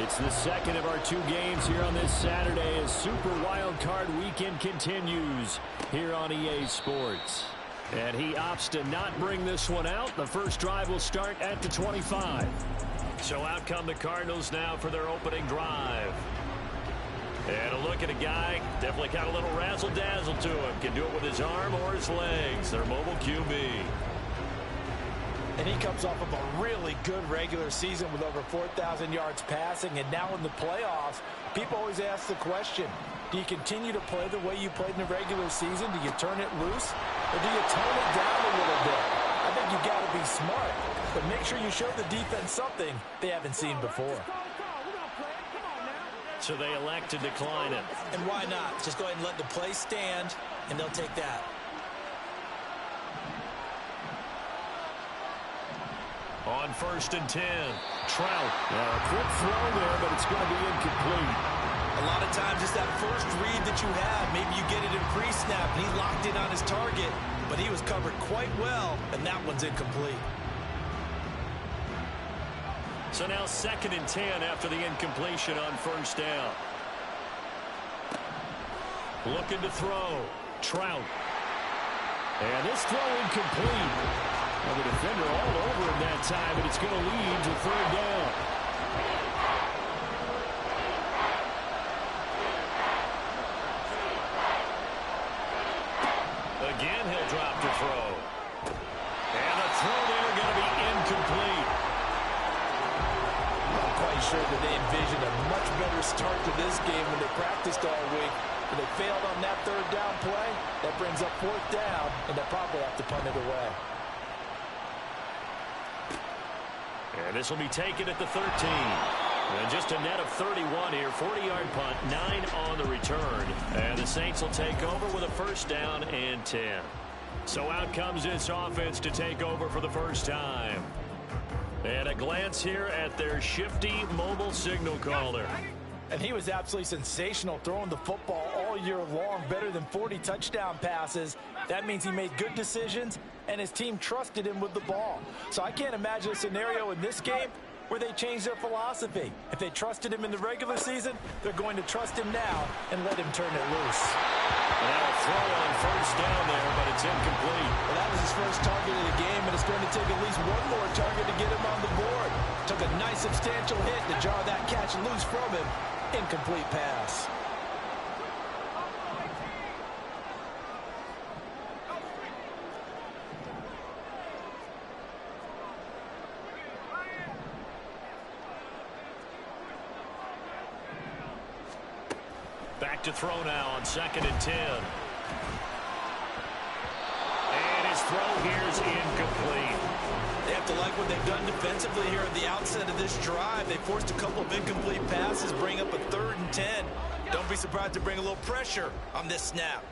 It's the second of our 2 games here on this Saturday as Super Wild Card Weekend continues here on EA Sports. And he opts to not bring this one out. The first drive will start at the 25. So out come the Cardinals now for their opening drive. And a look at a guy, definitely got a little razzle-dazzle to him. Can do it with his arm or his legs. Their mobile QB. And he comes off of a really good regular season with over 4,000 yards passing. And now in the playoffs, people always ask the question, do you continue to play the way you played in the regular season? Do you turn it loose? Or do you tone it down a little bit? I think you've got to be smart. But make sure you show the defense something they haven't seen before. So they elect to decline it. And why not? Just go ahead and let the play stand, and they'll take that. On 1st and 10, Trout. A quick throw there, but it's going to be incomplete. A lot of times it's that first read that you have. Maybe you get it in pre-snap, and he locked in on his target, but he was covered quite well, and that one's incomplete. So now 2nd and 10 after the incompletion on 1st down. Looking to throw. Trout. And this throw incomplete. Well, the defender all over him that time, and it's going to lead to 3rd down. Again, he'll drop to throw. And the throw there going to be incomplete. I'm quite sure that they envisioned a much better start to this game when they practiced all week. When they failed on that 3rd down play, that brings up 4th down, and they'll probably have to punt it away. And this will be taken at the 13. And just a net of 31 here. 40-yard punt, 9 on the return. And the Saints will take over with a 1st down and 10. So out comes this offense to take over for the first time. And a glance here at their shifty mobile signal caller. And he was absolutely sensational throwing the football all year long, better than 40 touchdown passes. That means he made good decisions, and his team trusted him with the ball. So I can't imagine a scenario in this game where they change their philosophy. If they trusted him in the regular season, they're going to trust him now and let him turn it loose. Now a throw on 1st down there, but it's incomplete. Well, that was his first target of the game, and it's going to take at least one more target to get him on the board. Took a nice substantial hit to jar that catch loose from him. Incomplete pass. Back to throw now on 2nd and 10. And his throw here is incomplete. They have to like what they've done defensively here at the outset of this drive. They forced a couple of incomplete passes, bring up a 3rd and 10. Don't be surprised to bring a little pressure on this snap.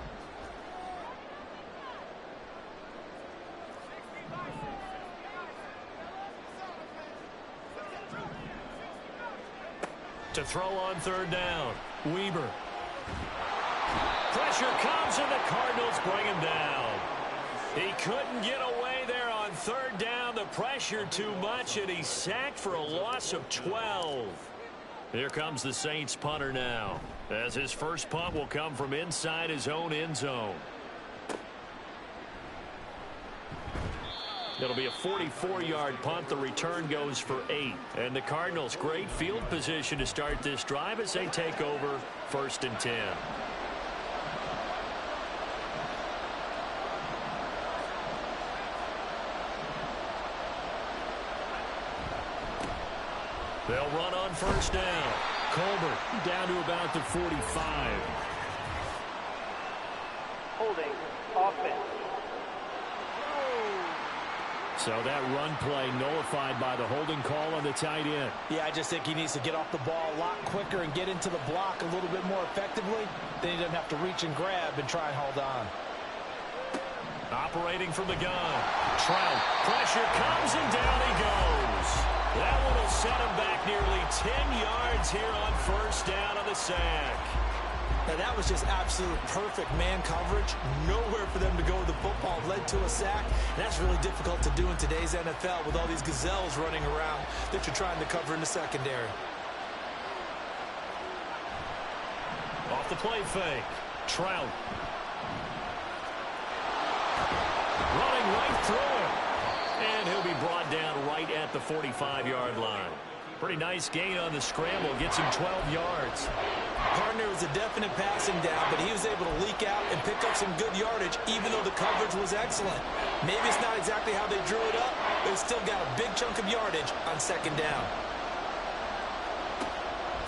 To throw on 3rd down, Weber. Pressure comes, and the Cardinals bring him down. He couldn't get away there on 3rd down. The pressure too much, and he's sacked for a loss of 12. Here comes the Saints punter now, as his first punt will come from inside his own end zone. It'll be a 44-yard punt. The return goes for 8. And the Cardinals, great field position to start this drive as they take over 1st and 10. They'll run on 1st down. Colbert down to about the 45. Holding offense. So that run play nullified by the holding call on the tight end. Yeah, I just think he needs to get off the ball a lot quicker and get into the block a little bit more effectively. Then he doesn't have to reach and grab and try and hold on. Operating from the gun. Trout. Pressure comes, and down he goes. That one will set him back nearly 10 yards here on 1st down on the sack. Now, that was just absolute perfect man coverage. Nowhere for them to go with the football. Led to a sack. And that's really difficult to do in today's NFL with all these gazelles running around that you're trying to cover in the secondary. Off the play fake. Trout. Running right through him. And he'll be brought down right at the 45-yard line. Pretty nice gain on the scramble. Gets him 12 yards. Partner was a definite passing down, but he was able to leak out and pick up some good yardage, even though the coverage was excellent. Maybe it's not exactly how they drew it up, but it's still got a big chunk of yardage on second down.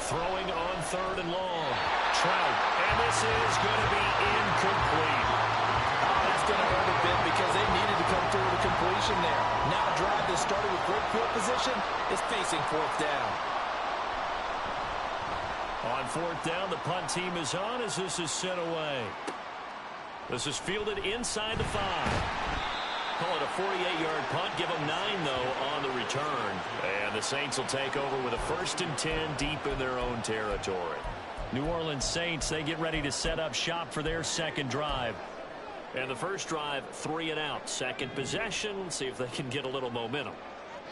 Throwing on third and long. Trout. And this is going to be incomplete. Oh, that's going to hurt a bit because they needed to come through with a completion there. Now a drive that started with great field position is facing fourth down. On fourth down, the punt team is on as this is sent away. This is fielded inside the 5. Call it a 48-yard punt. Give them 9, though, on the return. And the Saints will take over with a 1st and 10 deep in their own territory. New Orleans Saints, they get ready to set up shop for their second drive. And the first drive, 3 and out. Second possession, see if they can get a little momentum.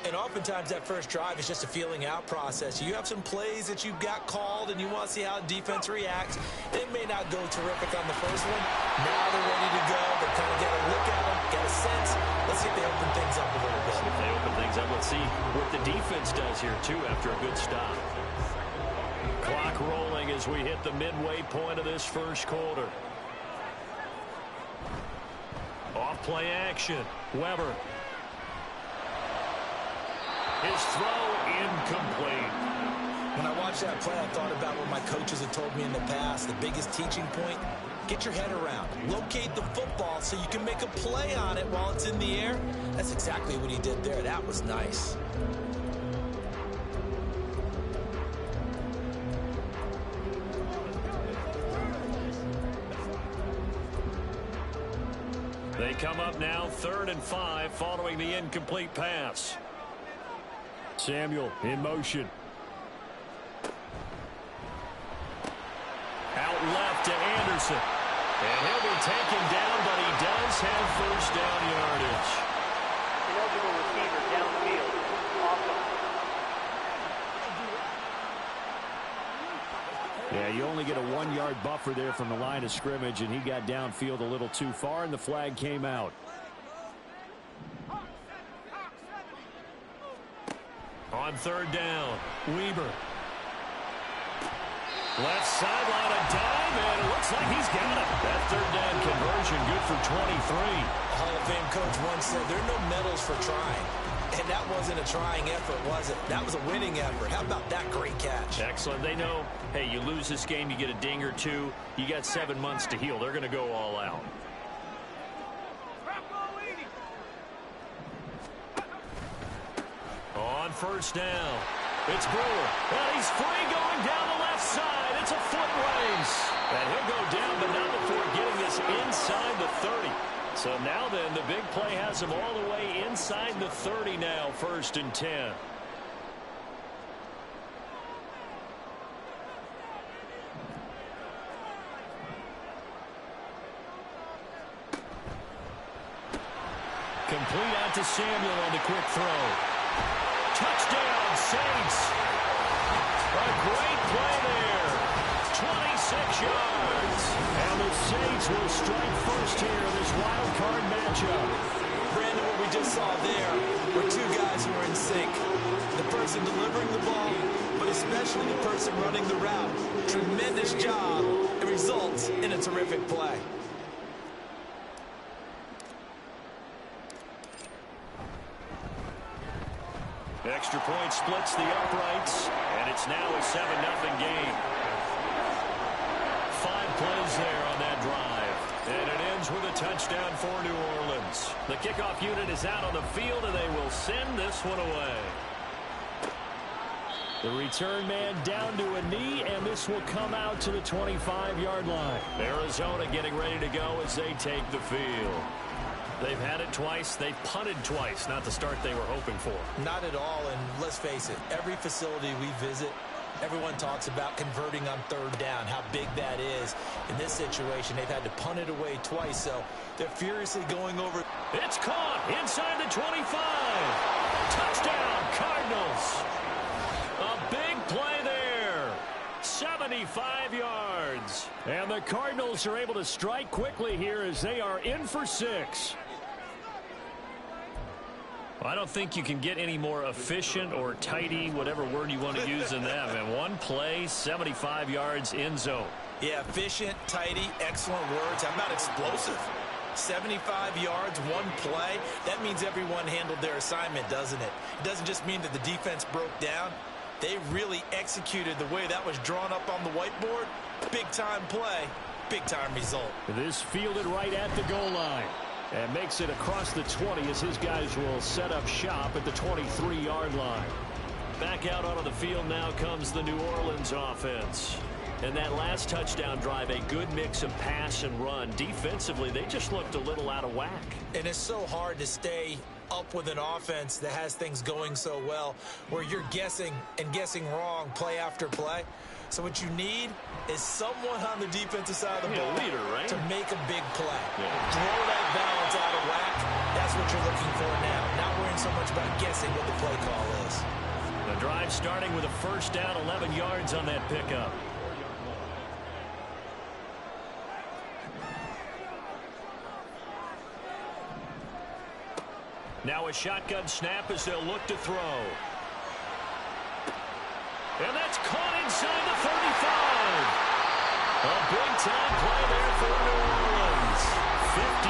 And oftentimes that first drive is just a feeling out process. You have some plays that you've got called and you want to see how defense reacts. It may not go terrific on the first one. Now they're ready to go. They kind of get a look at them, get a sense. Let's see if they open things up a little bit. If they open things up, let's see what the defense does here, too, after a good stop. Clock rolling as we hit the midway point of this first quarter. Off play action. Weber. His throw incomplete. When I watched that play, I thought about what my coaches had told me in the past. The biggest teaching point, get your head around. Locate the football so you can make a play on it while it's in the air. That's exactly what he did there. That was nice. They come up now 3rd and 5 following the incomplete pass. Samuel in motion. Out left to Anderson. And he'll be taken down, but he does have first down yardage. Ineligible receiver downfield. Awesome. Yeah, you only get a 1-yard buffer there from the line of scrimmage, and he got downfield a little too far, and the flag came out. On 3rd down, Weber. Left sideline, a dive, and it looks like he's got it. That 3rd down conversion, good for 23. Hall of Fame coach once said there are no medals for trying. And that wasn't a trying effort, was it? That was a winning effort. How about that great catch? Excellent. They know, hey, you lose this game, you get a ding or two. You got 7 months to heal. They're going to go all out. On 1st down, it's Brewer. And he's free going down the left side. It's a foot race. And he'll go down, but not before getting this inside the 30. So now then, the big play has him all the way inside the 30 now, 1st and 10. Complete out to Samuel on the quick throw. Touchdown, Saints. A great play there. 26 yards. And the Saints will strike first here in this wild card matchup. Brandon, what we just saw there were two guys who were in sync. The person delivering the ball, but especially the person running the route. Tremendous job. It results in a terrific play. Extra point splits the uprights, and it's now a 7-0 game. 5 plays there on that drive, and it ends with a touchdown for New Orleans. The kickoff unit is out on the field, and they will send this one away. The return man down to a knee, and this will come out to the 25-yard line. Arizona getting ready to go as they take the field. They've had it twice. They've punted twice. Not the start they were hoping for. Not at all, and let's face it, every facility we visit, everyone talks about converting on 3rd down, how big that is. In this situation, they've had to punt it away twice, so they're furiously going over. It's caught inside the 25. Touchdown, Cardinals. A big play there. 75 yards. is. And the Cardinals are able to strike quickly here as they are in for 6. I don't think you can get any more efficient or tidy, whatever word you want to use in that. And one play, 75 yards in zone. Yeah, efficient, tidy, excellent words. How about explosive? 75 yards, one play. That means everyone handled their assignment, doesn't it? It doesn't just mean that the defense broke down. They really executed the way that was drawn up on the whiteboard. Big-time play, big-time result. This fielded right at the goal line. And makes it across the 20 as his guys will set up shop at the 23-yard line. Back out onto the field now comes the New Orleans offense. And that last touchdown drive, a good mix of pass and run. Defensively, they just looked a little out of whack. And it's so hard to stay up with an offense that has things going so well, where you're guessing and guessing wrong play after play. So what you need is someone on the defensive side of the ball leader, right? to make a big play. Yeah. Throw that balance out of whack. That's what you're looking for now. Not worrying so much about guessing what the play call is. The drive starting with a first down, 11 yards on that pickup. Now a shotgun snap as they'll look to throw. And that's caught inside the 35. A big-time play there for New Orleans. 53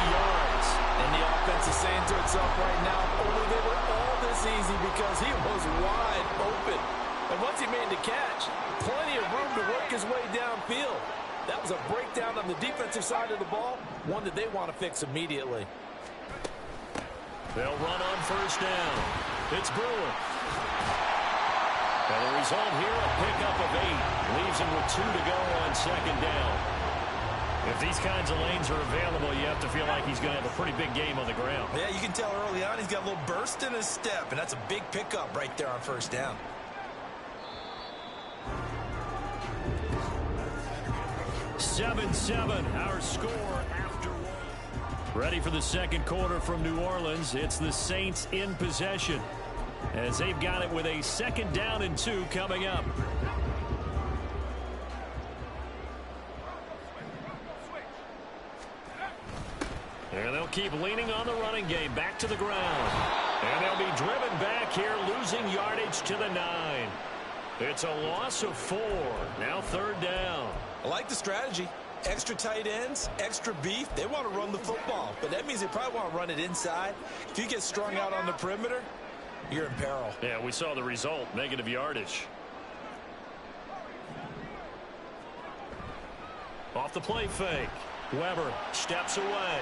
yards. And the offense is saying to itself right now, only they were all this easy because he was wide open. And once he made the catch, plenty of room to work his way downfield. That was a breakdown on the defensive side of the ball, one that they want to fix immediately. They'll run on first down. It's Brewer. And the result here, a pickup of 8. Leaves him with 2 to go on second down. If these kinds of lanes are available, you have to feel like he's going to have a pretty big game on the ground. Yeah, you can tell early on he's got a little burst in his step, and that's a big pickup right there on first down. Seven, our score after one. Ready for the second quarter from New Orleans. It's the Saints in possession, as they've got it with a 2nd down and 2 coming up. And they'll keep leaning on the running game back to the ground. And they'll be driven back here, losing yardage to the 9. It's a loss of 4. Now 3rd down. I like the strategy. Extra tight ends, extra beef. They want to run the football, but that means they probably want to run it inside. If you get strung out on the perimeter, you're in peril. Yeah, we saw the result, negative yardage. Off the play fake. Weber steps away.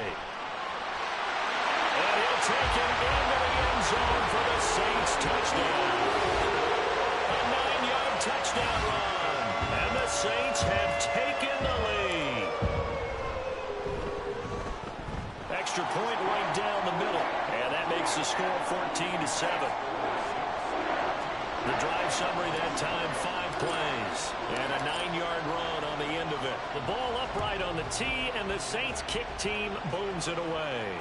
And he'll take it into the end zone for the Saints touchdown. A 9-yard touchdown run. And the Saints have taken the lead. Extra point right down the middle. And that makes the score 14-7. The drive summary that time, 5 plays. And a 9-yard run on the end of it. The ball upright on the tee, and the Saints kick team booms it away.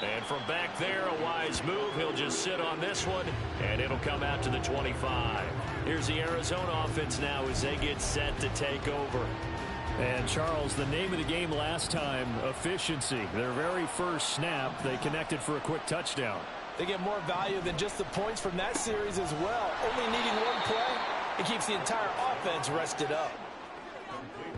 And from back there, a wise move. He'll just sit on this one, and it'll come out to the 25. Here's the Arizona offense now as they get set to take over. And, Charles, the name of the game last time, efficiency. Their very first snap, they connected for a quick touchdown. They get more value than just the points from that series as well. Only needing one play, it keeps the entire offense rested up.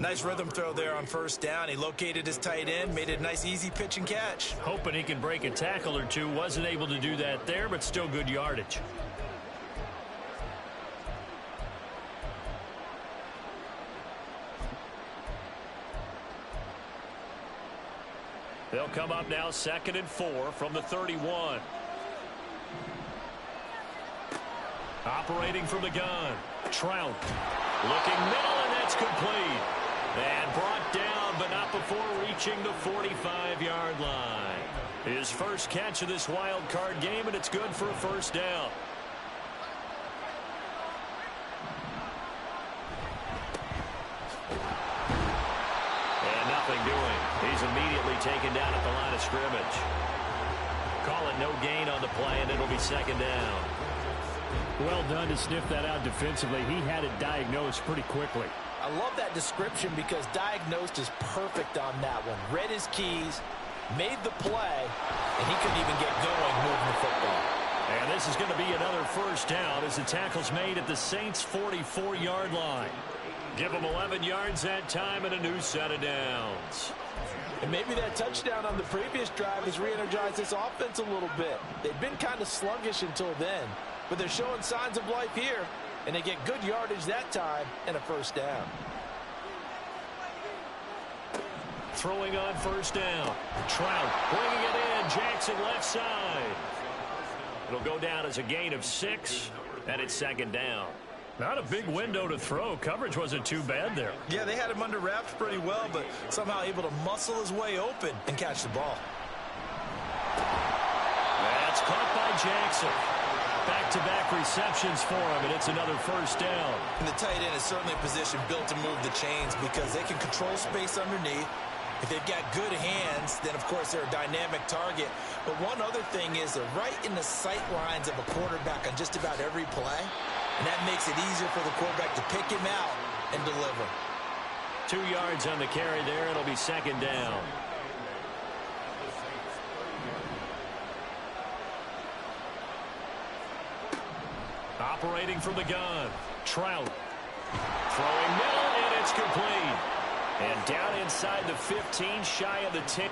Nice rhythm throw there on first down. He located his tight end, made it a nice, easy pitch and catch. Hoping he can break a tackle or two. Wasn't able to do that there, but still good yardage. They'll come up now 2nd and 4 from the 31. Operating from the gun. Trout looking middle, and that's complete. And brought down, but not before reaching the 45-yard line. His first catch of this wild card game, and it's good for a first down. And nothing doing. He's immediately taken down at the line of scrimmage. Call it no gain on the play, and it'll be 2nd down. Well done to sniff that out defensively. He had it diagnosed pretty quickly. I love that description because diagnosed is perfect on that one. Read his keys, made the play, and he couldn't even get going moving the football. And this is going to be another first down as the tackle's made at the Saints' 44-yard line. Give them 11 yards that time and a new set of downs. And maybe that touchdown on the previous drive has re-energized this offense a little bit. They've been kind of sluggish until then, but they're showing signs of life here, and they get good yardage that time and a first down. Throwing on first down. Trout bringing it in. Jackson left side. It'll go down as a gain of 6, and it's second down. Not a big window to throw. Coverage wasn't too bad there. Yeah, they had him under wraps pretty well, but somehow able to muscle his way open and catch the ball. That's caught by Jackson. Back-to-back receptions for him, and it's another first down. And the tight end is certainly a position built to move the chains because they can control space underneath. If they've got good hands, then, of course, they're a dynamic target. But one other thing is they're right in the sight lines of a quarterback on just about every play. And that makes it easier for the quarterback to pick him out and deliver. 2 yards on the carry there. It'll be second down. Operating from the gun. Trout. Throwing middle, and it's complete. And down inside the 15, shy of the 10.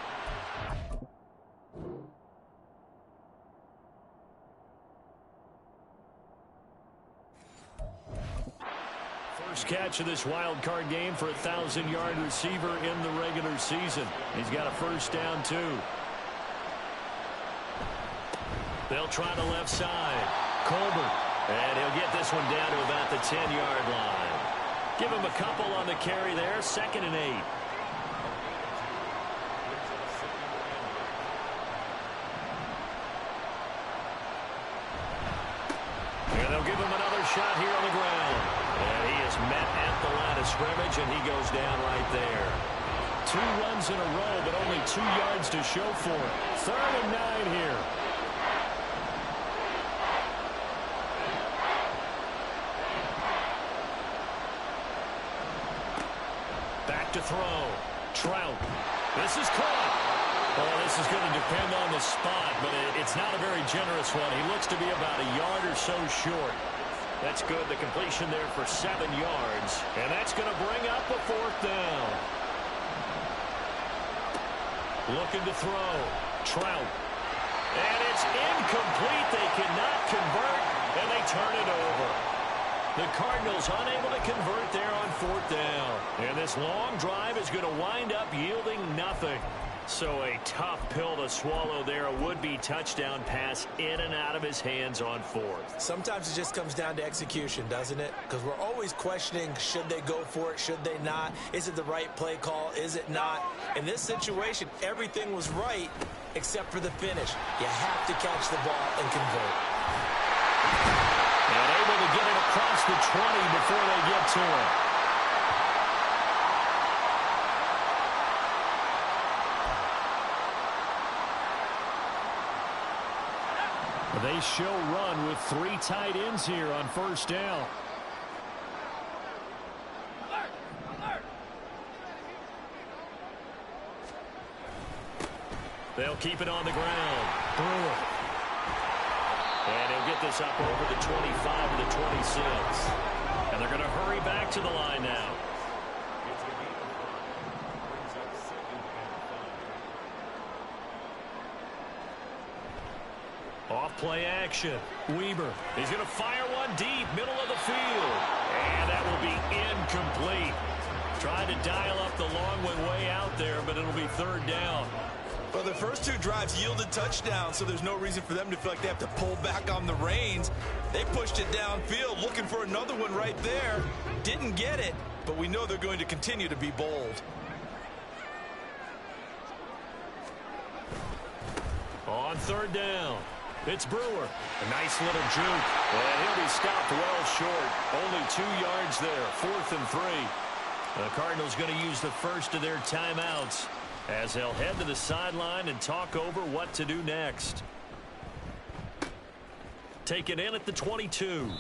First catch of this wild card game for a 1,000-yard receiver in the regular season. He's got a first down, too. They'll try the left side. Colbert. And he'll get this one down to about the 10-yard line. Give him a couple on the carry there. 2nd and 8. And they'll give him another shot here on the ground. And he is met at the line of scrimmage, and he goes down right there. 2 runs in a row, but only 2 yards to show for it. 3rd and 9 here. Back to throw. Trout. This is caught. Oh, this is going to depend on the spot, but it's not a very generous one. He looks to be about a yard or so short. That's good. The completion there for 7 yards. And that's going to bring up a 4th down. Looking to throw. Trout. And it's incomplete. They cannot convert, and they turn it over. The Cardinals unable to convert there on 4th down. And this long drive is going to wind up yielding nothing. So a tough pill to swallow there. A would-be touchdown pass in and out of his hands on 4th. Sometimes it just comes down to execution, doesn't it? Because we're always questioning, should they go for it, should they not? Is it the right play call, is it not? In this situation, everything was right except for the finish. You have to catch the ball and convert. And able to get it across the 20 before they get to it. They show run with 3 tight ends here on first down. They'll keep it on the ground. Brewer. And he'll get this up over the 25 to the 26. And they're going to hurry back to the line now. Off play action. Weber. He's going to fire one deep, middle of the field. And that will be incomplete. Trying to dial up the long one way out there, but it'll be 3rd down. Well, their first 2 drives yielded touchdowns, so there's no reason for them to feel like they have to pull back on the reins. They pushed it downfield, looking for another one right there. Didn't get it, but we know they're going to continue to be bold. On 3rd down, it's Brewer. A nice little juke, and he'll be stopped well short. Only 2 yards there, 4th and 3. The Cardinals going to use the first of their timeouts as they'll head to the sideline and talk over what to do next. Taken in at the 22.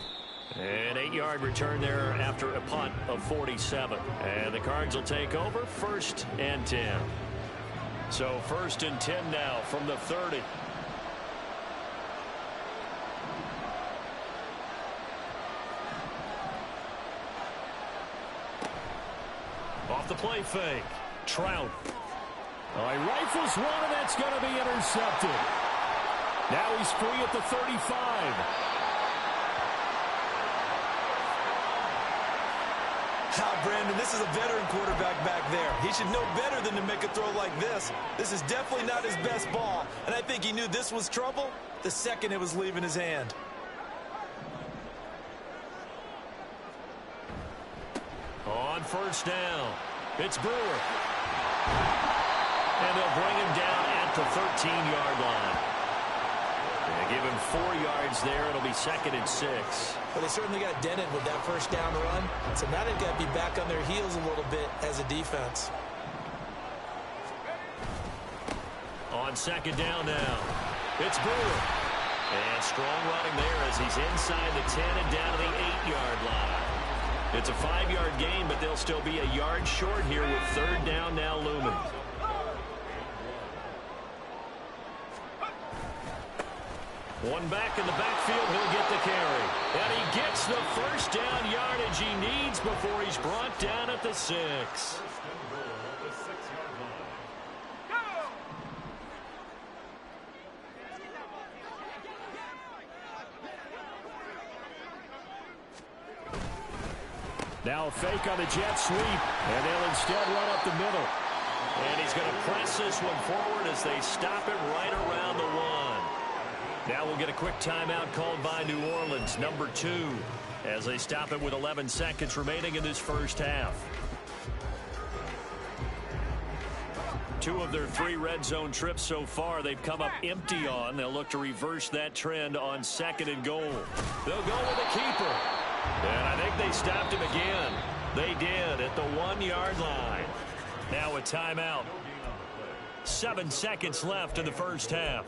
An 8-yard return there after a punt of 47. And the Cards will take over 1st and 10. So 1st and 10 now from the 30. Off the play fake. Trout. Oh, he rifles one, and that's going to be intercepted. Now he's free at the 35. Brandon, this is a veteran quarterback back there. He should know better than to make a throw like this. This is definitely not his best ball, and I think he knew this was trouble the second it was leaving his hand. On 1st down, it's Brewer. And they'll bring him down at the 13-yard line. They give him 4 yards there. It'll be 2nd and 6. Well, they certainly got dented with that 1st down run, so now they've got to be back on their heels a little bit as a defense. On 2nd down now, it's Brewer. And strong running there as he's inside the 10 and down to the 8-yard line. It's a 5-yard gain, but they'll still be a yard short here with 3rd down now looming. One back in the backfield, he'll get the carry. And he gets the 1st down yardage he needs before he's brought down at the 6. Now a fake on the jet sweep, and they'll instead run up the middle. And he's going to press this one forward as they stop it right around the 1. Now we'll get a quick timeout called by New Orleans, number 2, as they stop it with 11 seconds remaining in this 1st half. 2 of their 3 red zone trips so far they've come up empty on. They'll look to reverse that trend on 2nd and goal. They'll go with a keeper. And I think they stopped him again. They did at the 1-yard line. Now a timeout. 7 seconds left in the 1st half.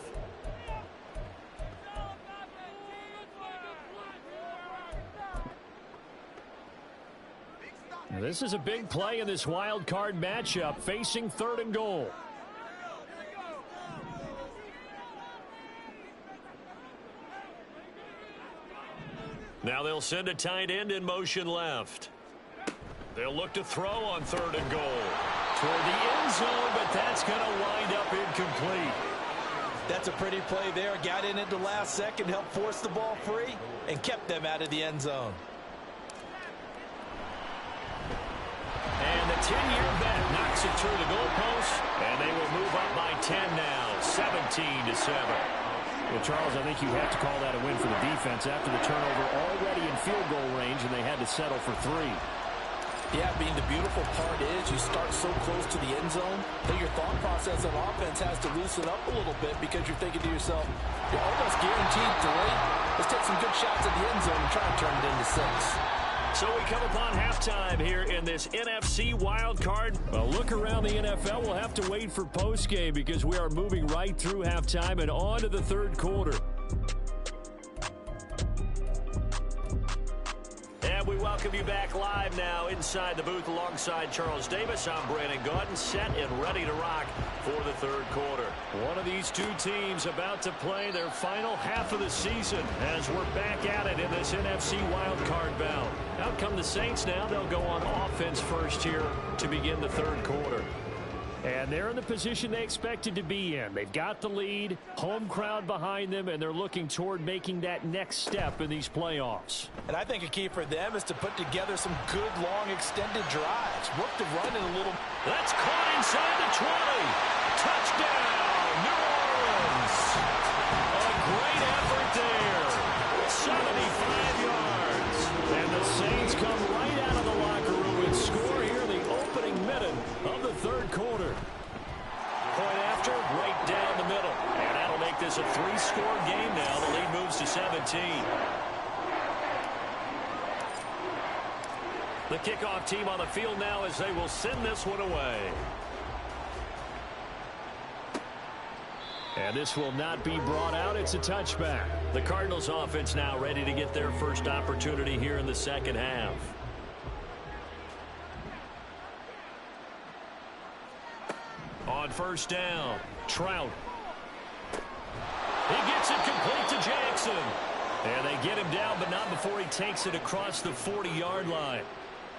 This is a big play in this wild card matchup, facing 3rd and goal. Now they'll send a tight end in motion left. They'll look to throw on 3rd and goal. Toward the end zone, but that's going to wind up incomplete. That's a pretty play there. Got in at the last second, helped force the ball free, and kept them out of the end zone. And the 10-year vet knocks it through the goalpost, and they will move up by 10 now, 17-7. Well, Charles, I think you have to call that a win for the defense after the turnover already in field goal range, and they had to settle for 3. Yeah, being the beautiful part is you start so close to the end zone that your thought process on offense has to loosen up a little bit because you're thinking to yourself, you're almost guaranteed 3. Let's take some good shots at the end zone and try to turn it into 6. So we come upon halftime here in this NFC wild card. Well, look around the NFL. We'll have to wait for postgame because we are moving right through halftime and on to the 3rd quarter. And we welcome you back live now inside the booth alongside Charles Davis. I'm Brandon Gaudin, set and ready to rock for the 3rd quarter. One of these 2 teams about to play their final half of the season as we're back at it in this NFC wild card bout. Out come the Saints now. They'll go on offense first here to begin the 3rd quarter. And they're in the position they expected to be in. They've got the lead, home crowd behind them, and they're looking toward making that next step in these playoffs. And I think a key for them is to put together some good, long, extended drives. Work the run in a little. That's caught inside the 20. Touchdown, New Orleans. A great effort there. 75 yards. And the Saints come right out of the locker room and score here in the opening minute of the 3rd quarter. Point after, right down the middle. And that'll make this a 3-score game now. The lead moves to 17. The kickoff team on the field now as they will send this one away. And this will not be brought out. It's a touchback. The Cardinals offense now ready to get their first opportunity here in the second half. On first down, Trout. He gets it complete to Jackson. And they get him down, but not before he takes it across the 40-yard line.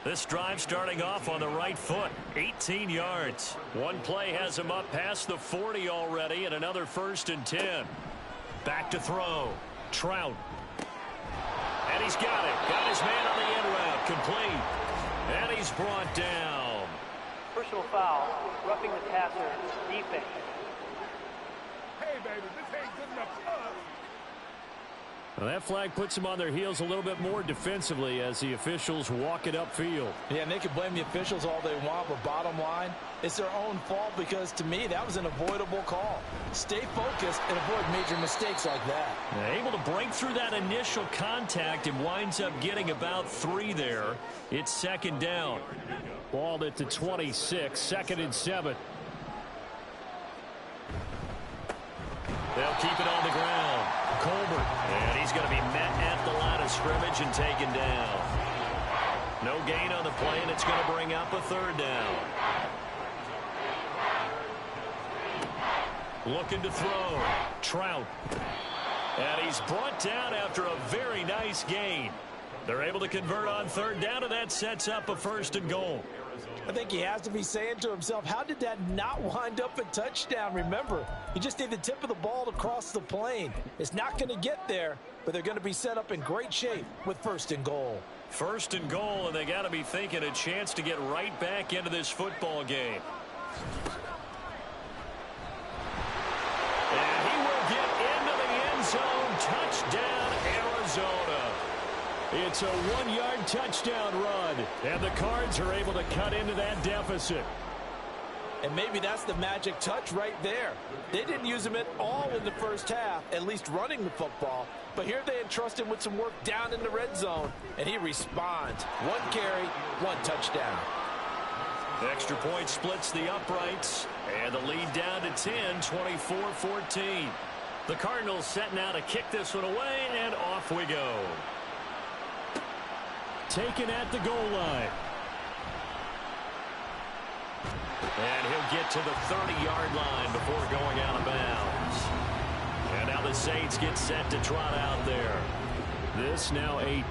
This drive starting off on the right foot, 18 yards. One play has him up past the 40 already, and another 1st and 10. Back to throw, Trout. And he's got it. Got his man on the end route, complete. And he's brought down. Personal foul, roughing the passer, defense. Hey, baby, this ain't good enough for us. Well, that flag puts them on their heels a little bit more defensively as the officials walk it upfield. Yeah, and they can blame the officials all they want, but bottom line, it's their own fault because, to me, that was an avoidable call. Stay focused and avoid major mistakes like that. Able to break through that initial contact and winds up getting about 3 there. It's 2nd down. Ball at the 26, 2nd and 7. They'll keep it on the ground. Colbert, and he's going to be met at the line of scrimmage and taken down. No gain on the play, and it's going to bring up a 3rd down. Looking to throw, Trout. And he's brought down after a very nice gain. They're able to convert on 3rd down, and that sets up a 1st and goal. I think he has to be saying to himself, how did that not wind up a touchdown? Remember, he just need the tip of the ball to cross the plane. It's not going to get there, but they're going to be set up in great shape with 1st and goal. 1st and goal, and they got to be thinking a chance to get right back into this football game. And he will get into the end zone. Touchdown, Arizona. It's a 1-yard touchdown run, and the Cards are able to cut into that deficit. And maybe that's the magic touch right there. They didn't use him at all in the first half, at least running the football. But here they entrust him with some work down in the red zone, and he responds. 1 carry, 1 touchdown. Extra point splits the uprights, and the lead down to 10, 24-14. The Cardinals set now to kick this one away, and off we go. Taken at the goal line. And he'll get to the 30-yard line before going out of bounds. And now the Saints get set to trot out there. This now 8.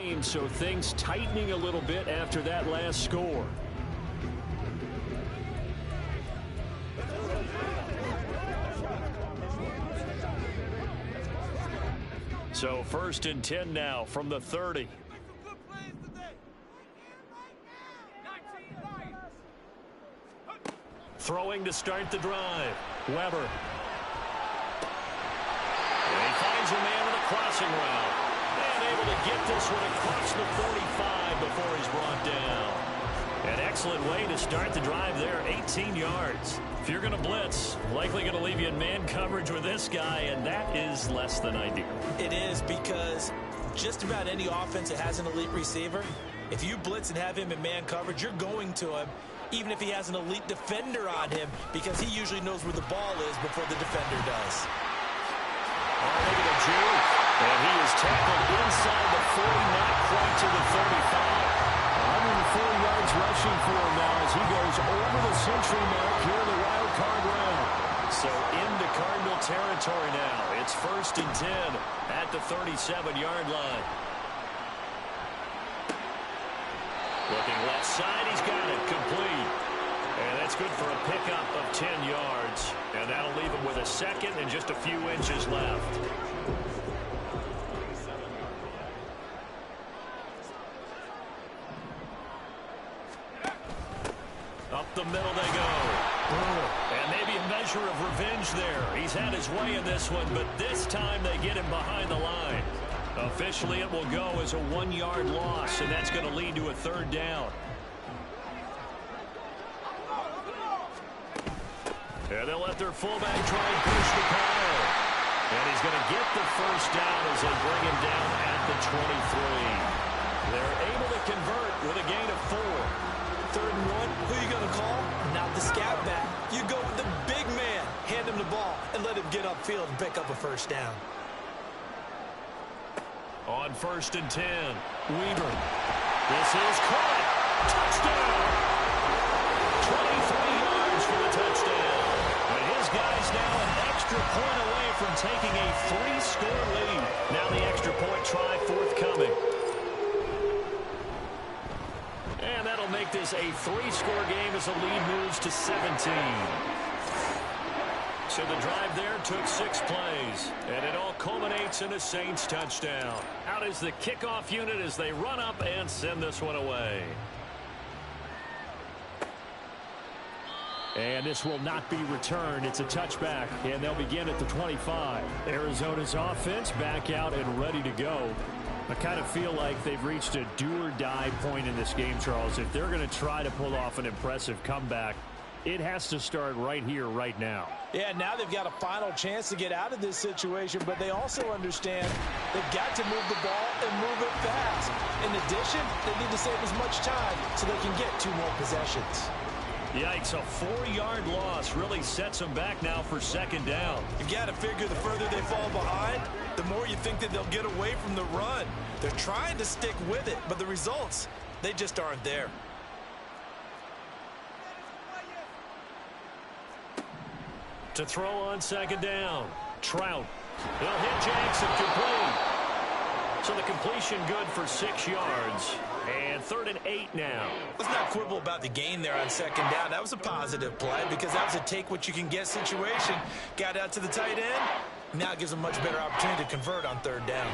game, so things tightening a little bit after that last score. So 1st and 10 now from the 30. Throwing to start the drive. Weber. And he finds a man with a crossing route. And able to get this one across the 45 before he's brought down. An excellent way to start the drive there, 18 yards. If you're going to blitz, likely going to leave you in man coverage with this guy, and that is less than ideal. It is, because just about any offense that has an elite receiver, if you blitz and have him in man coverage, you're going to him, even if he has an elite defender on him, because he usually knows where the ball is before the defender does. Oh, look at the juke. And he is tackled inside the 40, not quite to the 35. 140 yards rushing for him now as he goes over the century mark here in the wild card round. So into Cardinal territory now. It's 1st and 10 at the 37-yard line. Looking left side, he's got it complete. And that's good for a pickup of 10 yards. And that'll leave him with a second and just a few inches left. Up the middle they go. And maybe a measure of revenge there. He's had his way in this one, but this time they get him behind the line. Officially, it will go as a 1-yard loss, and that's going to lead to a 3rd down. And they'll let their fullback try and push the pile. And he's going to get the 1st down as they bring him down at the 23. They're able to convert with a gain of 4. 3rd and 1, who are you going to call? Not the scat back. You go with the big man. Hand him the ball and let him get upfield and pick up a 1st down. On 1st and 10, Weber. This is caught. Touchdown! 23 yards for the touchdown. And his guy's now an extra point away from taking a 3-score lead. Now the extra point try forthcoming. And that'll make this a 3-score game as the lead moves to 17. So the drive there took 6 plays, and it all culminates in a Saints touchdown. Out is the kickoff unit as they run up and send this one away. And this will not be returned. It's a touchback, and they'll begin at the 25. Arizona's offense back out and ready to go. I kind of feel like they've reached a do-or-die point in this game, Charles. If they're going to try to pull off an impressive comeback, it has to start right here, right now. Yeah, now they've got a final chance to get out of this situation, but they also understand they've got to move the ball and move it fast. In addition, they need to save as much time so they can get 2 more possessions. Yikes, a 4-yard loss really sets them back now for 2nd down. You've got to figure the further they fall behind, the more you think that they'll get away from the run. They're trying to stick with it, but the results, they just aren't there. To throw on 2nd down, Trout. He'll hit Jackson complete. So the completion good for 6 yards. And 3rd and 8 now. Let's not quibble about the gain there on 2nd down. That was a positive play because that was a take-what-you-can-get situation. Got out to the tight end. Now it gives them much better opportunity to convert on 3rd down.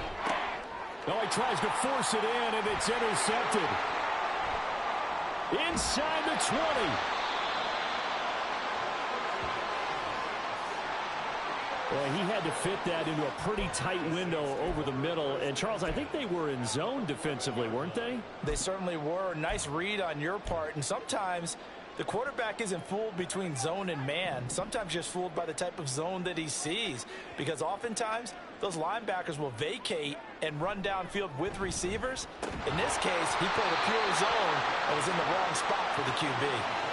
Oh, he tries to force it in, and it's intercepted. Inside the 20. Well, he had to fit that into a pretty tight window over the middle. And, Charles, I think they were in zone defensively, weren't they? They certainly were. Nice read on your part. And sometimes the quarterback isn't fooled between zone and man. Sometimes just fooled by the type of zone that he sees. Because oftentimes, those linebackers will vacate and run downfield with receivers. In this case, he played a pure zone and was in the wrong spot for the QB.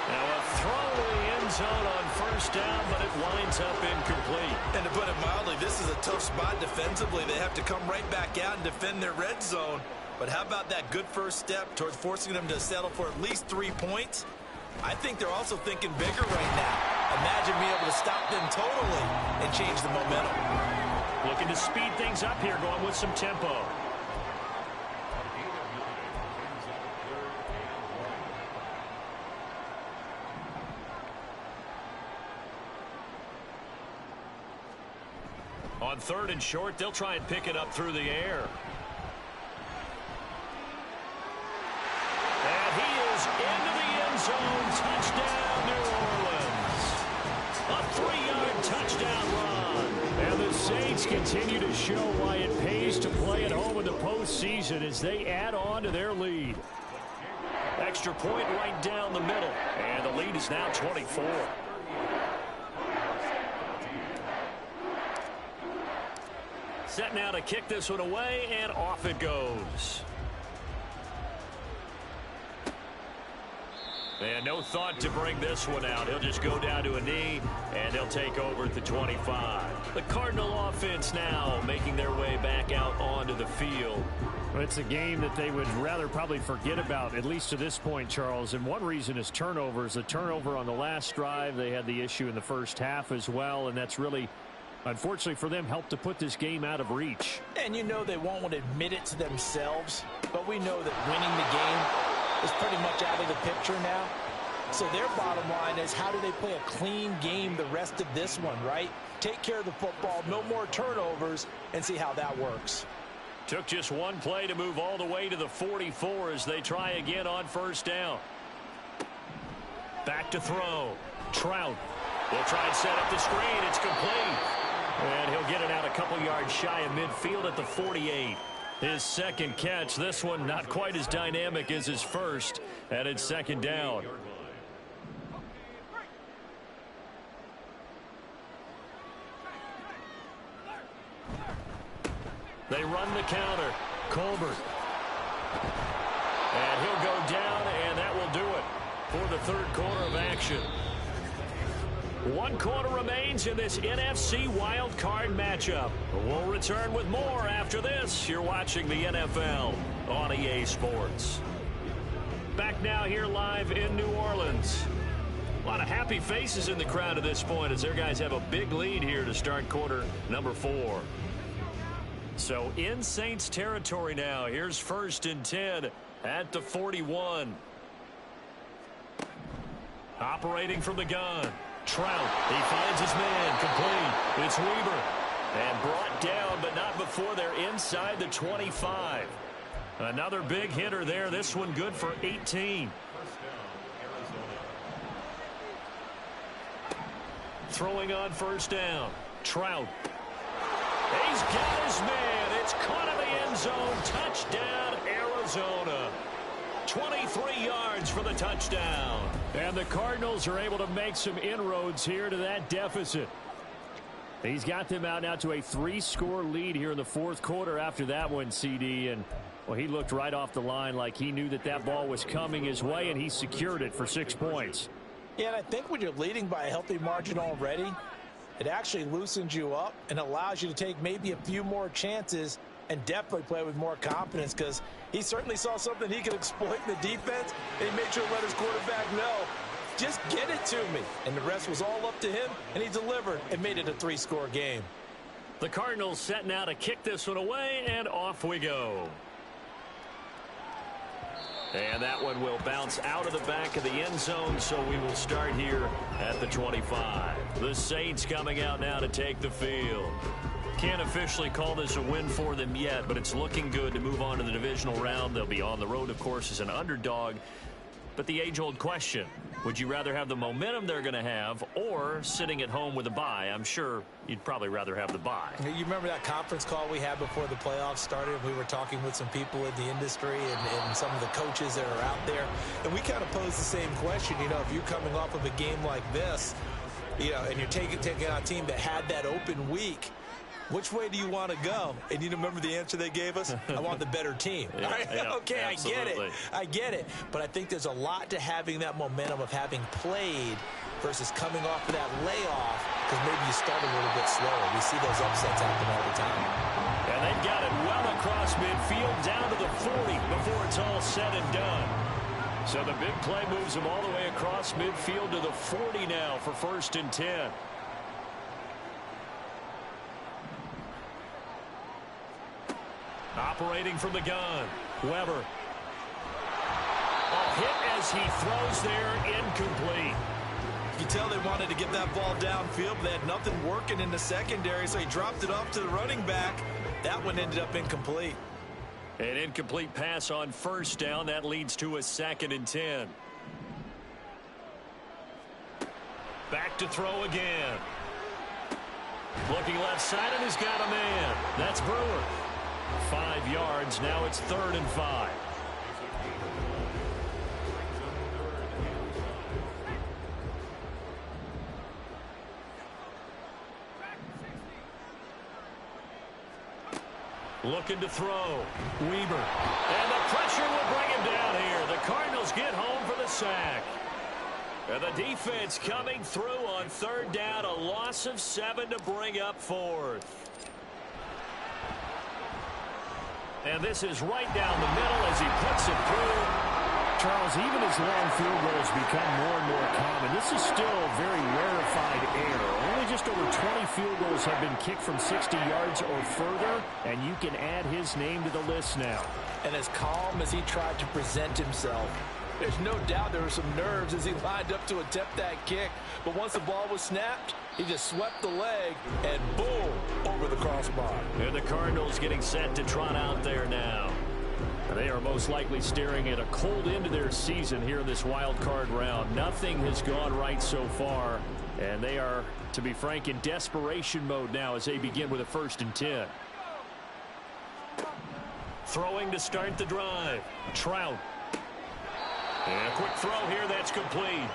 Now a throw in the end zone on 1st down, but it winds up incomplete. And to put it mildly, this is a tough spot defensively. They have to come right back out and defend their red zone. But how about that good first step towards forcing them to settle for at least 3 points? I think they're also thinking bigger right now. Imagine being able to stop them totally and change the momentum. Looking to speed things up here, going with some tempo. On 3rd and short, they'll try and pick it up through the air. And he is into the end zone. Touchdown, New Orleans. A 3-yard touchdown run. And the Saints continue to show why it pays to play at home in the postseason as they add on to their lead. Extra point right down the middle. And the lead is now 24. Set now to kick this one away, and off it goes. And no thought to bring this one out. He'll just go down to a knee, and they'll take over at the 25. The Cardinal offense now making their way back out onto the field. Well, it's a game that they would rather probably forget about, at least to this point, Charles. And one reason is turnovers. A turnover on the last drive. They had the issue in the first half as well, and that's really, unfortunately for them, helped to put this game out of reach. And you know they won't admit it to themselves, but we know that winning the game is pretty much out of the picture now. So their bottom line is, how do they play a clean game the rest of this one, right? Take care of the football, no more turnovers, and see how that works. Took just one play to move all the way to the 44 as they try again on 1st down. Back to throw. Trout will try and set up the screen. It's complete. And he'll get it out a couple yards shy of midfield at the 48. His second catch. This one not quite as dynamic as his first. And it's 2nd down. They run the counter. Colbert. And he'll go down, and that will do it for the 3rd quarter of action. 1 quarter remains in this NFC Wild Card matchup. We'll return with more after this. You're watching the NFL on EA Sports. Back now here live in New Orleans. A lot of happy faces in the crowd at this point as their guys have a big lead here to start quarter number 4. So in Saints territory now. Here's 1st and 10 at the 41. Operating from the gun. Trout, he finds his man, complete. It's Weaver. And brought down, but not before they're inside the 25. Another big hitter there. This one good for 18. Throwing on 1st down. Trout. He's got his man. It's caught in the end zone. Touchdown, Arizona. 23 yards for the touchdown. And the Cardinals are able to make some inroads here to that deficit. He's got them out now to a 3-score lead here in the 4th quarter after that one, CD. And, well, he looked right off the line like he knew that that ball was coming his way, and he secured it for 6 points. Yeah, and I think when you're leading by a healthy margin already, it actually loosens you up and allows you to take maybe a few more chances and definitely play with more confidence, because he certainly saw something he could exploit in the defense. And he made sure to let his quarterback know, just get it to me. And the rest was all up to him, and he delivered and made it a 3-score game. The Cardinals set now to kick this one away, and off we go. And that one will bounce out of the back of the end zone, so we will start here at the 25. The Saints coming out now to take the field. Can't officially call this a win for them yet, but it's looking good to move on to the divisional round. They'll be on the road, of course, as an underdog. But the age-old question, would you rather have the momentum they're going to have or sitting at home with a bye? I'm sure you'd probably rather have the bye. You remember that conference call we had before the playoffs started? We were talking with some people in the industry and some of the coaches that are out there. And we kind of posed the same question. You know, if you're coming off of a game like this, you know, and you're taking on a team that had that open week, which way do you want to go? And you remember the answer they gave us? I want the better team. Yeah, right? yeah, okay, absolutely. I get it. But I think there's a lot to having that momentum of having played versus coming off of that layoff, because maybe you start a little bit slower. We see those upsets happen all the time. And they've got it well across midfield down to the 40 before it's all said and done. So the big play moves them all the way across midfield to the 40 now for 1st and 10. Operating from the gun, Weber. A hit as he throws there, incomplete. You tell they wanted to get that ball downfield, but they had nothing working in the secondary, so he dropped it off to the running back. That one ended up incomplete. An incomplete pass on first down. That leads to a 2nd and 10. Back to throw again. Looking left side, and he's got a man. That's Brewer. 5 yards. Now it's 3rd and 5. Looking to throw. Weber. And the pressure will bring him down here. The Cardinals get home for the sack. And the defense coming through on 3rd down. A loss of 7 to bring up 4th. And this is right down the middle as he puts it through. Charles, even as long field goals become more and more common, this is still very rarefied air. Only just over 20 field goals have been kicked from 60 yards or further, and you can add his name to the list now. And as calm as he tried to present himself, there's no doubt there were some nerves as he lined up to attempt that kick. But once the ball was snapped, he just swept the leg and boom, over the crossbar. And the Cardinals getting set to trot out there now. They are most likely staring at a cold end to their season here in this wild card round. Nothing has gone right so far, and they are, to be frank, in desperation mode now as they begin with a 1st and 10. Throwing to start the drive. Trout. And a quick throw here, that's complete.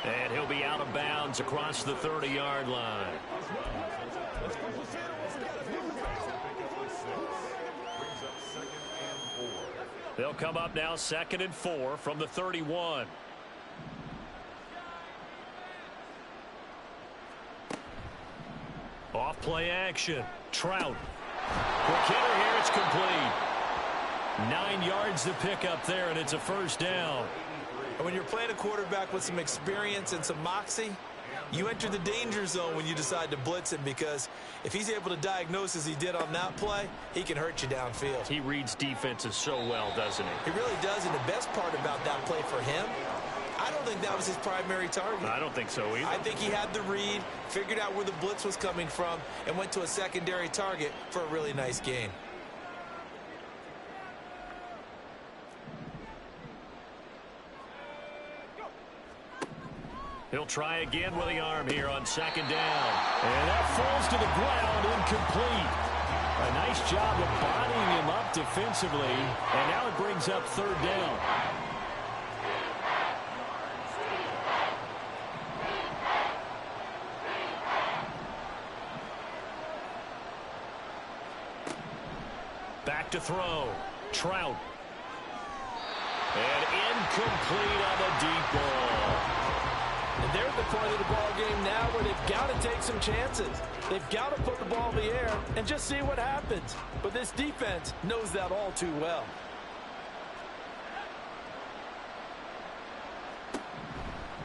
And he'll be out of bounds across the 30-yard line. They'll come up now 2nd and 4 from the 31. Off play action. Trout. Quick hitter here, it's complete. 9 yards to pick up there, and it's a 1st down. And when you're playing a quarterback with some experience and some moxie, you enter the danger zone when you decide to blitz him, because if he's able to diagnose as he did on that play, he can hurt you downfield. He reads defenses so well, doesn't he? He really does, and the best part about that play for him, I don't think that was his primary target. I don't think so either. I think he had the read, figured out where the blitz was coming from, and went to a secondary target for a really nice gain. He'll try again with the arm here on 2nd down. And that falls to the ground, incomplete. A nice job of bodying him up defensively. And now it brings up 3rd down. Back to throw. Trout. And incomplete on the deep ball. And they're at the point of the ball game now where they've got to take some chances. They've got to put the ball in the air and just see what happens. But this defense knows that all too well.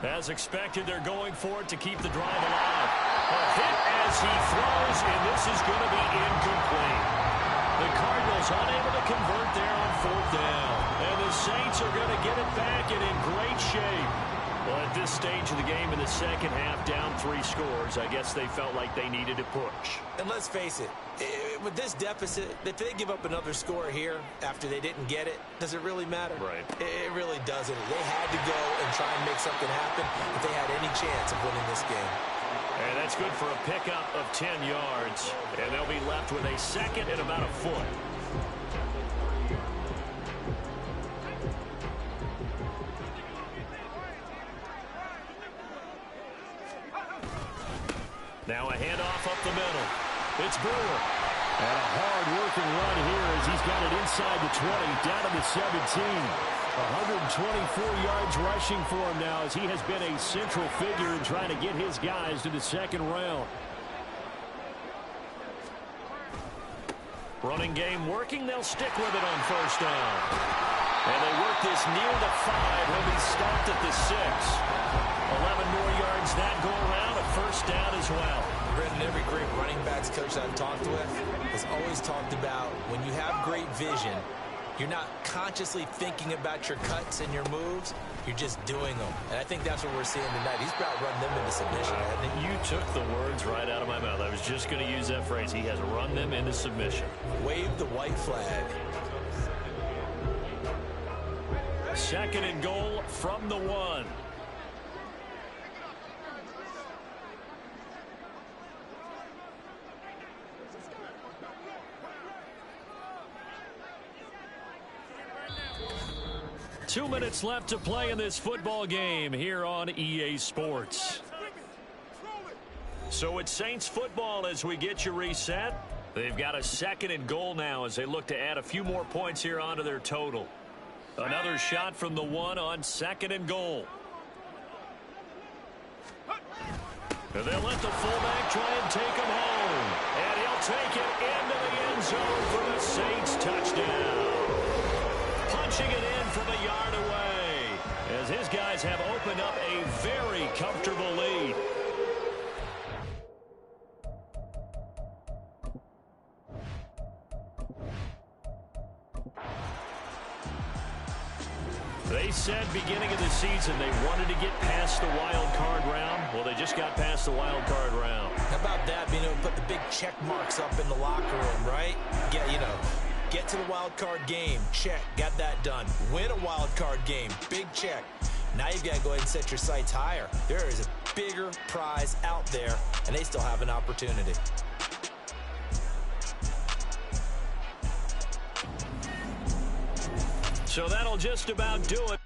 As expected, they're going for it to keep the drive alive. A hit as he throws, and this is going to be incomplete. The Cardinals unable to convert there on 4th down. And the Saints are going to get it back and in great shape. Well, at this stage of the game in the second half, down 3 scores, I guess they felt like they needed to push. And let's face it, with this deficit, if they give up another score here after they didn't get it, does it really matter? Right. It really doesn't. They had to go and try and make something happen if they had any chance of winning this game. And that's good for a pickup of 10 yards. And they'll be left with a 2nd and about a foot. Now a handoff up the middle. It's Brewer. And a hard-working run here as he's got it inside the 20, down to the 17. 124 yards rushing for him now as he has been a central figure in trying to get his guys to the 2nd round. Running game working. They'll stick with it on 1st down. And they work this near the 5. He'll be stopped at the 6. 11 more yards that go around. A 1st down as well. Brendan, every great running backs coach I've talked with has always talked about when you have great vision, you're not consciously thinking about your cuts and your moves. You're just doing them. And I think that's what we're seeing tonight. He's about run them into submission. You took the words right out of my mouth. I was just going to use that phrase. He has run them into submission. Wave the white flag. 2nd and goal from the 1. Two minutes left to play in this football game here on EA Sports. So it's Saints football as we get you reset. They've got a 2nd and goal now as they look to add a few more points here onto their total. Another shot from the 1 on 2nd and goal. And they'll let the fullback try and take him home. And he'll take it into the end zone for the Saints touchdown. Punching it in from a yard away as his guys have opened up a very comfortable lead. They said beginning of the season they wanted to get past the wild card round. Well, they just got past the wild card round. How about that, being able to put the big check marks up in the locker room, right? Get to the wild card game. Check. Got that done. Win a wild card game. Big check. Now you've got to go ahead and set your sights higher. There is a bigger prize out there, and they still have an opportunity. So that'll just about do it.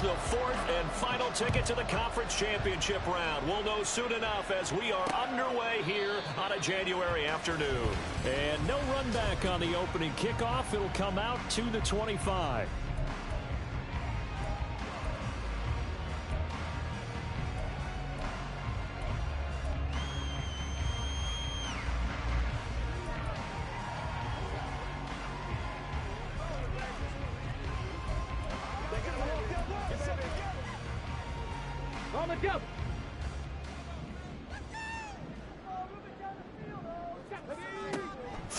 The fourth and final ticket to the conference championship round. We'll know soon enough as we are underway here on a January afternoon. And no run back on the opening kickoff. It'll come out to the 25.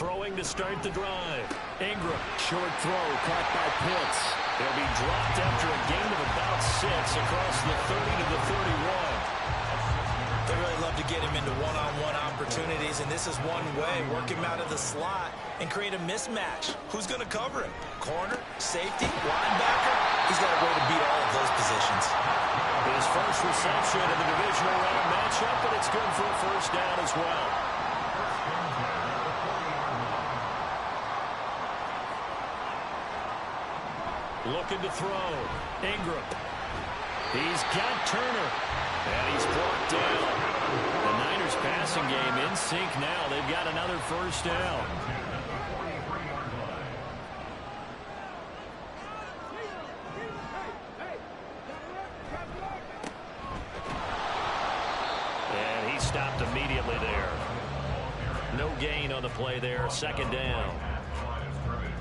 Throwing to start the drive. Ingram, short throw, caught by Pitts. They'll be dropped after a gain of about 6 across the 30 to the 31. They really love to get him into one-on-one opportunities, and this is one way. Work him out of the slot and create a mismatch. Who's going to cover him? Corner, safety, linebacker? He's got a way to beat all of those positions. His first reception in the divisional round matchup, but it's good for a first down as well. Looking to throw. Ingram. He's got Turner. And he's brought down. The Niners passing game in sync now. They've got another first down. And he stopped immediately there. No gain on the play there. Second down.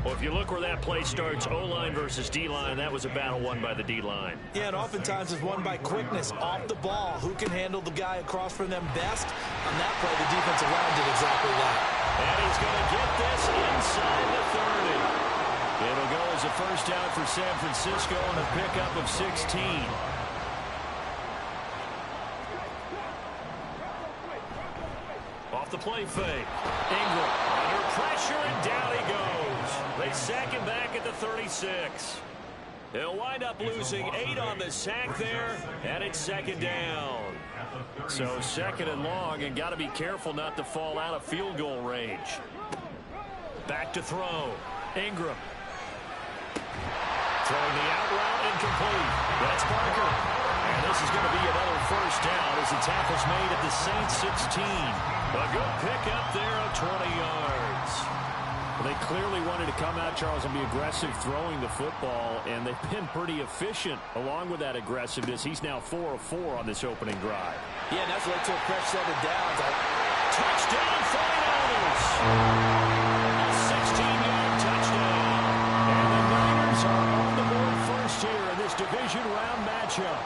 Well, if you look where that play starts, O-line versus D-line, that was a battle won by the D-line. Yeah, and oftentimes it's won by quickness off the ball. Who can handle the guy across from them best? On that play, the defensive line did exactly that. And he's going to get this inside the 30. It'll go as a first down for San Francisco and a pickup of 16. Off the play fake. Ingram under pressure, and down he goes. They sack him back at the 36. He'll wind up losing 8 on the sack there, and it's second down. So second and long, and got to be careful not to fall out of field goal range. Back to throw. Ingram. Throwing the out route, incomplete. That's Parker. And this is going to be another first down as the tackle's made at the Saints 16. A good pickup there of 20 yards. They clearly wanted to come out, Charles, and be aggressive throwing the football, and they've been pretty efficient along with that aggressiveness. He's now 4 of 4 on this opening drive. Yeah, and that's led to a fresh set of downs. Touchdown 49ers! A 16-yard touchdown. And the Niners are on the board first here in this division round matchup.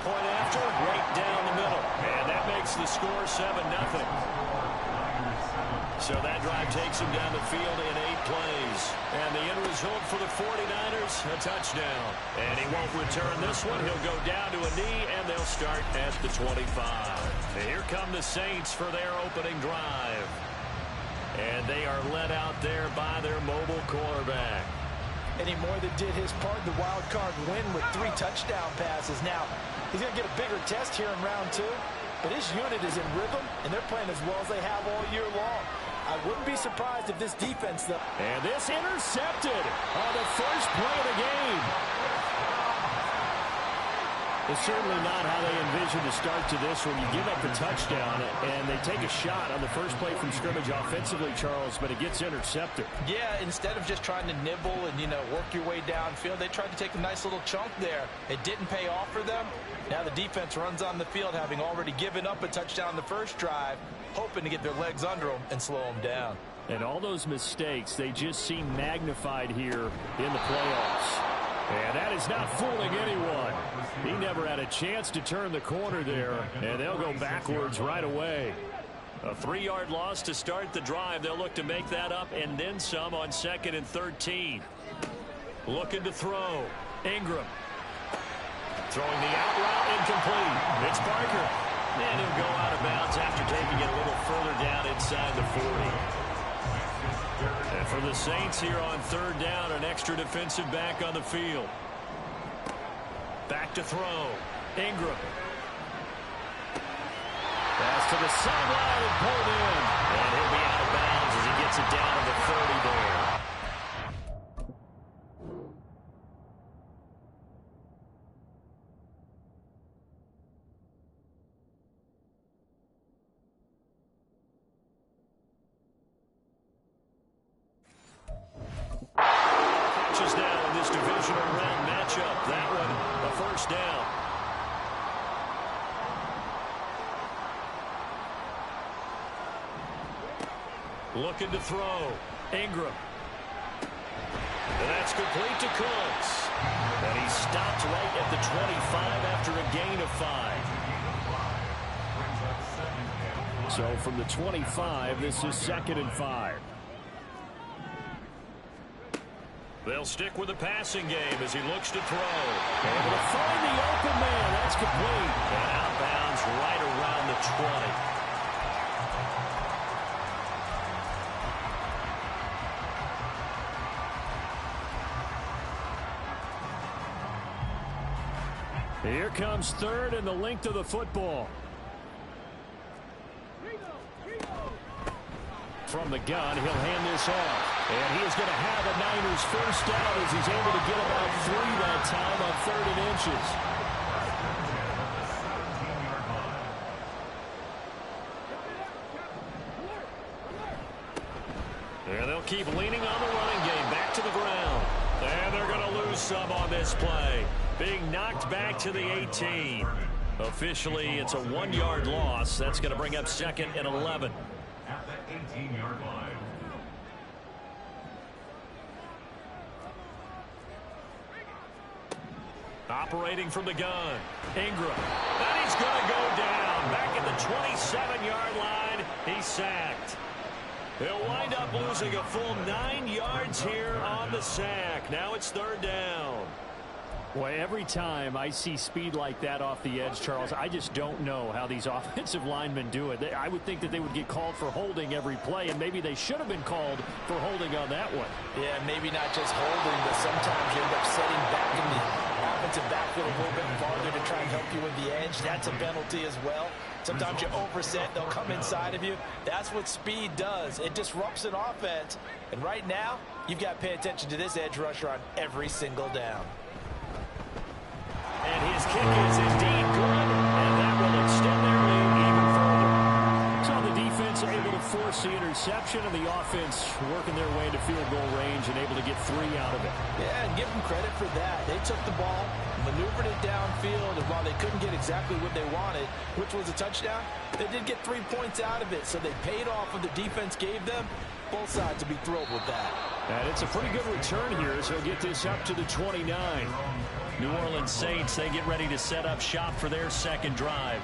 Point after, right down the middle. And that makes the score 7-0. So that drive takes him down the field in 8 plays. And the end result for the 49ers, a touchdown. And he won't return this one. He'll go down to a knee, and they'll start at the 25. And here come the Saints for their opening drive. And they are led out there by their mobile quarterback. And he more than did his part in the wild card win with 3 touchdown passes. Now, he's going to get a bigger test here in round 2. But his unit is in rhythm, and they're playing as well as they have all year long. I wouldn't be surprised if this defense, though. And this intercepted on the first play of the game. It's certainly not how they envisioned the start to this one. You give up the touchdown, and they take a shot on the first play from scrimmage offensively, Charles, but it gets intercepted. Yeah, instead of just trying to nibble and, work your way downfield, they tried to take a nice little chunk there. It didn't pay off for them. Now the defense runs on the field, having already given up a touchdown the first drive, hoping to get their legs under them and slow them down. And all those mistakes, they just seem magnified here in the playoffs. And that is not fooling anyone. He never had a chance to turn the corner there, and they'll go backwards right away. A 3-yard loss to start the drive. They'll look to make that up and then some on 2nd and 13. Looking to throw. Ingram. Throwing the out route, incomplete. It's Parker. And he'll go out of bounds after taking it a little further down inside the 40. And for the Saints here on 3rd down, an extra defensive back on the field. Back to throw. Ingram. Pass to the sideline and pulled in. And he'll be out of bounds as he gets it down to the 30 there. Now in this divisional round matchup. That one, a first down. Looking to throw. Ingram. And that's complete to Cooks. And he stopped right at the 25 after a gain of 5. So from the 25, this is 2nd and 5. They'll stick with the passing game as he looks to throw. Able to find the open man. That's complete. And out of bounds right around the 20. Here comes 3rd and the length of the football. From the gun, he'll hand this off. And he is going to have a Niners first down as he's able to get about 3 that time on 3rd and inches. And they'll keep leaning on the running game. Back to the ground. And they're going to lose some on this play. Being knocked back to the 18. Officially, it's a 1-yard loss. That's going to bring up 2nd and 11. At the 18-yard line. Operating from the gun. Ingram. And he's going to go down. Back at the 27-yard line. He's sacked. He'll wind up losing a full 9 yards here on the sack. Now it's 3rd down. Well, every time I see speed like that off the edge, Charles, I just don't know how these offensive linemen do it. I would think that they would get called for holding every play, and maybe they should have been called for holding on that one. Yeah, maybe not just holding, but sometimes you end up setting back in the offensive backfield a little bit farther to try and help you with the edge. That's a penalty as well. Sometimes you overset, they'll come inside of you. That's what speed does. It disrupts an offense. And right now, you've got to pay attention to this edge rusher on every single down. And his kick is indeed good, and that will extend their lead even further. So the defense able to force the interception, and the offense working their way into field goal range and able to get 3 out of it. Yeah, and give them credit for that. They took the ball, maneuvered it downfield, and while they couldn't get exactly what they wanted, which was a touchdown, they did get 3 points out of it, so they paid off what the defense gave them. Both sides will be thrilled with that. And it's a pretty good return here, so get this up to the 29. New Orleans Saints, they get ready to set up shop for their second drive.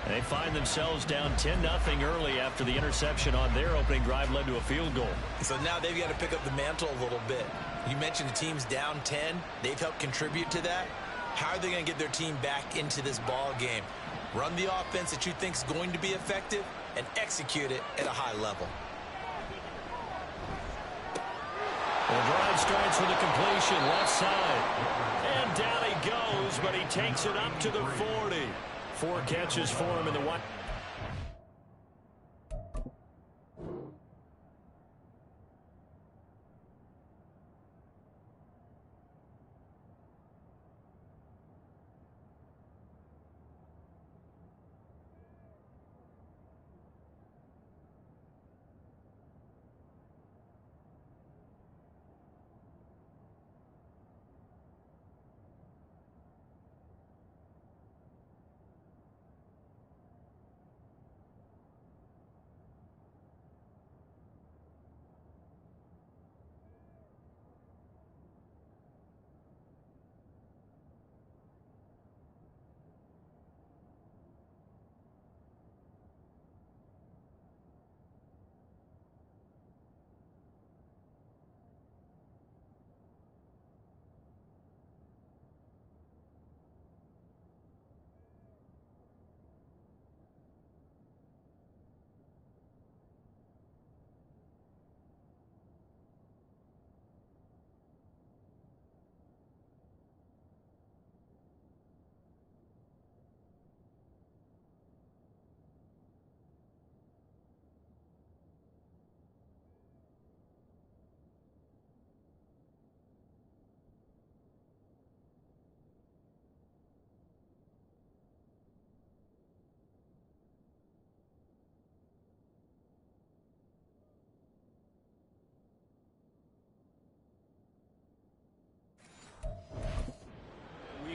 And they find themselves down 10-0 early after the interception on their opening drive led to a field goal. So now they've got to pick up the mantle a little bit. You mentioned the team's down 10. They've helped contribute to that. How are they going to get their team back into this ball game? Run the offense that you think is going to be effective and execute it at a high level. The drive starts with a completion left side. And down he goes, but he takes it up to the 40. 4 catches for him in the one.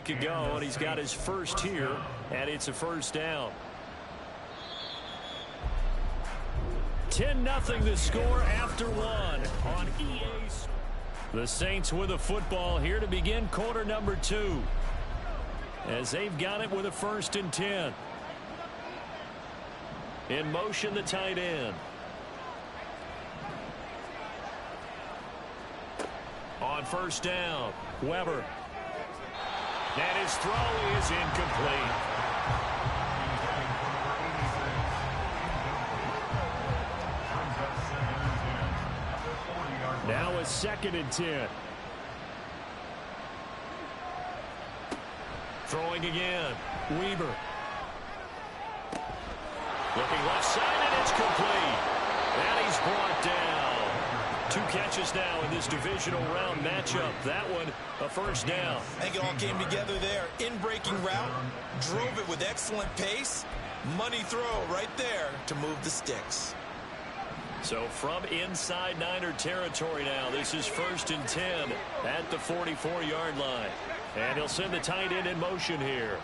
Ago, and he's got his first here, and it's a first down. 10-0 the score after 1 on EA. The Saints with a football here to begin quarter number 2, as they've got it with a 1st and 10. In motion, the tight end. On first down, Weber. And his throw is incomplete. Now a 2nd and 10. Throwing again. Weber. Looking left side, and it's complete. And he's brought down. 2 catches now in this divisional round matchup. That one, a first down. I think it all came together there. In-breaking route, drove it with excellent pace. Money throw right there to move the sticks. So from inside Niner territory now, this is 1st and 10 at the 44-yard line. And he'll send the tight end in motion here.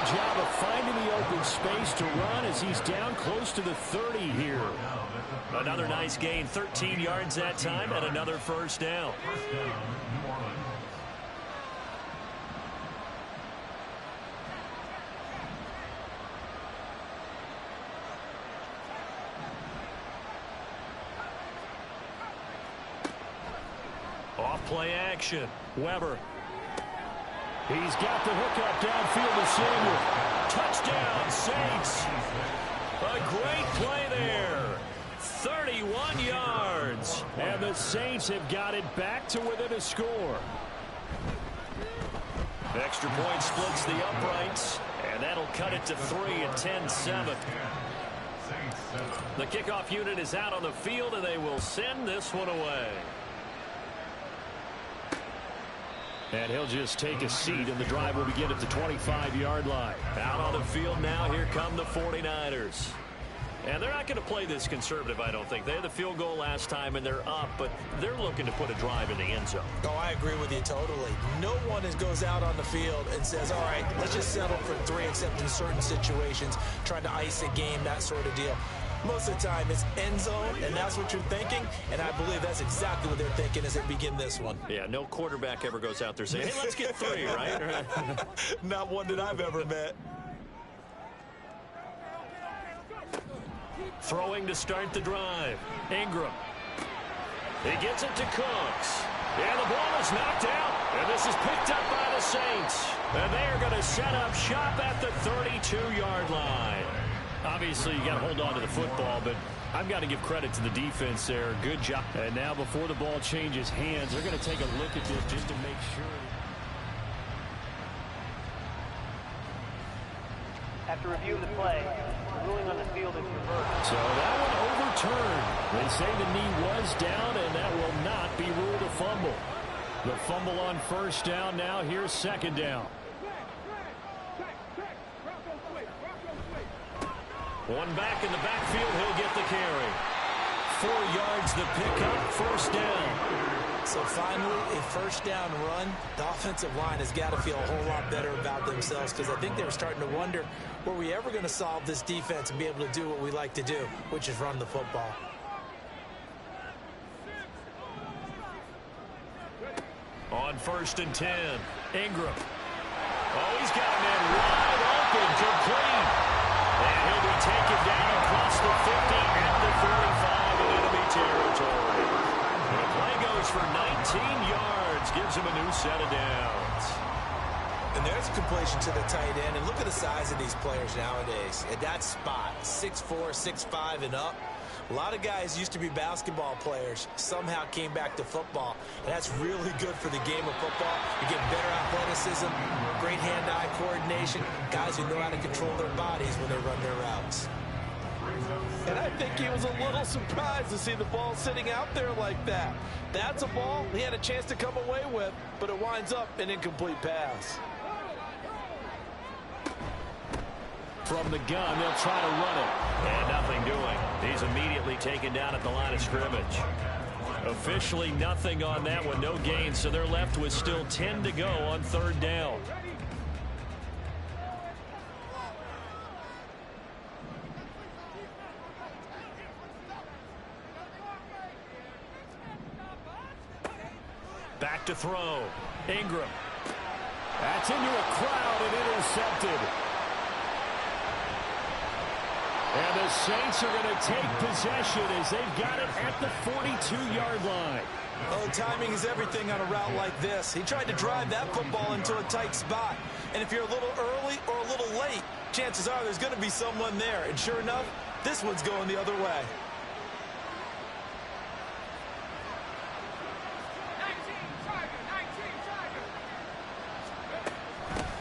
Job of finding the open space to run as he's down close to the 30 here. Another nice gain, 13 yards that time, and another first down. Play action. Weber. He's got the hook up downfield to Samuel. Touchdown, Saints. A great play there. 31 yards. And the Saints have got it back to within a score. Extra point splits the uprights, and that'll cut it to 3 at 10-7. The kickoff unit is out on the field, and they will send this one away. And he'll just take a seat, and the drive will begin at the 25-yard line. Out on the field now, here come the 49ers. And they're not going to play this conservative, I don't think. They had the field goal last time, and they're up, but they're looking to put a drive in the end zone. Oh, I agree with you totally. No one goes out on the field and says, all right, let's just settle for 3, except in certain situations, trying to ice a game, that sort of deal. Most of the time, it's end zone, and that's what you're thinking, and I believe that's exactly what they're thinking as they begin this one. Yeah, no quarterback ever goes out there saying, hey, let's get 3, right? Not one that I've ever met. Throwing to start the drive. Ingram. He gets it to Cooks. And the ball is knocked out. And this is picked up by the Saints. And they are going to set up shop at the 32-yard line. Obviously, you got to hold on to the football, but I've got to give credit to the defense there. Good job. And now before the ball changes hands, they're going to take a look at this just to make sure. After review of the play, ruling on the field is reversed. So that one overturned. They say the knee was down, and that will not be ruled a fumble. The fumble on first down now. Here's second down. One back in the backfield. He'll get the carry. 4 yards the pickup. First down. So finally, a first down run. The offensive line has got to feel a whole lot better about themselves, because I think they were starting to wonder, were we ever going to solve this defense and be able to do what we like to do, which is run the football. On 1st and 10, Ingram. Oh, he's got a man wide open, complete. And he'll be taken down across the 50 at the 45 in enemy territory. The play goes for 19 yards, gives him a new set of downs. And there's a completion to the tight end. And look at the size of these players nowadays. At that spot, 6'4", 6'5", and up. A lot of guys used to be basketball players, somehow came back to football. And that's really good for the game of football. You get better athleticism, great hand-eye coordination, guys who know how to control their bodies when they run their routes. And I think he was a little surprised to see the ball sitting out there like that. That's a ball he had a chance to come away with, but it winds up an incomplete pass. From the gun, they'll try to run it. And nothing doing. He's immediately taken down at the line of scrimmage. Officially nothing on that one, no gain, so they're left with still 10 to go on 3rd down. Back to throw. Ingram. That's into a crowd and intercepted. And the Saints are going to take possession as they've got it at the 42-yard line. Oh, timing is everything on a route like this. He tried to drive that football into a tight spot. And if you're a little early or a little late, chances are there's going to be someone there. And sure enough, this one's going the other way.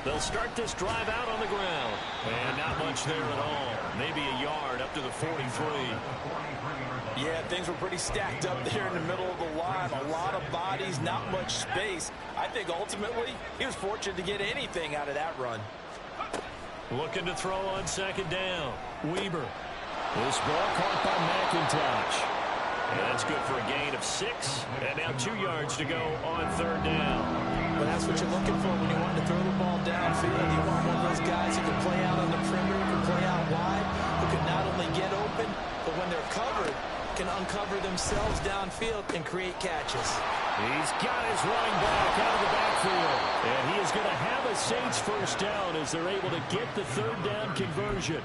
They'll start this drive out on the ground. And not much there at all. Maybe a yard up to the 43. Yeah, things were pretty stacked up there in the middle of the line. A lot of bodies, not much space. I think ultimately he was fortunate to get anything out of that run. Looking to throw on 2nd down. Weber. This ball caught by McIntosh. And that's good for a gain of 6. And now 2 yards to go on 3rd down. But that's what you're looking for when you want to throw the ball downfield. You want one of those guys who can play out on the perimeter, who can play out wide, who can not only get open, but when they're covered, can uncover themselves downfield and create catches. He's got his running back out of the backfield. And he is going to have a Saints first down as they're able to get the 3rd down conversion.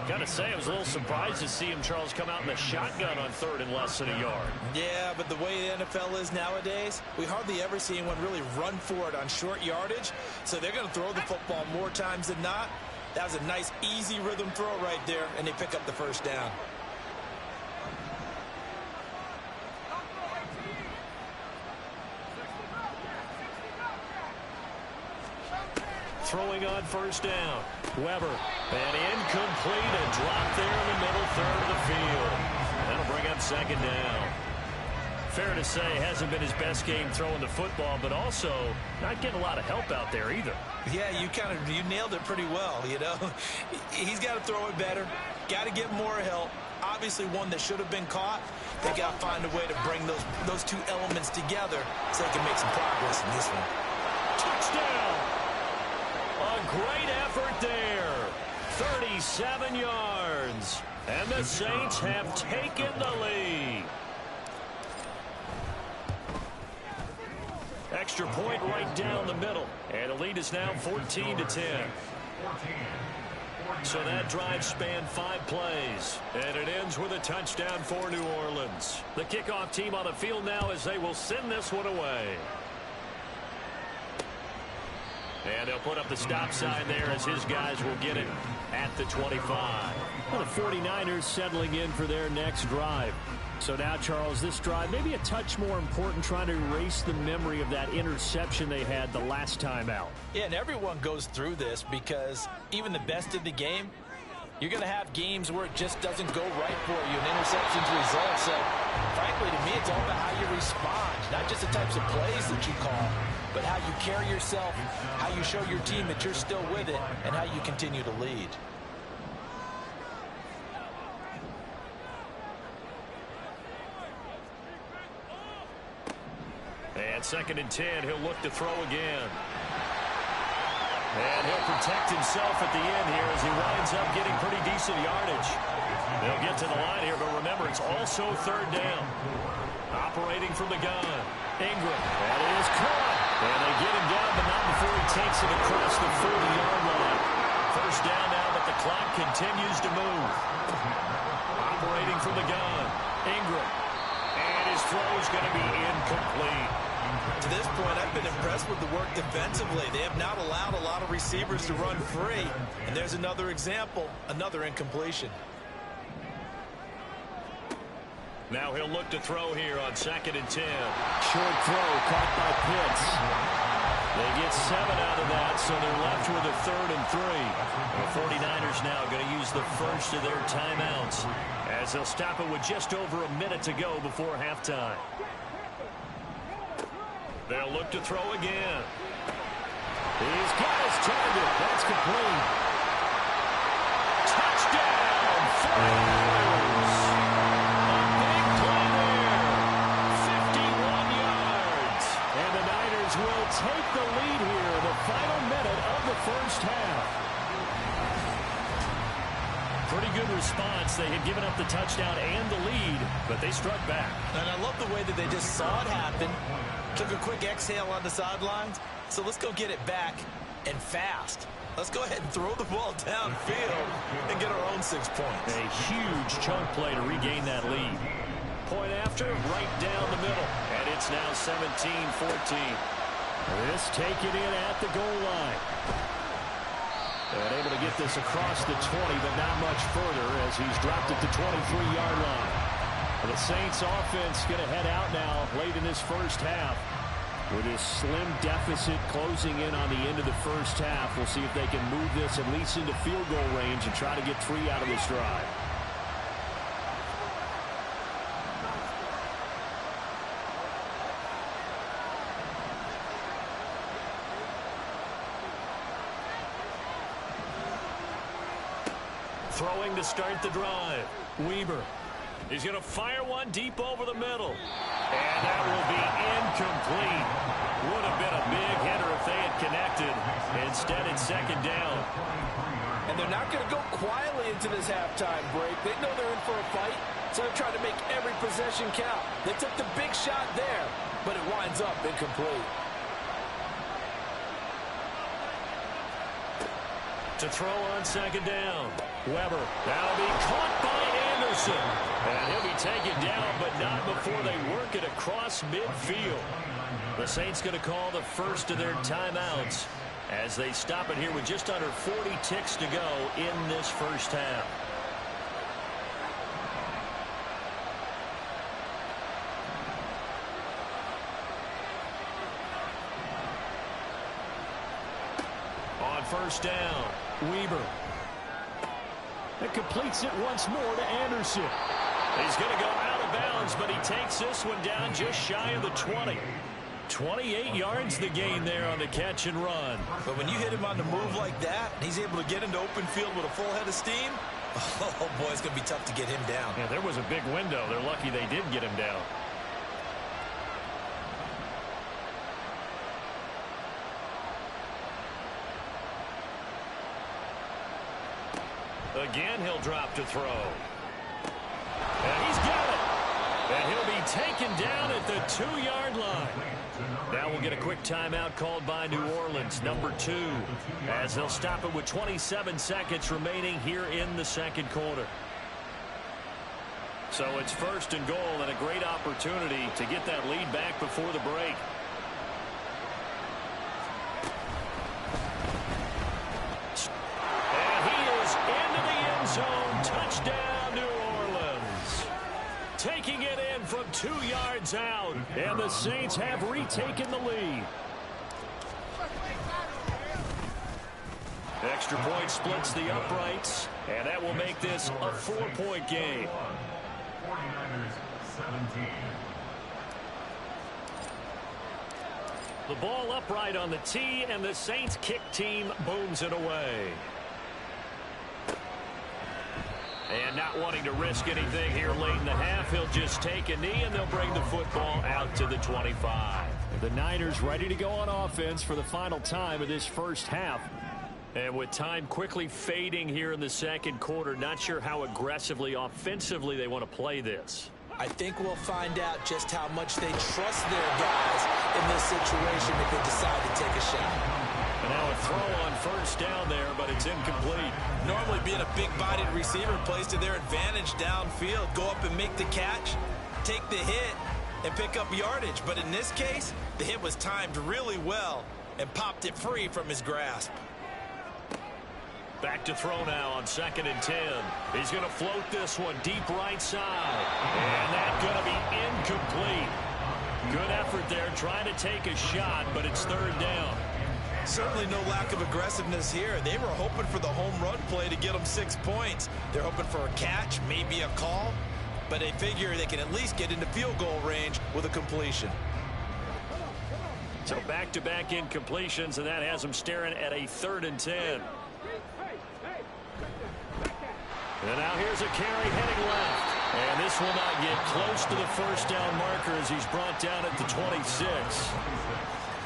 Gotta say, I was a little surprised to see him, Charles, come out in the shotgun on 3rd and less than a yard. Yeah, but the way the NFL is nowadays, we hardly ever see anyone really run for it on short yardage. So they're going to throw the football more times than not. That was a nice, easy rhythm throw right there, and they pick up the first down. Throwing on first down. Weber. And incomplete. A drop there in the middle third of the field. That'll bring up 2nd down. Fair to say, hasn't been his best game throwing the football, but also not getting a lot of help out there either. Yeah, you nailed it pretty well, you know. He's got to throw it better. Got to get more help. Obviously one that should have been caught. They got to find a way to bring those two elements together so they can make some progress in this one. Touchdown! A great effort there. 37 yards. And the Saints have taken the lead. Extra point right down the middle. And the lead is now 14-10. So that drive spanned 5 plays. And it ends with a touchdown for New Orleans. The kickoff team on the field now as they will send this one away. And they'll put up the stop sign there as his guys will get it at the 25. Well, the 49ers settling in for their next drive. So now, Charles, this drive maybe a touch more important, trying to erase the memory of that interception they had the last time out. Yeah, and everyone goes through this because even the best of the game, you're going to have games where it just doesn't go right for you, and interceptions result. So, frankly, to me, it's all about how you respond, not just the types of plays that you call, but how you carry yourself, how you show your team that you're still with it, and how you continue to lead. And 2nd and 10, he'll look to throw again. And he'll protect himself at the end here as he winds up getting pretty decent yardage. They'll get to the line here, but remember, it's also 3rd down. Operating from the gun. Ingram. That is caught. And they get him down, but not before he takes it across the 40-yard line. First down now, but the clock continues to move. Operating from the gun. Ingram. And his throw is going to be incomplete. To this point, I've been impressed with the work defensively. They have not allowed a lot of receivers to run free. And there's another example, another incompletion. Now he'll look to throw here on 2nd and 10. Short throw caught by Pitts. They get 7 out of that, so they're left with a 3rd and 3. The 49ers now going to use the first of their timeouts as they'll stop it with just over a minute to go before halftime. They'll look to throw again. He's got his target. That's complete. Touchdown! 49ers! A big play there. 51 yards. And the Niners will take the lead here in the final minute of the first half. Pretty good response. They had given up the touchdown and the lead, but they struck back. And I love the way that they just saw it happen. Took a quick exhale on the sidelines. So let's go get it back and fast. Let's go ahead and throw the ball downfield and get our own 6 points. A huge chunk play to regain that lead. Point after, right down the middle. And it's now 17-14. This taken in at the goal line. And able to get this across the 20, but not much further as he's dropped at the 23-yard line. The Saints offense going to head out now late in this first half with this slim deficit closing in on the end of the first half. We'll see if they can move this at least into field goal range and try to get 3 out of this drive. Throwing to start the drive. Weber. He's going to fire one deep over the middle. And that will be incomplete. Would have been a big hitter if they had connected. Instead, it's 2nd down. And they're not going to go quietly into this halftime break. They know they're in for a fight, so they're trying to make every possession count. They took the big shot there, but it winds up incomplete. To throw on second down. Weber. That'll be caught by Anderson. And he'll be taken down, but not before they work it across midfield. The Saints going to call the first of their timeouts as they stop it here with just under 40 ticks to go in this first half. On first down, Weber. It completes it once more to Anderson. He's going to go out of bounds, but he takes this one down just shy of the 20. 28 yards the gain there on the catch and run. But when you hit him on the move like that, he's able to get into open field with a full head of steam. Oh, boy, it's going to be tough to get him down. Yeah, there was a big window. They're lucky they did get him down. Again, he'll drop to throw. And he's got it. And he'll be taken down at the 2-yard line. Now we'll get a quick timeout called by New Orleans, number 2, as they'll stop it with 27 seconds remaining here in the second quarter. So it's first and goal and a great opportunity to get that lead back before the break. Zone touchdown, New Orleans. Taking it in from 2 yards out, and the Saints have retaken the lead. Extra point splits the uprights, and that will make this a 4-point game. 49ers 17. The ball upright on the tee, and the Saints kick team booms it away. And not wanting to risk anything here late in the half, he'll just take a knee, and they'll bring the football out to the 25. The Niners ready to go on offense for the final time of this first half. And with time quickly fading here in the second quarter, not sure how aggressively, offensively they want to play this. I think we'll find out just how much they trust their guys in this situation if they decide to take a shot. And now a throw on first down there, but it's incomplete. Normally being a big-bodied receiver plays to their advantage downfield. Go up and make the catch, take the hit, and pick up yardage. But in this case, the hit was timed really well and popped it free from his grasp. Back to throw now on 2nd and 10. He's going to float this one deep right side. And that's going to be incomplete. Good effort there trying to take a shot, but it's 3rd down. Certainly no lack of aggressiveness here. They were hoping for the home run play to get them 6 points. They're hoping for a catch, maybe a call, but they figure they can at least get into field goal range with a completion. So back-to-back incompletions, and that has them staring at a 3rd and 10. And now here's a carry heading left. And this will not get close to the first down marker as he's brought down at the 26.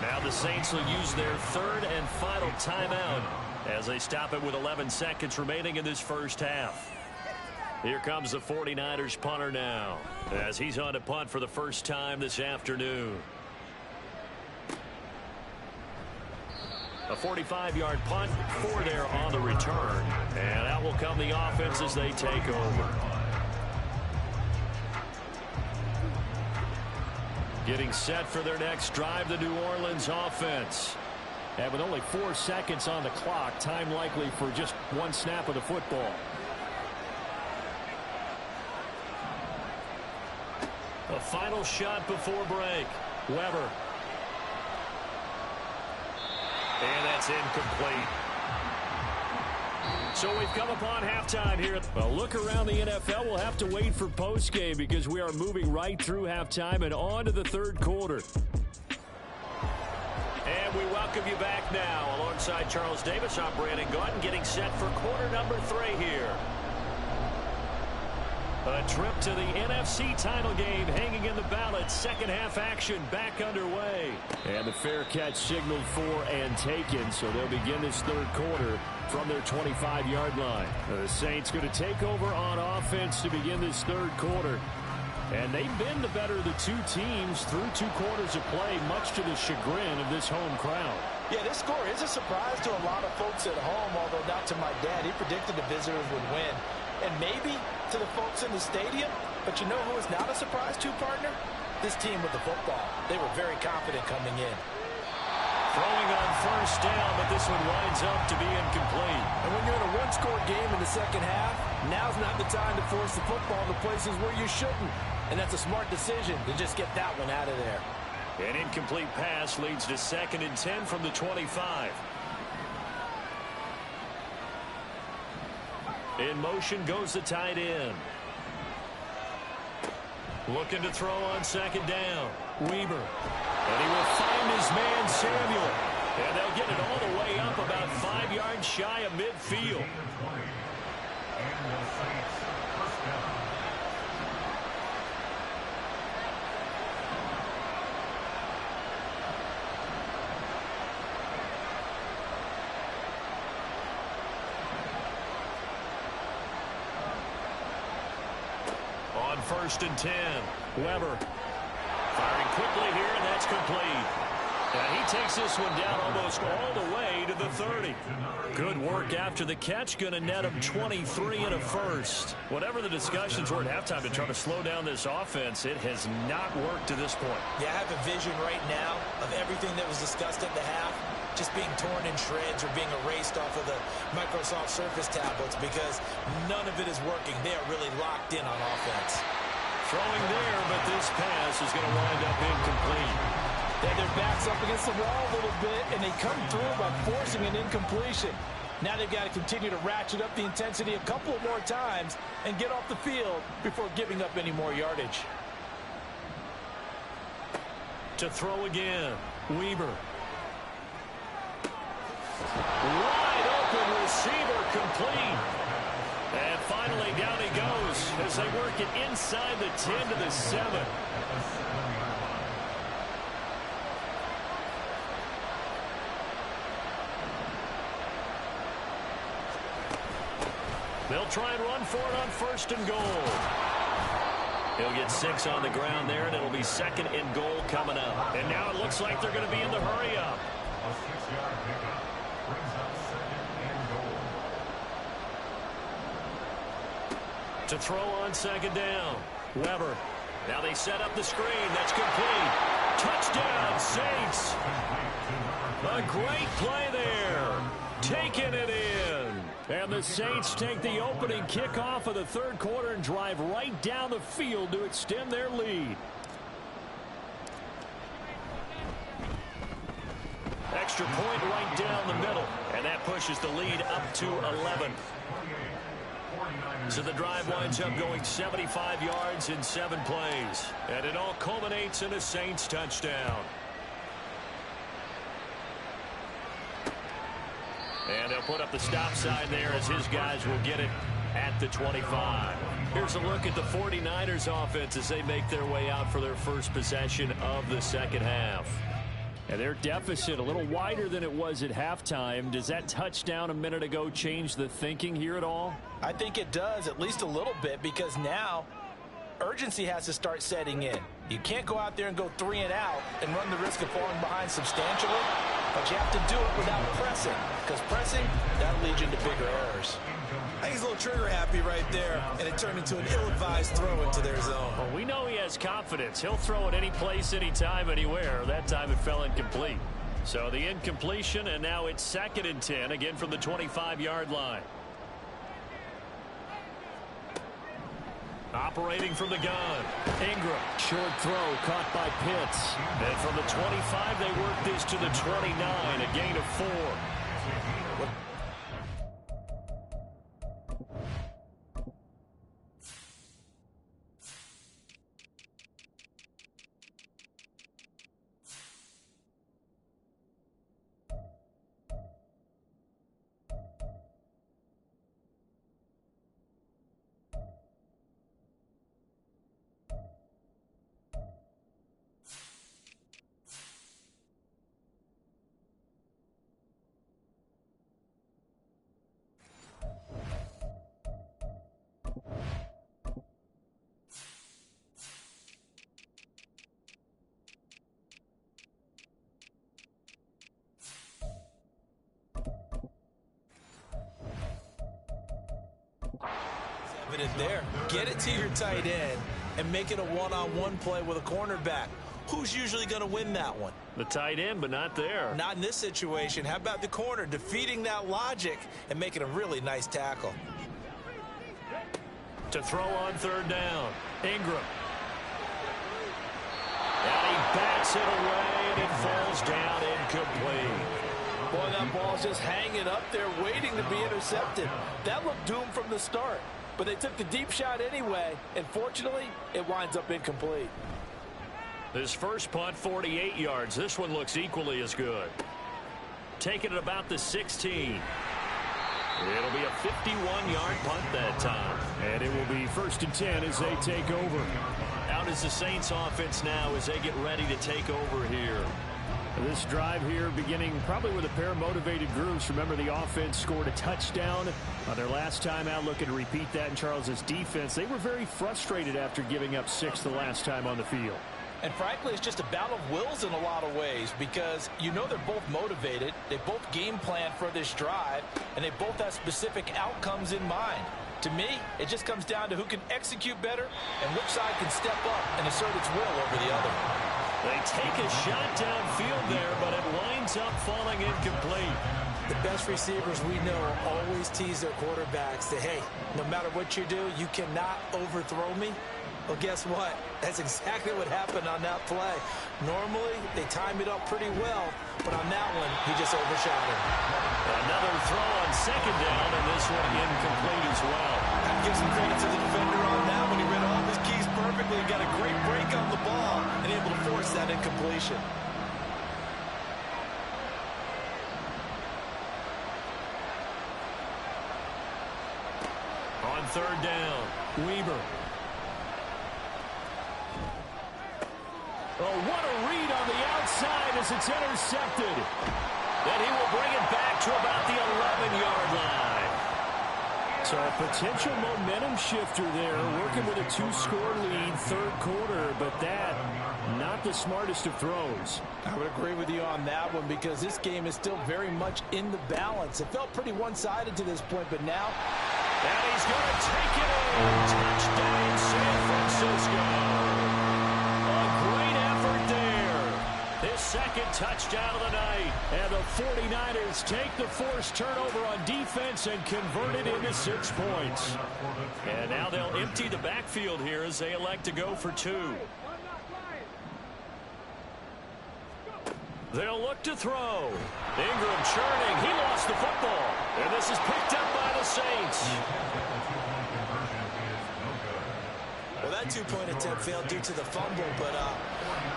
Now the Saints will use their 3rd and final timeout as they stop it with 11 seconds remaining in this first half. Here comes the 49ers punter now as he's on to punt for the first time this afternoon. A 45-yard punt, 4 there on the return. And out will come the offense as they take over. Getting set for their next drive, the New Orleans offense. And with only 4 seconds on the clock, time likely for just 1 snap of the football. A final shot before break. Weber. And that's incomplete. So we've come upon halftime here. Well, look around the NFL. We'll have to wait for postgame because we are moving right through halftime and on to the 3rd quarter. And we welcome you back now. Alongside Charles Davis, I'm Brandon Gaudin, getting set for quarter number 3 here. A trip to the NFC title game hanging in the balance. Second half action back underway. And the fair catch signaled for and taken, so they'll begin this 3rd quarter from their 25-yard line. The Saints going to take over on offense to begin this 3rd quarter. And they've been the better of the two teams through 2 quarters of play, much to the chagrin of this home crowd. Yeah, this score is a surprise to a lot of folks at home, although not to my dad. He predicted the visitors would win. And maybe to the folks in the stadium, but you know who is not a surprise to, partner? This team with the football. They were very confident coming in. Throwing on first down, but this one winds up to be incomplete. And when you're in a one-score game in the second half, now's not the time to force the football in the places where you shouldn't. And that's a smart decision to just get that one out of there. An incomplete pass leads to 2nd and 10 from the 25. In motion goes the tight end. Looking to throw on 2nd down. Weber. And he will find his man Samuel. And they'll get it all the way up about 5 yards shy of midfield. On 1st and 10, Weber firing quickly here, and that's complete. And he takes this one down almost all the way to the 30. Good work after the catch. Going to net him 23 and a first. Whatever the discussions were at halftime to try to slow down this offense, it has not worked to this point. Yeah, I have a vision right now of everything that was discussed at the half just being torn in shreds or being erased off of the Microsoft Surface tablets because none of it is working. They are really locked in on offense. Throwing there, but this pass is going to wind up incomplete. They their backs up against the wall a little bit, and they come through by forcing an incompletion. Now they've got to continue to ratchet up the intensity a couple more times and get off the field before giving up any more yardage. To throw again, Weber. Wide open receiver, complete. And finally down he goes as they work it inside the 10 to the 7. They'll try and run for it on 1st and goal. He'll get 6 on the ground there, and it'll be 2nd and goal coming up. And now it looks like they're going to be in the hurry up. A 6-yard pickup brings up 2nd and goal. To throw on 2nd down, Weber. Now they set up the screen. That's complete. Touchdown, Saints. A great play there. Taking it in. And the Saints take the opening kickoff of the 3rd quarter and drive right down the field to extend their lead. Extra point right down the middle. And that pushes the lead up to 11. So the drive winds up going 75 yards in 7 plays. And it all culminates in a Saints touchdown. And they'll put up the stop sign there as his guys will get it at the 25. Here's a look at the 49ers offense as they make their way out for their first possession of the 2nd half. And their deficit a little wider than it was at halftime. Does that touchdown a minute ago change the thinking here at all? I think it does, at least a little bit, because now urgency has to start setting in. You can't go out there and go 3 and out and run the risk of falling behind substantially, but you have to do it without pressing, because pressing, that'll lead you into bigger errors. I think he's a little trigger happy right there, and it turned into an ill-advised throw into their zone. Well, we know he has confidence. He'll throw it any place, anytime, anywhere. That time it fell incomplete. So the incompletion, and now it's 2nd and 10, again from the 25-yard line. Operating from the gun, Ingram. Short throw caught by Pitts. And from the 25, they work this to the 29, a gain of 4. evident there. Get it to your tight end and make it a one-on-one play with a cornerback. Who's usually going to win that one? The tight end, but not there. Not in this situation. How about the corner defeating that logic and making a really nice tackle? To throw on third down, Ingram. And he bats it away, and it falls down incomplete. Boy, that ball's just hanging up there waiting to be intercepted. That looked doomed from the start. But they took the deep shot anyway, and fortunately, it winds up incomplete. His first punt, 48 yards. This one looks equally as good. Taking it about the 16. It'll be a 51-yard punt that time. And it will be 1st and 10 as they take over. Out is the Saints offense now as they get ready to take over here. This drive here beginning probably with a pair of motivated groups. Remember, the offense scored a touchdown on their last time out, looking to repeat that in Charles's defense. They were very frustrated after giving up 6 the last time on the field. And frankly, it's just a battle of wills in a lot of ways because you know they're both motivated. They both game plan for this drive, and they both have specific outcomes in mind. To me, it just comes down to who can execute better and which side can step up and assert its will over the other. They take a shot downfield there, but it winds up falling incomplete. The best receivers we know always tease their quarterbacks that, hey, no matter what you do, you cannot overthrow me. Well, guess what? That's exactly what happened on that play. Normally, they time it up pretty well, but on that one, he just overshot it. Another throw on second down, and this one incomplete as well. I'd give some credit to the defender on that one. He read all of his keys perfectly, got a great break on the ball, and able to force that incompletion. On third down, Weaver. Oh, what a read on the outside as it's intercepted. Then he will bring it back to about the 11-yard line. So a potential momentum shifter there, working with a 2-score lead, third quarter, but that, not the smartest of throws. I would agree with you on that one because this game is still very much in the balance. It felt pretty one-sided to this point, but now... And he's going to take it in. Touchdown, San Francisco. A great effort there. His second touchdown of the night. And the 49ers take the forced turnover on defense and convert it into 6 points. And now they'll empty the backfield here as they elect to go for 2. They'll look to throw. Ingram churning. He lost the football. And this is picked up by the Saints. Well, that two-point attempt failed due to the fumble, but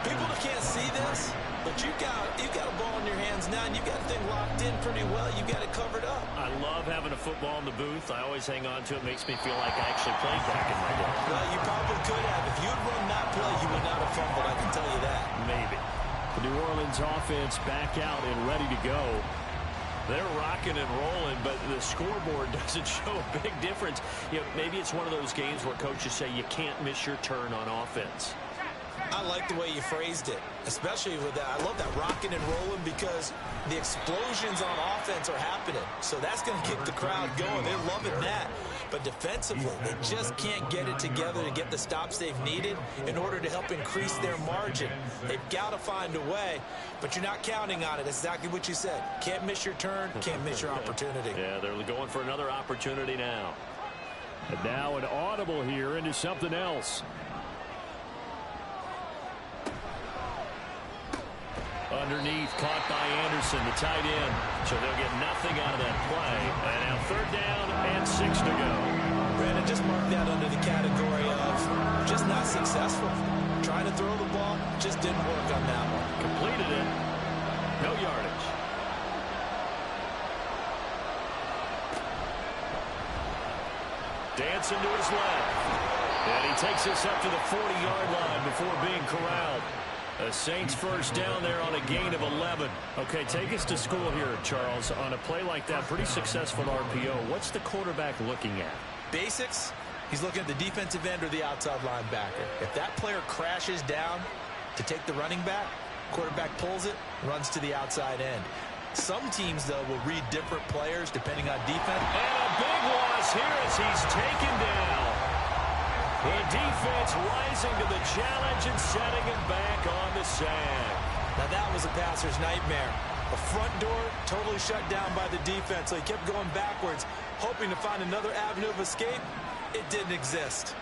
people can't see this, but you got a ball in your hands now, and you got the thing locked in pretty well. You got it covered up. I love having a football in the booth. I always hang on to it. Makes me feel like I actually played back in my day. Well, you probably could have. If you'd run that play, you would not have fumbled. I can tell you that. Maybe. The New Orleans offense back out and ready to go. They're rocking and rolling, but the scoreboard doesn't show a big difference. You know, maybe it's one of those games where coaches say you can't miss your turn on offense. I like the way you phrased it, especially with that. I love that rocking and rolling because the explosions on offense are happening. So that's going to keep the crowd going. They're loving that. But defensively, they just can't get it together to get the stops they've needed in order to help increase their margin. They've got to find a way, but you're not counting on it. That's exactly what you said. Can't miss your turn, can't miss your opportunity. Yeah, they're going for another opportunity now. And now an audible here into something else. Underneath, caught by Anderson, the tight end. So they'll get nothing out of that play. And now third down and 6 to go. Brandon, just mark that under the category of just not successful. Trying to throw the ball, just didn't work on that one. Completed it. No yardage. Dancing to his left. And he takes us up to the 40-yard line before being corralled. The Saints first down there on a gain of 11. Okay, take us to school here, Charles. On a play like that, pretty successful RPO. What's the quarterback looking at? Basics, he's looking at the defensive end or the outside linebacker. If that player crashes down to take the running back, quarterback pulls it, runs to the outside end. Some teams, though, will read different players depending on defense. And a big loss here as he's taken down. The defense rising to the challenge and setting him back on the sack. Now that was a passer's nightmare. The front door totally shut down by the defense, so he kept going backwards, hoping to find another avenue of escape. It didn't exist.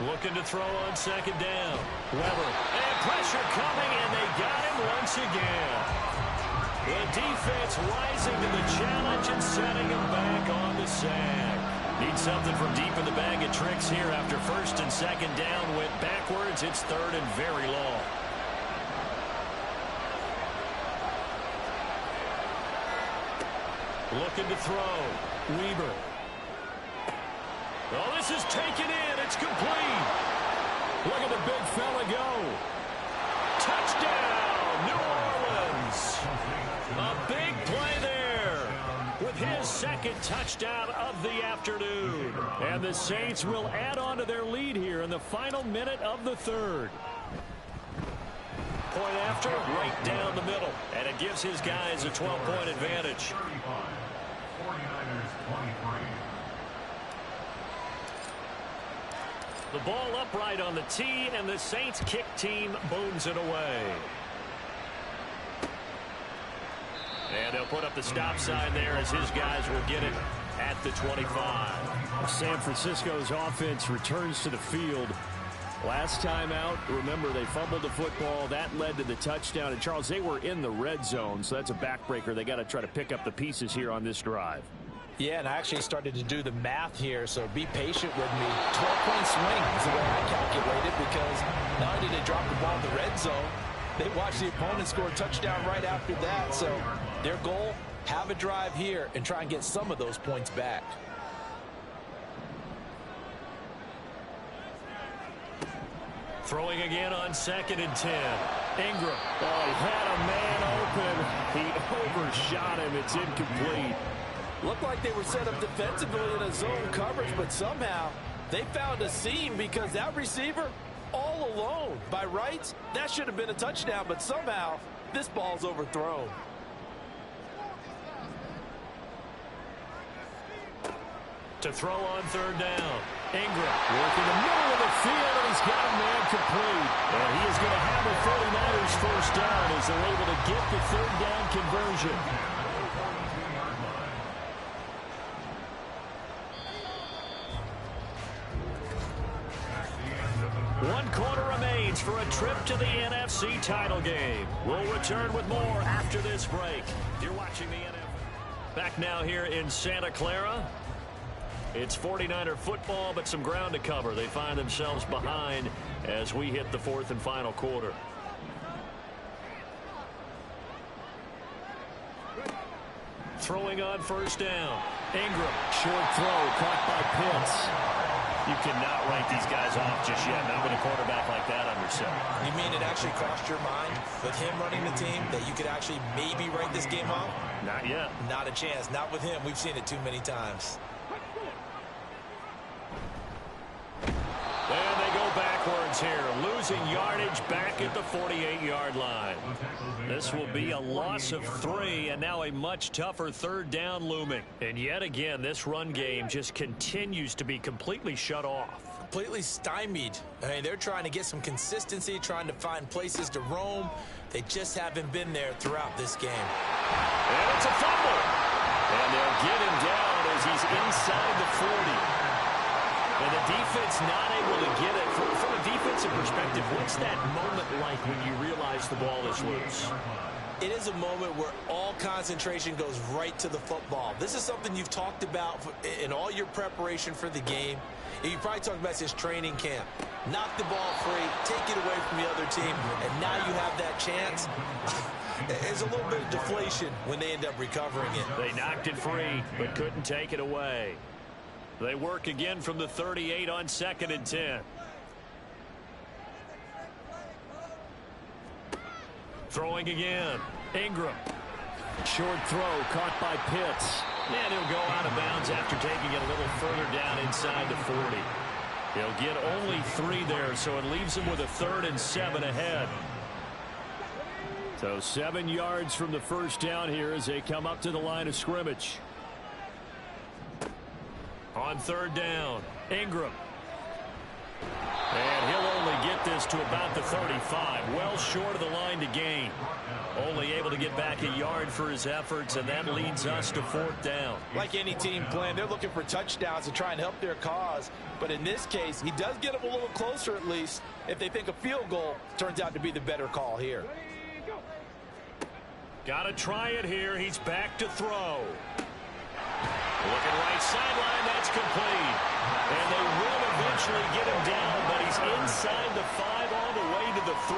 Looking to throw on second down. Weber. And pressure coming, and they got him once again. The defense rising to the challenge and setting him back on the sack. Need something from deep in the bag of tricks here after first and second down went backwards. It's third and very long. Looking to throw. Weber. Oh, this is taken in. It's complete. Look at the big fella go. Touchdown, New Orleans. A big play there with his second touchdown of the afternoon. And the Saints will add on to their lead here in the final minute of the third. Point after, right down the middle. And it gives his guys a 12-point advantage. 49ers 23. The ball upright on the tee, and the Saints kick team booms it away. And they'll put up the stop sign there as his guys will get it at the 25. San Francisco's offense returns to the field. Last time out, remember, they fumbled the football. That led to the touchdown. And, Charles, they were in the red zone, so that's a backbreaker. They got to try to pick up the pieces here on this drive. Yeah, and I actually started to do the math here, so be patient with me. 12-point swing is the way I calculate it, because not only did they drop the ball in the red zone, they watched the opponent score a touchdown right after that. So their goal, have a drive here and try and get some of those points back. Throwing again on second and 10. Ingram. Oh, he had a man open. He overshot him. It's incomplete. Looked like they were set up defensively in a zone coverage, but somehow they found a seam because that receiver all alone. By rights, that should have been a touchdown, but somehow this ball's overthrown. To throw on third down. Ingram. Working the middle of the field, and he's got a man complete. And he is going to have the 49ers first down as they're able to get the third down conversion. One quarter remains for a trip to the NFC title game. We'll return with more after this break. You're watching the NFL. Back now here in Santa Clara. It's 49er football, but some ground to cover. They find themselves behind as we hit the fourth and final quarter. Throwing on first down. Ingram. Short throw caught by Pitts. You cannot write these guys off just yet, not with a quarterback like that under center. You mean it actually crossed your mind with him running the team that you could actually maybe write this game off? Not yet. Not a chance. Not with him. We've seen it too many times. And they go backwards here, losing yardage back at the 48-yard line. This will be a loss of 3, and now a much tougher third down looming. And yet again, this run game just continues to be completely shut off. Completely stymied. I mean, they're trying to get some consistency, trying to find places to roam. They just haven't been there throughout this game. And it's a fumble. And they'll get him down as he's inside the 40. And the defense not able to get it. From a defensive perspective, what's that moment like when you realize the ball is loose? It is a moment where all concentration goes right to the football. This is something you've talked about in all your preparation for the game. You probably talked about since training camp. Knock the ball free, take it away from the other team, and now you have that chance. There's a little bit of deflation when they end up recovering it. They knocked it free, but couldn't take it away. They work again from the 38 on second and 10. Throwing again. Ingram. Short throw caught by Pitts. And he'll go out of bounds after taking it a little further down inside the 40. He'll get only 3 there, so it leaves him with a 3rd and 7 ahead. So 7 yards from the first down here as they come up to the line of scrimmage. On 3rd down, Ingram. And he'll only get this to about the 35, well short of the line to gain. Only able to get back a yard for his efforts, and that leads us to 4th down. Like any team playing, they're looking for touchdowns to try and help their cause. But in this case, he does get them a little closer at least if they think a field goal turns out to be the better call here. Got to try it here. He's back to throw. Looking right sideline, that's complete. And they will eventually get him down, but he's inside the 5 all the way to the 3.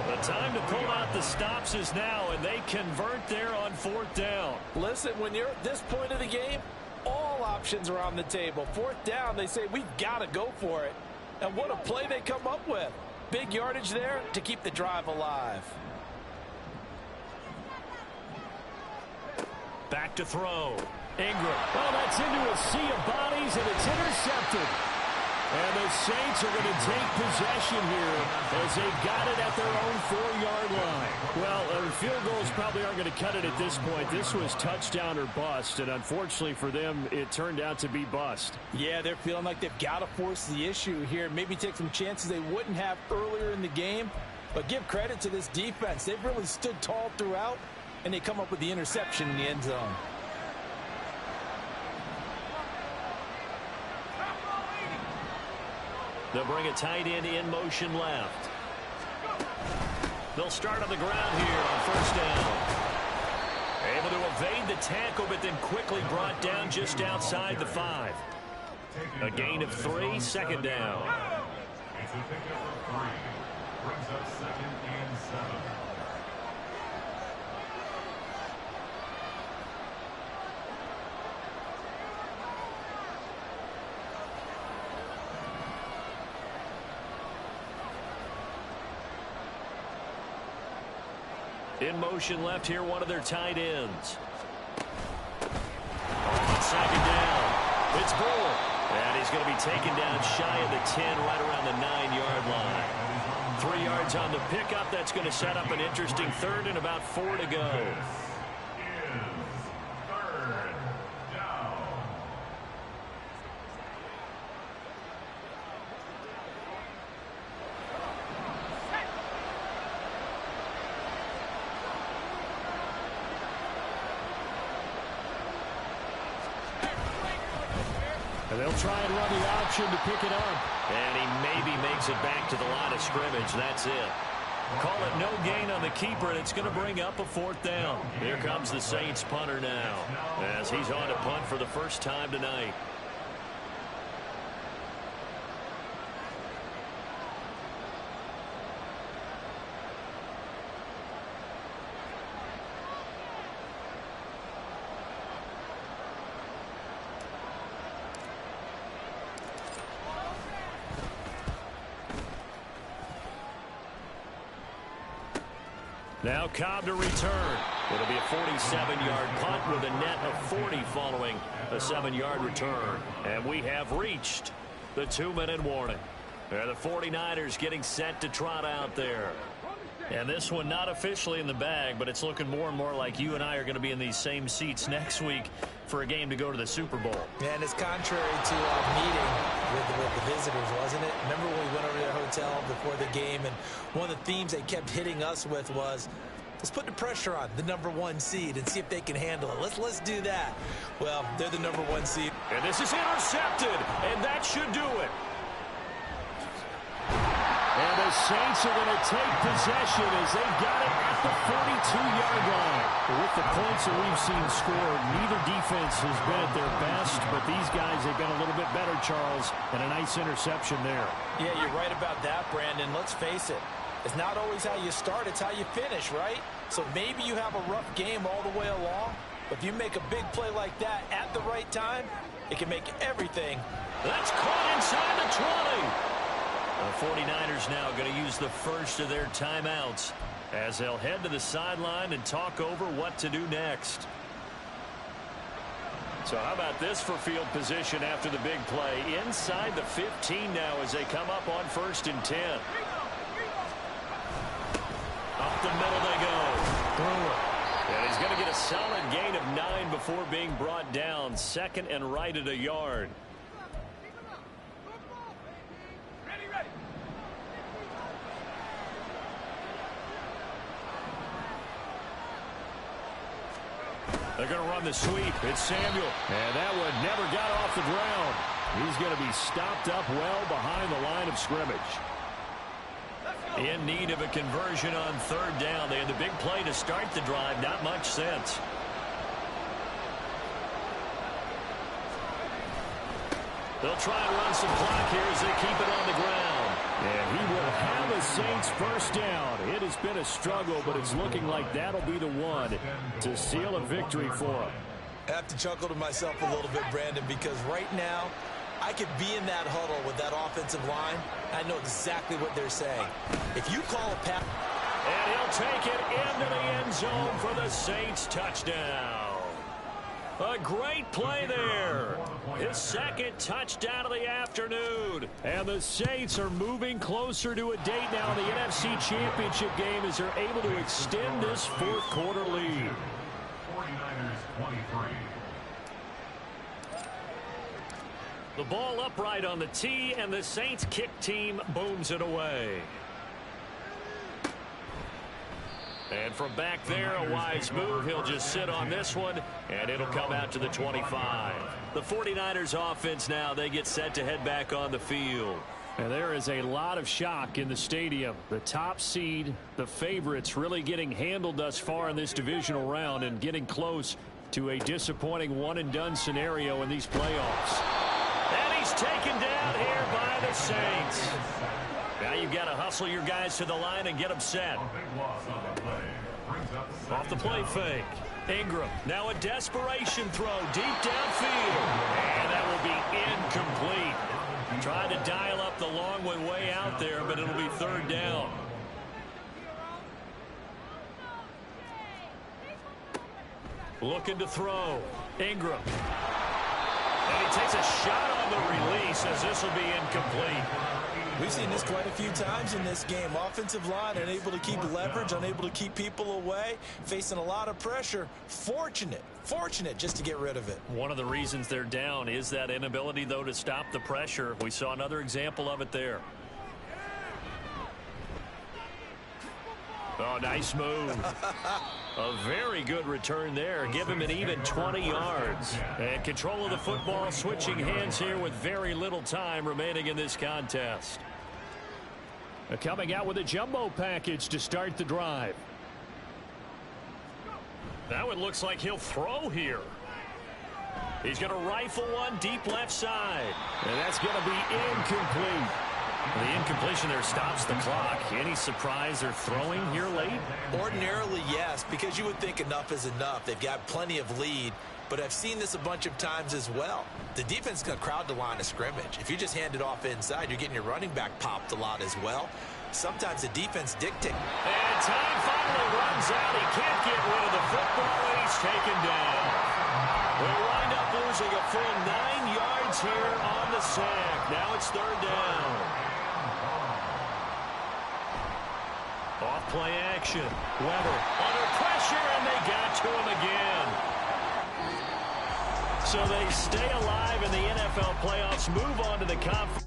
The time to pull out the stops is now, and they convert there on 4th down. Listen, when you're at this point of the game, all options are on the table. 4th down, they say, we've got to go for it. And what a play they come up with. Big yardage there to keep the drive alive. Back to throw. Ingram. Well, that's into a sea of bodies, and it's intercepted. And the Saints are going to take possession here as they've got it at their own 4-yard line. Well, field goals probably aren't going to cut it at this point. This was touchdown or bust, and unfortunately for them, it turned out to be bust. Yeah, they're feeling like they've got to force the issue here. Maybe take some chances they wouldn't have earlier in the game. But give credit to this defense. They've really stood tall throughout, and they come up with the interception in the end zone. They'll bring a tight end in motion left. They'll start on the ground here on 1st down. Able to evade the tackle, but then quickly brought down just outside the 5. A gain of 3, 2nd down. It's a pickup of 3. Brings up 2nd and 7. In motion left here, one of their tight ends. On 2nd down, it's Brewer. And he's going to be taken down shy of the 10, right around the 9-yard line. 3 yards on the pickup. That's going to set up an interesting 3rd and about 4 to go. And they'll try and run the option to pick it up. And he maybe makes it back to the line of scrimmage. That's it. Call it no gain on the keeper, and it's going to bring up a 4th down. Here comes the Saints punter now as he's on to punt for the first time tonight. Now Cobb to return. It'll be a 47-yard punt with a net of 40 following a 7-yard return. And we have reached the 2-minute warning. The 49ers getting set to trot out there. And this one not officially in the bag, but it's looking more and more like you and I are going to be in these same seats next week for a game to go to the Super Bowl. And it's contrary to our meeting with the visitors, wasn't it? Remember when we went over to their hotel before the game, and one of the themes they kept hitting us with was, let's put the pressure on the #1 seed and see if they can handle it. Let's do that. Well, they're the #1 seed. And this is intercepted, and that should do it. And the Saints are going to take possession as they've got it at the 42-yard line. With the points that we've seen scored, neither defense has been at their best, but these guys have been a little bit better, Charles, and a nice interception there. Yeah, you're right about that, Brandon. Let's face it. It's not always how you start, it's how you finish, right? So maybe you have a rough game all the way along, but if you make a big play like that at the right time, it can make everything. That's caught inside the 20. The 49ers now going to use the first of their timeouts as they'll head to the sideline and talk over what to do next. So how about this for field position after the big play? Inside the 15 now as they come up on 1st and 10. Up the middle they go. Brewer. And he's going to get a solid gain of 9 before being brought down. 2nd and right at a yard. They're going to run the sweep. It's Samuel. And that one never got off the ground. He's going to be stopped up well behind the line of scrimmage. In need of a conversion on 3rd down. They had the big play to start the drive. Not much sense. They'll try and run some clock here as they keep it on the ground. And he will have a Saints first down. It has been a struggle, but it's looking like that'll be the one to seal a victory for him. I have to chuckle to myself a little bit, Brandon, because right now I could be in that huddle with that offensive line. I know exactly what they're saying. If you call a pass... And he'll take it into the end zone for the Saints touchdown. A great play there. His 2nd touchdown of the afternoon. And the Saints are moving closer to a date now in the NFC Championship game as they're able to extend this 4th quarter lead. 49ers 23. The ball upright on the tee, and the Saints kick team booms it away. And from back there, a wise move. He'll just sit on this one, and it'll come out to the 25. The 49ers offense now, they get set to head back on the field. And there is a lot of shock in the stadium. The top seed, the favorites, really getting handled thus far in this divisional round and getting close to a disappointing one-and-done scenario in these playoffs. And he's taken down here by the Saints. Now you've got to hustle your guys to the line and get them set. Off the play fake. Ingram, now a desperation throw deep downfield. And that will be incomplete. Tried to dial up the long one way out there, but it'll be 3rd down. Looking to throw. Ingram. And he takes a shot on the release as this will be incomplete. We've seen this quite a few times in this game. Offensive line unable to keep leverage, unable to keep people away, facing a lot of pressure. Fortunate just to get rid of it. One of the reasons they're down is that inability, though, to stop the pressure. We saw another example of it there. Oh, nice move. A very good return there. Give him an even 20 yards. And control of the football, switching hands here with very little time remaining in this contest. Coming out with a jumbo package to start the drive. Now it looks like he'll throw here. He's going to rifle one deep left side. And that's going to be incomplete. The incompletion there stops the clock. Any surprise they're throwing here late? Ordinarily, yes, because you would think enough is enough. They've got plenty of lead, but I've seen this a bunch of times as well. The defense is going to crowd the line of scrimmage. If you just hand it off inside, you're getting your running back popped a lot as well. Sometimes the defense dictates. And time finally runs out. He can't get rid of the football, and he's taken down. We'll wind up losing a full 9 yards here on the sack. Now it's 3rd down. Off play action. Weber under pressure, and they got to him again. So they stay alive in the NFL playoffs, move on to the conference.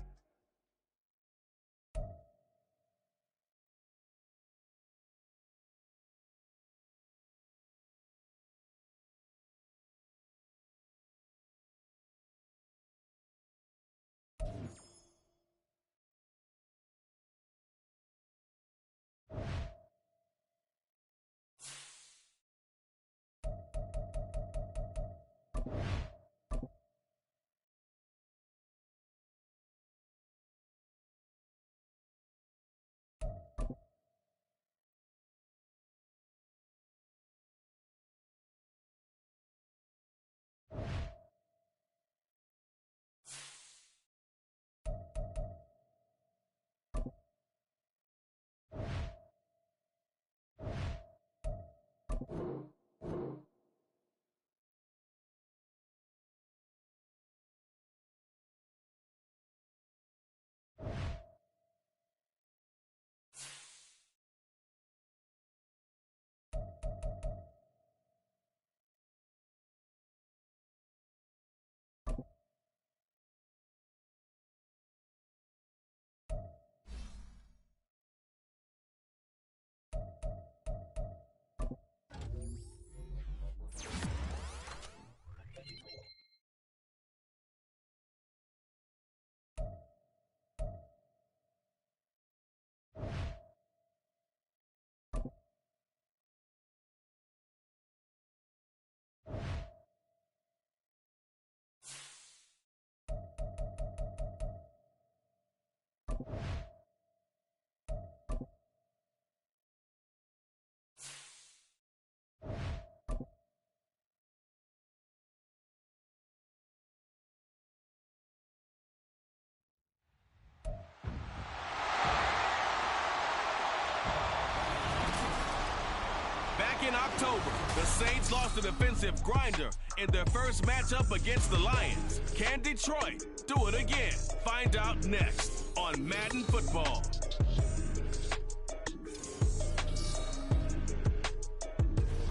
Back in October, the Saints lost a defensive grinder in their first matchup against the Lions. Can Detroit do it again? Find out next on Madden Football.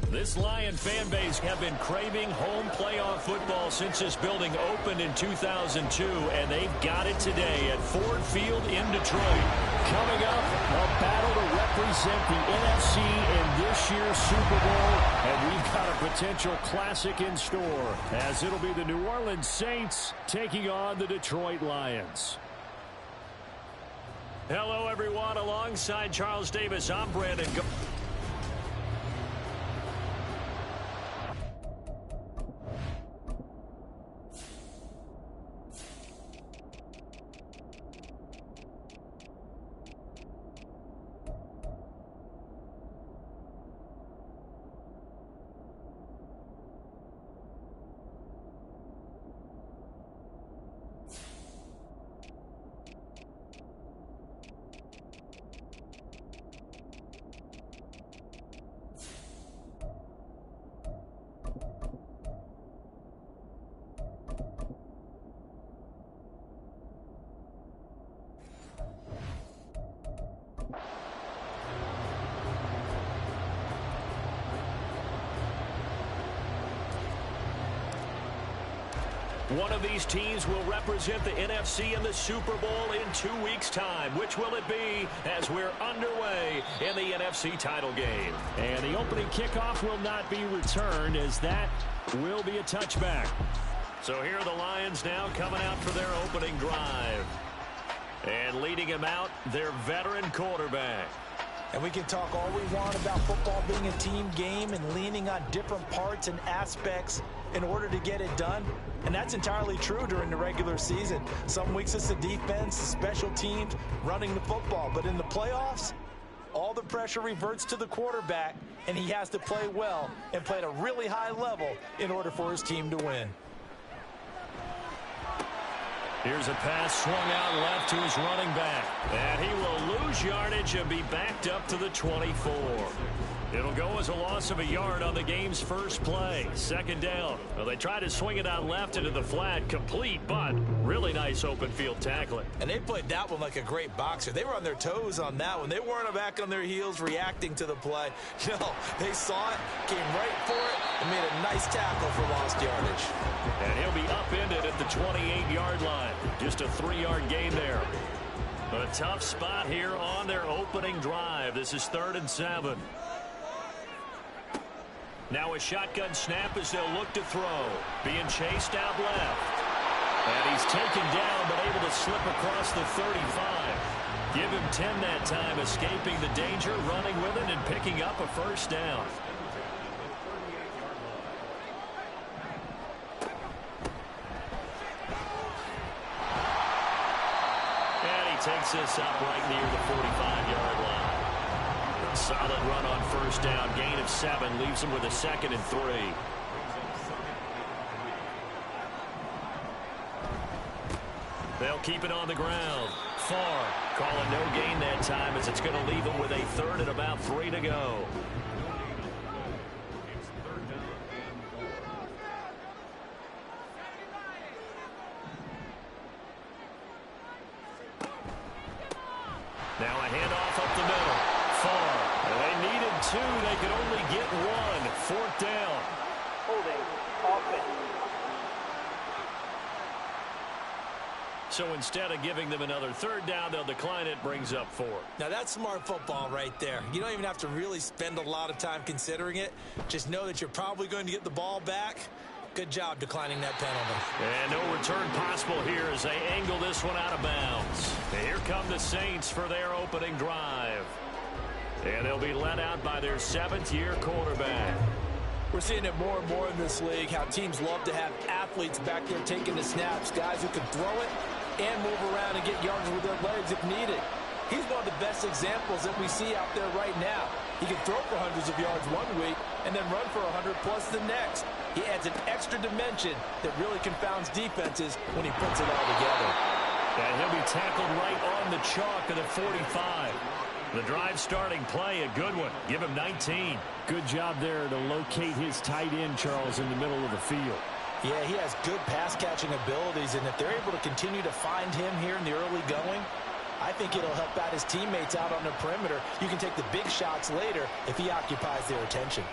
This Lion fan base have been craving home playoff football since this building opened in 2002, and they've got it today at Ford Field in Detroit. Coming up, a battle to represent the NFC in this year's Super Bowl, and we've got a potential classic in store, as it'll be the New Orleans Saints taking on the Detroit Lions. Hello, everyone. Alongside Charles Davis, I'm Brandon. One of these teams will represent the NFC in the Super Bowl in 2 weeks' time. Which will it be as we're underway in the NFC title game? And the opening kickoff will not be returned, as that will be a touchback. So here are the Lions now coming out for their opening drive. And leading him out, their veteran quarterback. And we can talk all we want about football being a team game and leaning on different parts and aspects in order to get it done. And that's entirely true during the regular season. Some weeks it's the defense, the special teams, running the football. But in the playoffs, all the pressure reverts to the quarterback, and he has to play well and play at a really high level in order for his team to win. Here's a pass swung out left to his running back. And he will lose yardage and be backed up to the 24. It'll go as a loss of a yard on the game's first play. Second down. Well, they try to swing it out left into the flat. Complete, but really nice open field tackling. And they played that one like a great boxer. They were on their toes on that one. They weren't back on their heels reacting to the play. No, they saw it, came right for it, and made a nice tackle for lost yardage. And he'll be upended at the 28-yard line. Just a 3-yard gain there. A tough spot here on their opening drive. This is 3rd and 7. Now a shotgun snap as they'll look to throw. Being chased out left. And he's taken down, but able to slip across the 35. Give him 10 that time, escaping the danger, running with it, and picking up a first down. And he takes this up right near the 45-yard line. Solid run on first down. Gain of 7 leaves him with a 2nd and 3. They'll keep it on the ground. Far. Calling no gain that time, as it's going to leave him with a 3rd and about 3 to go. Now a handoff up the middle. Far. They needed 2. They could only get 1. 4th down. Holding offense. So instead of giving them another 3rd down, they'll decline it. Brings up 4. Now that's smart football right there. You don't even have to really spend a lot of time considering it. Just know that you're probably going to get the ball back. Good job declining that penalty. And no return possible here as they angle this one out of bounds. And here come the Saints for their opening drive. And they'll be led out by their 7th-year quarterback. We're seeing it more and more in this league, how teams love to have athletes back there taking the snaps, guys who can throw it and move around and get yards with their legs if needed. He's one of the best examples that we see out there right now. He can throw for hundreds of yards one week and then run for 100-plus the next. He adds an extra dimension that really confounds defenses when he puts it all together. And he'll be tackled right on the chalk of the 45. The drive starting play, a good one. Give him 19. Good job there to locate his tight end, Charles, in the middle of the field. Yeah, he has good pass-catching abilities, and if they're able to continue to find him here in the early going, I think it'll help out his teammates out on the perimeter. You can take the big shots later if he occupies their attention.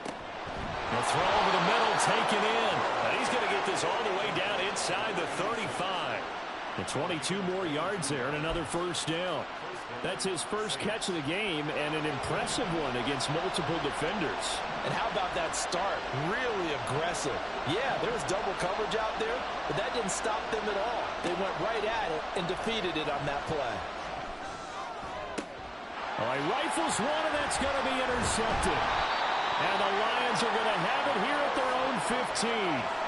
The throw over the middle, taken in. And he's going to get this all the way down inside the 35. And 22 more yards there and another first down. That's his first catch of the game and an impressive one against multiple defenders. And how about that start? Really aggressive. Yeah, there was double coverage out there, but that didn't stop them at all. They went right at it and defeated it on that play. All right, rifles one, and that's going to be intercepted. And the Lions are going to have it here at their own 15.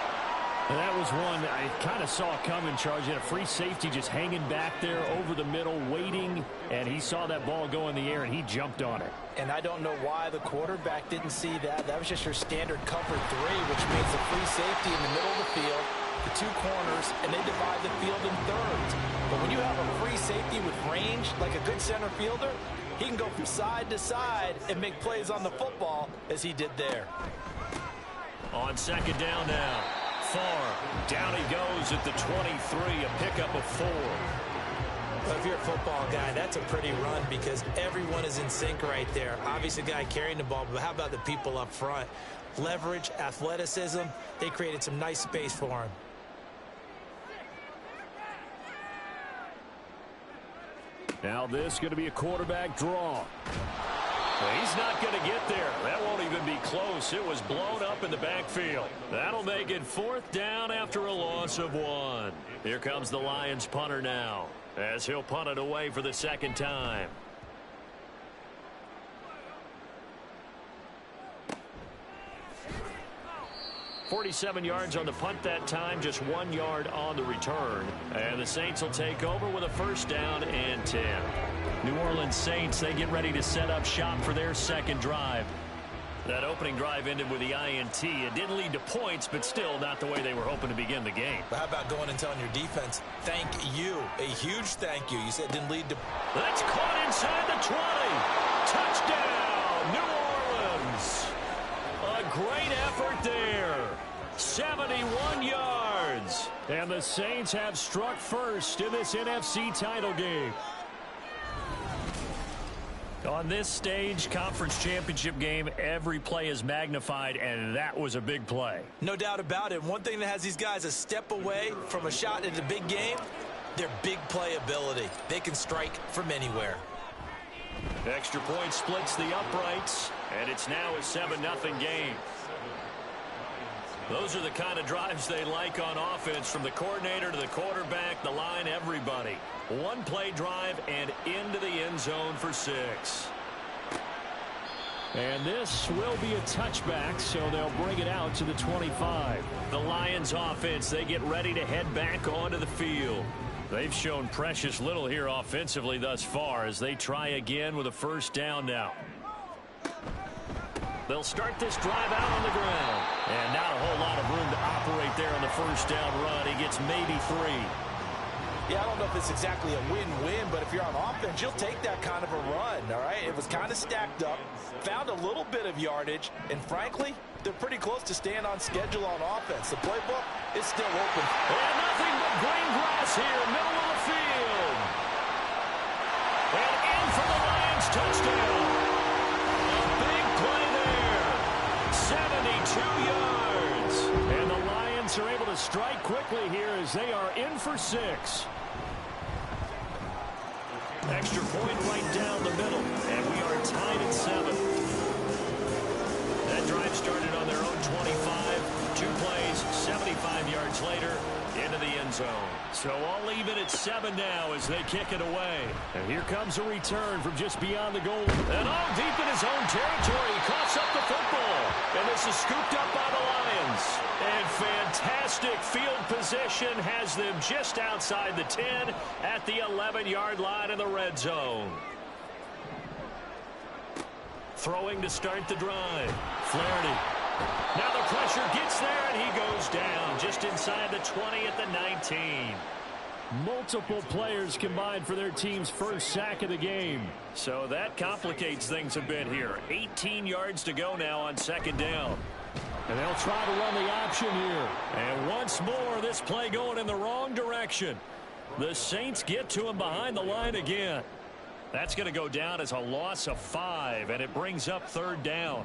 And that was one I kind of saw coming, Charles. You had a free safety just hanging back there over the middle, waiting, and he saw that ball go in the air, and he jumped on it. And I don't know why the quarterback didn't see that. That was just your standard cover 3, which means a free safety in the middle of the field, the 2 corners, and they divide the field in thirds. But when you have a free safety with range, like a good center fielder, he can go from side to side and make plays on the football as he did there. On second down now. Down he goes at the 23, a pickup of 4. Well, if you're a football guy, that's a pretty run because everyone is in sync right there. Obviously, the guy carrying the ball, but how about the people up front? Leverage, athleticism, they created some nice space for him. Now this is going to be a quarterback draw. He's not going to get there. That won't even be close. It was blown up in the backfield. That'll make it 4th down after a loss of 1. Here comes the Lions punter now, as he'll punt it away for the second time. $47 yards on the punt that time, just 1 yard on the return. And the Saints will take over with a first down and 10. New Orleans Saints, they get ready to set up shop for their second drive. That opening drive ended with the INT. It didn't lead to points, but still not the way they were hoping to begin the game. But how about going and telling your defense, thank you, a huge thank you. You said it didn't lead to... That's caught inside the 20. Touchdown, New Orleans. A great effort there. 71 yards. And the Saints have struck first in this NFC title game. On this stage, conference championship game, every play is magnified, and that was a big play. No doubt about it. One thing that has these guys a step away from a shot at a big game, their big play ability. They can strike from anywhere. Extra point splits the uprights, and it's now a 7-0 game. Those are the kind of drives they like on offense, from the coordinator to the quarterback, the line, everybody. One-play drive and into the end zone for 6. And this will be a touchback, so they'll bring it out to the 25. The Lions offense, they get ready to head back onto the field. They've shown precious little here offensively thus far as they try again with a first down now. They'll start this drive out on the ground. And not a whole lot of room to operate there on the first down run. He gets maybe 3. Yeah, I don't know if it's exactly a win-win, but if you're on offense, you'll take that kind of a run, all right? It was kind of stacked up, found a little bit of yardage, and frankly, they're pretty close to staying on schedule on offense. The playbook is still open. And nothing but green grass here, middle of the field. And in for the Lions touchdown. A big play there. 72 yards. And the Lions are able to strike quickly here as they are in for 6. Extra point right down the middle, and we are tied at 7. That drive started on their own 25. 2 plays, 75 yards later, into the end zone. So all even at 7 now as they kick it away. And here comes a return from just beyond the goal. And all deep in his own territory, he coughs up the football. And this is scooped up by the Lions. And fantastic field position has them just outside the 10 at the 11-yard line in the red zone. Throwing to start the drive. Flaherty. Now the pressure gets there, and he goes down just inside the 20 at the 19. Multiple players combined for their team's first sack of the game. So that complicates things a bit here. 18 yards to go now on second down. And they'll try to run the option here. And once more, this play going in the wrong direction. The Saints get to him behind the line again. That's going to go down as a loss of 5, and it brings up third down.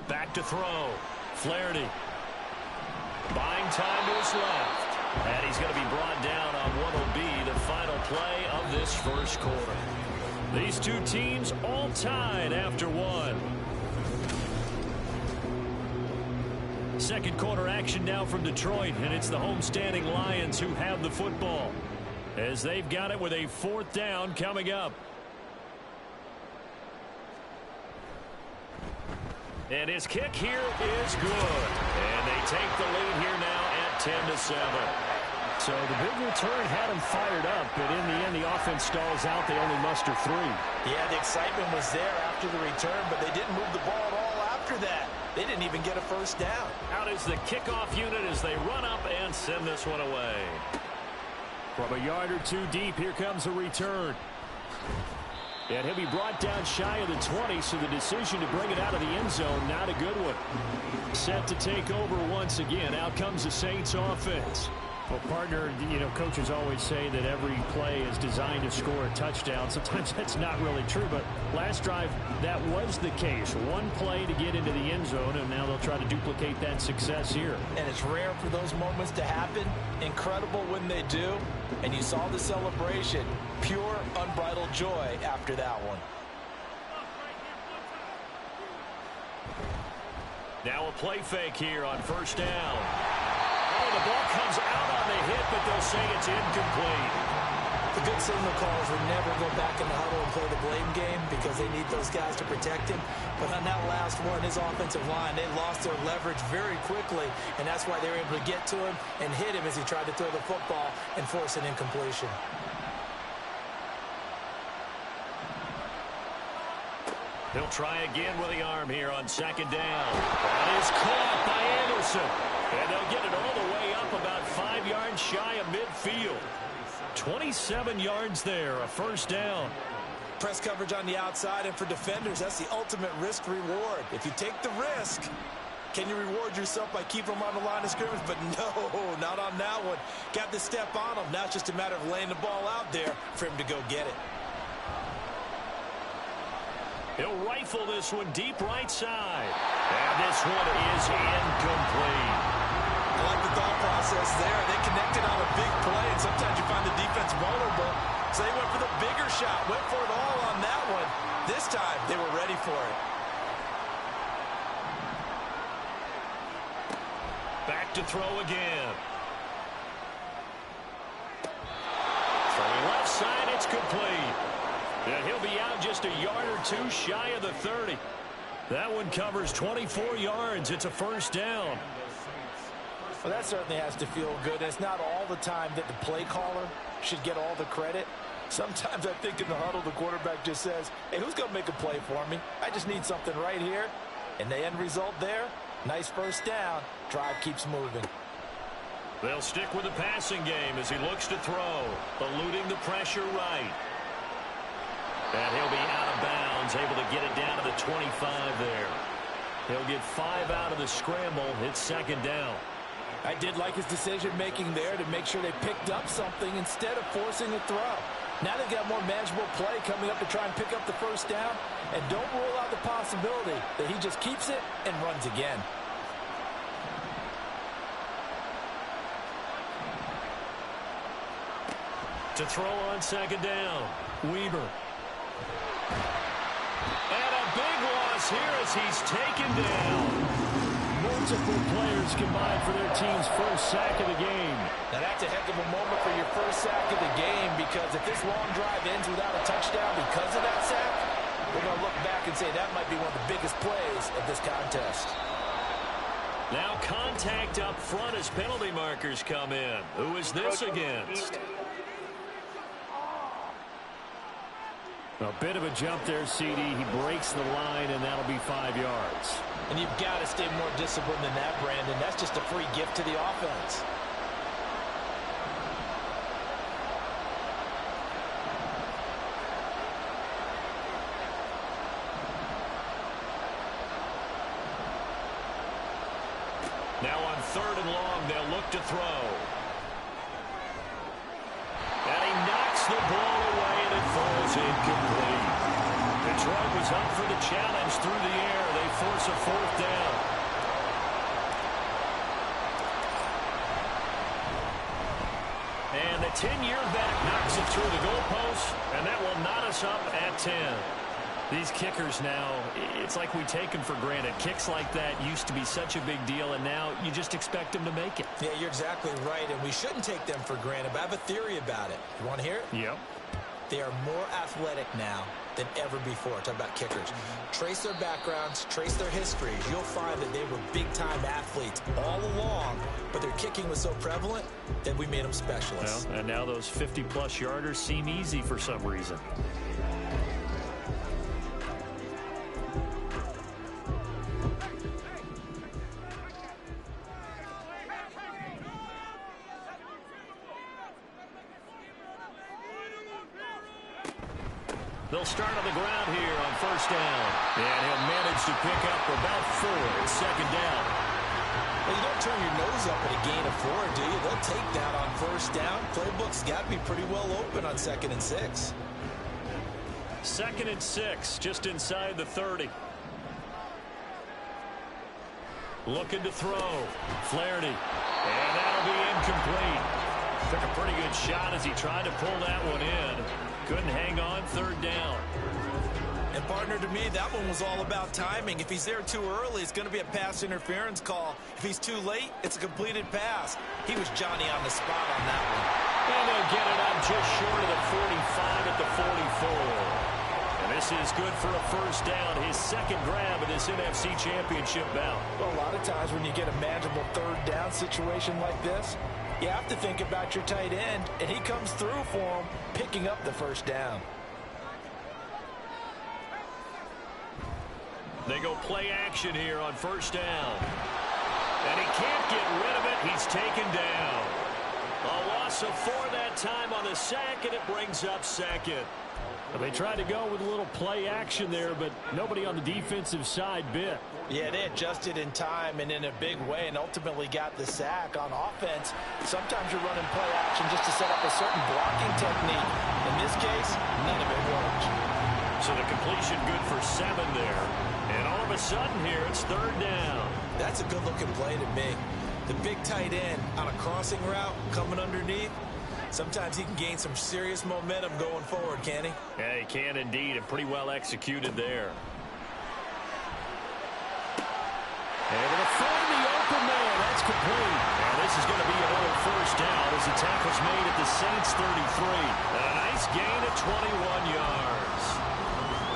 Back to throw. Flaherty. Buying time to his left. And he's going to be brought down on what will be the final play of this first quarter. These two teams all tied after one. Second quarter action now from Detroit, and it's the homestanding Lions who have the football as they've got it with a fourth down coming up. And his kick here is good. And they take the lead here now at 10-7. So the big return had them fired up, but in the end the offense stalls out. They only muster 3. Yeah, the excitement was there after the return, but they didn't move the ball at all after that. They didn't even get a first down. Out is the kickoff unit as they run up and send this one away. From a yard or two deep, here comes a return. And he'll be brought down shy of the 20, so the decision to bring it out of the end zone, not a good one. Set to take over once again. Out comes the Saints offense. Well, partner, you know, coaches always say that every play is designed to score a touchdown. Sometimes that's not really true, but last drive, that was the case. One play to get into the end zone, and now they'll try to duplicate that success here. And it's rare for those moments to happen. Incredible when they do. And you saw the celebration. Pure, unbridled joy after that one. Now a play fake here on first down. Oh, the ball comes out on the hit, but they'll say it's incomplete. The good signal callers would never go back in the huddle and play the blame game because they need those guys to protect him. But on that last one, his offensive line, they lost their leverage very quickly, and that's why they were able to get to him and hit him as he tried to throw the football and force an incompletion. He'll try again with the arm here on second down. That is caught by Anderson. And they'll get it all the way up about 5 yards shy of midfield. 27 yards there, a first down. Press coverage on the outside, and for defenders, that's the ultimate risk-reward. If you take the risk, can you reward yourself by keeping them on the line of scrimmage? But no, not on that one. Got to step on them. Now it's just a matter of laying the ball out there for him to go get it. He'll rifle this one deep right side. And this one is incomplete. I like the thought process there. They connected on a big play, and sometimes you find the defense vulnerable. So they went for the bigger shot, went for it all on that one. This time, they were ready for it. Back to throw again. From the left side, it's complete. And he'll be out just a yard or two shy of the 30. That one covers 24 yards. It's a first down. Well, that certainly has to feel good. It's not all the time that the play caller should get all the credit. Sometimes I think in the huddle, the quarterback just says, hey, who's going to make a play for me? I just need something right here. And the end result there, nice first down. Drive keeps moving. They'll stick with the passing game as he looks to throw, eluding the pressure right. And he'll be out of bounds, able to get it down to the 25 there. He'll get 5 out of the scramble. It's second down. I did like his decision-making there to make sure they picked up something instead of forcing a throw. Now they've got more manageable play coming up to try and pick up the first down. And don't rule out the possibility that he just keeps it and runs again. To throw on second down, Weaver. And a big loss here as he's taken down. Multiple players combined for their team's first sack of the game. Now that's a heck of a moment for your first sack of the game, because if this long drive ends without a touchdown because of that sack, we're going to look back and say that might be one of the biggest plays of this contest. Now contact up front as penalty markers come in. Who is this against? A bit of a jump there, CD. He breaks the line, and that'll be 5 yards. And you've got to stay more disciplined than that, Brandon. That's just a free gift to the offense. Now on 3rd and long, they'll look to throw. And he knocks the ball away, and it falls incomplete. Detroit was up for the challenge through the air. They force a 4th down. And the 10-year back knocks it through the goalpost, and that will knot us up at 10. These kickers now, it's like we take them for granted. Kicks like that used to be such a big deal, and now you just expect them to make it. Yeah, you're exactly right, and we shouldn't take them for granted, but I have a theory about it. You want to hear it? Yep. They are more athletic now than ever before. Talk about kickers. Trace their backgrounds, trace their histories. You'll find that they were big-time athletes all along, but their kicking was so prevalent that we made them specialists. Well, and now those 50-plus yarders seem easy for some reason. They'll start on the ground here on 1st down. And he'll manage to pick up about 4 at 2nd down. Well, you don't turn your nose up at a gain of 4, do you? They'll take that on 1st down. Playbook's got to be pretty well open on 2nd and 6. 2nd and 6, just inside the 30. Looking to throw. Flaherty. And that'll be incomplete. Took a pretty good shot as he tried to pull that one in. Couldn't hang on 3rd down. And partner, to me, that one was all about timing. If he's there too early, it's going to be a pass interference call. If he's too late, it's a completed pass. He was Johnny on the spot on that one. And they'll get it up just short of the 45 at the 44. And this is good for a 1st down, his 2nd grab in this NFC Championship bout. Well, a lot of times when you get a manageable 3rd down situation like this, you have to think about your tight end, and he comes through for him, picking up the 1st down. They go play action here on 1st down. And he can't get rid of it. He's taken down. A loss of 4 that time on the sack, and it brings up 2nd. Well, they tried to go with a little play action there, but nobody on the defensive side bit. Yeah, they adjusted in time and in a big way and ultimately got the sack. On offense, sometimes you're running play action just to set up a certain blocking technique. In this case, none of it worked. So the completion good for 7 there. And all of a sudden here, it's 3rd down. That's a good-looking play to me. The big tight end on a crossing route coming underneath. Sometimes he can gain some serious momentum going forward, can he? Yeah, he can indeed, and pretty well executed there. Able to find the open man. That's complete. Now this is going to be another 1st down as the tackle's made at the Saints 33. And a nice gain of 21 yards.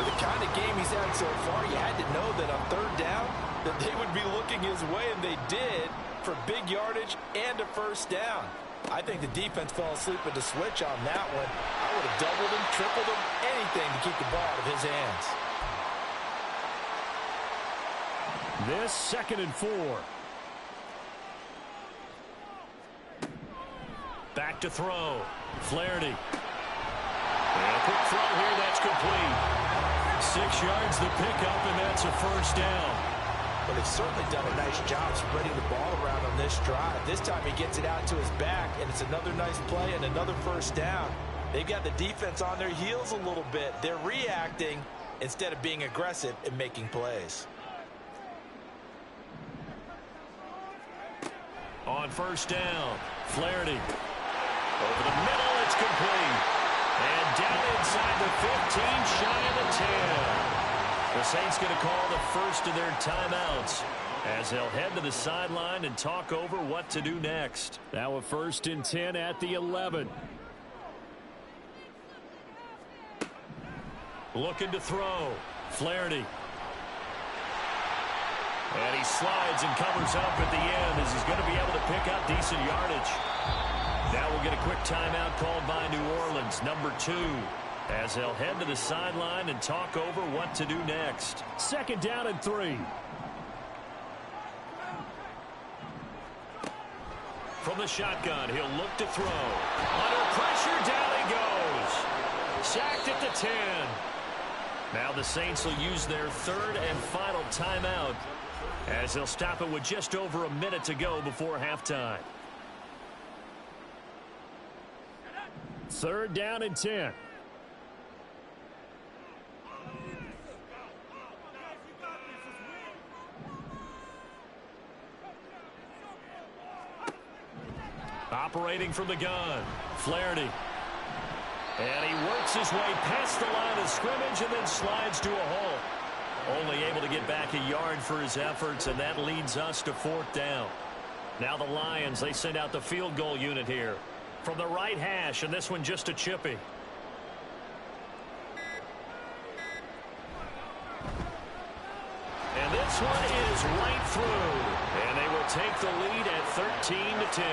With the kind of game he's had so far, you had to know that on 3rd down that they would be looking his way, and they did, for big yardage and a 1st down. I think the defense fell asleep at the switch on that one. I would have doubled him, tripled him, anything to keep the ball out of his hands. This 2nd and 4. Back to throw. Flaherty. And a quick throw here, that's complete. 6 yards the pickup, and that's a 1st down. But they've certainly done a nice job spreading the ball around on this drive. This time he gets it out to his back, and it's another nice play and another 1st down. They've got the defense on their heels a little bit. They're reacting instead of being aggressive and making plays. On 1st down, Flaherty. Over the middle, it's complete. And down inside the 15, shy of the 10. The Saints going to call the first of their timeouts as they'll head to the sideline and talk over what to do next. Now a 1st and 10 at the 11. Looking to throw. Flaherty. And he slides and covers up at the end as he's going to be able to pick up decent yardage. Now we'll get a quick timeout called by New Orleans, number 2. as they'll head to the sideline and talk over what to do next. 2nd down and 3. From the shotgun, he'll look to throw. Under pressure, down he goes. Sacked at the 10. Now the Saints will use their 3rd and final timeout as they'll stop it with just over a minute to go before halftime. 3rd down and 10. Operating from the gun, Flaherty. And he works his way past the line of scrimmage and then slides to a halt. Only able to get back a yard for his efforts, and that leads us to 4th down. Now the Lions, they send out the field goal unit here. From the right hash, and this one just a chippy. And this one is right through. And they will take the lead at 13-10.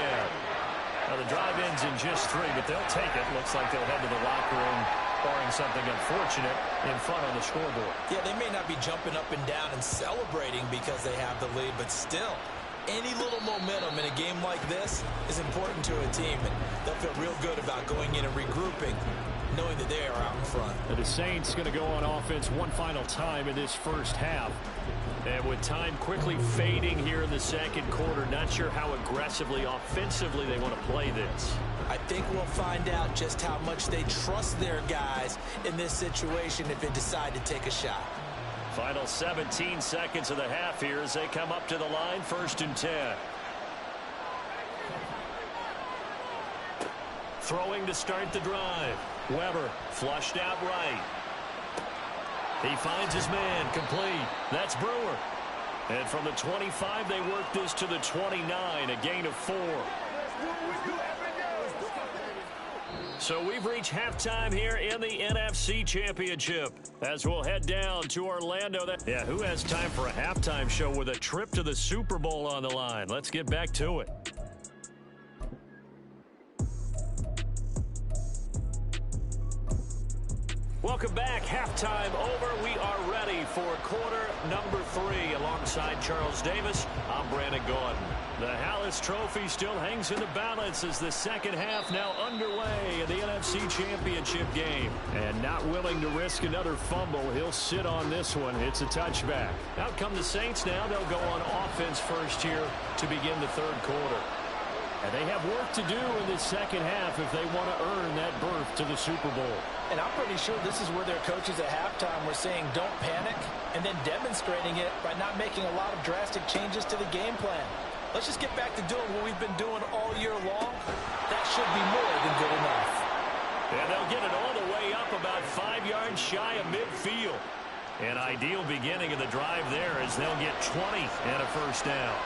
Now the drive ends in just 3, but they'll take it. Looks like they'll head to the locker room, barring something unfortunate, in front on the scoreboard. Yeah, they may not be jumping up and down and celebrating because they have the lead, but still, any little momentum in a game like this is important to a team, and they'll feel real good about going in and regrouping, knowing that they are out in front. The Saints going to go on offense one final time in this first half. And with time quickly fading here in the 2nd quarter, not sure how aggressively, offensively they want to play this. I think we'll find out just how much they trust their guys in this situation if they decide to take a shot. Final 17 seconds of the half here as they come up to the line, 1st and 10. Throwing to start the drive. Weber flushed out right. He finds his man, complete. That's Brewer. And from the 25, they work this to the 29, a gain of 4. So we've reached halftime here in the NFC Championship as we'll head down to Orlando. Yeah, who has time for a halftime show with a trip to the Super Bowl on the line? Let's get back to it. Welcome back. Halftime over. We are ready for quarter number 3. Alongside Charles Davis, I'm Brandon Gaudin. The Hallis Trophy still hangs in the balance as the 2nd half now underway in the NFC Championship game. And not willing to risk another fumble, he'll sit on this one. It's a touchback. Out come the Saints now. They'll go on offense first here to begin the 3rd quarter. And they have work to do in this 2nd half if they want to earn that berth to the Super Bowl. And I'm pretty sure this is where their coaches at halftime were saying don't panic, and then demonstrating it by not making a lot of drastic changes to the game plan. Let's just get back to doing what we've been doing all year long. That should be more than good enough. And they'll get it all the way up about 5 yards shy of midfield. An ideal beginning of the drive there as they'll get 20 and a 1st down.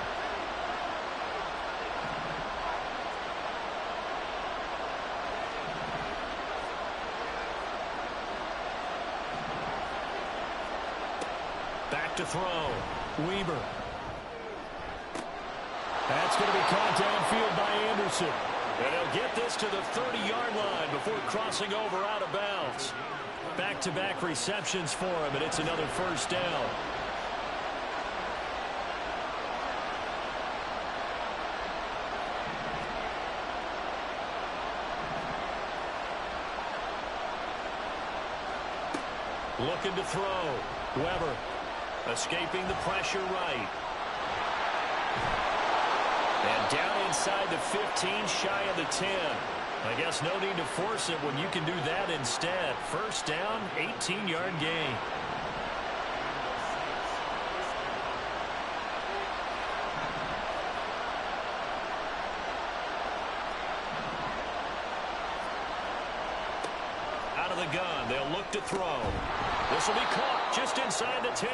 Back to throw. Weber. That's going to be caught downfield by Anderson. And he'll get this to the 30-yard line before crossing over out of bounds. Back-to-back receptions for him, and it's another 1st down. Looking to throw. Weber escaping the pressure right. And down inside the 15, shy of the 10. I guess no need to force it when you can do that instead. 1st down, 18-yard gain. Out of the gun, they'll look to throw. This will be caught just inside the 10.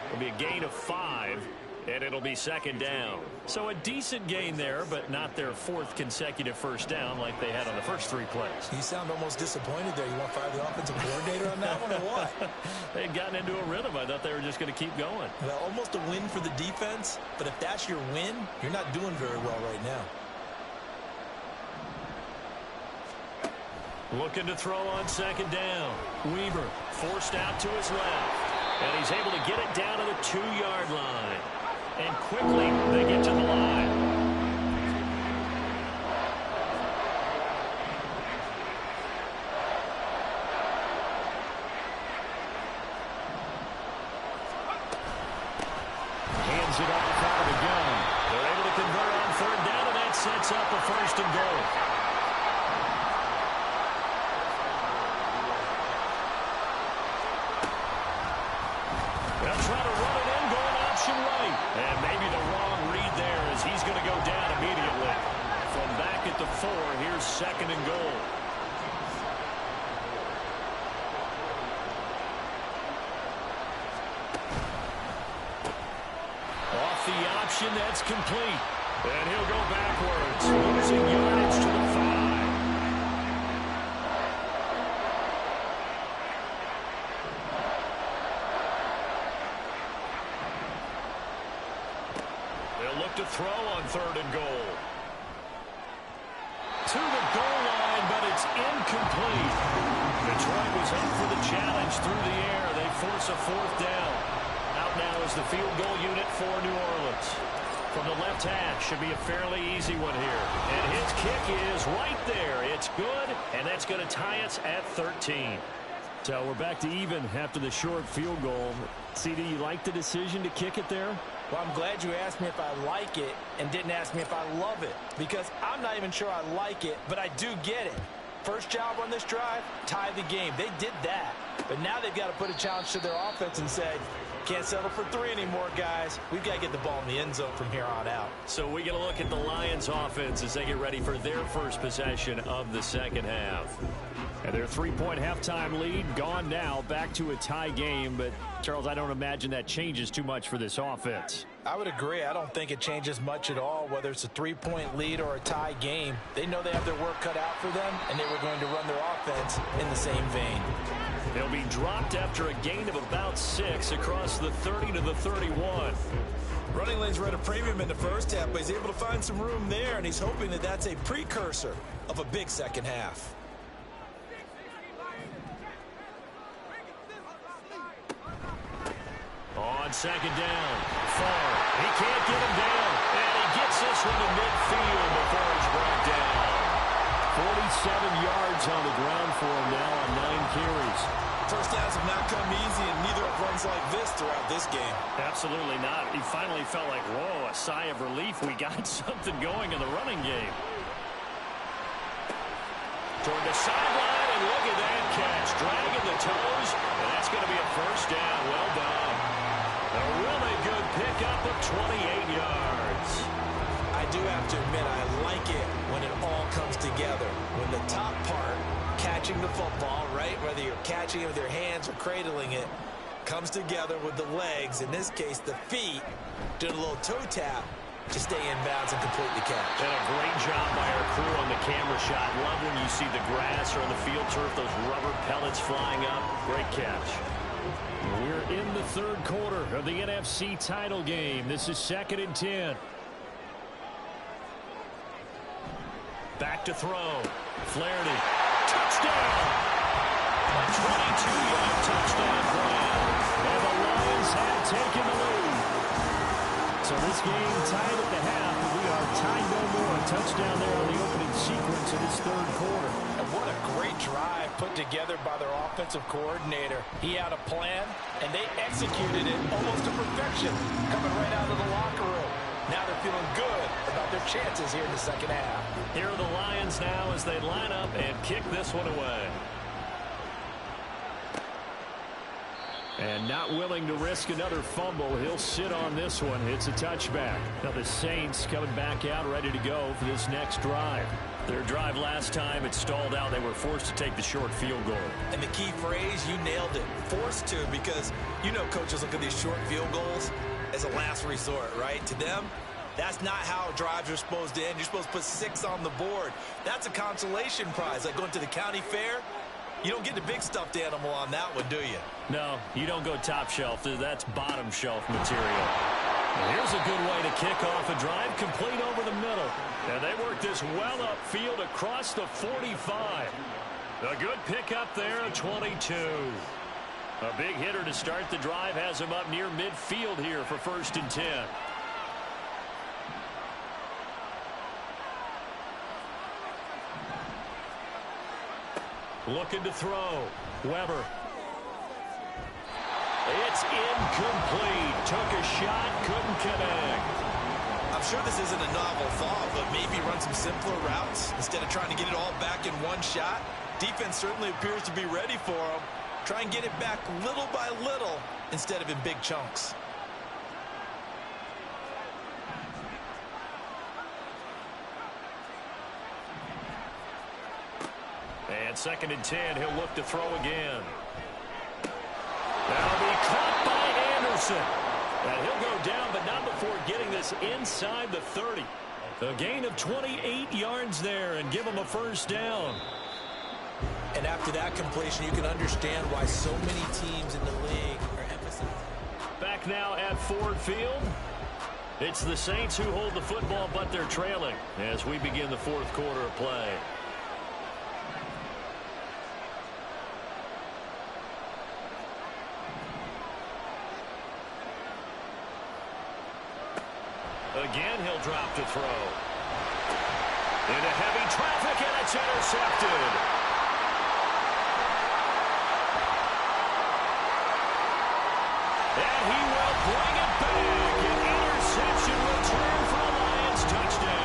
It'll be a gain of 5, and it'll be 2nd down. So a decent gain there, but not their 4th consecutive 1st down like they had on the first 3 plays. You sound almost disappointed there. You want to fire the offensive coordinator on that one or what? They had gotten into a rhythm. I thought they were just going to keep going. Well, almost a win for the defense, but if that's your win, you're not doing very well right now. Looking to throw on second down. Weaver forced out to his left. And he's able to get it down to the 2-yard line. And quickly they get to the line. Hands it off out of the gun. They're able to convert on third down, and that sets up a 1st and goal. They'll try to run it in, going option right. And maybe the wrong read there as he's going to go down immediately. From back at the 4, here's 2nd and goal. Off the option, that's complete. And he'll go backwards, losing yardage to the 5. To throw on 3rd and goal. To the goal line, but it's incomplete. Detroit was up for the challenge through the air. They force a 4th down. Out now is the field goal unit for New Orleans. From the left hash, should be a fairly easy one here. And his kick is right there. It's good, and that's going to tie us at 13. So we're back to even after the short field goal. CD, you like the decision to kick it there? Well, I'm glad you asked me if I like it and didn't ask me if I love it, because I'm not even sure I like it, but I do get it. First job on this drive, tie the game. They did that, but now they've got to put a challenge to their offense and say, can't settle for 3 anymore, guys. We've got to get the ball in the end zone from here on out. So we get a look at the Lions offense as they get ready for their first possession of the second half. And their 3-point halftime lead gone now, back to a tie game. But, Charles, I don't imagine that changes too much for this offense. I would agree. I don't think it changes much at all, whether it's a 3-point lead or a tie game. They know they have their work cut out for them, and they were going to run their offense in the same vein. They'll be dropped after a gain of about 6 across the 30 to the 31. Running lanes were at a premium in the first half, but he's able to find some room there, and he's hoping that that's a precursor of a big second half. On second down, Farr. He can't get him down, and he gets this one to midfield before he's brought down. 47 yards on the ground for him now on 9 carries. First downs have not come easy, and neither have runs like this throughout this game. Absolutely not. He finally felt like, whoa, a sigh of relief. We got something going in the running game. Toward the sideline, and look at that catch. Dragging the toes, and that's going to be a first down. Well done. A really good pickup of 28 yards. I do have to admit, I like it when it all comes together. When the top part, catching the football, right, whether you're catching it with your hands or cradling it, comes together with the legs, in this case the feet, doing a little toe tap to stay in bounds and complete the catch. And a great job by our crew on the camera shot. Love when you see the grass or on the field turf, those rubber pellets flying up. Great catch. We're in the 3rd quarter of the NFC title game. This is 2nd and 10. Back to throw. Flaherty. Touchdown! A 22-yard touchdown grab. And the Lions have taken the lead. So this game tied at the half. We are tied no more. A touchdown there on the opening sequence of this 3rd quarter. And what a great drive put together by their offensive coordinator. He had a plan, and they executed it almost to perfection, coming right out of the locker room. Now they're feeling good about their chances here in the second half. Here are the Lions now as they line up and kick this one away. And not willing to risk another fumble, he'll sit on this one. It's a touchback. Now the Saints coming back out ready to go for this next drive. Their drive last time, it stalled out. They were forced to take the short field goal. And the key phrase, you nailed it, forced to, because you know coaches look at these short field goals as a last resort, right? To them, that's not how drives are supposed to end. You're supposed to put 6 on the board. That's a consolation prize, like going to the county fair. You don't get the big stuffed animal on that one, do you? No, you don't go top shelf. That's bottom shelf material. And here's a good way to kick off a drive, complete over the middle. And they work this well upfield across the 45. A good pickup there, 22. A big hitter to start the drive has him up near midfield here for 1st and 10. Looking to throw. Weber. It's incomplete. Took a shot, couldn't connect. I'm sure this isn't a novel thought, but maybe run some simpler routes instead of trying to get it all back in one shot. Defense certainly appears to be ready for him. Try and get it back little by little instead of in big chunks. And 2nd and 10, he'll look to throw again. That'll be caught by Anderson. And he'll go down, but not before getting this inside the 30. A gain of 28 yards there and give him a 1st down. And after that completion, you can understand why so many teams in the league are emphasizing. Back now at Ford Field. It's the Saints who hold the football, but they're trailing as we begin the 4th quarter of play. Again, he'll drop to throw. Into heavy traffic, and it's intercepted. And he will bring it back. An interception return for a Lions touchdown.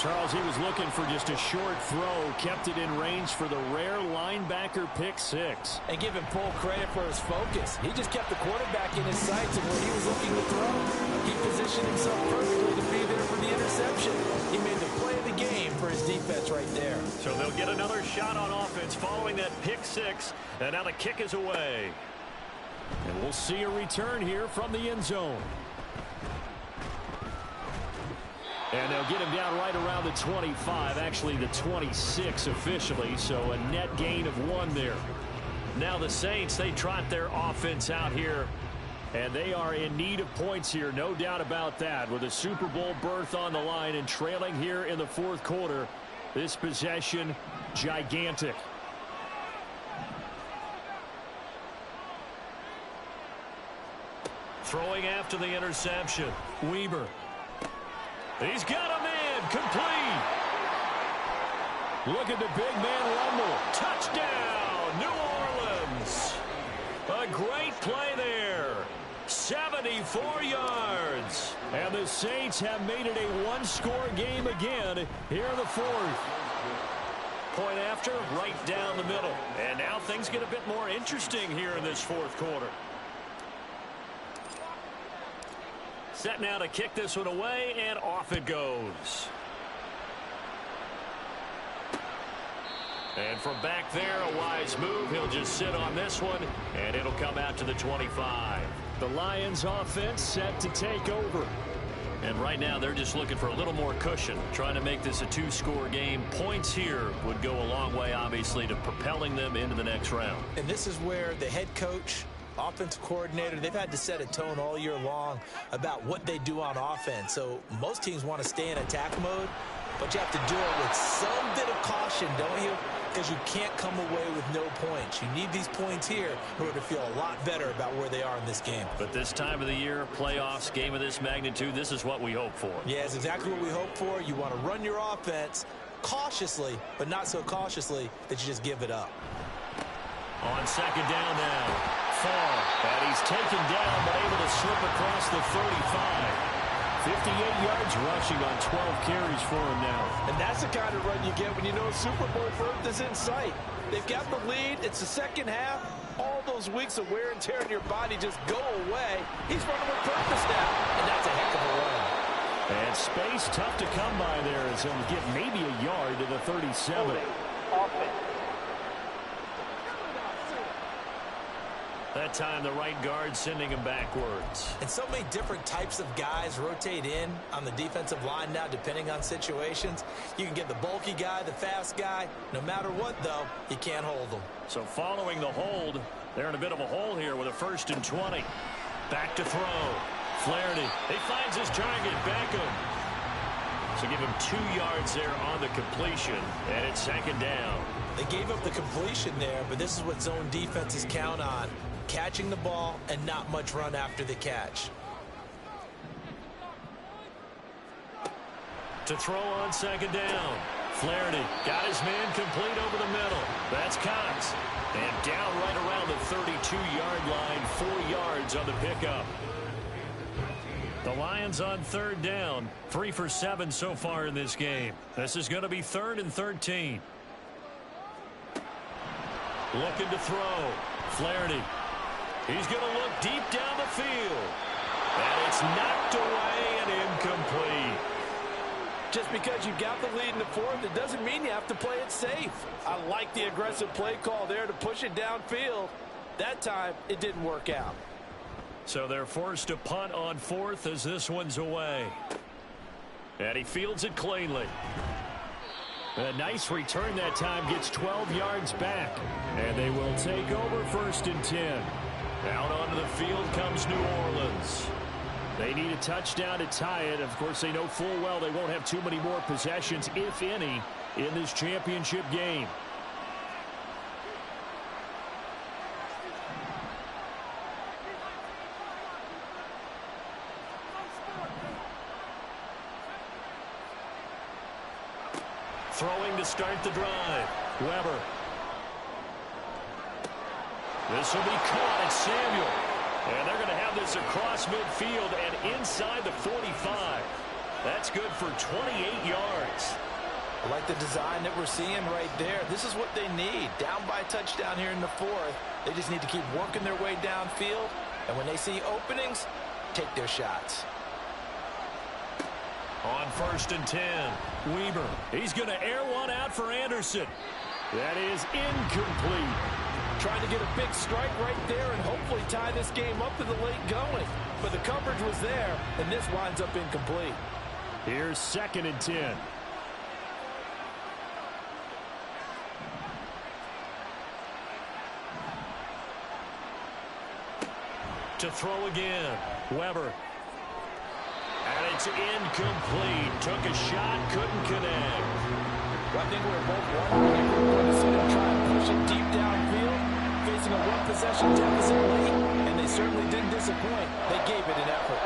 Charles, he was looking for just a short throw, kept it in range for the rare linebacker pick 6. And give him full credit for his focus. He just kept the quarterback in his sights and where he was looking to throw. He positioned himself perfectly to be there for the interception. He made the play of the game for his defense right there. So they'll get another shot on offense following that pick 6. And now the kick is away. And we'll see a return here from the end zone. And they'll get him down right around the 25, actually the 26 officially, so a net gain of 1 there. Now the Saints, they trot their offense out here, and they are in need of points here, no doubt about that. With a Super Bowl berth on the line and trailing here in the 4th quarter, this possession, gigantic. Throwing after the interception. Weber. He's got him in. Complete. Look at the big man rumble. Touchdown, New Orleans. A great play there. 74 yards. And the Saints have made it a one-score game again here in the 4th. Point after, right down the middle. And now things get a bit more interesting here in this 4th quarter. Set now to kick this one away, and off it goes. And from back there, a wise move. He'll just sit on this one, and it'll come out to the 25. The Lions offense set to take over. And right now, they're just looking for a little more cushion, trying to make this a 2-score game. Points here would go a long way, obviously, to propelling them into the next round. And this is where the head coach, offensive coordinator, they've had to set a tone all year long about what they do on offense. So most teams want to stay in attack mode, but you have to do it with some bit of caution, don't you? Because you can't come away with no points. You need these points here in order to feel a lot better about where they are in this game. But this time of the year, playoffs, game of this magnitude, this is what we hope for. Yeah, it's exactly what we hope for. You want to run your offense cautiously, but not so cautiously that you just give it up. On 2nd down now. Far. And he's taken down, but able to slip across the 35. 58 yards rushing on 12 carries for him now. And that's the kind of run you get when you know Super Bowl berth is in sight. They've got the lead. It's the second half. All those weeks of wear and tear in your body just go away. He's running with purpose now, and that's a heck of a run. And space tough to come by there as he'll get maybe a yard to the 37. Offense. That time the right guard sending him backwards. And so many different types of guys rotate in on the defensive line now, depending on situations. You can get the bulky guy, the fast guy. No matter what, though, you can't hold them. So following the hold, they're in a bit of a hole here with a 1st and 20. Back to throw. Flaherty. He finds his target, Beckham. So give him 2 yards there on the completion, and it's 2nd down. They gave up the completion there, but this is what zone defenses count on. Catching the ball and not much run after the catch. To throw on 2nd down. Flaherty got his man complete over the middle. That's Cox. And down right around the 32-yard line, 4 yards on the pickup. The Lions on 3rd down, 3 for 7 so far in this game. This is going to be 3rd and 13. Looking to throw. Flaherty. He's going to look deep down the field. And it's knocked away and incomplete. Just because you got the lead in the 4th, it doesn't mean you have to play it safe. I like the aggressive play call there to push it downfield. That time, it didn't work out. So they're forced to punt on 4th as this one's away. And he fields it cleanly. A nice return that time, gets 12 yards back. And they will take over 1st and 10. Out onto the field comes New Orleans. They need a touchdown to tie it. Of course, they know full well they won't have too many more possessions, if any, in this championship game. Throwing to start the drive. Weber. This will be caught at Samuel. And they're going to have this across midfield and inside the 45. That's good for 28 yards. I like the design that we're seeing right there. This is what they need. Down by a touchdown here in the 4th. They just need to keep working their way downfield. And when they see openings, take their shots. On 1st and 10, Weber. He's going to air one out for Anderson. That is incomplete. Trying to get a big strike right there and hopefully tie this game up in the late going. But the coverage was there, and this winds up incomplete. Here's 2nd and 10. To throw again, Weber. And it's incomplete. Took a shot, couldn't connect. Well, I think we were both wondering if we were going to see them try and push it deep downfield, facing a one-possession deficit late, and they certainly didn't disappoint. They gave it an effort.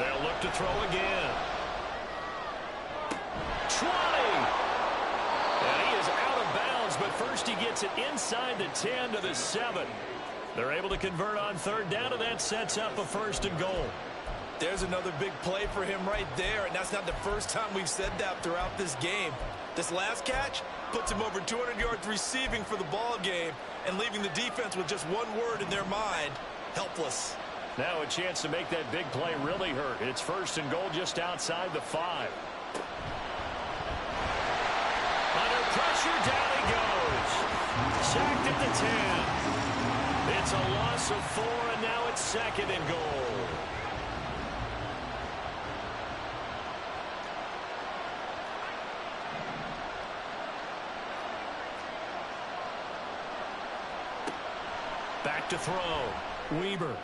They'll look to throw again. 20! And he is out of bounds, but first he gets it inside the 10 to the 7. They're able to convert on 3rd down, and that sets up a 1st and goal. There's another big play for him right there, and that's not the first time we've said that throughout this game. This last catch puts him over 200 yards receiving for the ball game and leaving the defense with just one word in their mind: helpless. Now a chance to make that big play really hurt. It's 1st and goal just outside the 5. Under pressure, down he goes. Sacked at the 10. It's a loss of 4, and now it's 2nd and goal. Back to throw. Weber.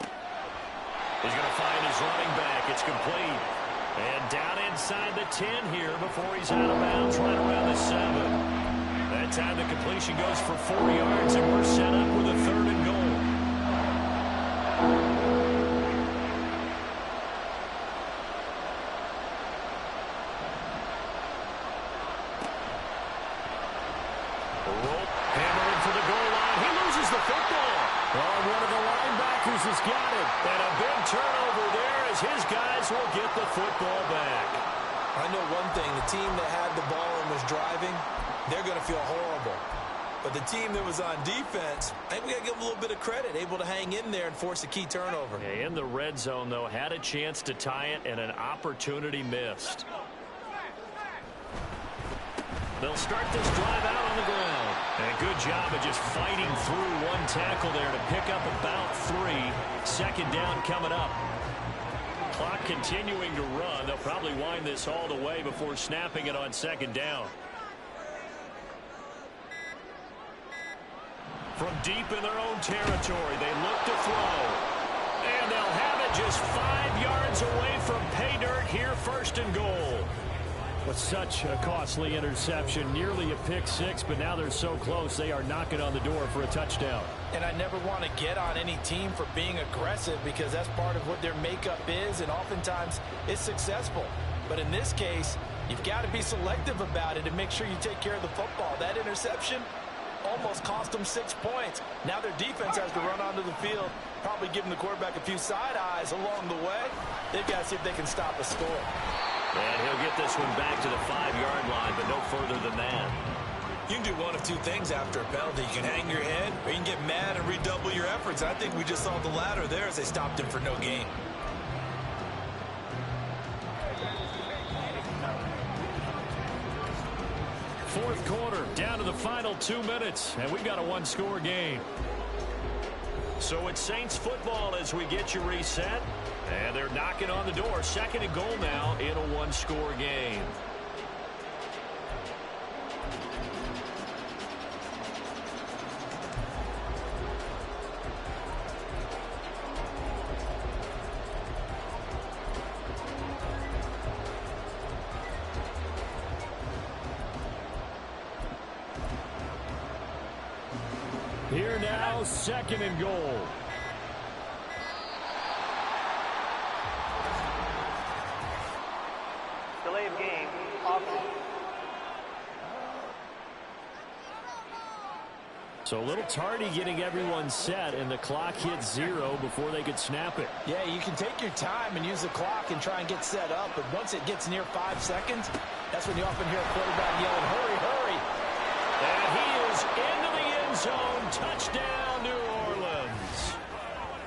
He's going to find his running back. It's complete. And down inside the 10 here before he's out of bounds right around the 7. That time the completion goes for 4 yards, and we're set up with a 3rd and goal. Hammering for the goal line. He loses the football. Oh, one of the linebackers has got it. And a big turnover there as his guys will get the football back. I know one thing. The team that had the ball and was driving, they're going to feel horrible. But the team that was on defense, I think we got to give them a little bit of credit, able to hang in there and force a key turnover. Yeah, in the red zone, though, had a chance to tie it and an opportunity missed. They'll start this drive out on the ground. And a good job of just fighting through one tackle there to pick up about 3. Second down coming up. Clock continuing to run. They'll probably wind this all the way before snapping it on second down. From deep in their own territory, they look to throw. And they'll have it just 5 yards away from pay dirt here, first and goal. With such a costly interception, nearly a pick six, but now they're so close they are knocking on the door for a touchdown. And I never want to get on any team for being aggressive because that's part of what their makeup is, and oftentimes it's successful. But in this case, you've got to be selective about it and make sure you take care of the football. That interception almost cost them 6 points. Now their defense has to run onto the field, probably giving the quarterback a few side eyes along the way. They've got to see if they can stop a score. And he'll get this one back to the 5-yard line, but no further than that. You can do one of two things after a penalty. You can hang your head, or you can get mad and redouble your efforts. I think we just saw the latter there as they stopped him for no gain. Fourth quarter, down to the final 2 minutes, and we've got a one-score game. So it's Saints football as we get you reset. And they're knocking on the door. Second and goal now in a one-score game. Here now, second and goal. Delay of game, offense. So a little tardy getting everyone set, and the clock hits 0 before they could snap it. Yeah, you can take your time and use the clock and try and get set up, but once it gets near 5 seconds, that's when you often hear a quarterback yelling, hurry, hurry. And he is into the end zone. Touchdown, New Orleans.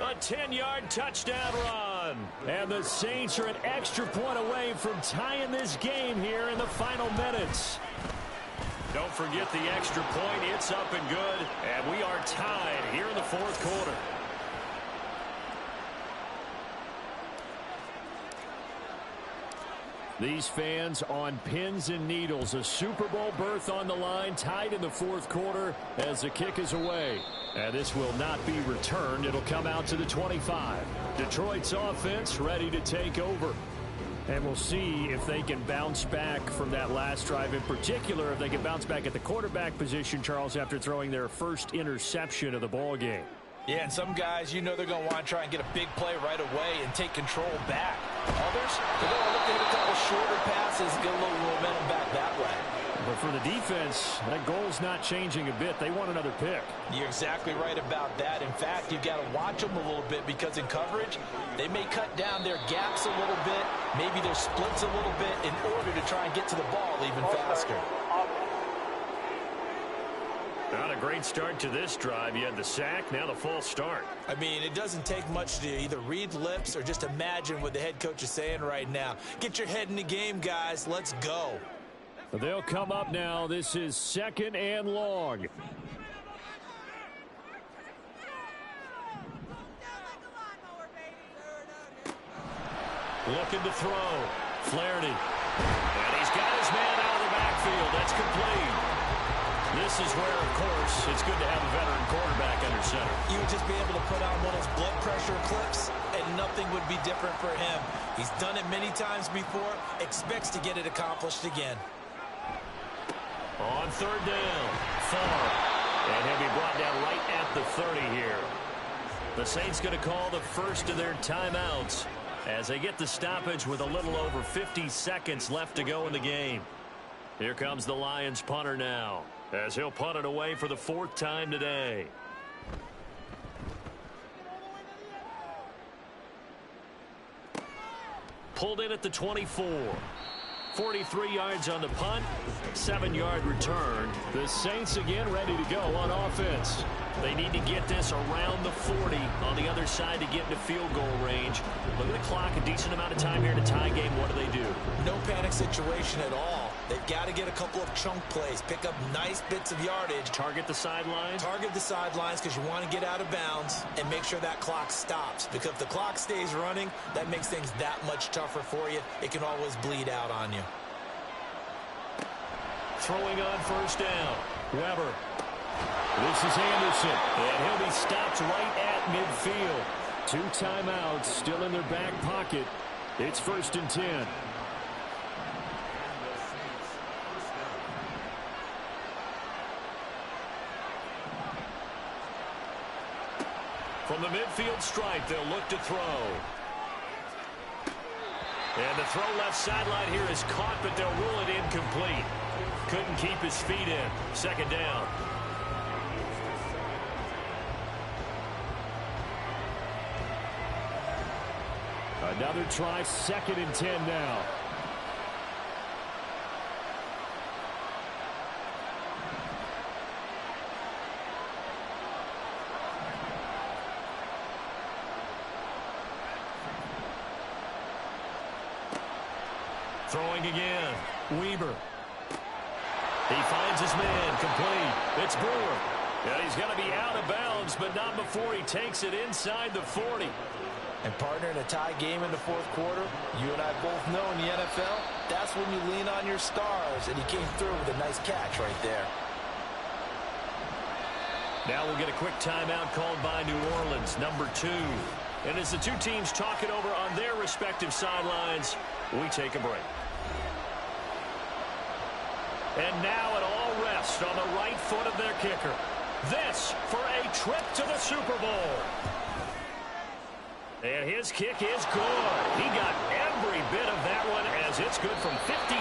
A 10-yard touchdown run. And the Saints are an extra point away from tying this game here in the final minutes. Don't forget the extra point. It's up and good. And we are tied here in the fourth quarter. These fans on pins and needles. A Super Bowl berth on the line, tied in the fourth quarter as the kick is away. And this will not be returned. It'll come out to the 25. Detroit's offense ready to take over. And we'll see if they can bounce back from that last drive. In particular, if they can bounce back at the quarterback position, Charles, after throwing their first interception of the ball game. Yeah, and some guys, you know they're going to want to try and get a big play right away and take control back. Others, they're going to look to hit a couple shorter passes and get a little momentum back that way. But for the defense, that goal's not changing a bit. They want another pick. You're exactly right about that. In fact, you've got to watch them a little bit because in coverage, they may cut down their gaps a little bit, maybe their splits a little bit in order to try and get to the ball even faster. Not a great start to this drive. You had the sack, now the false start. I mean, it doesn't take much to either read lips or just imagine what the head coach is saying right now. Get your head in the game, guys. Let's go. They'll come up now. This is second and long. Looking to throw. Flaherty. And he's got his man out of the backfield. That's complete. This is where, of course, it's good to have a veteran quarterback under center. You would just be able to put on one of those blood pressure clips, and nothing would be different for him. He's done it many times before, expects to get it accomplished again. On third down, Farr. And he'll be brought down right at the 30 here. The Saints going to call the first of their timeouts as they get the stoppage with a little over 50 seconds left to go in the game. Here comes the Lions punter now, as he'll punt it away for the 4th time today. Pulled in at the 24. 43 yards on the punt, 7-yard return. The Saints again ready to go on offense. They need to get this around the 40 on the other side to get into field goal range. Look at the clock, a decent amount of time here to tie game. What do? No panic situation at all. They've got to get a couple of chunk plays, pick up nice bits of yardage. Target the sidelines? Target the sidelines because you want to get out of bounds and make sure that clock stops. Because if the clock stays running, that makes things that much tougher for you. It can always bleed out on you. Throwing on first down. Weber. This is Anderson, and he'll be stopped right at midfield. 2 timeouts still in their back pocket. It's 1st and 10. From the midfield stripe, they'll look to throw. And the throw left sideline here is caught, but they'll rule it incomplete. Couldn't keep his feet in. 2nd down. Another try, 2nd and 10 now. Throwing again. Weber. He finds his man. Complete. It's Brewer. Yeah, he's going to be out of bounds, but not before he takes it inside the 40. And partner, in a tie game in the 4th quarter, you and I both know in the NFL, that's when you lean on your stars, and he came through with a nice catch right there. Now we'll get a quick timeout called by New Orleans, number 2. And as the two teams talk it over on their respective sidelines, we take a break. And now it all rests on the right foot of their kicker. This for a trip to the Super Bowl. And his kick is good. He got every bit of that one as it's good from 56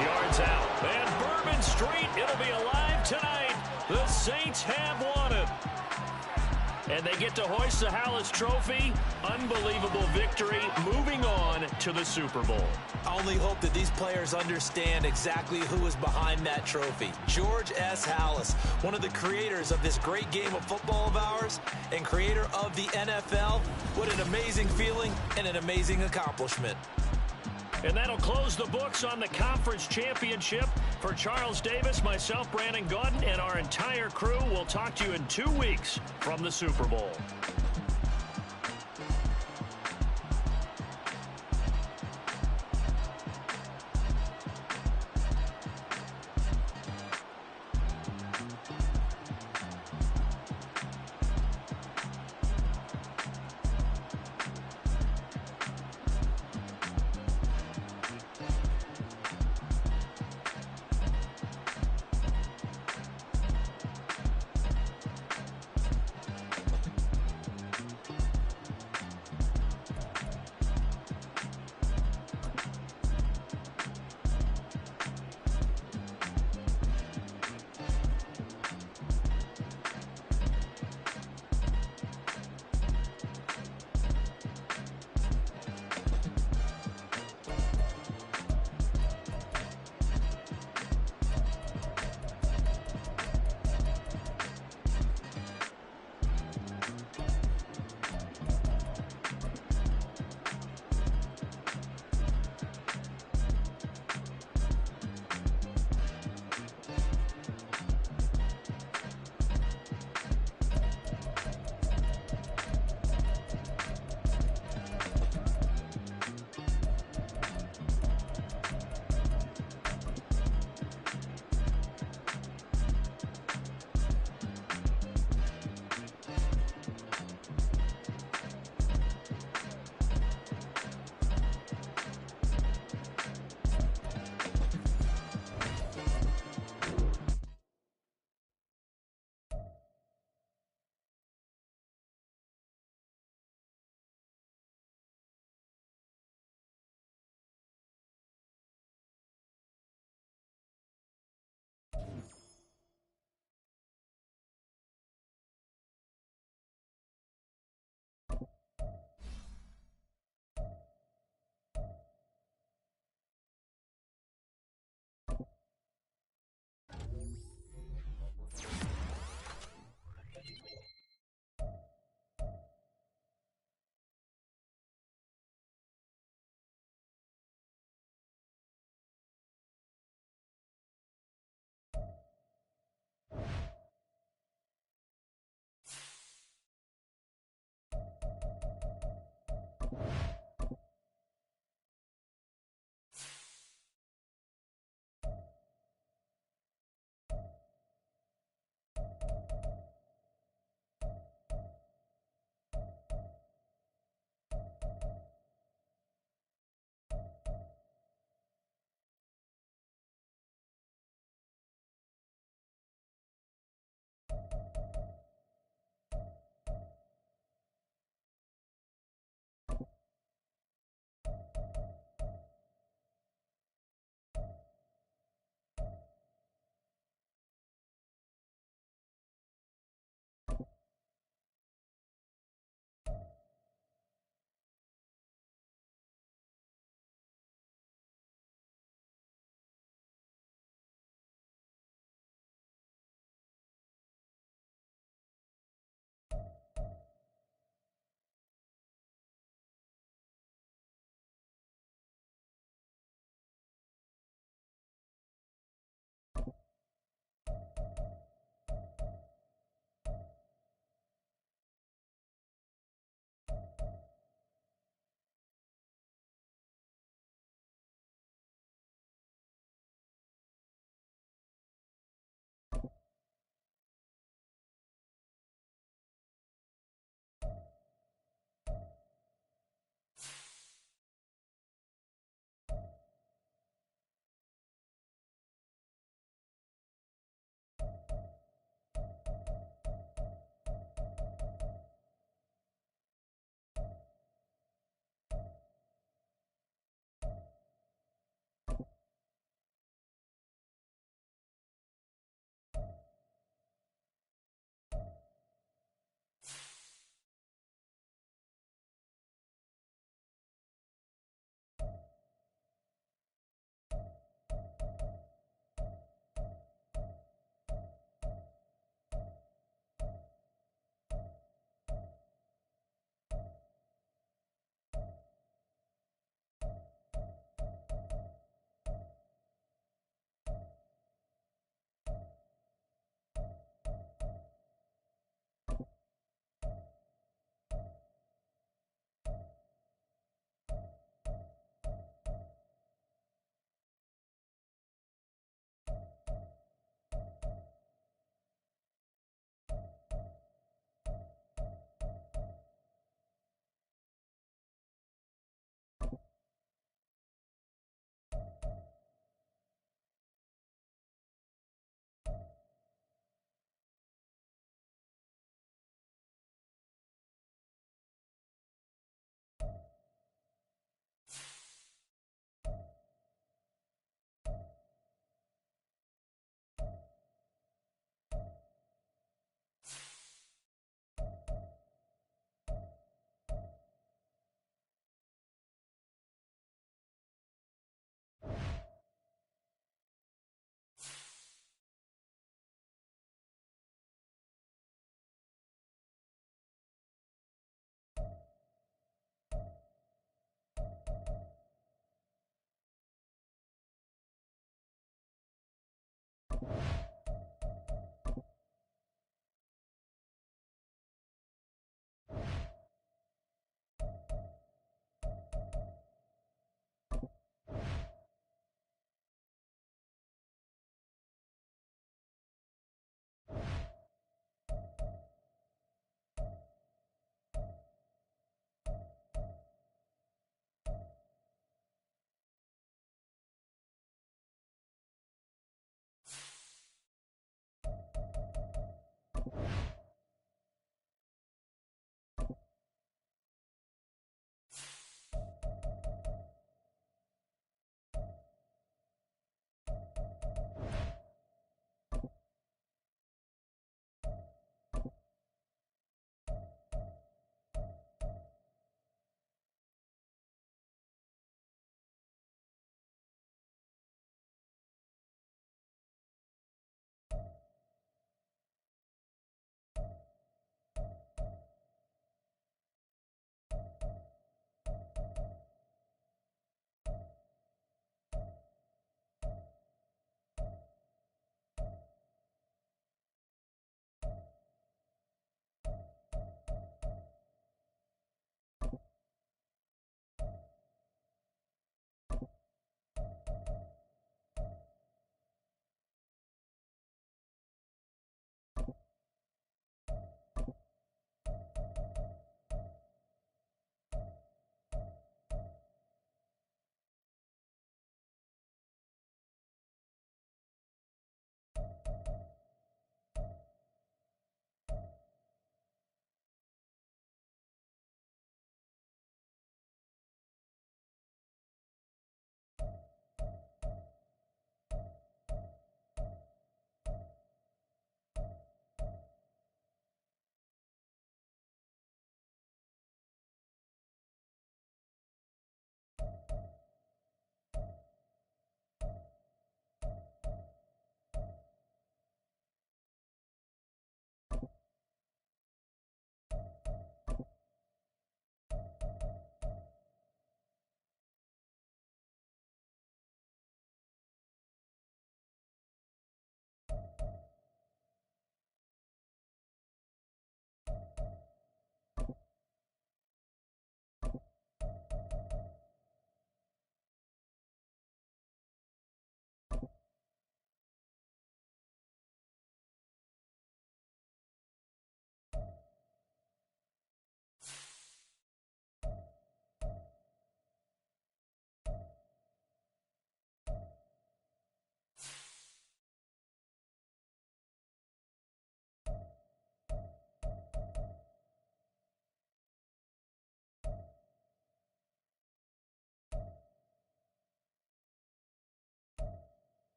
yards out. And Bourbon Street, it'll be alive tonight. The Saints have won it. And they get to hoist the Hallis Trophy. Unbelievable victory. Moving on to the Super Bowl. I only hope that these players understand exactly who is behind that trophy. George S. Hallis, one of the creators of this great game of football of ours and creator of the NFL. What an amazing feeling and an amazing accomplishment. And that'll close the books on the conference championship. For Charles Davis, myself, Brandon Gaudin, and our entire crew, we'll talk to you in 2 weeks from the Super Bowl.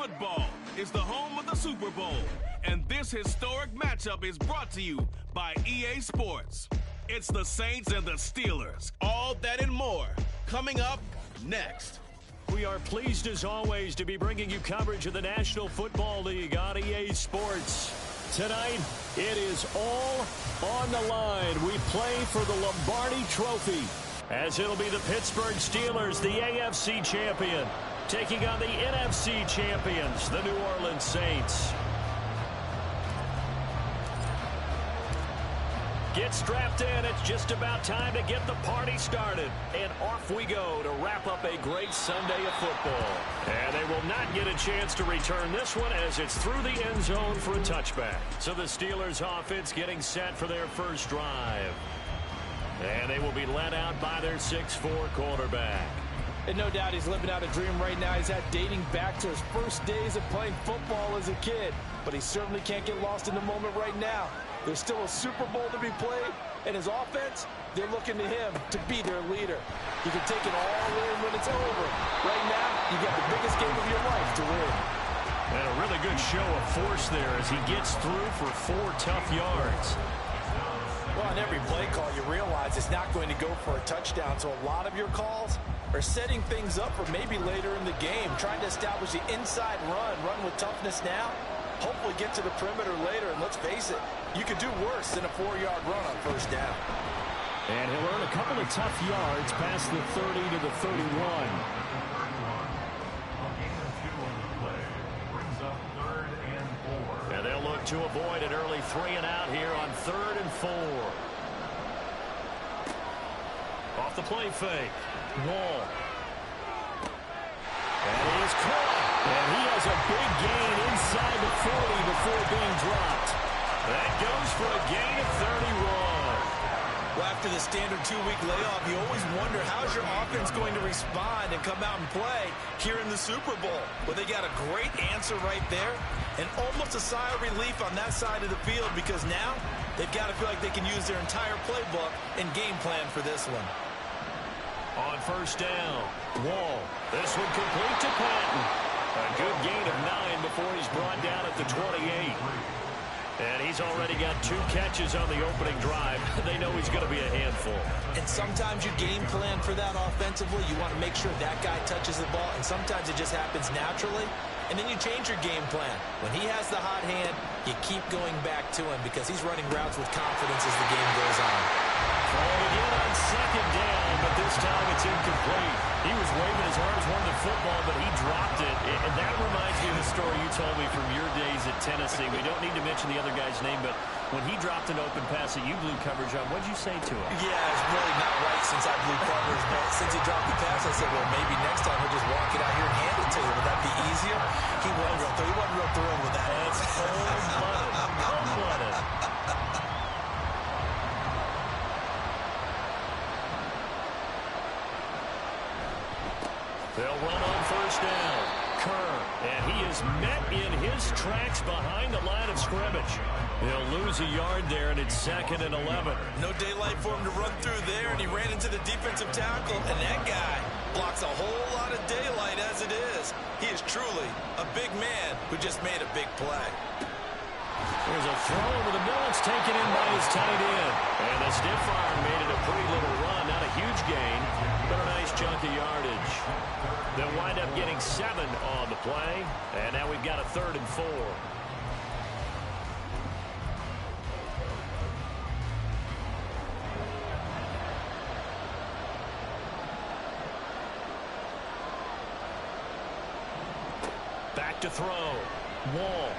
Football is the home of the Super Bowl, and this historic matchup is brought to you by EA Sports. It's the Saints and the Steelers. All that and more coming up next. We are pleased as always to be bringing you coverage of the National Football League on EA Sports. Tonight, it is all on the line. We play for the Lombardi Trophy, as it'll be the Pittsburgh Steelers, the AFC champion, taking on the NFC champions, the New Orleans Saints. Get strapped in. It's just about time to get the party started. And off we go to wrap up a great Sunday of football. And they will not get a chance to return this one as it's through the end zone for a touchback. So the Steelers offense getting set for their first drive. And they will be led out by their 6'4" quarterback. And no doubt he's living out a dream right now. He's had dating back to his first days of playing football as a kid. But he certainly can't get lost in the moment right now. There's still a Super Bowl to be played, and his offense, they're looking to him to be their leader. He can take it all in when it's over. Right now, you got the biggest game of your life to win. And a really good show of force there as he gets through for 4 tough yards. Well, on every play call, you realize it's not going to go for a touchdown, so a lot of your calls are setting things up for maybe later in the game, trying to establish the inside run with toughness now, hopefully get to the perimeter later, and let's face it, you could do worse than a 4-yard run on first down. And he'll earn a couple of tough yards past the 30 to the 31. And they'll look to avoid an early 3 and out here on 3rd and 4. Off the play fake. Wall. And he is caught. And he has a big gain inside the 40 before being dropped. That goes for a gain of 31. Well, after the standard 2-week layoff, you always wonder how's your offense going to respond and come out and play here in the Super Bowl. Well, they got a great answer right there and almost a sigh of relief on that side of the field because now they've got to feel like they can use their entire playbook and game plan for this one. On first down, Wall. This one complete to Patton. A good gain of 9 before he's brought down at the 28. And he's already got 2 catches on the opening drive. They know he's going to be a handful. And sometimes you game plan for that offensively. You want to make sure that guy touches the ball, and sometimes it just happens naturally. And then you change your game plan. When he has the hot hand, you keep going back to him because he's running routes with confidence as the game goes on. Trying again on second down, but this time it's incomplete. He was waving his arms, wanting the football, but he dropped it. And that reminds me of the story you told me from your days at Tennessee. We don't need to mention the other guy's name, but when he dropped an open pass that you blew coverage on, what did you say to him? Yeah, it's really not right since I blew coverage, but since he dropped the pass, I said, well, maybe next time he'll just walk it out here and hand it to you. Would that be easier? He wasn't real thrilled with that. That's cold-blooded. Cold-blooded. They'll run on first down. Kerr, and he is met in his tracks behind the line of scrimmage. He'll lose a yard there, and it's 2nd and 11. No daylight for him to run through there, and he ran into the defensive tackle, and that guy blocks a whole lot of daylight as it is. He is truly a big man who just made a big play. There's a throw over the middle. It's taken in by his tight end. And the stiff arm made it a pretty little run. Not a huge gain, but a nice chunk of yardage. They'll wind up getting 7 on the play. And now we've got a 3rd and 4. Back to throw. Wall.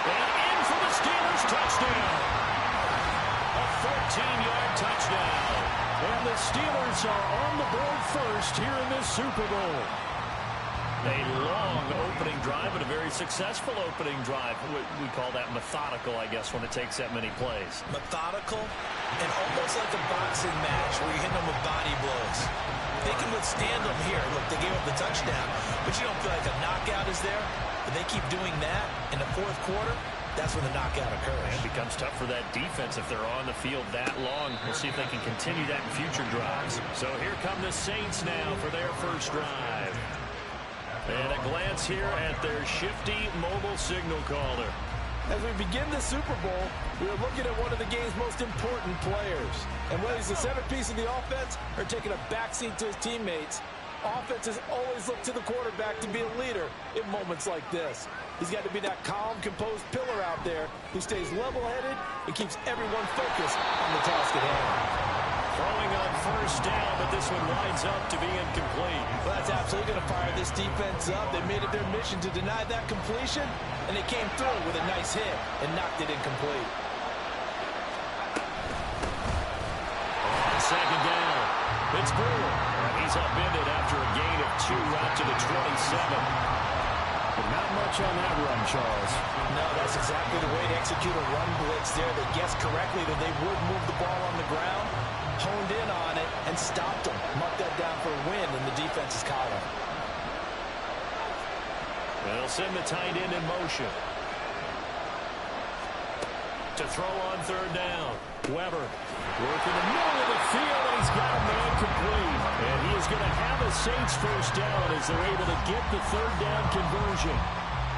And in for the Steelers touchdown. A 14-yard touchdown. And the Steelers are on the board first here in this Super Bowl. A long opening drive, but a very successful opening drive. We call that methodical, I guess, when it takes that many plays. Methodical and almost like a boxing match where you hit them with body blows. They can withstand them here. Look, they gave up the touchdown, but you don't feel like a knockout is there. But they keep doing that in the 4th quarter, that's when the knockout occurs. It becomes tough for that defense if they're on the field that long. We'll see if they can continue that in future drives. So here come the Saints now for their first drive. And a glance here at their shifty mobile signal caller. As we begin the Super Bowl, we are looking at one of the game's most important players. And whether he's the centerpiece of the offense or taking a backseat to his teammates, offenses always look to the quarterback to be a leader in moments like this. He's got to be that calm, composed pillar out there who stays level-headed and keeps everyone focused on the task at hand. Throwing on first down, but this one winds up to be incomplete. Well, that's absolutely going to fire this defense up. They made it their mission to deny that completion, and they came through with a nice hit and knocked it incomplete. On second down, it's Brewer. He's upended after a gain of 2 out to the 27. But not much on that run, Charles. No, that's exactly the way to execute a run blitz there. They guessed correctly that they would move the ball on the ground, honed in on it, and stopped them. Marked that down for a win in the defense's column. They'll send the tight end in motion. To throw on third down. Weber working the middle of the field, and he's got a man complete. And he is going to have a Saints first down as they're able to get the third down conversion.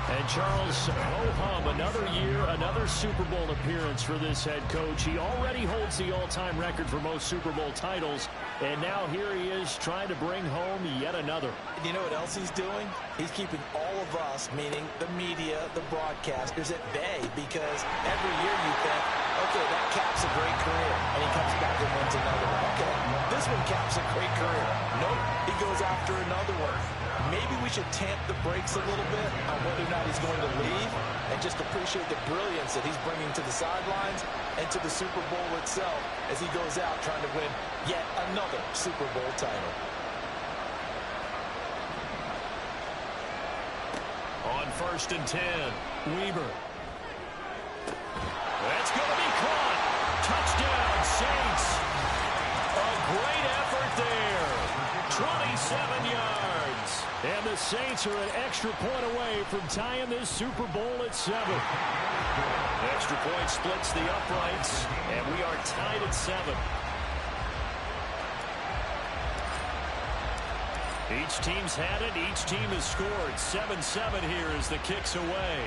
And Charles, ho-hum, another year, another Super Bowl appearance for this head coach. He already holds the all-time record for most Super Bowl titles, and now here he is trying to bring home yet another. And you know what else he's doing? He's keeping all of us, meaning the media, the broadcasters, at bay, because every year you think, okay, that caps a great career, and he comes back and wins another one. Okay, this one caps a great career. Nope, he goes after another one. Maybe we should tamp the brakes a little bit on whether or not he's going to leave and just appreciate the brilliance that he's bringing to the sidelines and to the Super Bowl itself as he goes out trying to win yet another Super Bowl title. On first and 10, Weber. That's going to be caught. Touchdown, Saints. A great effort there. 27 yards. And the Saints are an extra point away from tying this Super Bowl at 7. Extra point splits the uprights, and we are tied at 7. Each team's had it. Each team has scored. 7-7 here as the kick's away.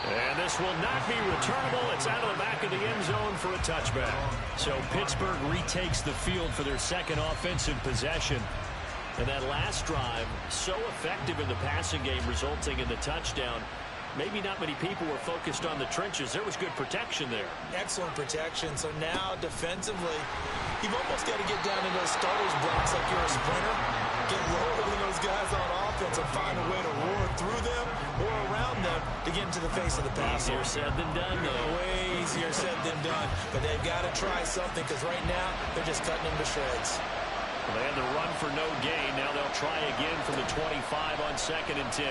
And this will not be returnable. It's out of the back of the end zone for a touchback. So Pittsburgh retakes the field for their second offensive possession. And that last drive, so effective in the passing game, resulting in the touchdown. Maybe not many people were focused on the trenches. There was good protection there. Excellent protection. So now, defensively, you've almost got to get down into those starters blocks like you're a sprinter. Get lower than those guys on offense and find a way to roar through them or around them to get into the face of the passer. Easier said than done, though. Way easier said than done. But they've got to try something because right now, they're just cutting them to shreds. Well, they had the run for no gain. Now they'll try again from the 25 on second and 10.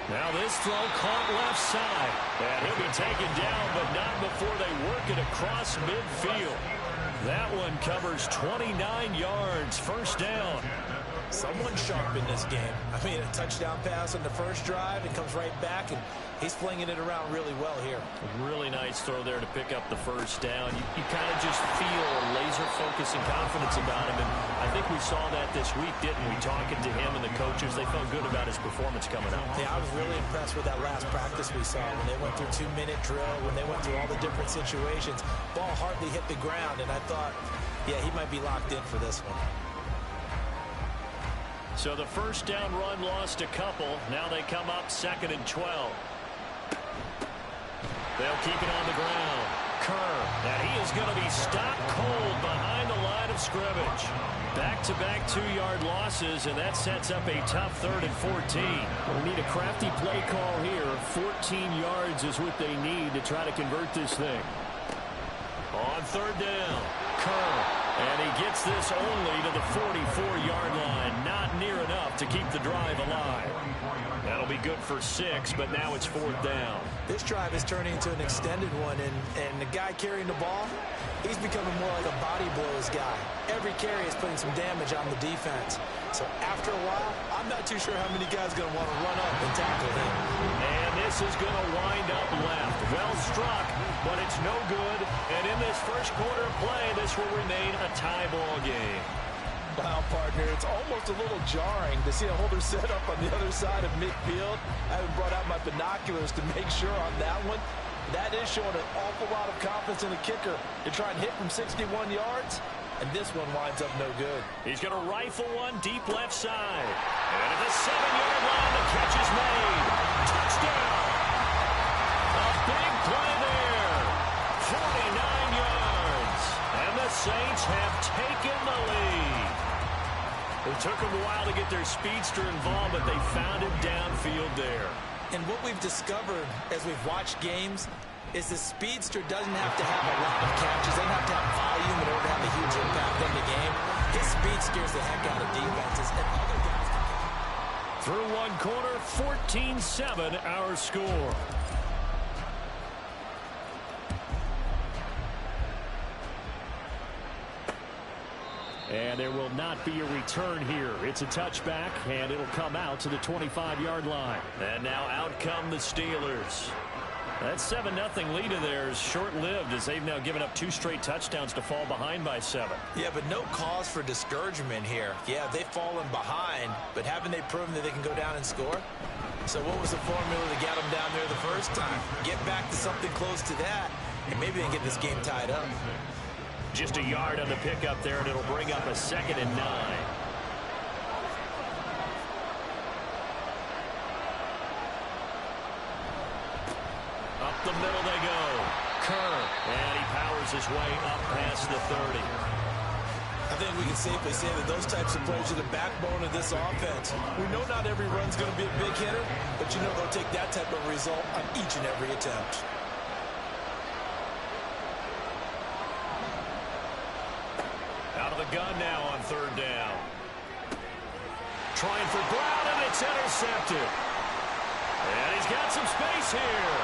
Now this throw caught left side. And he'll be taken down, but not before they work it across midfield. That one covers 29 yards. First down. Someone sharp in this game. I mean, a touchdown pass on the first drive. It comes right back, and he's flinging it around really well here. Really nice throw there to pick up the first down. You kind of just feel laser focus and confidence about him, and I think we saw that this week, didn't we? Talking to him and the coaches, they felt good about his performance coming up. Yeah, I was really impressed with that last practice we saw when they went through 2-minute drill, when they went through all the different situations. Ball hardly hit the ground, and I thought, yeah, he might be locked in for this one. So the first down run lost a couple. Now they come up second and 12. They'll keep it on the ground. Kerr, and he is going to be stopped cold behind the line of scrimmage. Back-to-back 2-yard losses, and that sets up a tough third and 14. We need a crafty play call here. 14 yards is what they need to try to convert this thing. On third down, Kerr. And he gets this only to the 44-yard line. Not near enough to keep the drive alive. That'll be good for 6, but now it's fourth down. This drive is turning into an extended one, and the guy carrying the ball, he's becoming more like a body blows guy. Every carry is putting some damage on the defense. So after a while, I'm not too sure how many guys are going to want to run up and tackle him. And this is going to wind up left. Well struck, but it's no good. And in this first quarter of play, this will remain a tie ball game. Wow, partner, it's almost a little jarring to see a holder set up on the other side of midfield. I haven't brought out my binoculars to make sure on that one. That is showing an awful lot of confidence in the kicker to try and hit from 61 yards. And this one winds up no good. He's going to rifle one deep left side. And at the 7-yard line, the catch is made. Touchdown. A big play there. 49 yards. And the Saints have taken the lead. It took them a while to get their speedster involved, but they found him downfield there. And what we've discovered as we've watched games is the speedster doesn't have to have a lot of catches, doesn't have to have volume in order to have a huge impact on the game. His speed scares the heck out of defenses, and other guys can... Through one quarter, 14-7 our score. And there will not be a return here. It's a touchback, and it'll come out to the 25-yard line. And now out come the Steelers. That 7-0 lead of theirs short-lived as they've now given up 2 straight touchdowns to fall behind by 7. Yeah, but no cause for discouragement here. Yeah, they've fallen behind, but haven't they proven that they can go down and score? So what was the formula to get them down there the first time? Get back to something close to that, and maybe they can get this game tied up. Just a yard on the pickup there, and it'll bring up a 2nd and 9. Up the middle they go. Kerr. And he powers his way up past the 30. I think we can safely say that those types of plays are the backbone of this offense. We know not every run's going to be a big hitter, but you know they'll take that type of result on each and every attempt. Out of the gun now on 3rd down. Trying for Brown, and it's intercepted. And he's got some space here.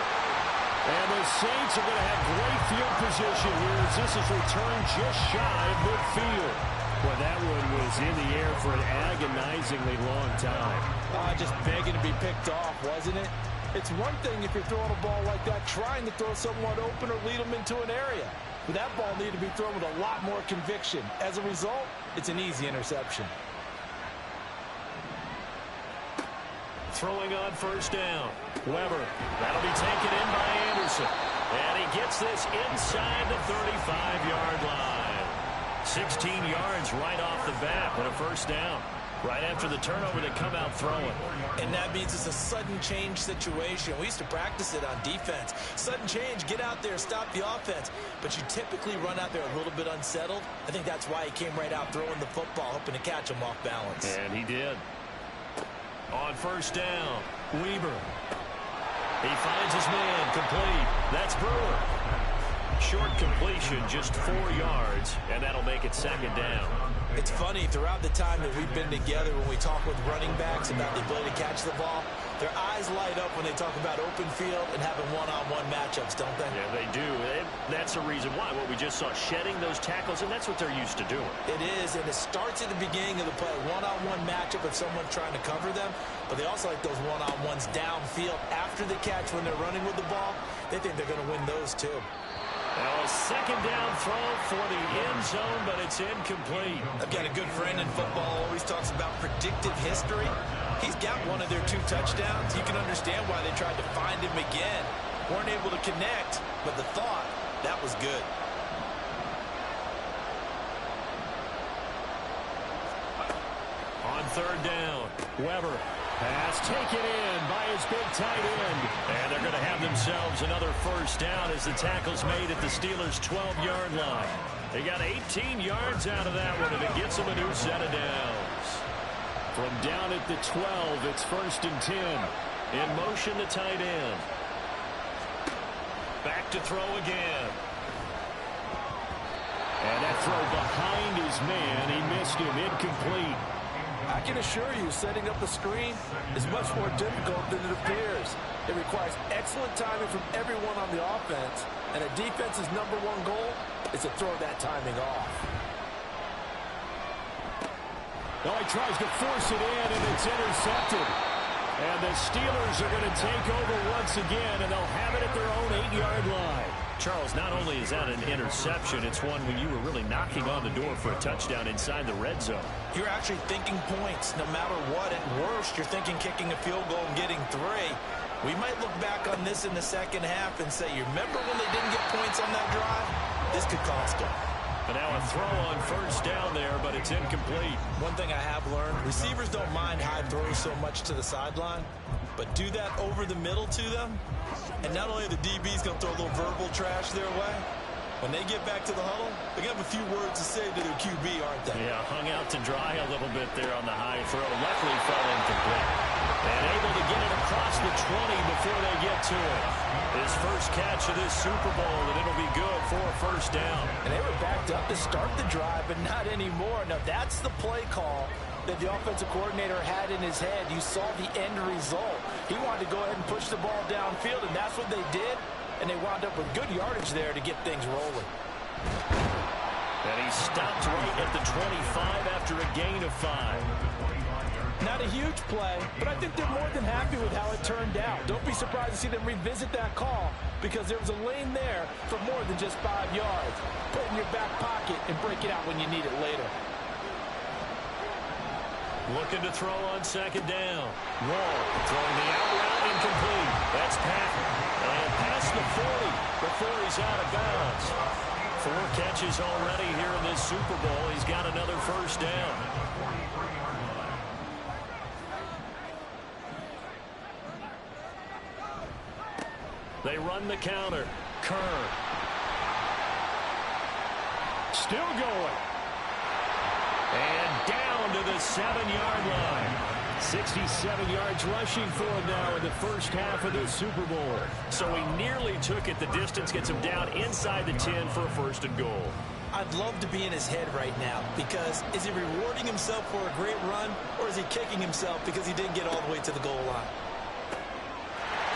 And the Saints are going to have great field position here as this is returned just shy of midfield. Well, that one was in the air for an agonizingly long time. Just begging to be picked off, wasn't it? It's one thing if you're throwing a ball like that, trying to throw someone open or lead them into an area. But that ball needed to be thrown with a lot more conviction. As a result, it's an easy interception. Throwing on 1st down. Weber. That'll be taken in by Anderson. And he gets this inside the 35-yard line. 16 yards right off the bat, but a 1st down. Right after the turnover, they come out throwing. And that means it's a sudden change situation. We used to practice it on defense. Sudden change, get out there, stop the offense. But you typically run out there a little bit unsettled. I think that's why he came right out throwing the football, hoping to catch him off balance. And he did. On 1st down, Weber. He finds his man, complete. That's Brewer. Short completion, just 4 yards, and that'll make it 2nd down. It's funny, throughout the time that we've been together, when we talk with running backs about the ability to catch the ball, their eyes light up when they talk about open field and having one-on-one matchups, don't they? Yeah, they do. That's the reason why. What we just saw, shedding those tackles, and that's what they're used to doing. It is, and it starts at the beginning of the play. One-on-one matchup if someone's trying to cover them, but they also like those one-on-ones downfield after the catch when they're running with the ball. They think they're going to win those, too. Well, a 2nd down throw for the end zone, but it's incomplete. I've got a good friend in football, always talks about predictive history. He's got one of their 2 touchdowns. You can understand why they tried to find him again. Weren't able to connect, but the thought, that was good. On 3rd down, Weber. Pass taken in by his big tight end. And they're going to have themselves another 1st down as the tackle's made at the Steelers' 12-yard line. They got 18 yards out of that one, and it gets them a new set of downs. From down at the 12, it's 1st and 10. In motion, the tight end. Back to throw again. And that throw behind his man. He missed him. Incomplete. I can assure you, setting up a screen is much more difficult than it appears. It requires excellent timing from everyone on the offense, and a defense's #1 goal is to throw that timing off. Oh, he tries to force it in, and it's intercepted. And the Steelers are going to take over once again, and they'll have it at their own 8-yard line. Charles, not only is that an interception, it's one when you were really knocking on the door for a touchdown inside the red zone. You're actually thinking points no matter what. At worst, you're thinking kicking a field goal and getting 3. We might look back on this in the second half and say, you remember when they didn't get points on that drive? This could cost them. And now a throw on first down there, but it's incomplete. One thing I have learned, receivers don't mind high throws so much to the sideline, but do that over the middle to them, and not only are the DBs going to throw a little verbal trash their way, when they get back to the huddle, they're going to have a few words to say to their QB, aren't they? Yeah, hung out to dry a little bit there on the high throw. Luckily fell incomplete. And able to get it across the 20 before they get to it. His first catch of this Super Bowl, and it'll be good for a first down. And they were backed up to start the drive, but not anymore. Now, that's the play call that the offensive coordinator had in his head. You saw the end result. He wanted to go ahead and push the ball downfield, and that's what they did. And they wound up with good yardage there to get things rolling. And he stopped right at the 25 after a gain of 5. Not a huge play, but I think they're more than happy with how it turned out. Don't be surprised to see them revisit that call because there was a lane there for more than just 5 yards. Put it in your back pocket and break it out when you need it later. Looking to throw on second down. Wall throwing the out route incomplete. That's Patton. And past the 40 before he's out of bounds. 4 catches already here in this Super Bowl. He's got another first down. They run the counter. Kerr. Still going. And down to the 7-yard line. 67 yards rushing for him now in the first half of this Super Bowl. So he nearly took it the distance, gets him down inside the 10 for a first and goal. I'd love to be in his head right now because is he rewarding himself for a great run or is he kicking himself because he didn't get all the way to the goal line?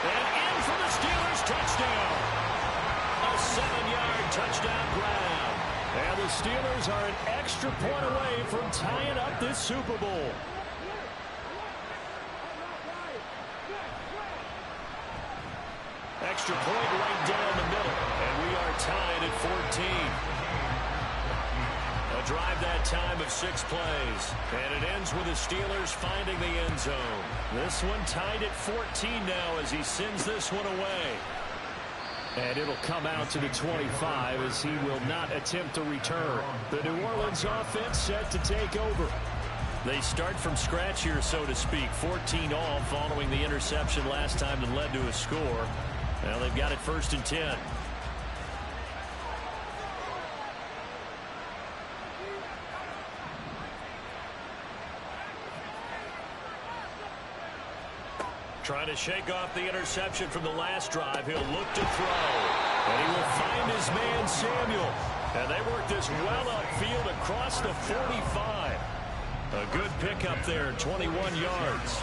And in for the Steelers, touchdown. A 7-yard touchdown grab. And the Steelers are an extra point away from tying up this Super Bowl. Extra point right down the middle. And we are tied at 14. A drive that time of 6 plays. And it ends with the Steelers finding the end zone. This one tied at 14 now as he sends this one away. And it'll come out to the 25 as he will not attempt to return. The New Orleans offense set to take over. They start from scratch here, so to speak. 14 all following the interception last time that led to a score. Now they've got it 1st and 10. Trying to shake off the interception from the last drive. He'll look to throw. And he will find his man, Samuel. And they work this well upfield across the 45. A good pickup there, 21 yards.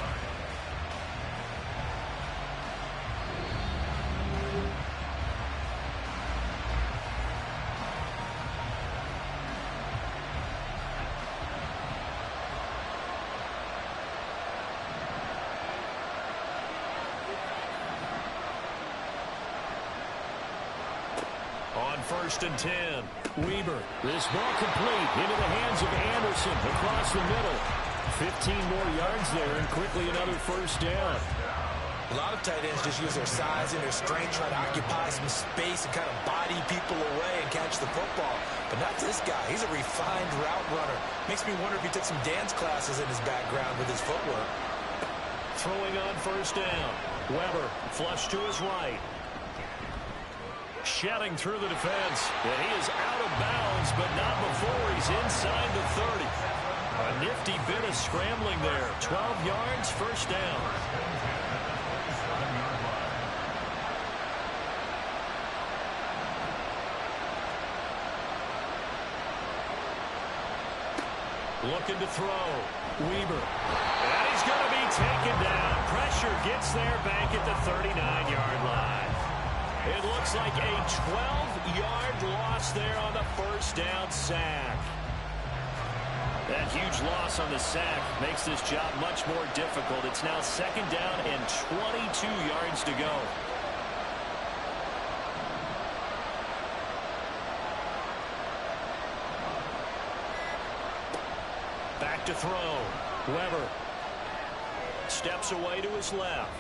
On 1st and 10, Weber. This ball complete into the hands of Anderson across the middle. 15 more yards there and quickly another first down. A lot of tight ends just use their size and their strength, try to occupy some space and kind of body people away and catch the football. But not this guy. He's a refined route runner. Makes me wonder if he took some dance classes in his background with his footwork. Throwing on 1st down. Weber flush to his right. Shedding through the defense. And he is out of bounds, but not before he's inside the 30. A nifty bit of scrambling there. 12 yards, first down. Looking to throw. Weber. And he's going to be taken down. Pressure gets there back at the 39-yard line. It looks like a 12-yard loss there on the first down sack. That huge loss on the sack makes this job much more difficult. It's now 2nd down and 22 yards to go. Back to throw. Weber steps away to his left.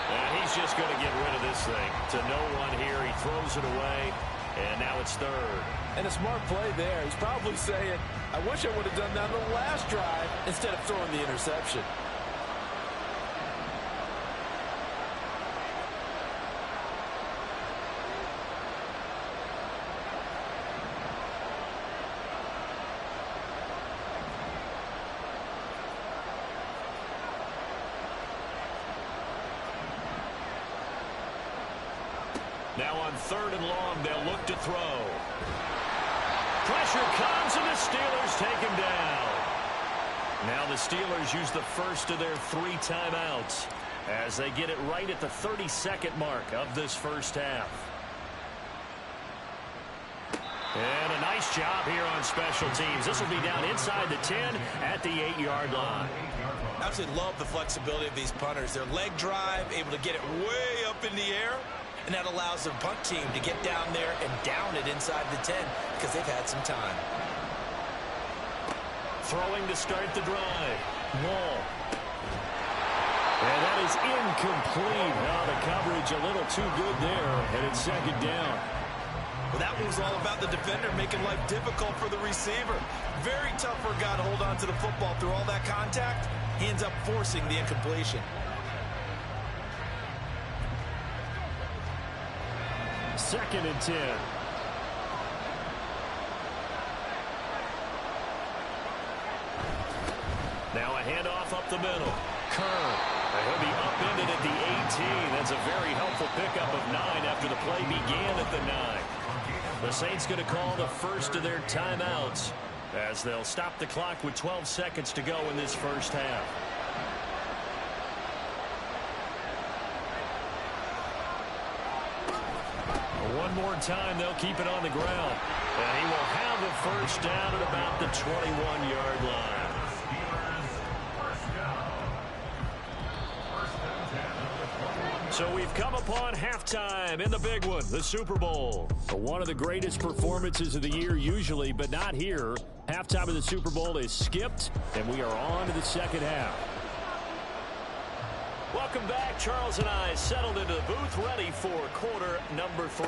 And he's just going to get rid of this thing. To no one here. He throws it away. And now it's third. And a smart play there. He's probably saying, I wish I would have done that on the last drive instead of throwing the interception. Now on third and long, they'll look to throw. Pressure comes, and the Steelers take him down. Now the Steelers use the first of their 3 timeouts as they get it right at the 32nd mark of this first half. And a nice job here on special teams. This will be down inside the 10 at the 8-yard line. Absolutely love the flexibility of these punters. Their leg drive, able to get it way up in the air. And that allows the punt team to get down there and down it inside the 10 because they've had some time. Throwing to start the drive. Wall. And that is incomplete. Now the coverage a little too good there, and it's second down. Well, that one was all about the defender making life difficult for the receiver. Very tough for a guy to hold on to the football through all that contact. He ends up forcing the incompletion. Second and 10. Now a handoff up the middle. Kern. He'll be upended at the 18. That's a very helpful pickup of 9 after the play began at the 9. The Saints going to call the first of their timeouts as they'll stop the clock with 12 seconds to go in this first half. One more time, they'll keep it on the ground. And he will have the first down at about the 21-yard line. So we've come upon halftime in the big one, the Super Bowl. One of the greatest performances of the year usually, but not here. Halftime of the Super Bowl is skipped, and we are on to the second half. Welcome back. Charles and I settled into the booth, ready for quarter number 3.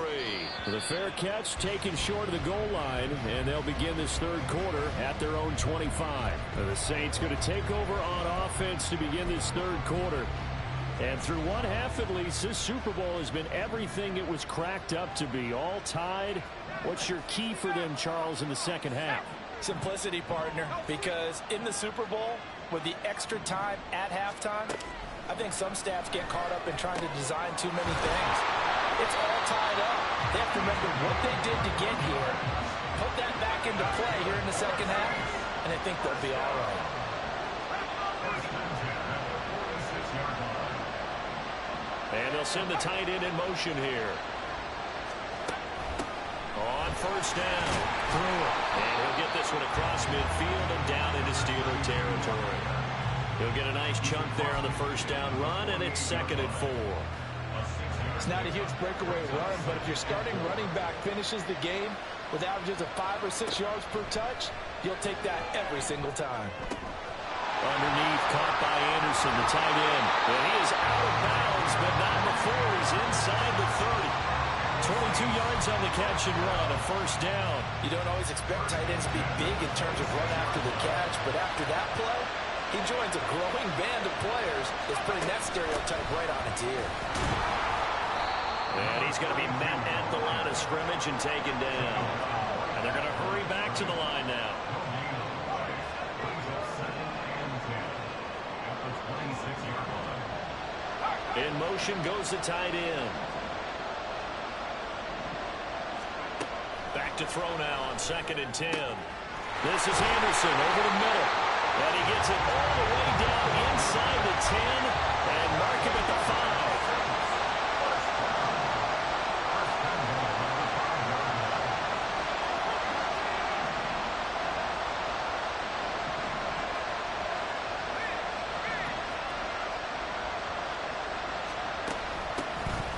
The fair catch taken short of the goal line, and they'll begin this third quarter at their own 25. The Saints going to take over on offense to begin this third quarter. And through one half at least, this Super Bowl has been everything it was cracked up to be. All tied. What's your key for them, Charles, in the second half? Simplicity, partner, because in the Super Bowl, with the extra time at halftime, I think some staffs get caught up in trying to design too many things. It's all tied up. They have to remember what they did to get here, put that back into play here in the second half, and I think they'll be all right. And they'll send the tight end in motion here. On first down. And he'll get this one across midfield and down into Steeler territory. He'll get a nice chunk there on the first down run, and it's 2nd and 4. It's not a huge breakaway run, but if your starting running back finishes the game with averages of 5 or 6 yards per touch, you'll take that every single time. Underneath, caught by Anderson, the tight end. And he is out of bounds, but not before he's inside the 30. 22 yards on the catch and run, a first down. You don't always expect tight ends to be big in terms of run after the catch, but after that play, he joins a growing band of players that's putting that stereotype right on its ear. And he's going to be met at the line of scrimmage and taken down. And they're going to hurry back to the line now. In motion goes the tight end. Back to throw now on 2nd and 10. This is Anderson over the middle. And he gets it all the way down inside the 10 and mark him at the 5.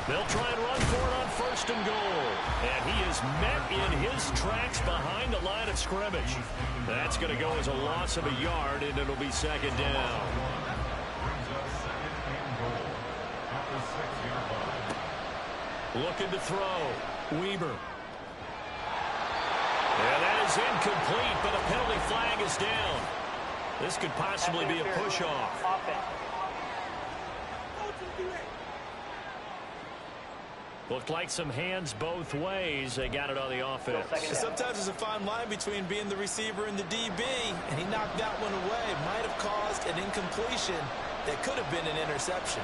They'll try and run for it on 1st and goal. And he is met in his tracks behind the line of of scrimmage. That's going to go as a loss of a yard, and it'll be second down. Looking to throw. Weaver. Yeah, that is incomplete, but a penalty flag is down. This could possibly be a push-off. Looked like some hands both ways. They got it on the offense. Sometimes there's a fine line between being the receiver and the DB, and he knocked that one away. Might have caused an incompletion that could have been an interception.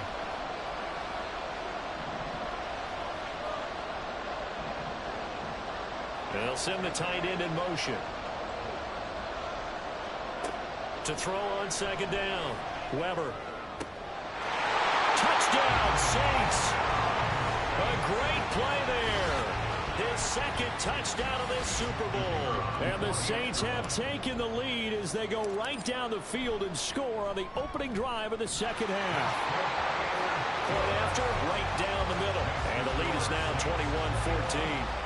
They'll send the tight end in motion. To throw on second down. Weber. Touchdown, Saints. A great play there. His second touchdown of this Super Bowl. And the Saints have taken the lead as they go right down the field and score on the opening drive of the second half. Point after, right down the middle. And the lead is now 21-14.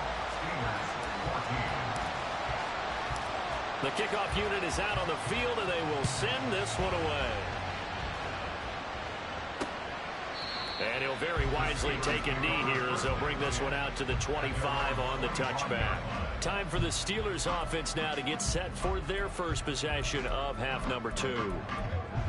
The kickoff unit is out on the field, and they will send this one away. And he'll very wisely take a knee here as they'll bring this one out to the 25 on the touchback. Time for the Steelers offense now to get set for their first possession of half number 2.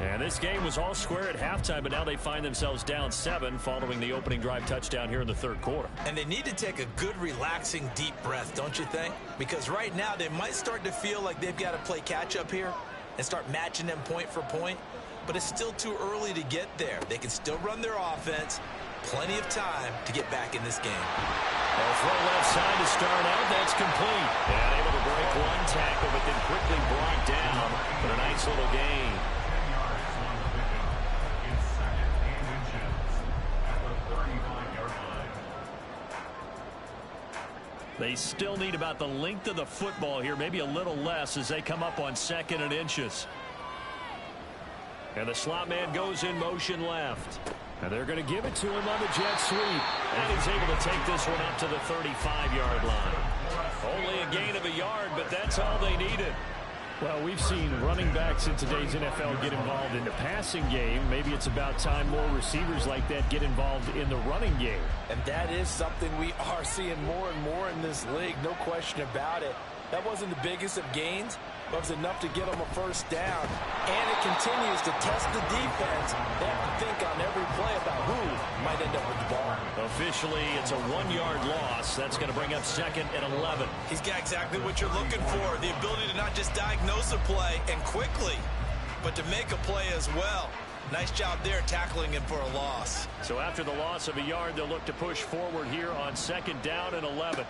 And this game was all square at halftime, but now they find themselves down 7 following the opening drive touchdown here in the third quarter. And they need to take a good, relaxing, deep breath, don't you think? Because right now they might start to feel like they've got to play catch-up here and start matching them point for point. But it's still too early to get there. They can still run their offense. Plenty of time to get back in this game. Well, throw left side to start out. That's complete. And able to break one tackle, but then quickly brought down. But a nice little gain. They still need about the length of the football here, maybe a little less as they come up on 2nd and inches. And the slot man goes in motion left. And they're going to give it to him on the jet sweep. And he's able to take this one up to the 35-yard line. Only a gain of a yard, but that's all they needed. Well, we've seen running backs in today's NFL get involved in the passing game. Maybe it's about time more receivers like that get involved in the running game. And that is something we are seeing more and more in this league, no question about it. That wasn't the biggest of gains, but it was enough to get them a first down. And it continues to test the defense. They have to think on every play about who might end up with the ball. Officially, it's a 1-yard loss. That's going to bring up 2nd and 11. He's got exactly what you're looking for, the ability to not just diagnose a play and quickly, but to make a play as well. Nice job there tackling him for a loss. So after the loss of a yard, they'll look to push forward here on 2nd down and 11.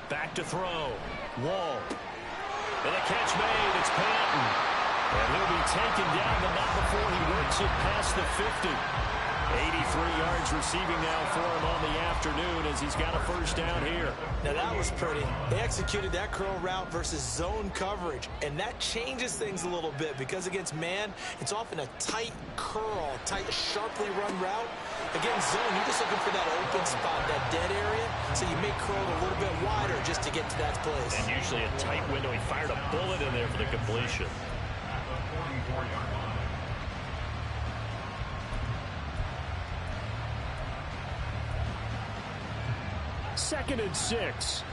Back to throw. Wall. And the catch made. It's Patton. And he'll be taken down, but not before he works it past the 50. 83 yards receiving now for him on the afternoon as he's got a first down here. Now that was pretty. They executed that curl route versus zone coverage, and that changes things a little bit because against man, it's often a tight curl, tight, sharply run route. Against zone, you're just looking for that open spot, that dead area, so you may curl it a little bit wider just to get to that place. And usually a tight window. He fired a bullet in there for the completion. Second and 6.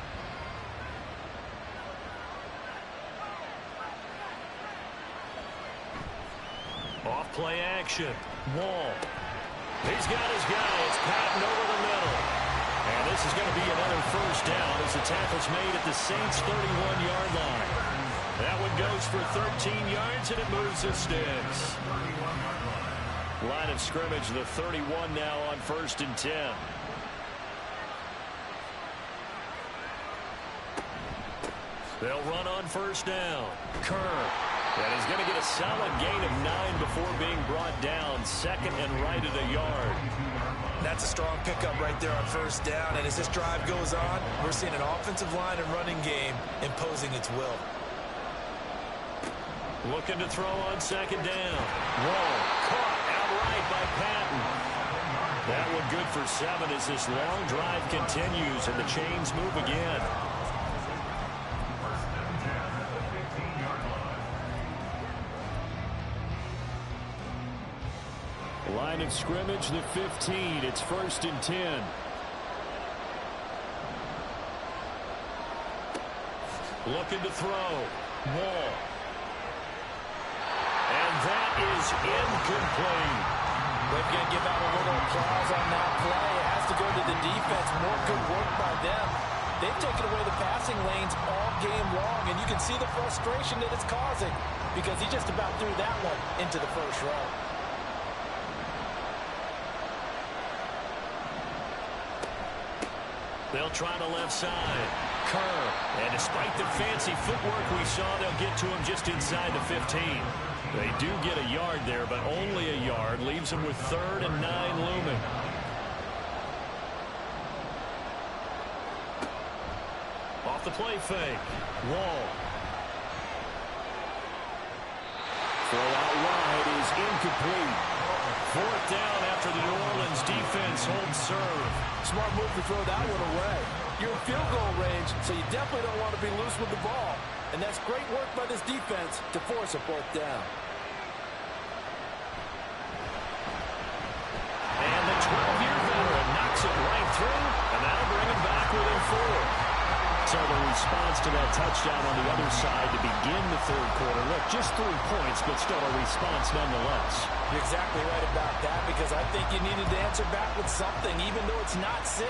Off play action. Wall. He's got his guy. It's Patton over the middle. And this is going to be another first down as the tackle's made at the Saints' 31-yard line. That one goes for 13 yards, and it moves the sticks. Line of scrimmage, the 31 now on 1st and 10. They'll run on first down. Kerr. And he's going to get a solid gain of 9 before being brought down. 2nd and right at a yard. That's a strong pickup right there on first down. And as this drive goes on, we're seeing an offensive line and running game imposing its will. Looking to throw on 2nd down. Whoa. Caught outright by Patton. That one good for 7 as this long drive continues and the chains move again. Line of scrimmage, the 15. It's 1st and 10. Looking to throw. Wall. And that is incomplete. They're going to give out a little applause on that play. It has to go to the defense. More good work by them. They've taken away the passing lanes all game long, and you can see the frustration that it's causing because he just about threw that one into the first row. They'll try the left side. Kerr. And despite the fancy footwork we saw, they'll get to him just inside the 15. They do get a yard there, but only a yard. Leaves them with 3rd and 9 looming. Off the play fake. Wall. Throw out wide is incomplete. 4th down after the New Orleans defense holds serve. Smart move to throw that one away. You're in field goal range, so you definitely don't want to be loose with the ball. And that's great work by this defense to force a 4th down. And the 12-year veteran knocks it right through, and that'll bring him back within 4. So the response to that touchdown on the other side to begin the 3rd quarter. Look, just 3 points, but still a response nonetheless. You're exactly right about that because I think you needed to answer back with something, even though it's not 6.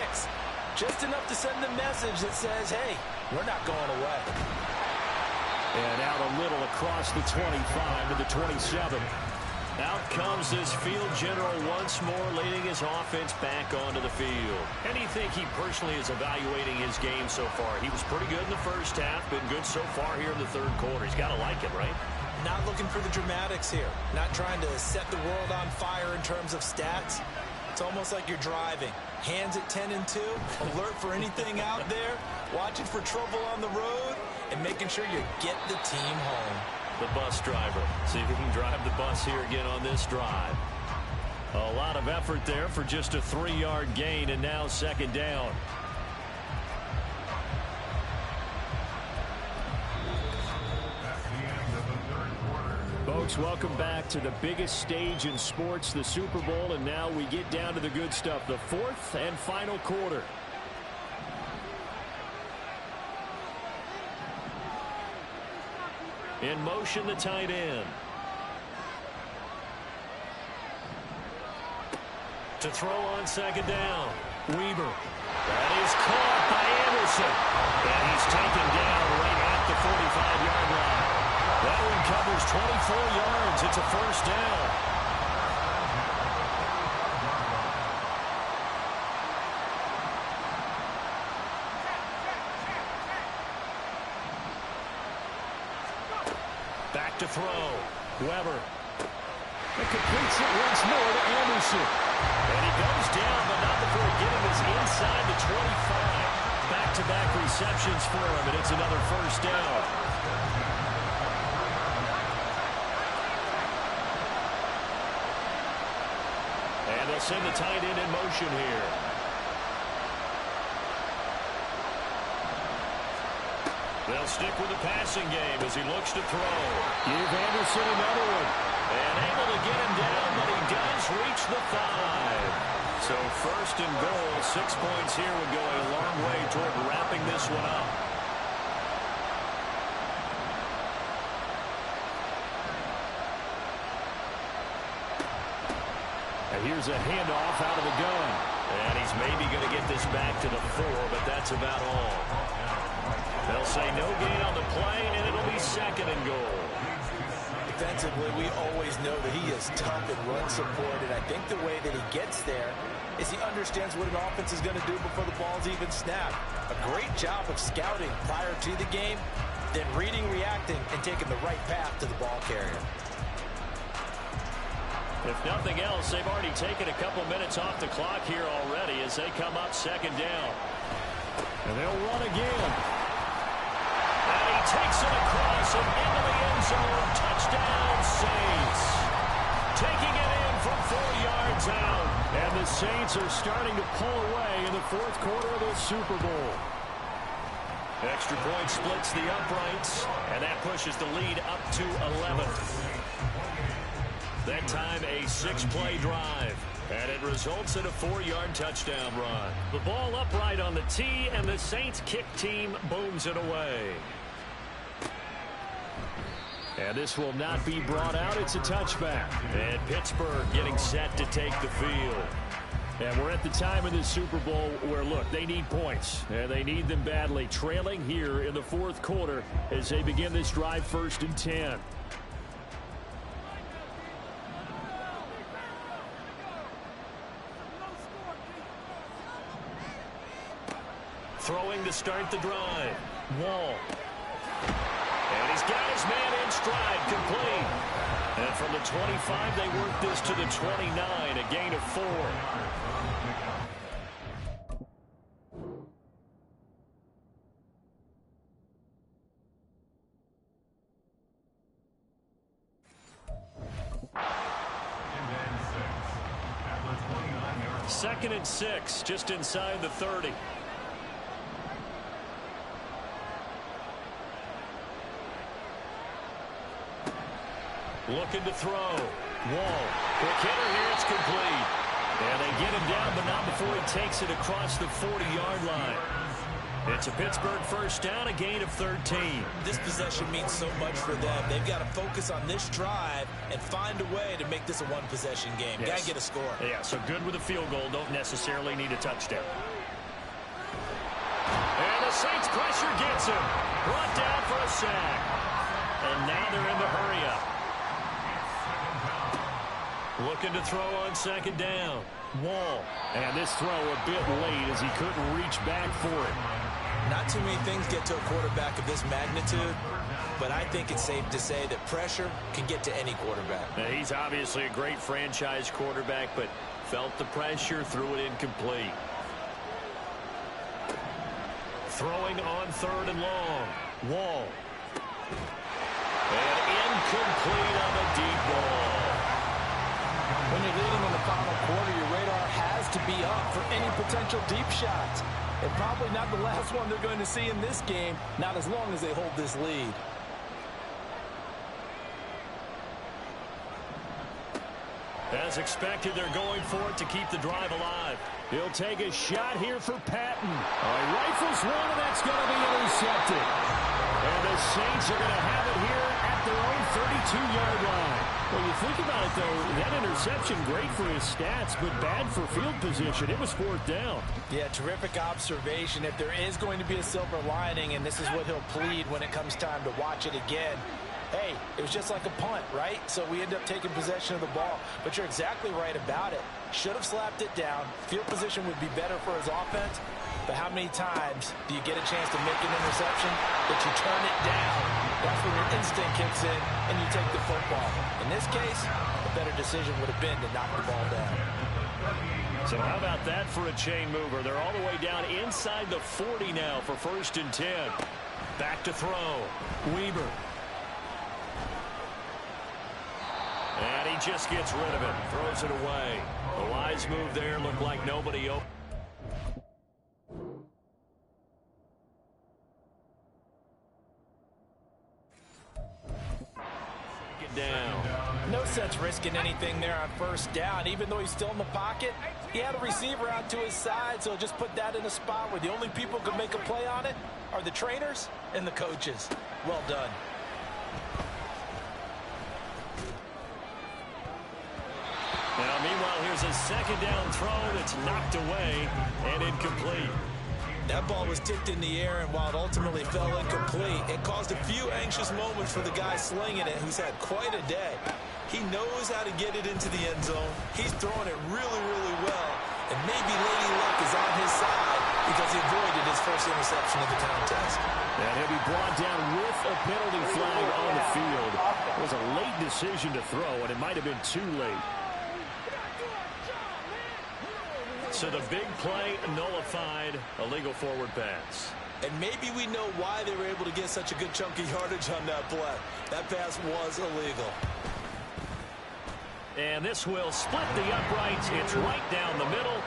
Just enough to send a message that says, hey, we're not going away. And out a little across the 25 to the 27. Out comes this field general once more, leading his offense back onto the field. And do you think he personally is evaluating his game so far? He was pretty good in the first half, been good so far here in the 3rd quarter. He's got to like it, right? Not looking for the dramatics here. Not trying to set the world on fire in terms of stats. It's almost like you're driving. Hands at 10 and 2, alert for anything out there, watching for trouble on the road, and making sure you get the team home. The bus driver. See if he can drive the bus here again on this drive. A lot of effort there for just a 3-yard gain, and now 2nd down. Folks, welcome back to the biggest stage in sports, the Super Bowl, and now we get down to the good stuff, the 4th and final quarter. In motion, the tight end. To throw on 2nd down. Weaver. That is caught by Anderson. And he's taken down right at the 45-yard line. That one covers 24 yards. It's a 1st down. To throw. Weber. It completes it once more to Anderson. And he goes down, but not before getting this inside the 25. Back-to-back receptions for him, and it's another 1st down. And they'll send the tight end in motion here. They'll stick with the passing game as he looks to throw. Give Anderson another one. And able to get him down, but he does reach the 5. So 1st and goal, 6 points here would go a long way toward wrapping this one up. And here's a handoff out of the gun. And he's maybe going to get this back to the 4, but that's about all. They'll say no gain on the play, and it'll be 2nd and goal. Defensively, we always know that he is tough and run support, and I think the way that he gets there is he understands what an offense is going to do before the ball's even snapped. A great job of scouting prior to the game, then reading, reacting, and taking the right path to the ball carrier. If nothing else, they've already taken a couple minutes off the clock here already as they come up 2nd down. And they'll run again. And he takes it across and into the end zone. Touchdown, Saints. Taking it in from 4 yards out. And the Saints are starting to pull away in the 4th quarter of the Super Bowl. Extra point splits the uprights, and that pushes the lead up to 11. That time a 6-play drive. And it results in a 4-yard touchdown run. The ball upright on the tee, and the Saints kick team booms it away. And this will not be brought out. It's a touchback. And Pittsburgh getting set to take the field. And we're at the time of this Super Bowl where, look, they need points. And they need them badly. Trailing here in the fourth quarter as they begin this drive 1st and 10. Throwing to start the drive. Wall. And he's got his man in stride, complete. And from the 25, they work this to the 29, a gain of 4. Second and 6, just inside the 30. Looking to throw. Wall. Quick hitter here. It's complete. And they get him down, but not before he takes it across the 40-yard line. It's a Pittsburgh first down, a gain of 13. This possession means so much for them. They've got to focus on this drive and find a way to make this a one-possession game. Yes. Got to get a score. Yeah, so good with a field goal. Don't necessarily need a touchdown. And the Saints pressure gets him. Brought down for a sack. And now they're in the hurry-up. Looking to throw on second down. Wall. And this throw a bit late as he couldn't reach back for it. Not too many things get to a quarterback of this magnitude, but I think it's safe to say that pressure can get to any quarterback. Now, he's obviously a great franchise quarterback, but felt the pressure, threw it incomplete. Throwing on 3rd and long. Wall. And incomplete on the deep ball. When you're leading in the final quarter, your radar has to be up for any potential deep shots. And probably not the last one they're going to see in this game, not as long as they hold this lead. As expected, they're going for it to keep the drive alive. He'll take a shot here for Patton. Rifles one, and that's going to be intercepted. And the Saints are going to have it here at their own 32-yard line. Well, you think about it, though, that interception, great for his stats, but bad for field position. It was 4th down. Yeah, terrific observation. If there is going to be a silver lining, and this is what he'll plead when it comes time to watch it again, hey, it was just like a punt, right? So we end up taking possession of the ball. But you're exactly right about it. Should have slapped it down. Field position would be better for his offense. But how many times do you get a chance to make an interception that you turn it down? That's when your instinct kicks in and you take the football. In this case, a better decision would have been to knock the ball down. So how about that for a chain mover? They're all the way down inside the 40 now for 1st and 10. Back to throw. Weber. And he just gets rid of it. Throws it away. A wise move there. Looked like nobody open. Down. No sense risking anything there on 1st down. Even though he's still in the pocket, he had a receiver out to his side, so just put that in a spot where the only people who can make a play on it are the trainers and the coaches. Well done. Now, meanwhile, here's a 2nd down throw that's knocked away and incomplete. That ball was tipped in the air, and while it ultimately fell incomplete, it caused a few anxious moments for the guy slinging it, who's had quite a day. He knows how to get it into the end zone. He's throwing it really, really well, and maybe Lady Luck is on his side because he avoided his first interception of the contest. And he'll be brought down with a penalty flag on the field. It was a late decision to throw, and it might have been too late. So the big play nullified, a legal forward pass. And maybe we know why they were able to get such a good chunky yardage on that play. That pass was illegal. And this will split the uprights. It's right down the middle.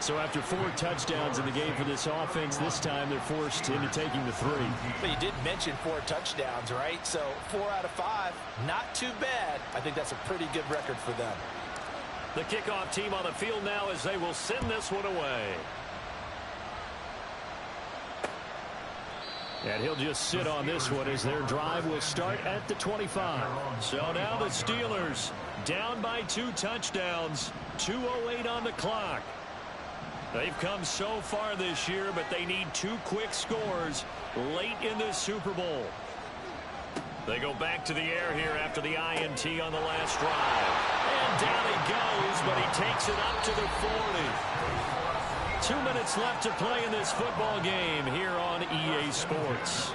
So after 4 touchdowns in the game for this offense, this time they're forced into taking the 3. But you did mention 4 touchdowns, right? So 4 out of 5, not too bad. I think that's a pretty good record for them. The kickoff team on the field now as they will send this one away. And he'll just sit on this one as their drive will start at the 25. So now the Steelers down by 2 touchdowns, 2:08 on the clock. They've come so far this year, but they need 2 quick scores late in this Super Bowl. They go back to the air here after the INT on the last drive. And down he goes, but he takes it up to the 40. 2 minutes left to play in this football game here on EA Sports.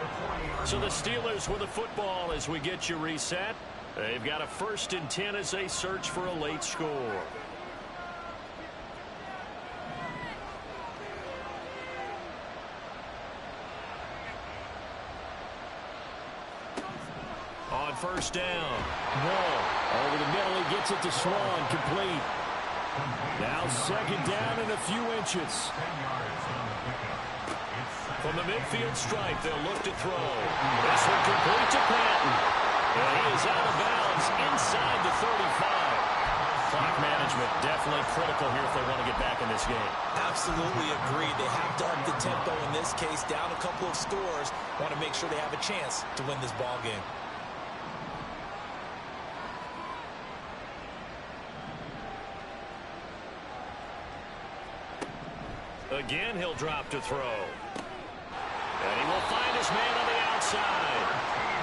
So the Steelers with the football as we get you reset. They've got a 1st and 10 as they search for a late score. On 1st down, Wall over the middle. He gets it to Swan, complete. Now 2nd down and a few inches. From the midfield stripe, they'll look to throw. This one complete to Patton. And he is out of bounds inside the 35. Clock management definitely critical here if they want to get back in this game. Absolutely agree. They have to up the tempo in this case, down a couple of scores. Want to make sure they have a chance to win this ball game. Again, he'll drop to throw. And he will find his man on the outside.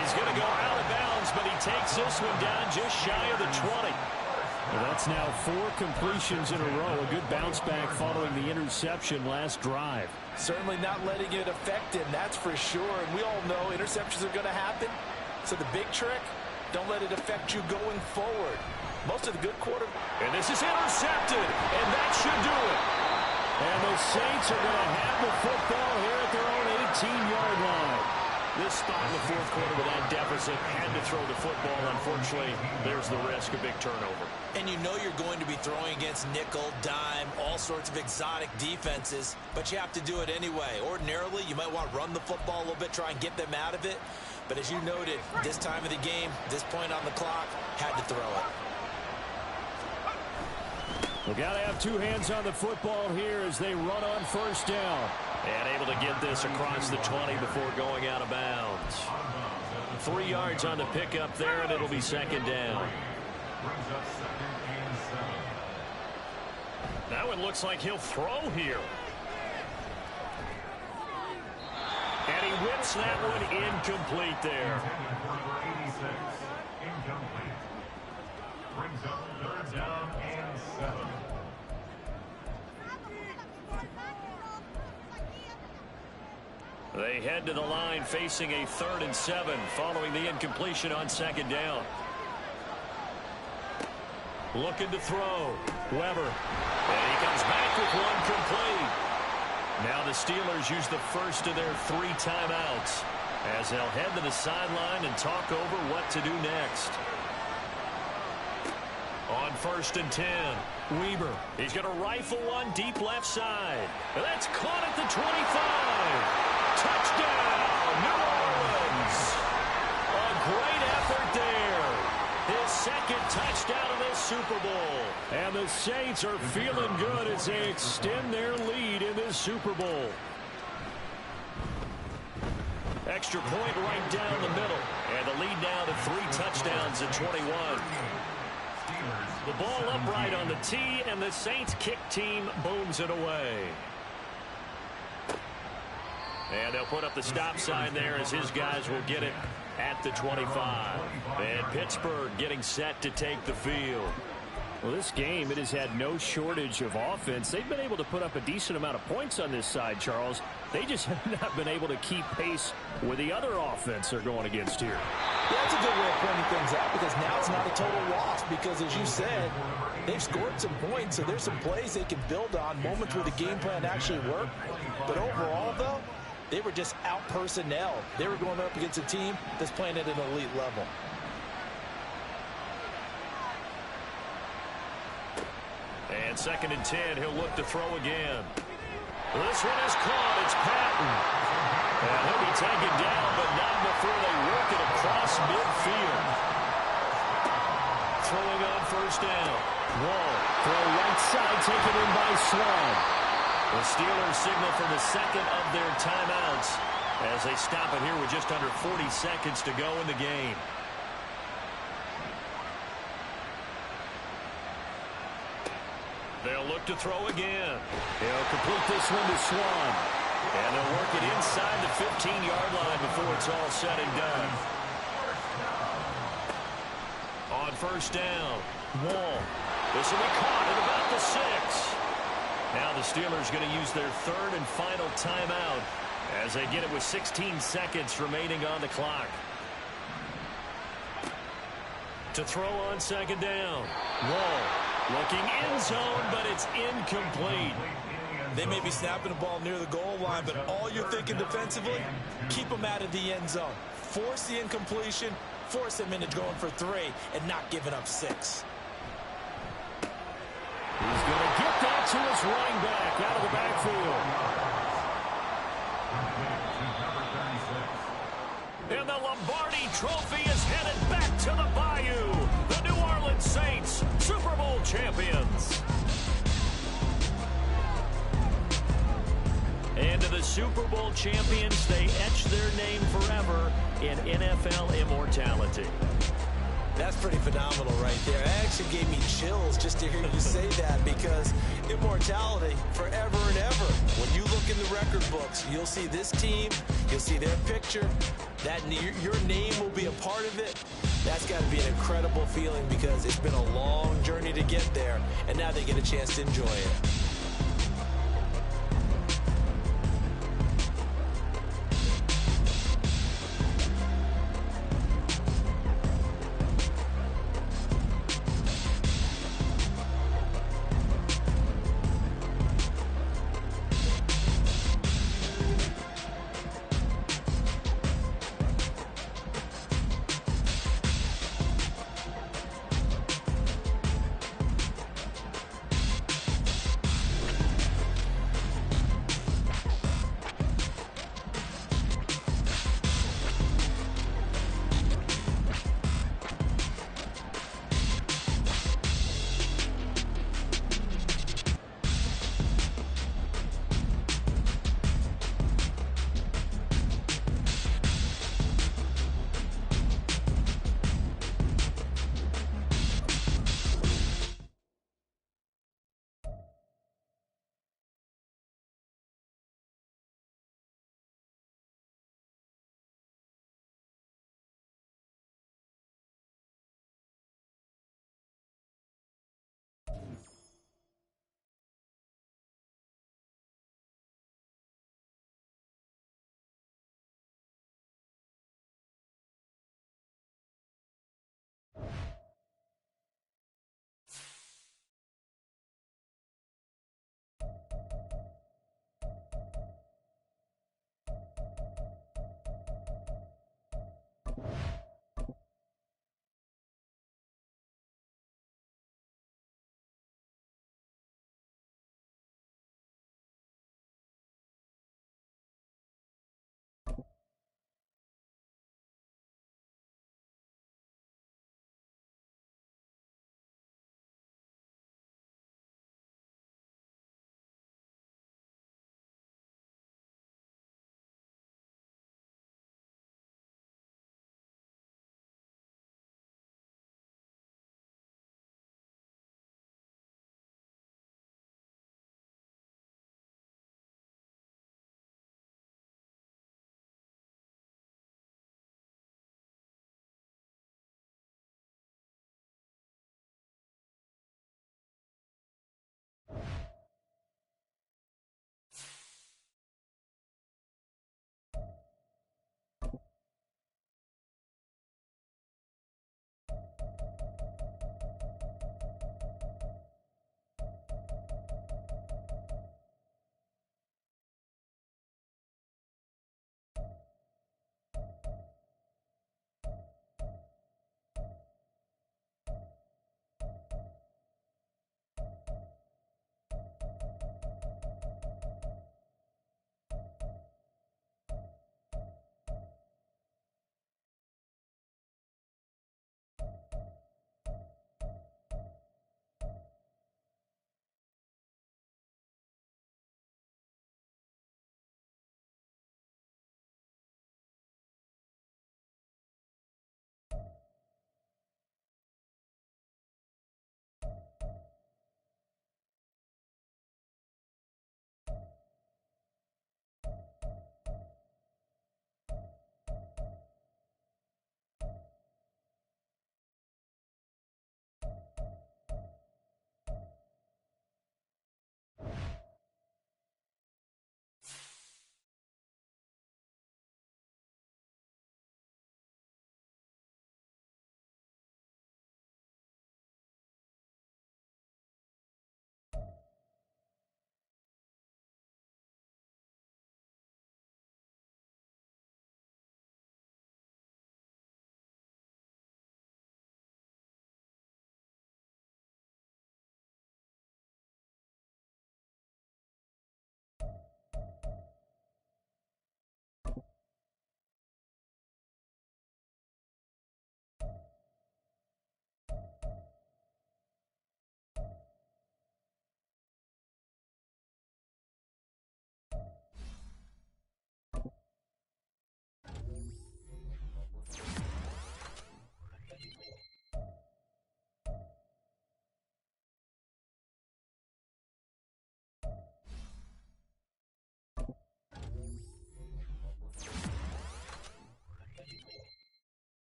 He's going to go out of bounds, but he takes this one down just shy of the 20. Well, that's now 4 completions in a row. A good bounce back following the interception last drive. Certainly not letting it affect him, that's for sure. And we all know interceptions are going to happen. So the big trick, don't let it affect you going forward. Most of the good And this is intercepted, and that should do it. And the Saints are going to have the football here at their own 18-yard line. This spot in the 4th quarter with that deficit, had to throw the football. Unfortunately, there's the risk of big turnover. And you know you're going to be throwing against nickel, dime, all sorts of exotic defenses, but you have to do it anyway. Ordinarily, you might want to run the football a little bit, try and get them out of it. But as you noted, this time of the game, this point on the clock, had to throw it. We've got to have 2 hands on the football here as they run on 1st down. And able to get this across the 20 before going out of bounds. 3 yards on the pickup there, and it'll be 2nd down. That one looks like he'll throw here. And he whips that one incomplete there. Incomplete. Brings up 3rd down and 7. They head to the line facing a 3rd and 7 following the incompletion on 2nd down. Looking to throw. Weber. And he comes back with one complete. Now the Steelers use the first of their 3 timeouts as they'll head to the sideline and talk over what to do next. On 1st and 10, Weber. He's going to rifle one deep left side. And that's caught at the 25. Touchdown, New Orleans. A great effort there. His 2nd touchdown of this Super Bowl. And the Saints are feeling good as they extend their lead in this Super Bowl. Extra point right down the middle. And the lead now to 3 touchdowns at 21. The ball upright on the tee, and the Saints kick team booms it away. And they'll put up the stop sign there as his guys will get it at the 25. And Pittsburgh getting set to take the field. Well, this game, it has had no shortage of offense. They've been able to put up a decent amount of points on this side, Charles. They just have not been able to keep pace with the other offense they're going against here. Yeah, that's a good way of pointing things out because now it's not a total loss because, as you said, they've scored some points, so there's some plays they can build on, moments where the game plan actually worked. But overall, though, they were just out-personnel. They were going up against a team that's playing at an elite level. And 2nd and 10, he'll look to throw again. This one is caught. It's Patton. And he'll be taken down, but not before they work it across midfield. Throwing on 1st down. Wall, throw right side, taken in by Swan. The Steelers signal for the 2nd of their timeouts as they stop it here with just under 40 seconds to go in the game. They'll look to throw again. He'll complete this one to Swan. And they'll work it inside the 15-yard line before it's all said and done. On 1st down, Wall. This will be caught at about the 6. Now the Steelers going to use their 3rd and final timeout as they get it with 16 seconds remaining on the clock. To throw on 2nd down, Wall. Looking end zone, but it's incomplete. They may be snapping the ball near the goal line, but all you're thinking defensively, keep them out of the end zone. Force the incompletion, force them into going for 3, and not giving up 6. He's going to get that to his running back out of the backfield. And the Lombardi Trophy is headed back to the Bayou. The New Orleans Saints, Super Bowl champions. And to the Super Bowl champions, they etch their name forever in NFL immortality. That's pretty phenomenal right there. It actually gave me chills just to hear you say that, because immortality forever and ever. When you look in the record books, you'll see this team, you'll see their picture, that your name will be a part of it. That's got to be an incredible feeling, because it's been a long journey to get there, and now they get a chance to enjoy it.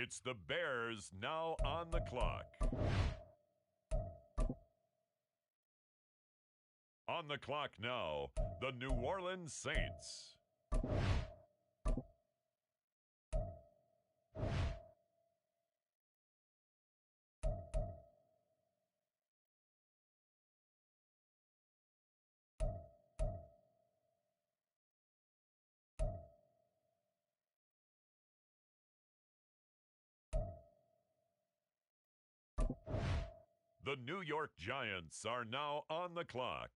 It's the Bears now on the clock. On the clock now, the New Orleans Saints. The New York Giants are now on the clock.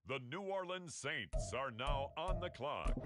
The New Orleans Saints are now on the clock.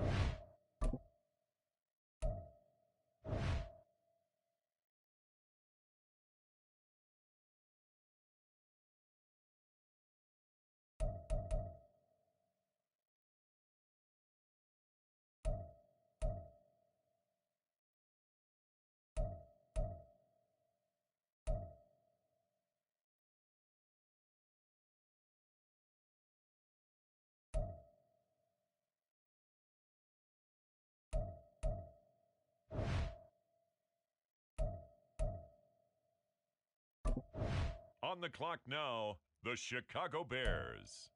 On the clock now, the Chicago Bears.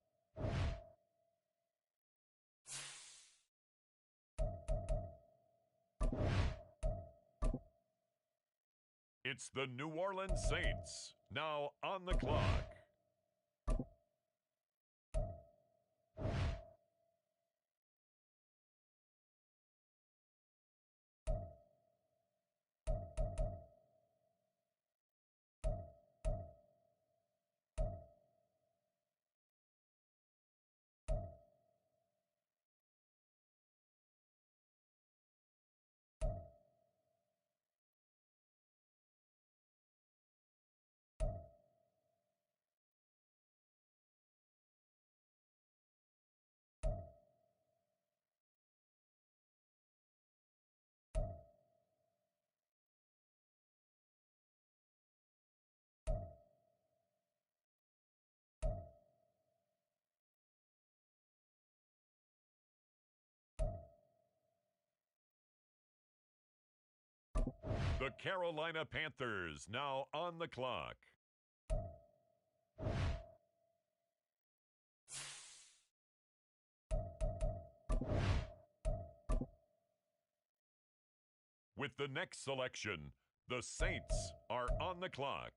It's the New Orleans Saints now on the clock. The Carolina Panthers now on the clock. With the next selection, the Saints are on the clock.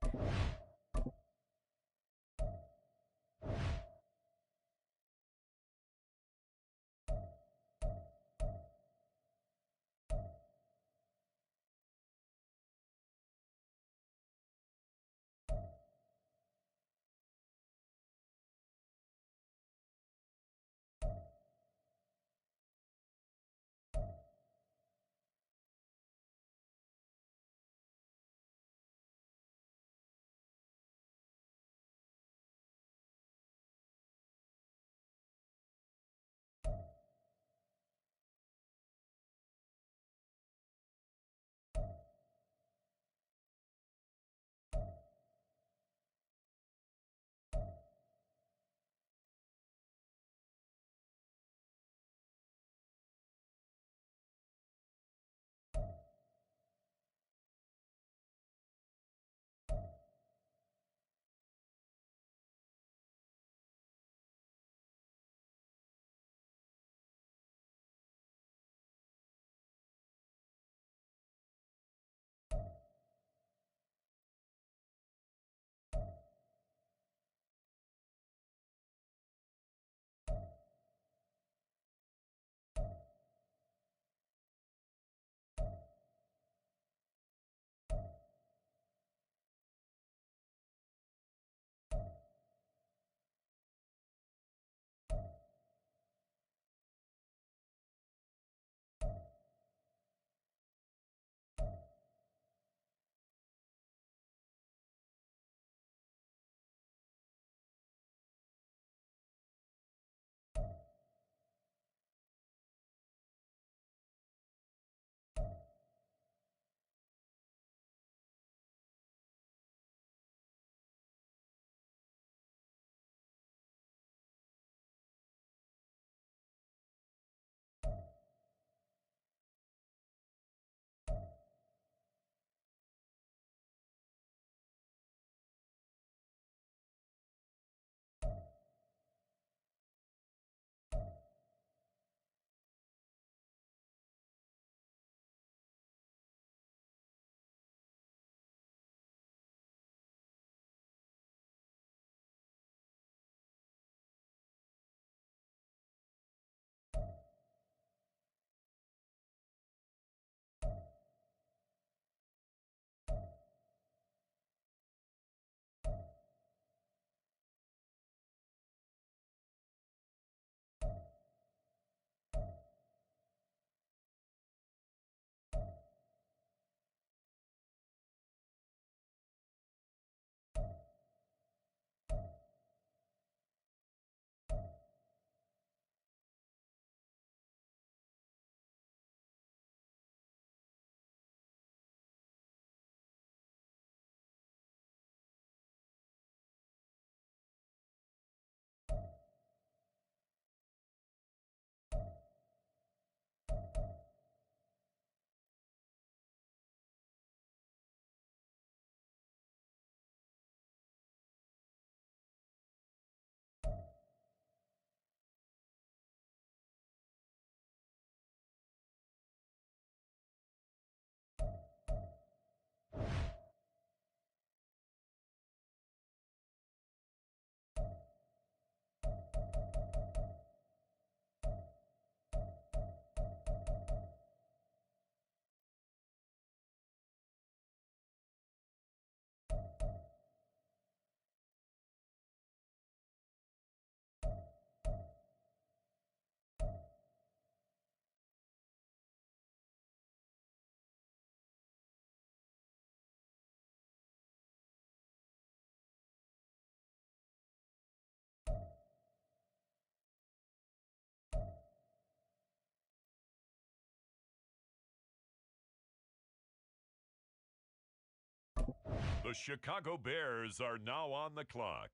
The Chicago Bears are now on the clock.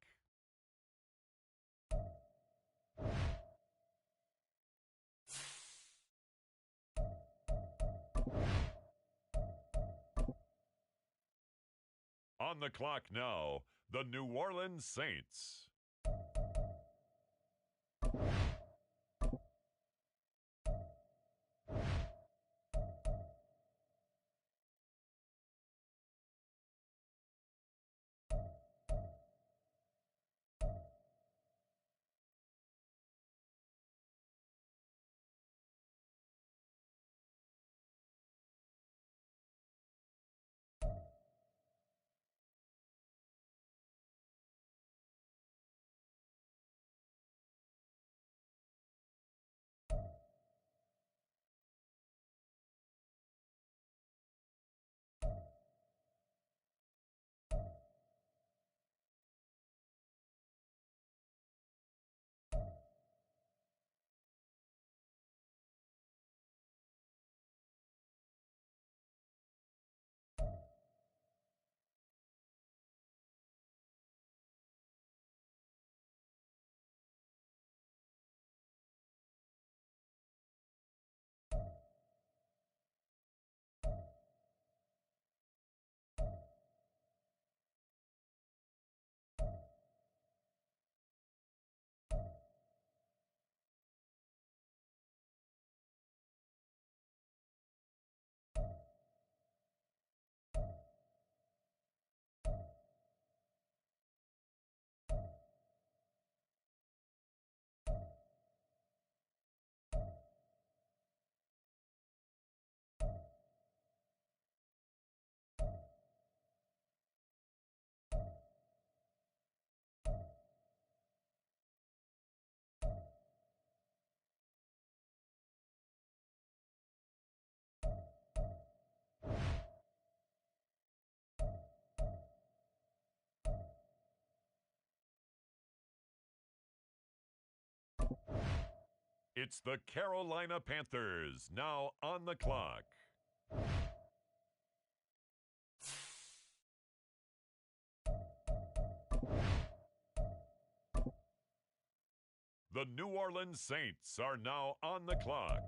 On the clock now, the New Orleans Saints. It's the Carolina Panthers now on the clock. The New Orleans Saints are now on the clock.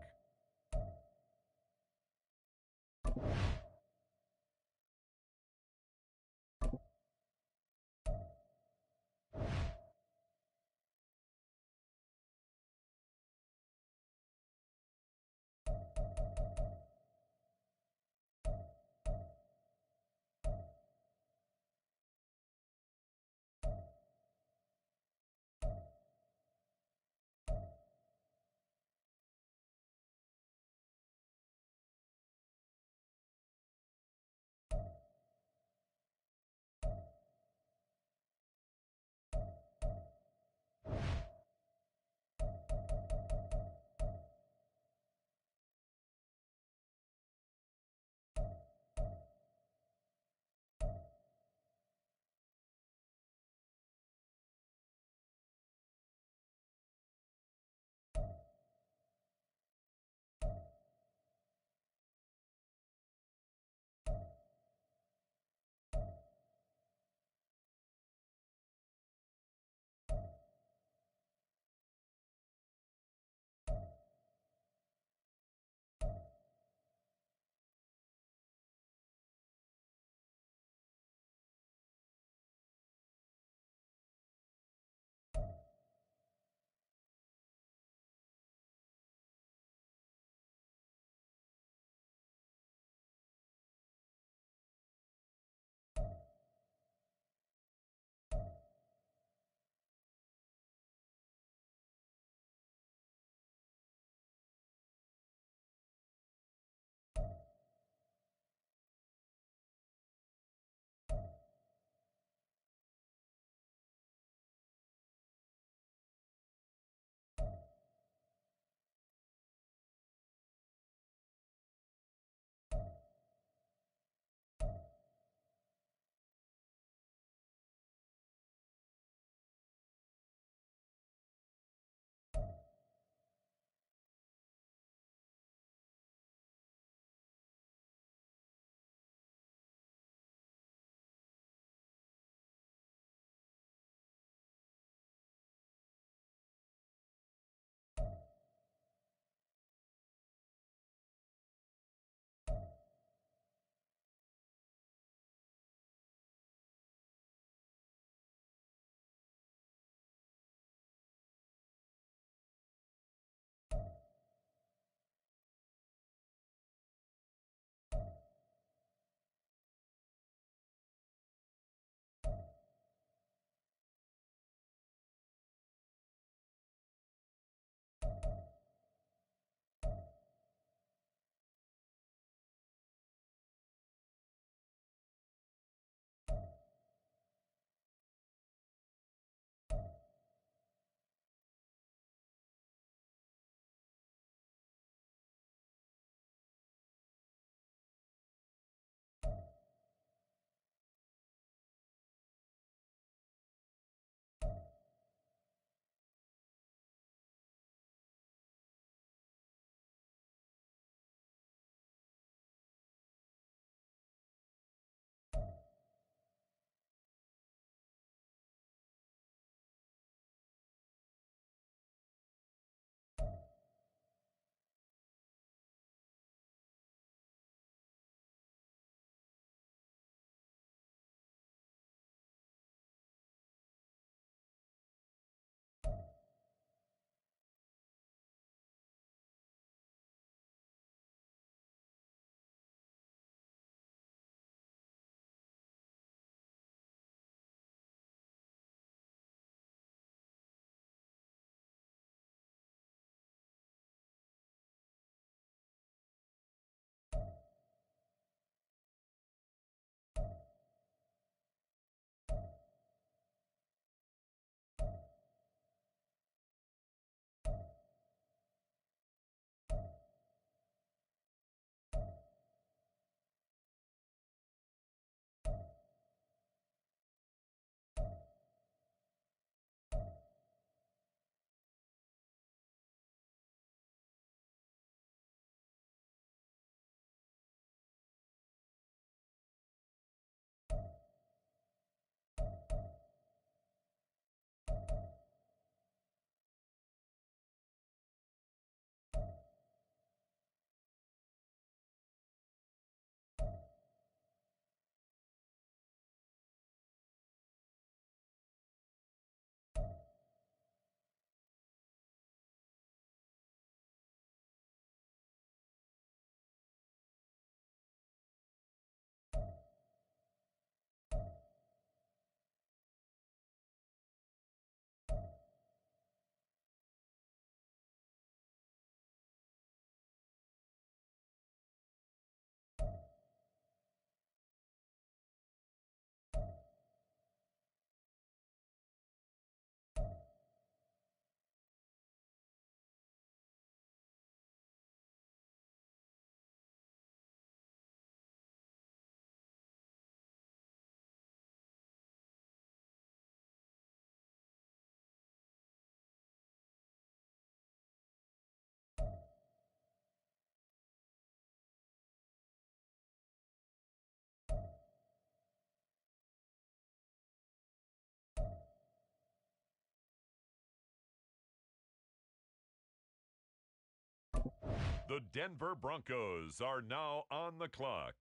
The Denver Broncos are now on the clock.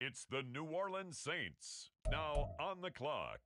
It's the New Orleans Saints, now on the clock.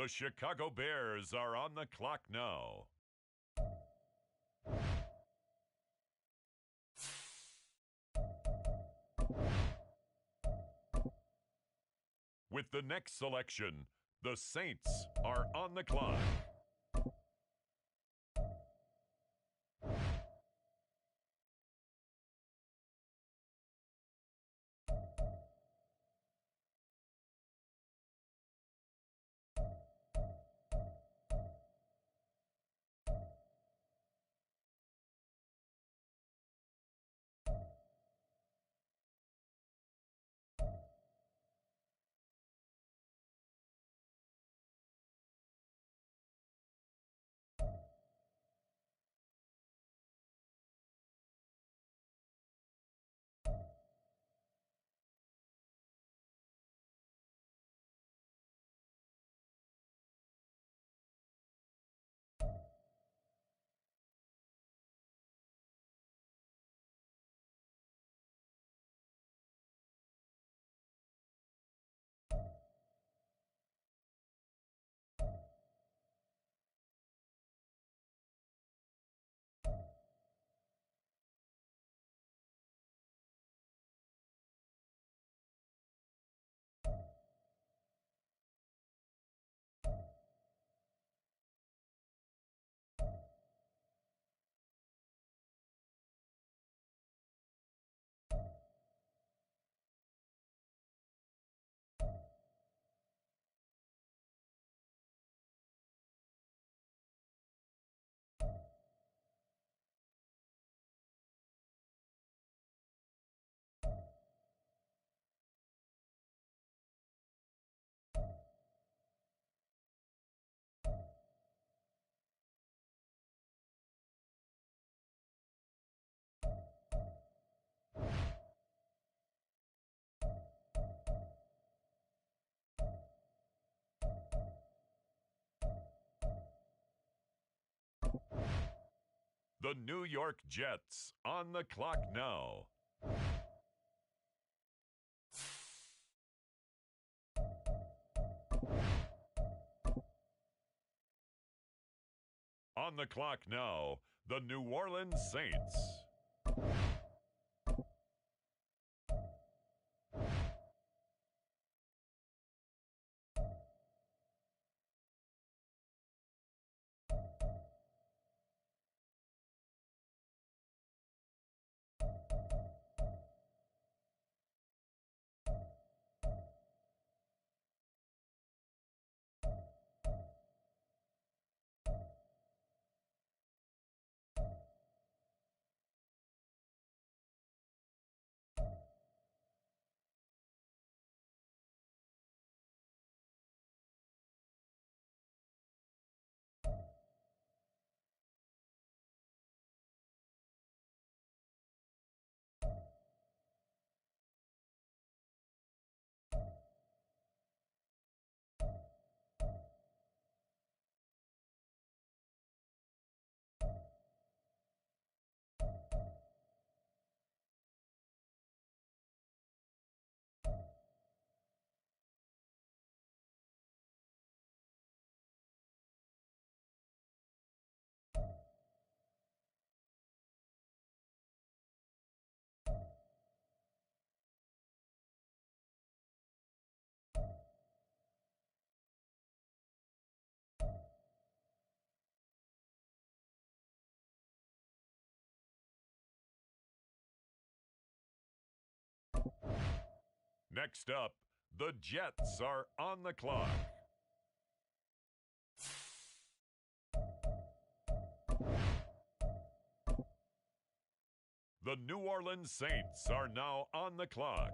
The Chicago Bears are on the clock now. With the next selection, the Saints are on the clock. The New York Jets on the clock now. On the clock now, the New Orleans Saints. Next up, the Jets are on the clock. The New Orleans Saints are now on the clock.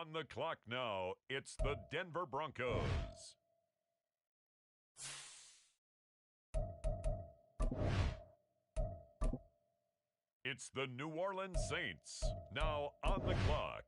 On the clock now, it's the Denver Broncos. It's the New Orleans Saints. Now on the clock.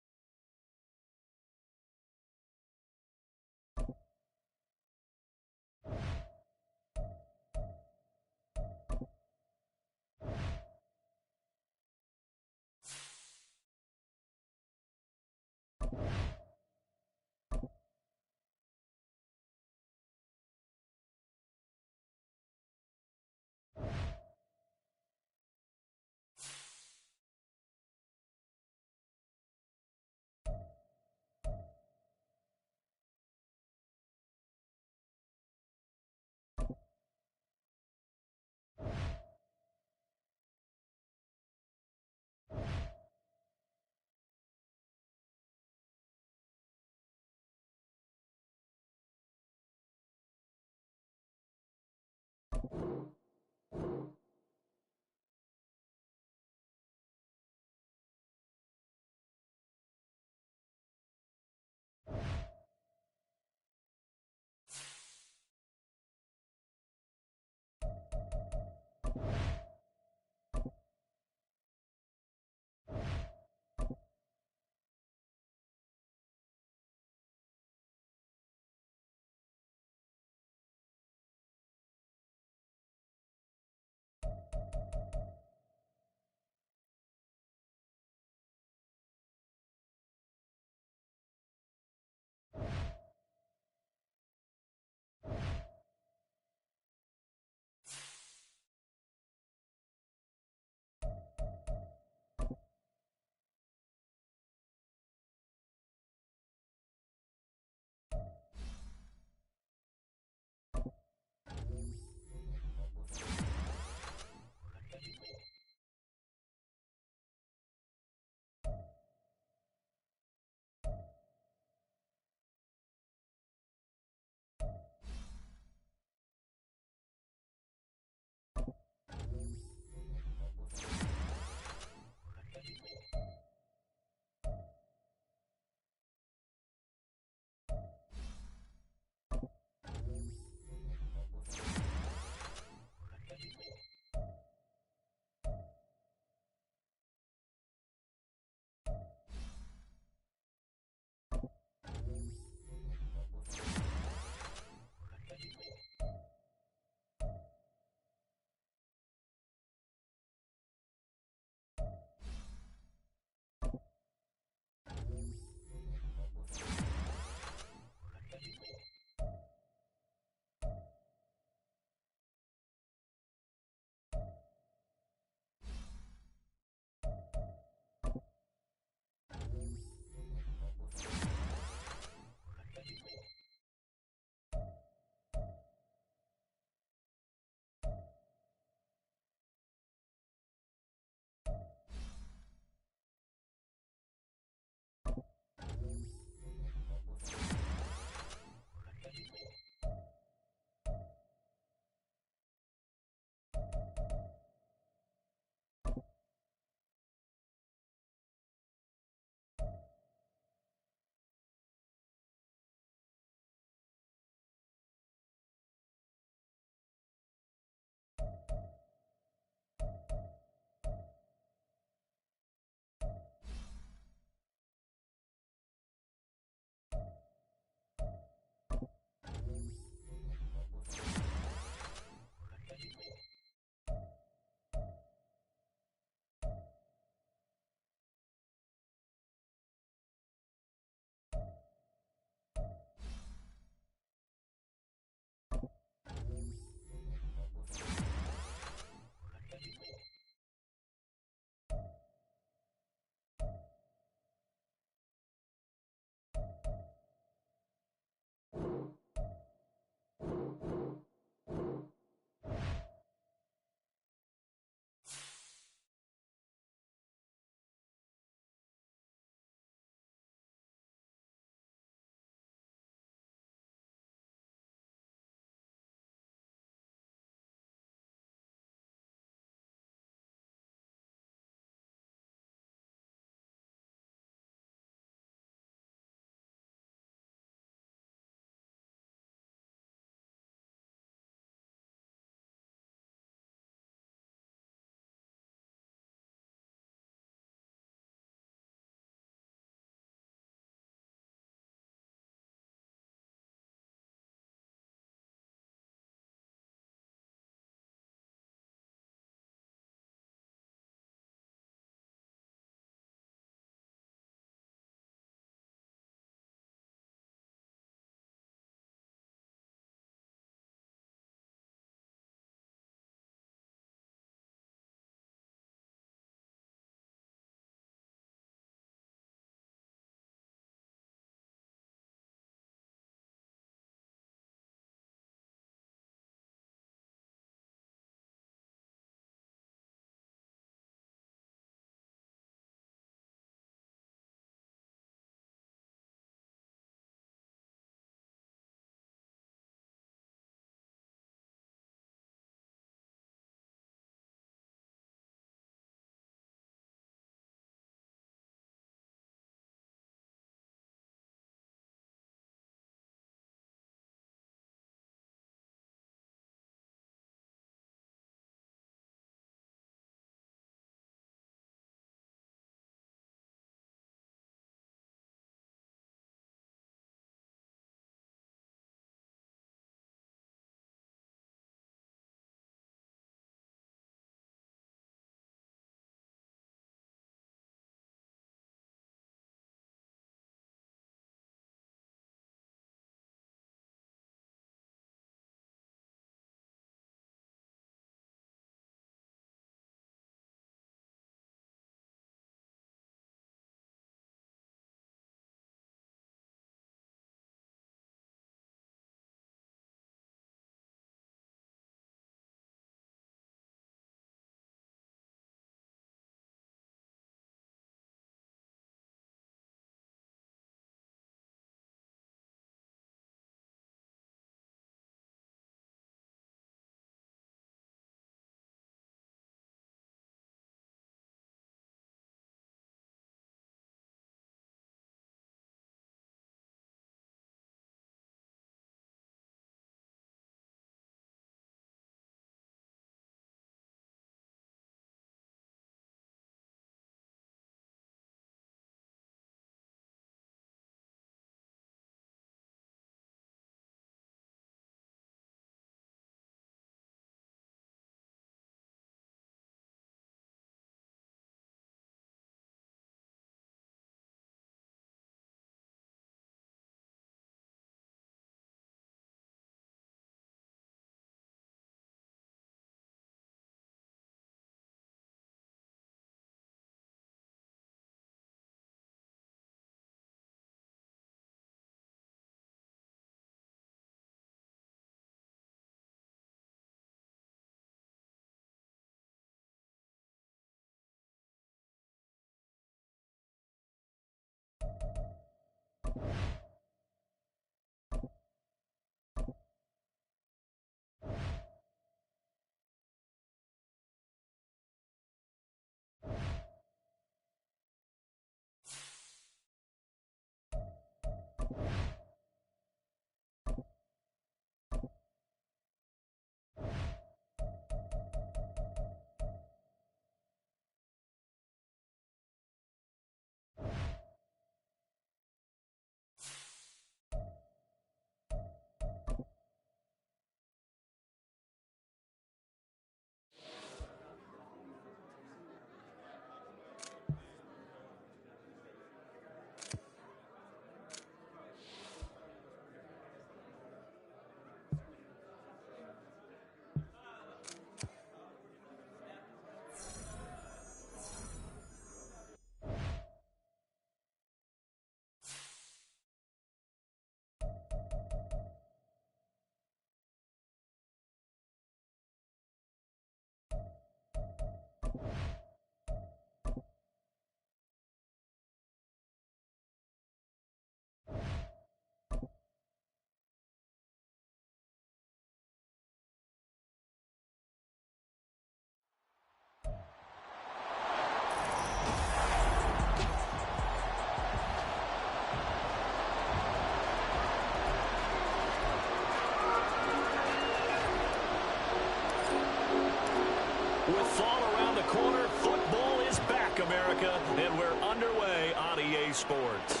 Sports.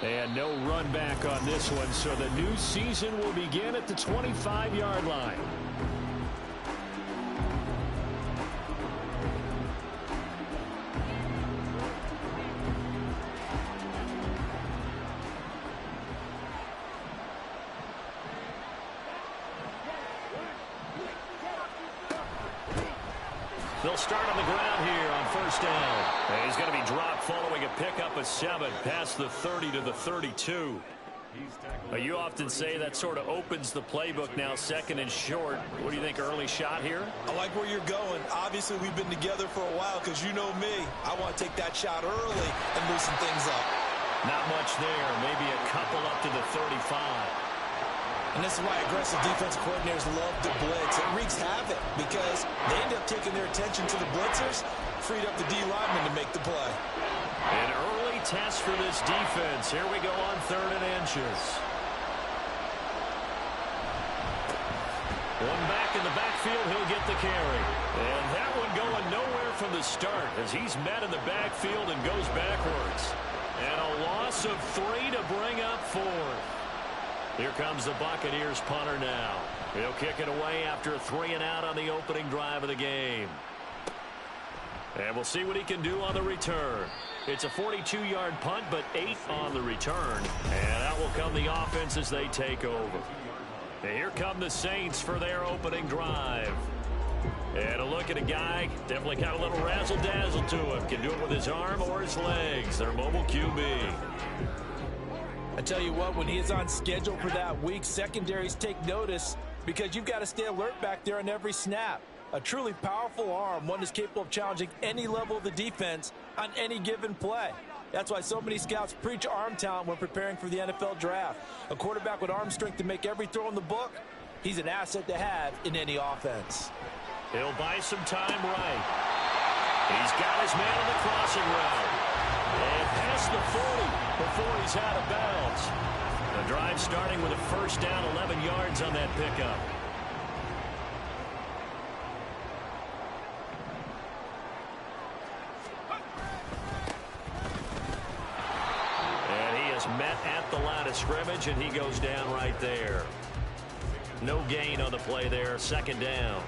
And no run back on this one, so the new season will begin at the 25-yard line. They'll start on the ground here on first down. And he's going to be dropped following a pickup of 7 past the 30 to the 32. You often say that sort of opens the playbook now, second and short. What do you think, early shot here? I like where you're going. Obviously, we've been together for a while because you know me. I want to take that shot early and loosen things up. Not much there. Maybe a couple up to the 35. And this is why aggressive defense coordinators love to blitz. It wreaks havoc because they end up taking their attention to the blitzers, freed up the D lineman to make the play. An early test for this defense. Here we go on 3rd and inches. One back in the backfield, he'll get the carry. And that one going nowhere from the start as he's met in the backfield and goes backwards. And a loss of 3 to bring up 4th. Here comes the Buccaneers punter now. He'll kick it away after a 3 and out on the opening drive of the game. And we'll see what he can do on the return. It's a 42-yard punt, but 8 on the return. And out will come the offense as they take over. And here come the Saints for their opening drive. And a look at a guy, definitely got a little razzle-dazzle to him. Can do it with his arm or his legs. Their mobile QB. I tell you what, when he is on schedule for that week, secondaries take notice because you've got to stay alert back there on every snap. A truly powerful arm, one is capable of challenging any level of the defense on any given play. That's why so many scouts preach arm talent when preparing for the NFL draft. A quarterback with arm strength to make every throw in the book, he's an asset to have in any offense. He'll buy some time right. He's got his man on the crossing route. And past the 40 before he's out of bounds. The drive starting with a first down, 11 yards on that pickup. And he is met at the line of scrimmage, and he goes down right there. No gain on the play there, 2nd down.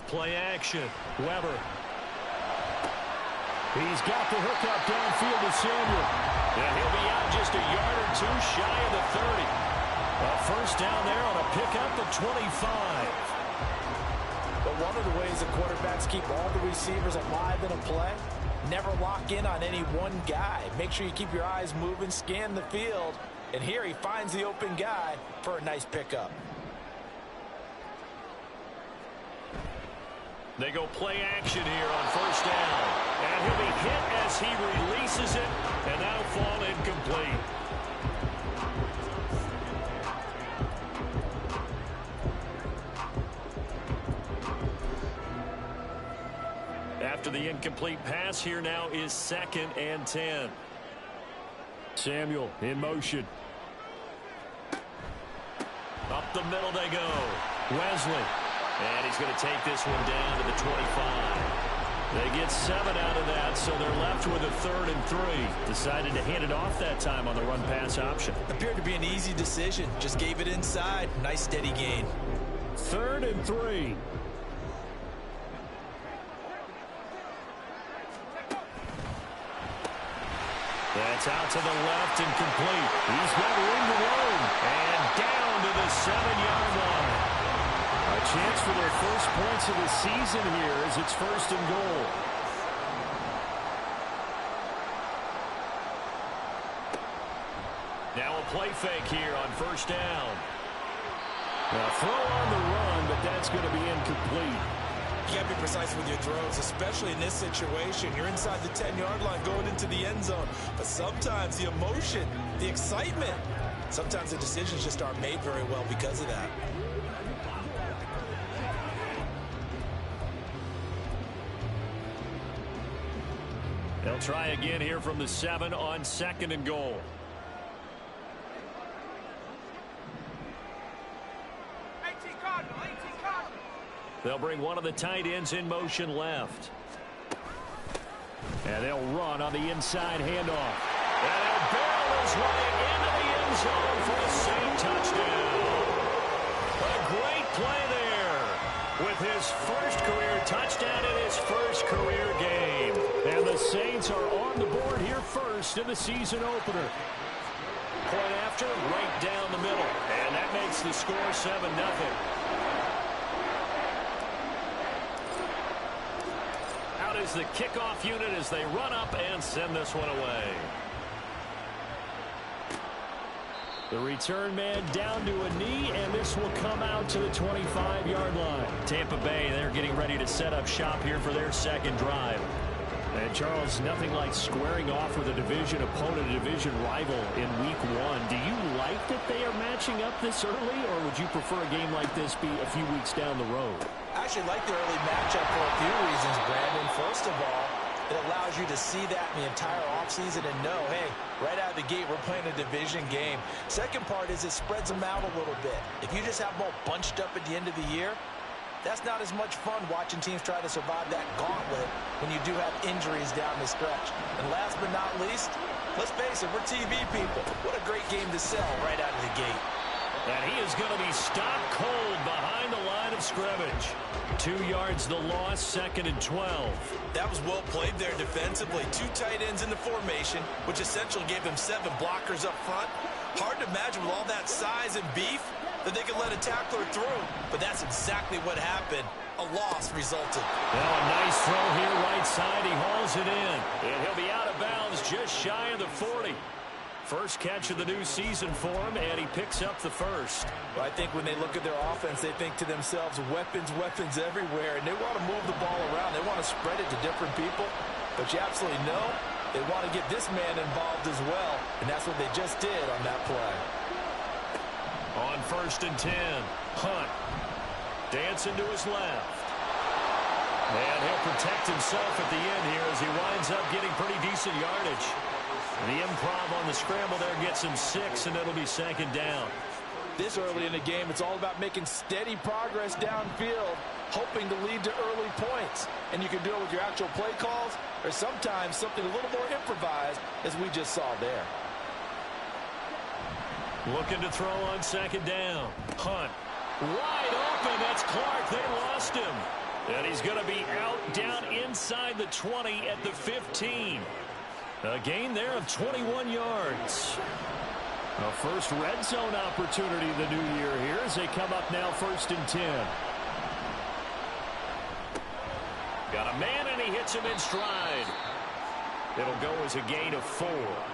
Play action. Weber. He's got the hookup downfield to Samuel. And he'll be out just a yard or 2 shy of the 30. A first down there on a pickup of 25. But one of the ways the quarterbacks keep all the receivers alive in a play, never lock in on any one guy. Make sure you keep your eyes moving, scan the field. And here he finds the open guy for a nice pickup. They go play action here on first down. And he'll be hit as he releases it, and that'll fall incomplete. After the incomplete pass, here now is 2nd and 10. Samuel in motion. Up the middle they go. Wesley. And he's going to take this one down to the 25. They get 7 out of that, so they're left with a 3rd and 3. Decided to hand it off that time on the run-pass option. Appeared to be an easy decision. Just gave it inside. Nice steady gain. 3rd and 3. That's out to the left and complete. He's got room to roam. And down to the 7-yard line. A chance for their first points of the season here as it's 1st and goal. Now a play fake here on first down. Now throw on the run, but that's going to be incomplete. You got to be precise with your throws, especially in this situation. You're inside the 10-yard line going into the end zone. But sometimes the emotion, the excitement, sometimes the decisions just aren't made very well because of that. They'll try again here from the 7 on 2nd and goal. They'll bring one of the tight ends in motion left. And they'll run on the inside handoff. And they'll barrel his way into the end zone for a Saint touchdown. A great play there with his first career touchdown in his first career game. And the Saints are on the board here first in the season opener. Point after, right down the middle. And that makes the score 7-0. Is the kickoff unit as they run up and send this one away. The return man down to a knee, and this will come out to the 25-yard line. Tampa Bay, they're getting ready to set up shop here for their second drive. And Charles, nothing like squaring off with a division opponent, a division rival in week 1. Do you like that they are matching up this early, or would you prefer a game like this be a few weeks down the road? I actually like the early matchup for a few reasons, Brandon. First of all, it allows you to see that in the entire offseason and know, hey, right out of the gate, we're playing a division game. Second part is it spreads them out a little bit. If you just have them all bunched up at the end of the year, that's not as much fun watching teams try to survive that gauntlet when you do have injuries down the stretch. And last but not least, let's face it, we're TV people. What a great game to sell right out of the gate. And he is going to be stopped cold behind the line of scrimmage. 2 yards the loss, 2nd and 12. That was well played there defensively. 2 tight ends in the formation, which essentially gave them 7 blockers up front. Hard to imagine with all that size and beef that they could let a tackler through. But that's exactly what happened. A loss resulted. Well, a nice throw here right side. He hauls it in. And he'll be out of bounds just shy of the 40. First catch of the new season for him, and he picks up the first. Well, I think when they look at their offense, they think to themselves, weapons, weapons everywhere, and they want to move the ball around. They want to spread it to different people, but you absolutely know they want to get this man involved as well, and that's what they just did on that play. On 1st and 10, Hunt dancing to his left. And he'll protect himself at the end here as he winds up getting pretty decent yardage. The improv on the scramble there gets him 6, and it'll be 2nd down. This early in the game, it's all about making steady progress downfield, hoping to lead to early points. And you can do it with your actual play calls, or sometimes something a little more improvised, as we just saw there. Looking to throw on 2nd down. Hunt. Wide open. That's Clark. They lost him. And he's going to be out down inside the 20 at the 15. A gain there of 21 yards. A first red zone opportunity the new year here as they come up now 1st and 10. Got a man, and he hits him in stride. It'll go as a gain of 4,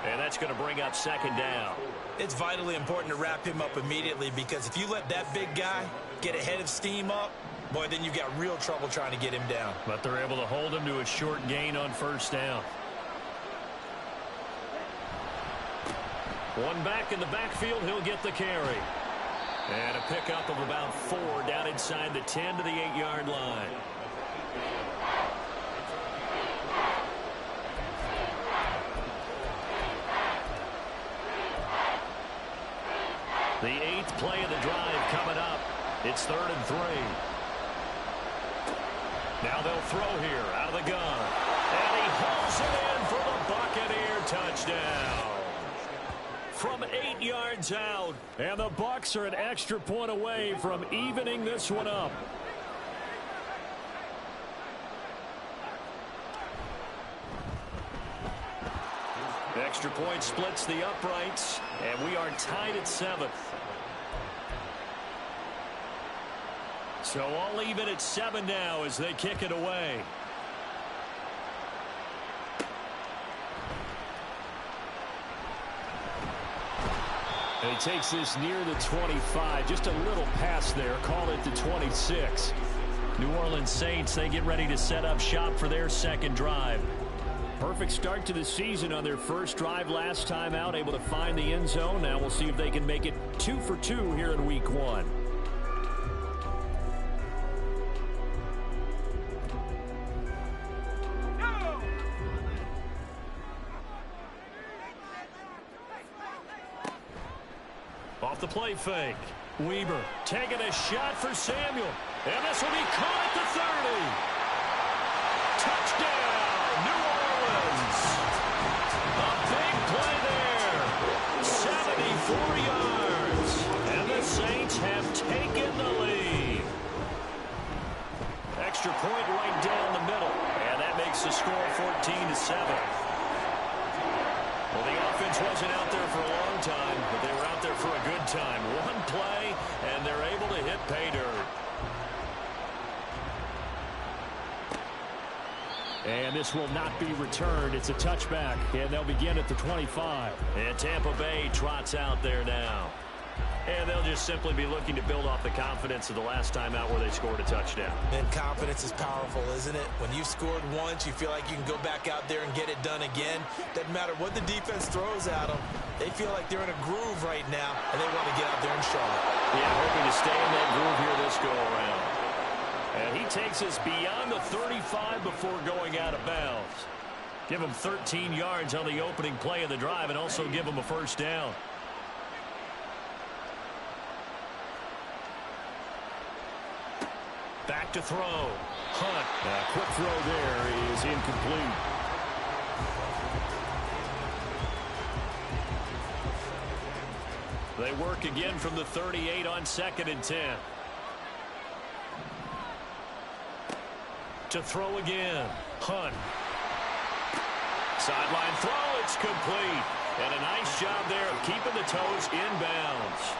and that's going to bring up 2nd down. It's vitally important to wrap him up immediately, because if you let that big guy get ahead of steam up, boy, then you've got real trouble trying to get him down. But they're able to hold him to a short gain on 1st down. One back in the backfield, he'll get the carry. And a pickup of about 4 down inside the 10 to the 8-yard line. The 8th play of the drive coming up. It's 3rd and 3. Now they'll throw here out of the gun. And he hauls it in for the Buccaneer touchdown. From 8 yards out, and the Bucs are an extra point away from evening this one up. Extra point splits the uprights, and we are tied at 7th. So all even at 7 now as they kick it away. And he takes this near the 25. Just a little pass there. Call it the 26. New Orleans Saints, they get ready to set up shop for their second drive. Perfect start to the season on their first drive last time out. Able to find the end zone. Now we'll see if they can make it 2 for 2 here in week 1. the play fake. Weber taking a shot for Samuel. And this will be caught at the 30. Touchdown, New Orleans. A big play there. 74 yards. And the Saints have taken the lead. Extra point right down the middle. And that makes the score 14-7. Well, the offense wasn't out there for a long time, but they were out there for a good time. One play, and they're able to hit pay dirt. And this will not be returned. It's a touchback, and they'll begin at the 25. And Tampa Bay trots out there now. And they'll just simply be looking to build off the confidence of the last time out where they scored a touchdown. And confidence is powerful, isn't it? When you've scored once, you feel like you can go back out there and get it done again. Doesn't matter what the defense throws at them. They feel like they're in a groove right now, and they want to get out there and show it. Yeah, hoping to stay in that groove here this go-around. And he takes us beyond the 35 before going out of bounds. Give him 13 yards on the opening play of the drive and also give him a first down. Back to throw. Hunt. A quick throw there is incomplete. They work again from the 38 on 2nd and 10. To throw again. Hunt. Sideline throw. It's complete. And a nice job there of keeping the toes inbounds.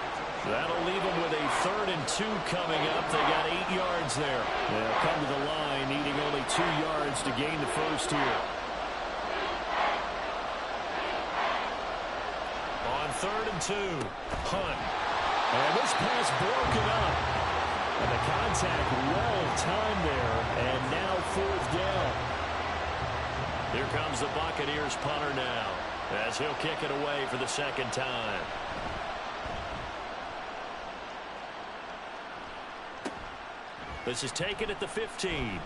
That'll leave them with a 3rd and 2 coming up. They got 8 yards there. They'll come to the line needing only 2 yards to gain the first here. On 3rd and 2, Hunt. And this pass broken up. And the contact well timed there. And now 4th down. Here comes the Buccaneers punter now, as he'll kick it away for the 2nd time. This is taken at the 15.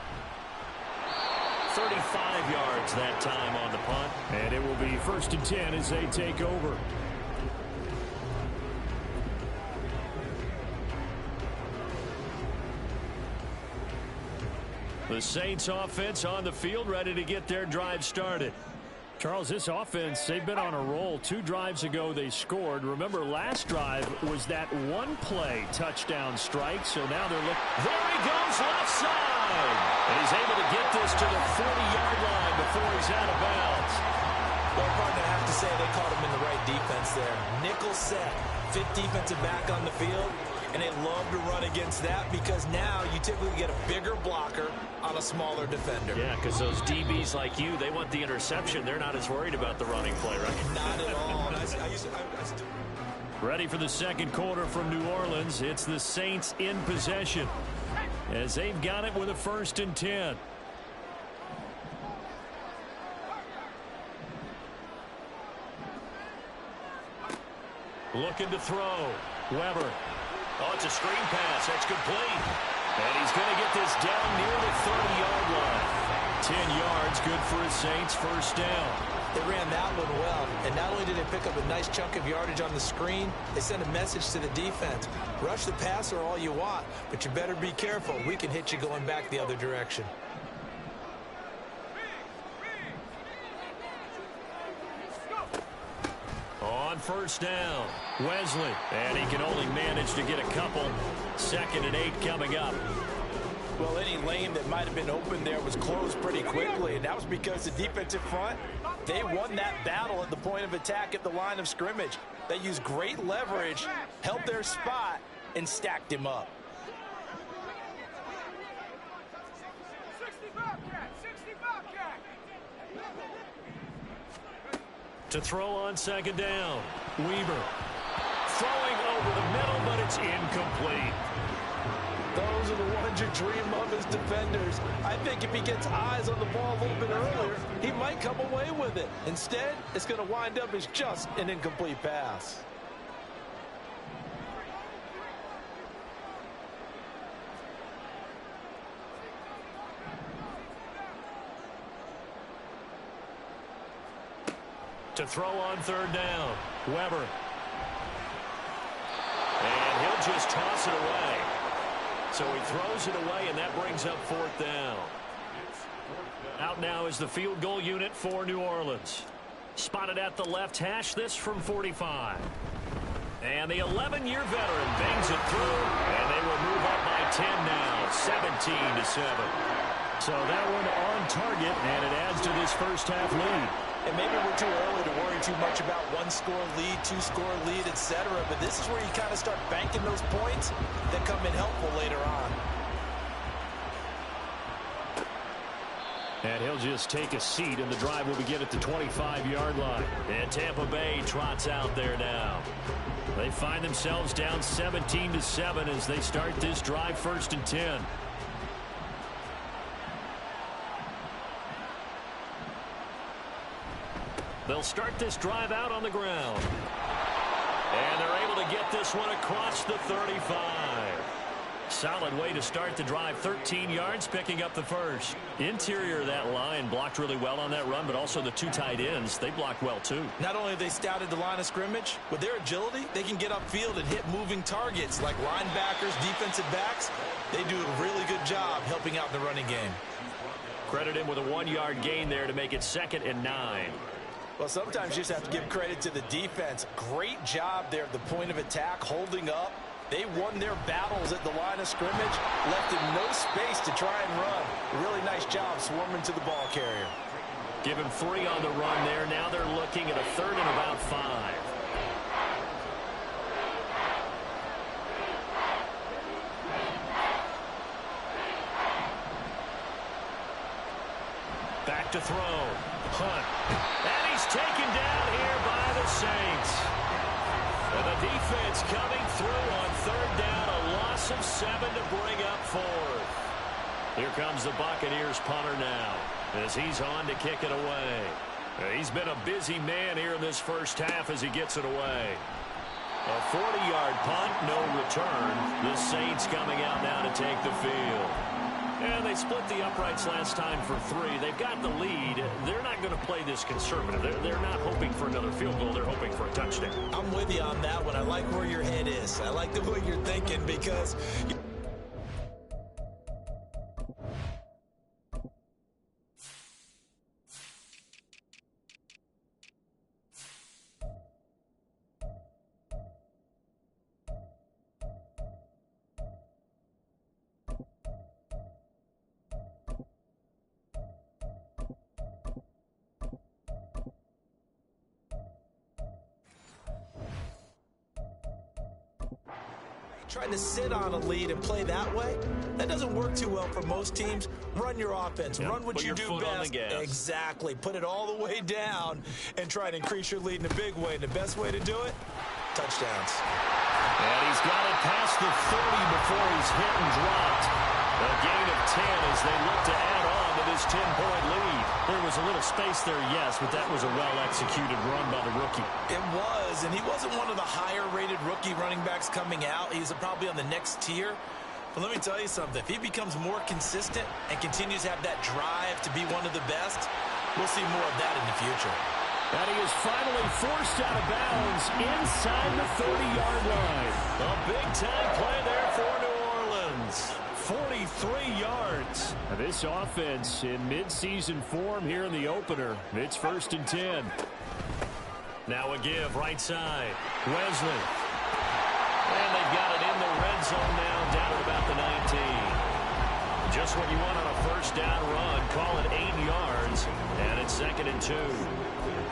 35 yards that time on the punt. And it will be 1st and 10 as they take over. The Saints offense on the field, ready to get their drive started. Charles, this offense, they've been on a roll. 2 drives ago they scored. Remember, last drive was that one-play touchdown strike, so now they're looking. There he goes, left side. And he's able to get this to the 40-yard line before he's out of bounds. Well, partner, I have to say they caught him in the right defense there. Nickel set, 5th defensive back on the field. And they love to run against that because now you typically get a bigger blocker on a smaller defender. Yeah, because those DBs like you, they want the interception. They're not as worried about the running play, right? Not at all. Ready for the 2nd quarter from New Orleans. It's the Saints in possession as they've got it with a 1st and 10. Looking to throw. Weber. Oh, it's a screen pass. That's complete. And he's going to get this down near the 30-yard line. 10 yards, good for his Saints, 1st down. They ran that one well. And not only did they pick up a nice chunk of yardage on the screen, they sent a message to the defense. Rush the passer all you want, but you better be careful. We can hit you going back the other direction. On 1st down, Wesley. And he can only manage to get a couple. 2nd and 8 coming up. Well, any lane that might have been open there was closed pretty quickly, and that was because the defensive front, they won that battle at the point of attack at the line of scrimmage. They used great leverage, held their spot, and stacked him up. To throw on 2nd down, Weber. Throwing over the middle, but it's incomplete. Those are the ones you dream of as defenders. I think if he gets eyes on the ball a little bit earlier, he might come away with it. Instead, it's going to wind up as just an incomplete pass. To throw on 3rd down, Weber. just toss it away. So he throws it away, and that brings up 4th down. Out now is the field goal unit for New Orleans. Spotted at the left hash, this from 45. And the 11-year veteran bangs it through, and they will move up by 10 now, 17-7. So that one on target, and it adds to this first half lead. And maybe we're too early to worry too much about 1-score lead, 2-score lead, etc. But this is where you kind of start banking those points that come in helpful later on. And he'll just take a seat, and the drive will begin at the 25-yard line. And Tampa Bay trots out there now. They find themselves down 17-7 as they start this drive, 1st and 10. They'll start this drive out on the ground. And they're able to get this one across the 35. Solid way to start the drive. 13 yards, picking up the first. Interior of that line blocked really well on that run, but also the 2 tight ends, they blocked well too. Not only have they scouted the line of scrimmage, with their agility, they can get upfield and hit moving targets like linebackers, defensive backs. They do a really good job helping out in the running game. Credit him with a 1-yard gain there to make it 2nd and 9. Well, sometimes you just have to give credit to the defense. Great job there at the point of attack, holding up. They won their battles at the line of scrimmage, left him no space to try and run. A really nice job swarming to the ball carrier. Give him 3 on the run there. Now they're looking at a 3rd and about 5. Back to throw. Hunt. And he's taken down here by the Saints. And the defense coming through on 3rd down. A loss of 7 to bring up 4th. Here comes the Buccaneers punter now as he's on to kick it away. He's been a busy man here in this first half as he gets it away. A 40-yard punt, no return. The Saints coming out now to take the field. And they split the uprights last time for 3. They've got the lead. They're not going to play this conservative. They're not hoping for another field goal. They're hoping for a touchdown. I'm with you on that one. I like where your head is. I like the way you're thinking because... trying to sit on a lead and play that way, that doesn't work too well for most teams. Run your offense. Yep. Run what you do best. Exactly. Put it all the way down and try to increase your lead in a big way. And the best way to do it, touchdowns. And he's got it past the 30 before he's hit and dropped. A gain of 10 as they look to add on to this 10-point lead. There was a little space there, yes, but that was a well-executed run by the rookie. It was, and he wasn't one of the higher-rated rookie running backs coming out. He's probably on the next tier. But let me tell you something. If he becomes more consistent and continues to have that drive to be one of the best, we'll see more of that in the future. And he is finally forced out of bounds inside the 30-yard line. A big-time play there for New Orleans. 43 yards. This offense in midseason form here in the opener. It's 1st and 10. Now a give right side. Wesley. And they've got it in the red zone now down at about the 19. Just what you want on a first down run. Call it 8 yards. And it's 2nd and 2.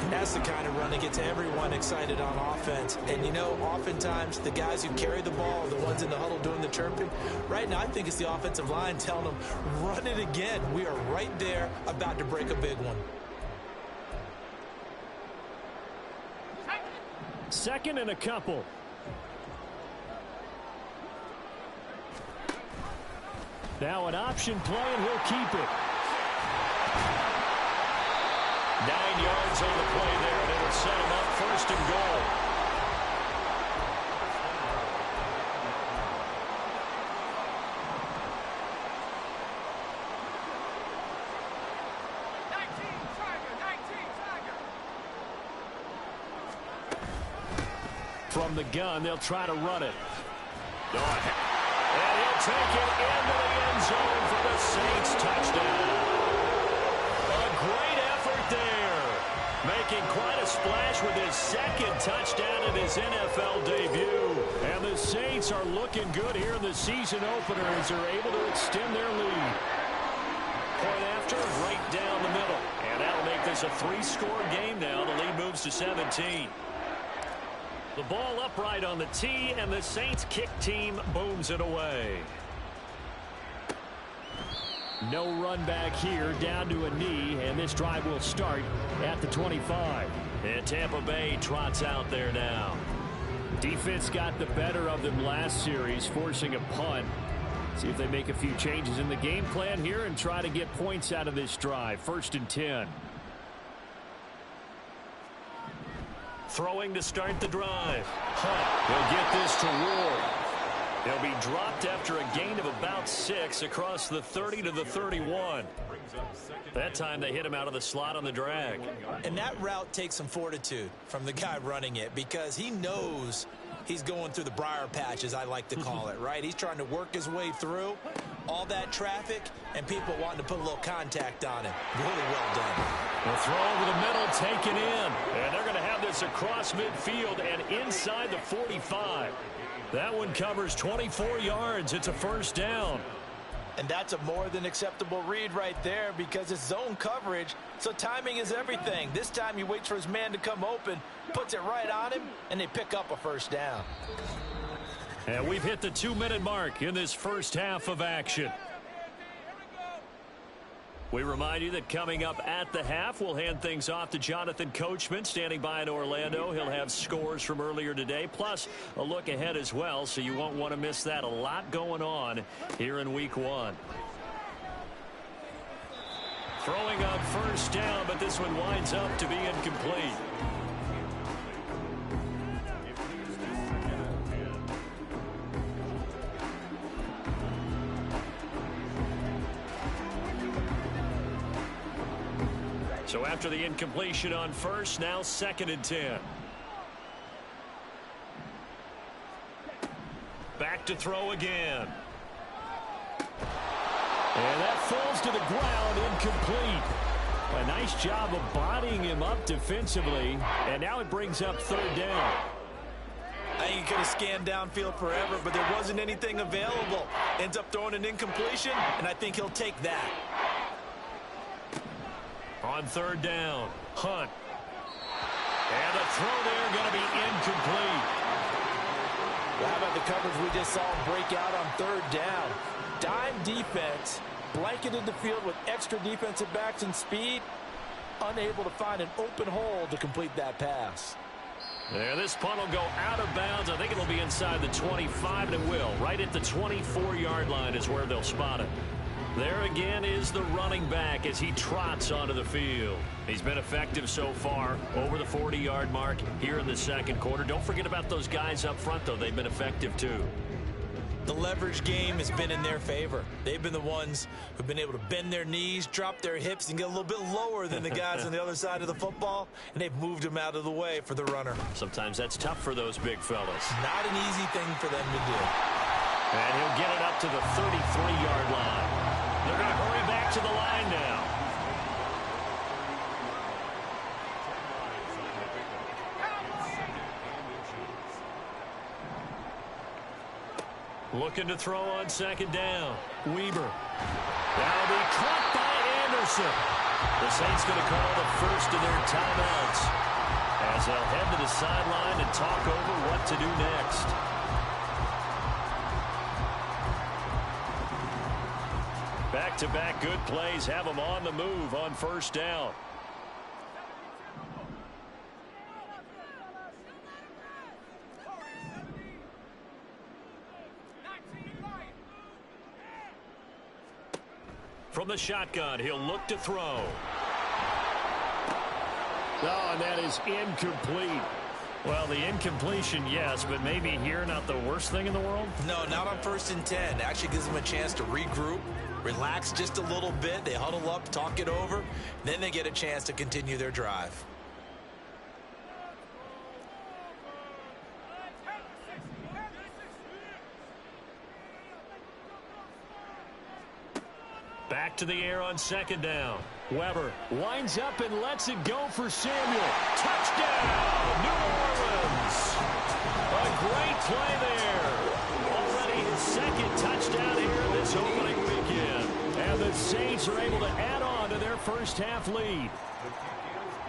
That's the kind of run that gets everyone excited on offense. And, you know, oftentimes the guys who carry the ball are the ones in the huddle doing the chirping. Right now, I think it's the offensive line telling them, run it again. We are right there about to break a big one. 2nd and a couple. Now an option play, and he'll keep it. 9 yards on the play there, and it'll set him up 1st and goal. From the gun, they'll try to run it. And he'll take it into the end zone for the Saints touchdown. A great effort there. Making quite a splash with his second touchdown in his NFL debut. And the Saints are looking good here in the season opener as they're able to extend their lead. Point after, right down the middle. And that'll make this a 3-score game now. The lead moves to 17. The ball upright on the tee, and the Saints kick team booms it away. No run back here, down to a knee, and this drive will start at the 25. And Tampa Bay trots out there now. Defense got the better of them last series, forcing a punt. See if they make a few changes in the game plan here and try to get points out of this drive. 1st and 10. Throwing to start the drive. Hunt. He'll get this to Ward. He'll be dropped after a gain of about 6 across the 30 to the 31. That time they hit him out of the slot on the drag. And that route takes some fortitude from the guy running it because he knows he's going through the briar patch, as I like to call it, right? He's trying to work his way through all that traffic and people wanting to put a little contact on him. Really well done. The throw over the middle, taken in. And they're going to have this across midfield and inside the 45. That one covers 24 yards. It's a 1st down. And that's a more than acceptable read right there because it's zone coverage, so timing is everything. This time he waits for his man to come open, puts it right on him, and they pick up a 1st down. And we've hit the 2-minute mark in this first half of action. We remind you that coming up at the half, we'll hand things off to Jonathan Coachman, standing by in Orlando. He'll have scores from earlier today, plus a look ahead as well, so you won't want to miss that. A lot going on here in Week 1. Throwing on 1st down, but this one winds up to be incomplete. So after the incompletion on 1st, now 2nd and 10. Back to throw again. And that falls to the ground, incomplete. A nice job of bodying him up defensively, and now it brings up 3rd down. I think he could have scanned downfield forever, but there wasn't anything available. Ends up throwing an incompletion, and I think he'll take that. On 3rd down, Hunt. And the throw there going to be incomplete. Well, how about the coverage we just saw him break out on 3rd down? Dime defense, blanketed the field with extra defensive backs and speed, unable to find an open hole to complete that pass. There, this punt will go out of bounds. I think it'll be inside the 25, and it will. Right at the 24-yard line is where they'll spot it. There again is the running back as he trots onto the field. He's been effective so far, over the 40-yard mark here in the 2nd quarter. Don't forget about those guys up front, though. They've been effective, too. The leverage game has been in their favor. They've been the ones who've been able to bend their knees, drop their hips, and get a little bit lower than the guys on the other side of the football, and they've moved them out of the way for the runner. Sometimes that's tough for those big fellas. Not an easy thing for them to do. And he'll get it up to the 33-yard line. They're going to hurry back to the line now. Looking to throw on 2nd down. Weber. That'll be caught by Anderson. The Saints going to call the first of their timeouts as they'll head to the sideline and talk over what to do next. Back-to-back good plays have them on the move on 1st down. From the shotgun, he'll look to throw. Oh, and that is incomplete. Well, the incompletion, yes, but maybe here not the worst thing in the world? No, not on 1st and 10. Actually gives them a chance to regroup, relax just a little bit. They huddle up, talk it over. Then they get a chance to continue their drive. back to the air on second down. Weber lines up and lets it go for Samuel. Touchdown, New Orleans. A great play there. Already his second touchdown here this opening weekend. And the Saints are able to add on to their first half lead.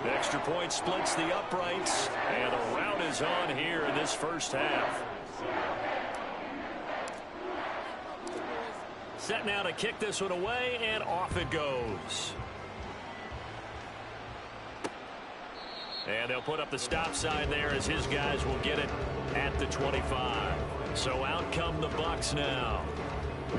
Extra point splits the uprights, and the rout is on here in this first half. Set now to kick this one away, and off it goes. And they'll put up the stop sign there as his guys will get it at the 25. So out come the Bucs now.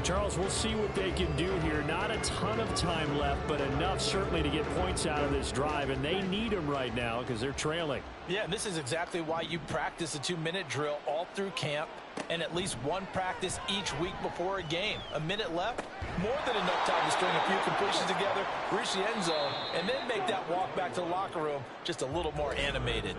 Charles, we'll see what they can do here. Not a ton of time left, but enough certainly to get points out of this drive, and they need them right now because they're trailing. Yeah, and this is exactly why you practice a 2-minute drill all through camp and at least one practice each week before a game. A minute left, more than enough time to string a few completions together, reach the end zone, and then make that walk back to the locker room just a little more animated.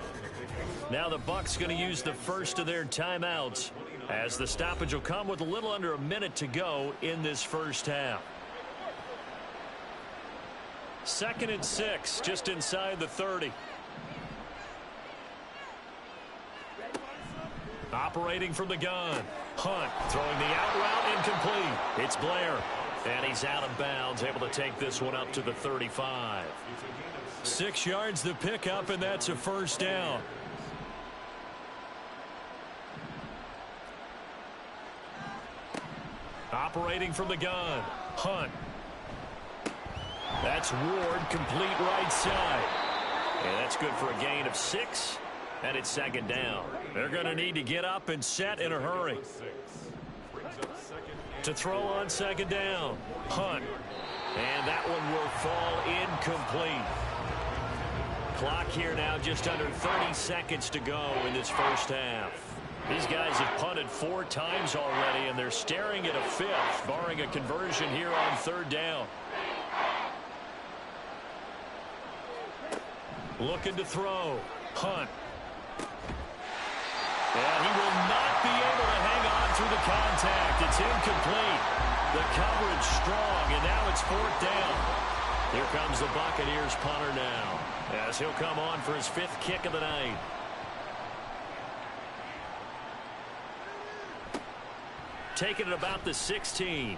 Now the Bucs going to use the first of their timeouts, as the stoppage will come with a little under a minute to go in this first half. 2nd and 6, just inside the 30. Operating from the gun. Hunt throwing the out route, incomplete. It's Blair, and he's out of bounds, able to take this one up to the 35. 6 yards the pickup, and that's a first down. Operating from the gun. Hunt. That's Ward, complete right side. And that's good for a gain of 6. And it's 2nd down. They're going to need to get up and set in a hurry. To throw on 2nd down. Hunt. And that one will fall incomplete. Clock here now just under 30 seconds to go in this first half. These guys have punted 4 times already, and they're staring at a 5th, barring a conversion here on 3rd down. Looking to throw. Hunt. And he will not be able to hang on through the contact. It's incomplete. The coverage strong, and now it's 4th down. Here comes the Buccaneers punter now, as he'll come on for his 5th kick of the night. Taking it about the 16.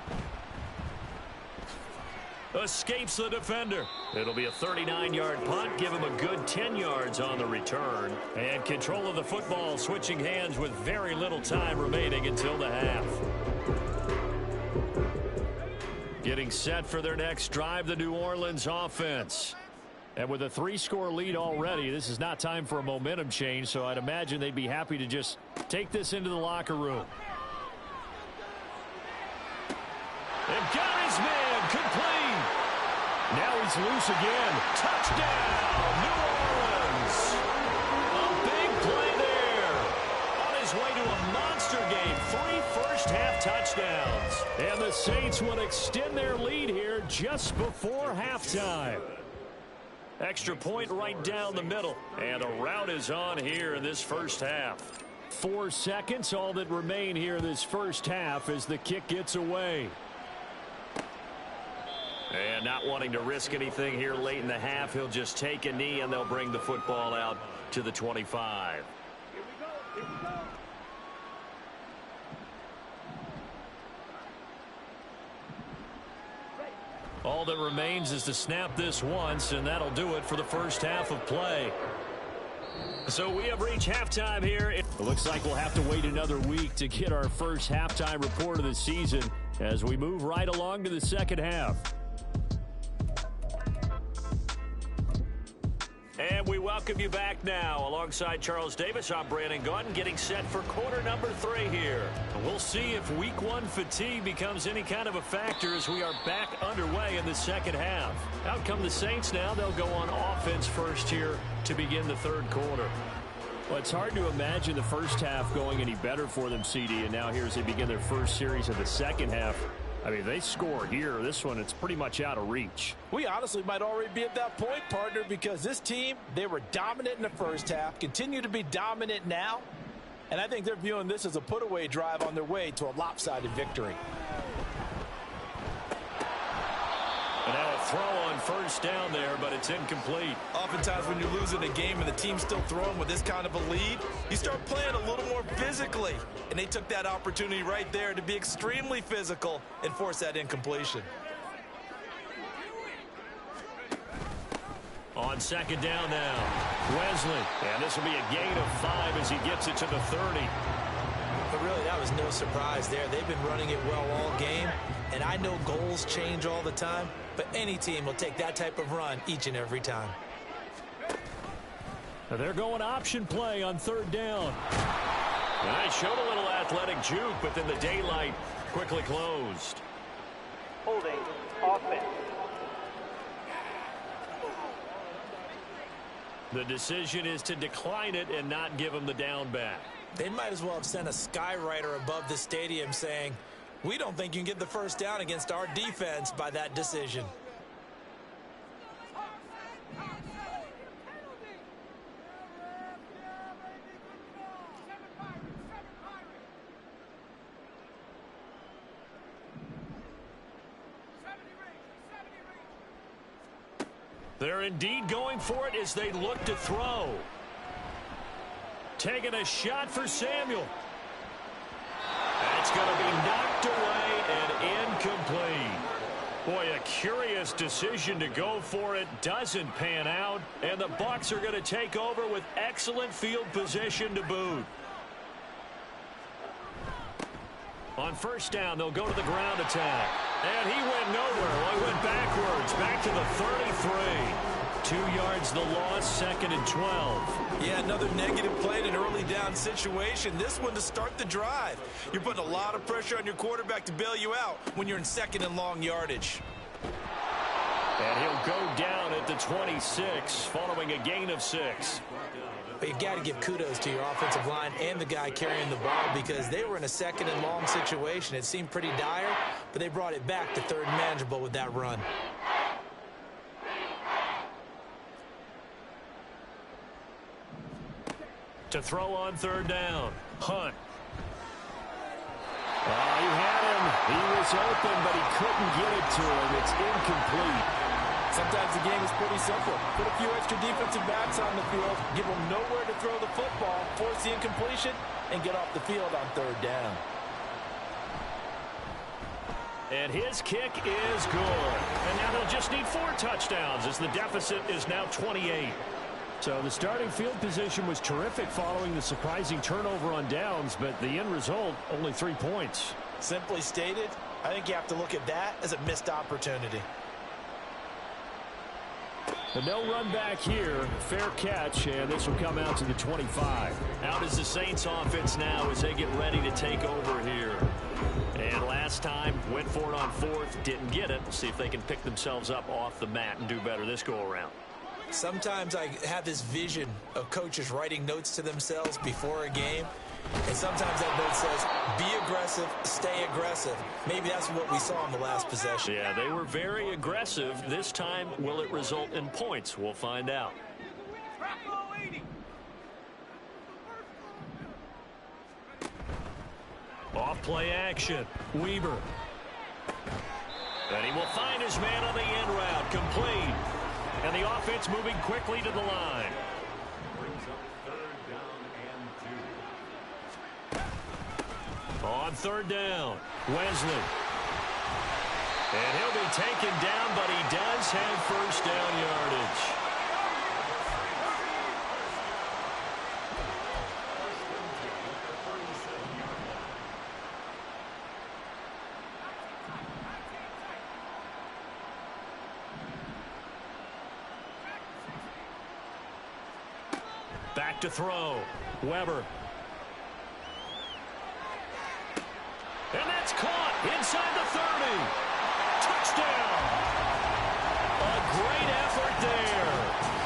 Escapes the defender. It'll be a 39-yard punt. Give him a good 10 yards on the return. And control of the football switching hands with very little time remaining until the half. Getting set for their next drive, the New Orleans offense. And with a 3-score lead already, this is not time for a momentum change, so I'd imagine they'd be happy to just take this into the locker room. They've got his man, complete. Now he's loose again. Touchdown, New Orleans. A big play there. On his way to a monster game. 3 first-half touchdowns. And the Saints will extend their lead here just before halftime. Extra point right down the middle. And a rout is on here in this first half. 4 seconds, all that remain here this first half as the kick gets away. And not wanting to risk anything here late in the half, he'll just take a knee, and they'll bring the football out to the 25. Here we go. All that remains is to snap this once, and that'll do it for the first half of play. So we have reached halftime here. It looks like we'll have to wait another week to get our first halftime report of the season as we move right along to the second half. And we welcome you back now. Alongside Charles Davis, I'm Brandon Gaudin, getting set for quarter number 3 here. We'll see if week 1 fatigue becomes any kind of a factor as we are back underway in the second half. Out come the Saints now. They'll go on offense first here to begin the 3rd quarter. Well, it's hard to imagine the first half going any better for them, CD, and now here as they begin their first series of the second half. I mean, they score here. This one, it's pretty much out of reach. We honestly might already be at that point, partner, because this team, they were dominant in the first half, continue to be dominant now, and I think they're viewing this as a put-away drive on their way to a lopsided victory. And now a throw on first down there, but it's incomplete. Oftentimes when you're losing a game and the team's still throwing with this kind of a lead, you start playing a little more physically. And they took that opportunity right there to be extremely physical and force that incompletion. On second down now, Wesley. And this will be a gain of 5 as he gets it to the 30. But really, that was no surprise there. They've been running it well all game. And I know goals change all the time, but any team will take that type of run each and every time. They're going option play on third down. And I showed a little athletic juke, but then the daylight quickly closed. Holding offense. The decision is to decline it and not give him the down back. They might as well have sent a skywriter above the stadium saying, "We don't think you can get the first down against our defense by that decision." They're indeed going for it as they look to throw. Taking a shot for Samuel. That's going to be knocked away and incomplete. Boy, a curious decision to go for it. Doesn't pan out. And the Bucs are going to take over with excellent field position to boot. On first down, they'll go to the ground attack. And he went nowhere. Well, he went backwards, back to the 33. 2 yards the loss, 2nd and 12. Yeah, another negative play in an early down situation. This one to start the drive. You're putting a lot of pressure on your quarterback to bail you out when you're in 2nd and long yardage. And he'll go down at the 26 following a gain of 6. But you got to give kudos to your offensive line and the guy carrying the ball because they were in a 2nd and long situation. It seemed pretty dire, but they brought it back to 3rd and manageable with that run. To throw on 3rd down, Hunt. He had him. He was open, but he couldn't get it to him. It's incomplete. Sometimes the game is pretty simple. Put a few extra defensive backs on the field, give them nowhere to throw the football, force the incompletion, and get off the field on 3rd down. And his kick is good. And now they'll just need 4 touchdowns as the deficit is now 28. So the starting field position was terrific following the surprising turnover on downs, but the end result, only 3 points. Simply stated, I think you have to look at that as a missed opportunity. But no run back here. Fair catch, and this will come out to the 25. Out is the Saints offense now as they get ready to take over here. And last time, went for it on 4th, didn't get it. See if they can pick themselves up off the mat and do better this go-around. Sometimes I have this vision of coaches writing notes to themselves before a game. And sometimes that note says, be aggressive, stay aggressive. Maybe that's what we saw in the last possession. Yeah, they were very aggressive. This time, will it result in points? We'll find out. Off play action. Weaver. And he will find his man on the end route. Complete. And the offense moving quickly to the line. On 3rd down, Wesley. And he'll be taken down, but he does have first down yardage. Back to throw. Weber. And that's caught inside the 30. Touchdown. A great effort there.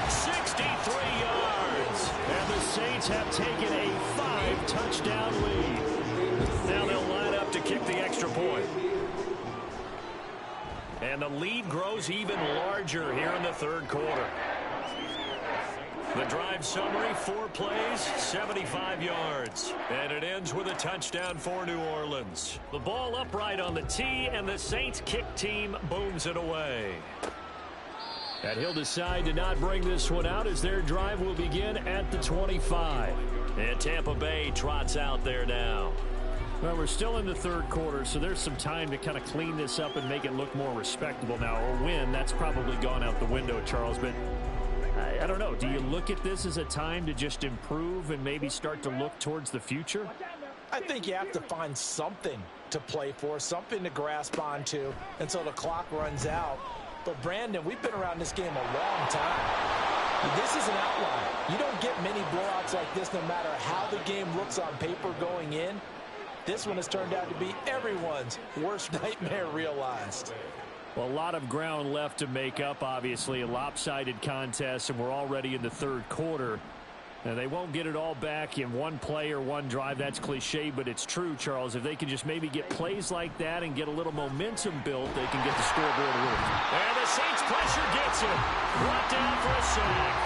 63 yards. And the Saints have taken a 5-touchdown lead. Now they'll line up to kick the extra point. And the lead grows even larger here in the 3rd quarter. The drive summary, 4 plays, 75 yards. And it ends with a touchdown for New Orleans. The ball upright on the tee, and the Saints kick team booms it away. And he'll decide to not bring this one out as their drive will begin at the 25. And Tampa Bay trots out there now. Well, we're still in the third quarter, so there's some time to kind of clean this up and make it look more respectable now. A win, that's probably gone out the window, Charles, but I don't know. Do you look at this as a time to just improve and maybe start to look towards the future? I think you have to find something to play for, something to grasp onto until the clock runs out. But, Brandon, we've been around this game a long time. This is an outlier. You don't get many blowouts like this no matter how the game looks on paper going in. This one has turned out to be everyone's worst nightmare realized. Well, a lot of ground left to make up, obviously. A lopsided contest, and we're already in the third quarter. And they won't get it all back in one play or one drive. That's cliche, but it's true, Charles. If they can just maybe get plays like that and get a little momentum built, they can get the scoreboard moving. And the Saints pressure gets him. Brought down for a sack.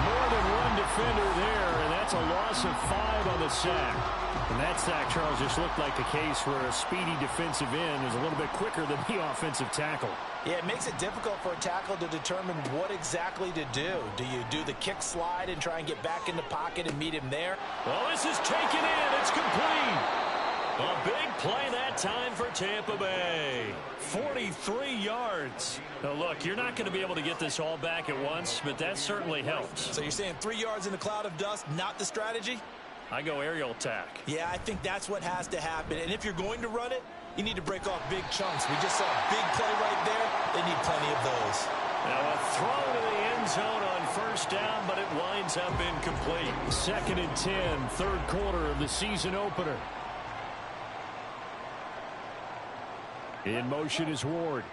More than one defender there, and that's a loss of 5 on the sack. And that sack, Charles, just looked like a case where a speedy defensive end is a little bit quicker than the offensive tackle. Yeah, it makes it difficult for a tackle to determine what exactly to do. Do you do the kick slide and try and get back in the pocket and meet him there? Well, this is taken in. It's complete. A big play that time for Tampa Bay. 43 yards. Now, look, you're not going to be able to get this all back at once, but that certainly helps. So you're saying 3 yards in the cloud of dust, not the strategy? I go aerial attack. Yeah, I think that's what has to happen. And if you're going to run it, you need to break off big chunks. We just saw a big play right there. They need plenty of those. Now a throw to the end zone on first down, but it winds up incomplete. 2nd and 10, third quarter of the season opener. In motion is Ward.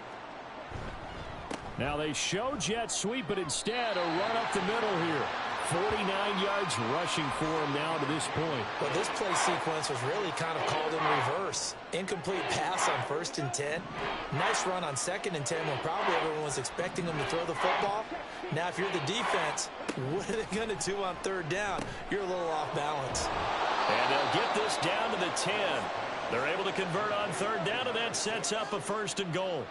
Now they show jet sweep, but instead a run up the middle here. 49 yards rushing for him now to this point. Well, this play sequence was really kind of called in reverse. Incomplete pass on 1st and 10. Nice run on 2nd and 10 when probably everyone was expecting them to throw the football. Now, if you're the defense, what are they going to do on 3rd down? You're a little off balance. And they'll get this down to the 10. They're able to convert on 3rd down, and that sets up a 1st and goal.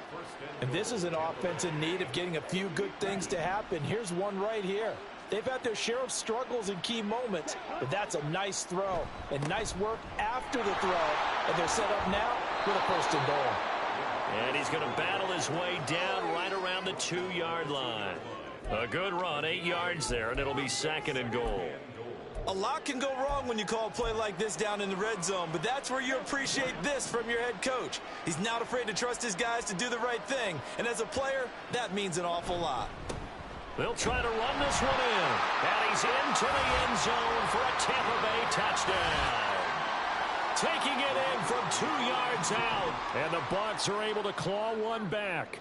And this is an offense in need of getting a few good things to happen. Here's one right here. They've had their share of struggles in key moments, but that's a nice throw and nice work after the throw. And they're set up now with a 1st and goal. And he's going to battle his way down right around the 2-yard line. A good run, 8 yards there, and it'll be 2nd and goal. A lot can go wrong when you call a play like this down in the red zone, but that's where you appreciate this from your head coach. He's not afraid to trust his guys to do the right thing, and as a player, that means an awful lot. They'll try to run this one in. And he's into the end zone for a Tampa Bay touchdown. Taking it in from 2 yards out. And the Bucs are able to claw one back.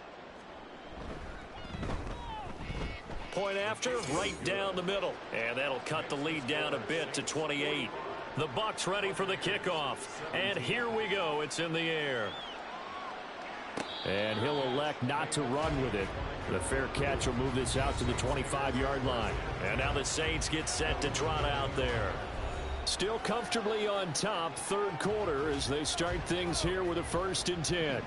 Point after, right down the middle. And that'll cut the lead down a bit to 28. The Bucs ready for the kickoff. And here we go. It's in the air. And he'll elect not to run with it. The fair catch will move this out to the 25-yard line. And now the Saints get set to trot out there. Still comfortably on top, third quarter as they start things here with a 1st and 10.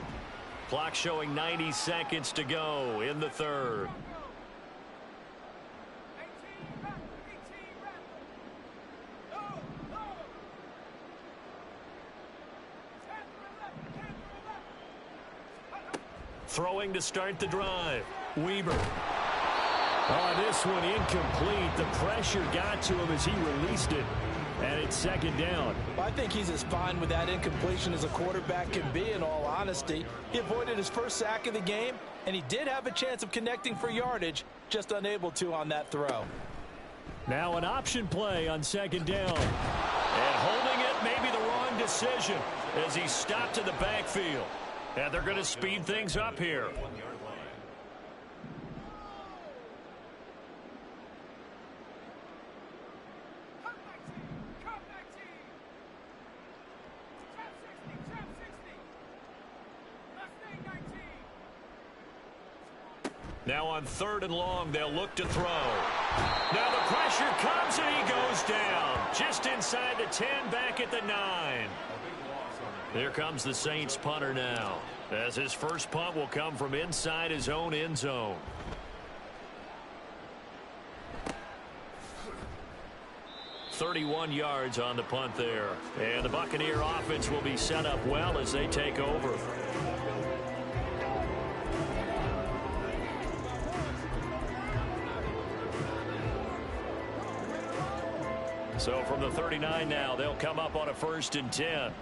Clock showing 90 seconds to go in the third. Throwing to start the drive. Weaver. Oh, this one incomplete. The pressure got to him as he released it. And it's 2nd down. I think he's as fine with that incompletion as a quarterback can be, in all honesty. He avoided his first sack of the game, and he did have a chance of connecting for yardage, just unable to on that throw. Now an option play on 2nd down. And holding it may be the wrong decision as he stopped in the backfield. And they're going to speed things up here. Now on 3rd and long, they'll look to throw. Now the pressure comes and he goes down. Just inside the 10, back at the 9. Here comes the Saints punter now, as his first punt will come from inside his own end zone. "31 yards on the punt there. And the Buccaneer offense will be set up well as they take over. So from the 39 now, they'll come up on a 1st and 10.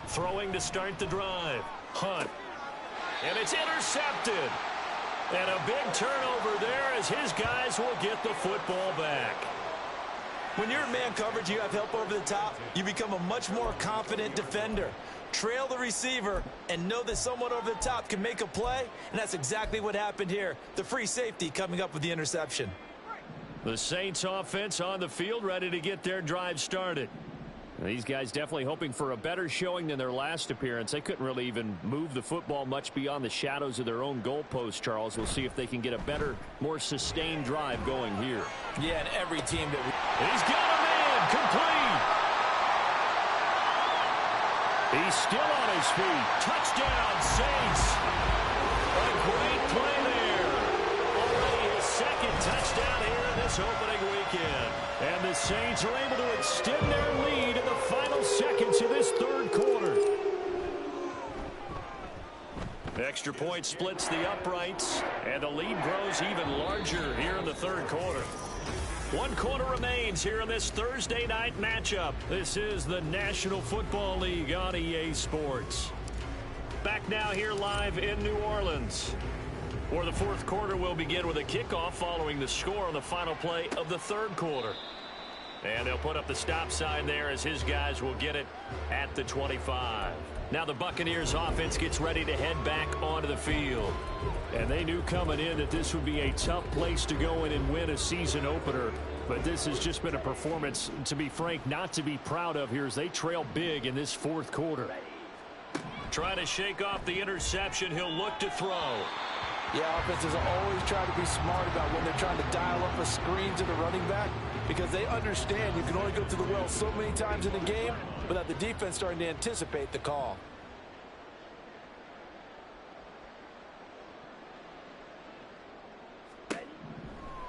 Throwing to start the drive. Hunt. And it's intercepted. And a big turnover there as his guys will get the football back. When you're in man coverage, you have help over the top, you become a much more confident defender. Trail the receiver and know that someone over the top can make a play, and that's exactly what happened here. The free safety coming up with the interception. The Saints offense on the field, ready to get their drive started. These guys definitely hoping for a better showing than their last appearance. They couldn't really even move the football much beyond the shadows of their own goalpost, Charles. We'll see if they can get a better, more sustained drive going here. Yeah, and every team that He's got a man, complete. He's still on his feet. Touchdown, Saints. A great play there. Already his 2nd touchdown here in this opening weekend. And the Saints are able to extend their lead in the final seconds of this 3rd quarter. Extra point splits the uprights, and the lead grows even larger here in the 3rd quarter. 1 quarter remains here in this Thursday night matchup. This is the National Football League on EA Sports. Back now here live in New Orleans, where the 4th quarter will begin with a kickoff following the score on the final play of the 3rd quarter. And they'll put up the stop sign there as his guys will get it at the 25. Now the Buccaneers offense gets ready to head back onto the field. And they knew coming in that this would be a tough place to go in and win a season opener. But this has just been a performance, to be frank, not to be proud of here as they trail big in this 4th quarter. Trying to shake off the interception. He'll look to throw. Yeah, offenses always try to be smart about when they're trying to dial up a screen to the running back, because they understand you can only go to the well so many times in the game without the defense starting to anticipate the call.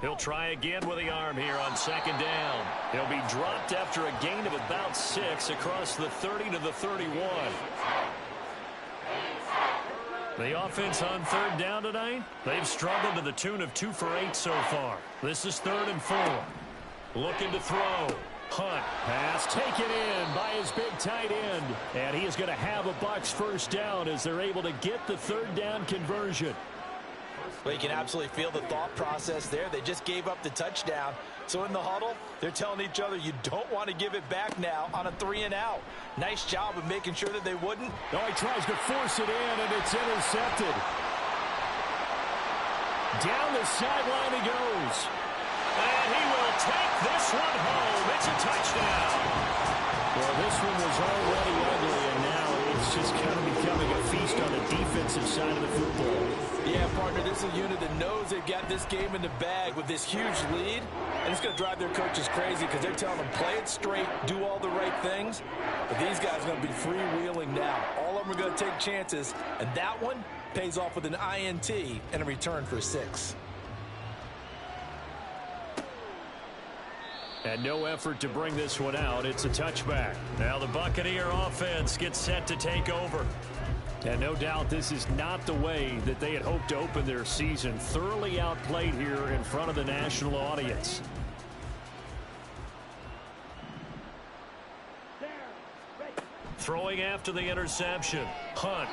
He'll try again with the arm here on 2nd down. He'll be dropped after a gain of about 6 across the 30 to the 31. The offense on 3rd down tonight, they've struggled to the tune of 2 for 8 so far. This is 3rd and 4. Looking to throw. Hunt. Pass taken in by his big tight end. And he is going to have a Bucs 1st down as they're able to get the 3rd down conversion. Well, you can absolutely feel the thought process there. They just gave up the touchdown. So in the huddle, they're telling each other, you don't want to give it back now on a 3 and out. Nice job of making sure that they wouldn't. No, he tries to force it in, and it's intercepted. Down the sideline he goes. And he will take this one home. It's a touchdown. Well, this one was already ugly, and now it's just kind of becoming a feast on the defensive side of the football. Yeah, partner, this is a unit that knows they've got this game in the bag with this huge lead, and it's going to drive their coaches crazy because they're telling them play it straight, do all the right things. But these guys are going to be freewheeling now. All of them are going to take chances, and that one pays off with an INT and a return for 6. And no effort to bring this one out. It's a touchback. Now the Buccaneer offense gets set to take over. And no doubt this is not the way that they had hoped to open their season. Thoroughly outplayed here in front of the national audience. Throwing after the interception. Hunt.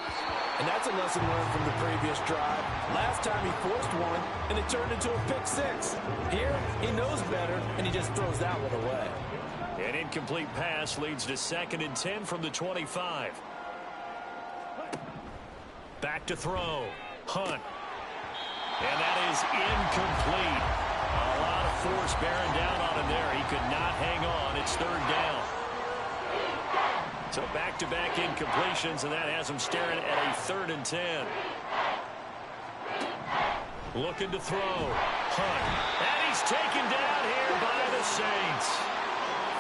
And that's a lesson learned from the previous drive. Last time he forced one, and it turned into a pick 6. Here, he knows better, and he just throws that one away. An incomplete pass leads to 2nd and 10 from the 25. Back to throw. Hunt. And that is incomplete. A lot of force bearing down on him there. He could not hang on. It's 3rd down. So back-to-back incompletions, and that has them staring at a 3rd and 10. Looking to throw. Hunt. And he's taken down here by the Saints.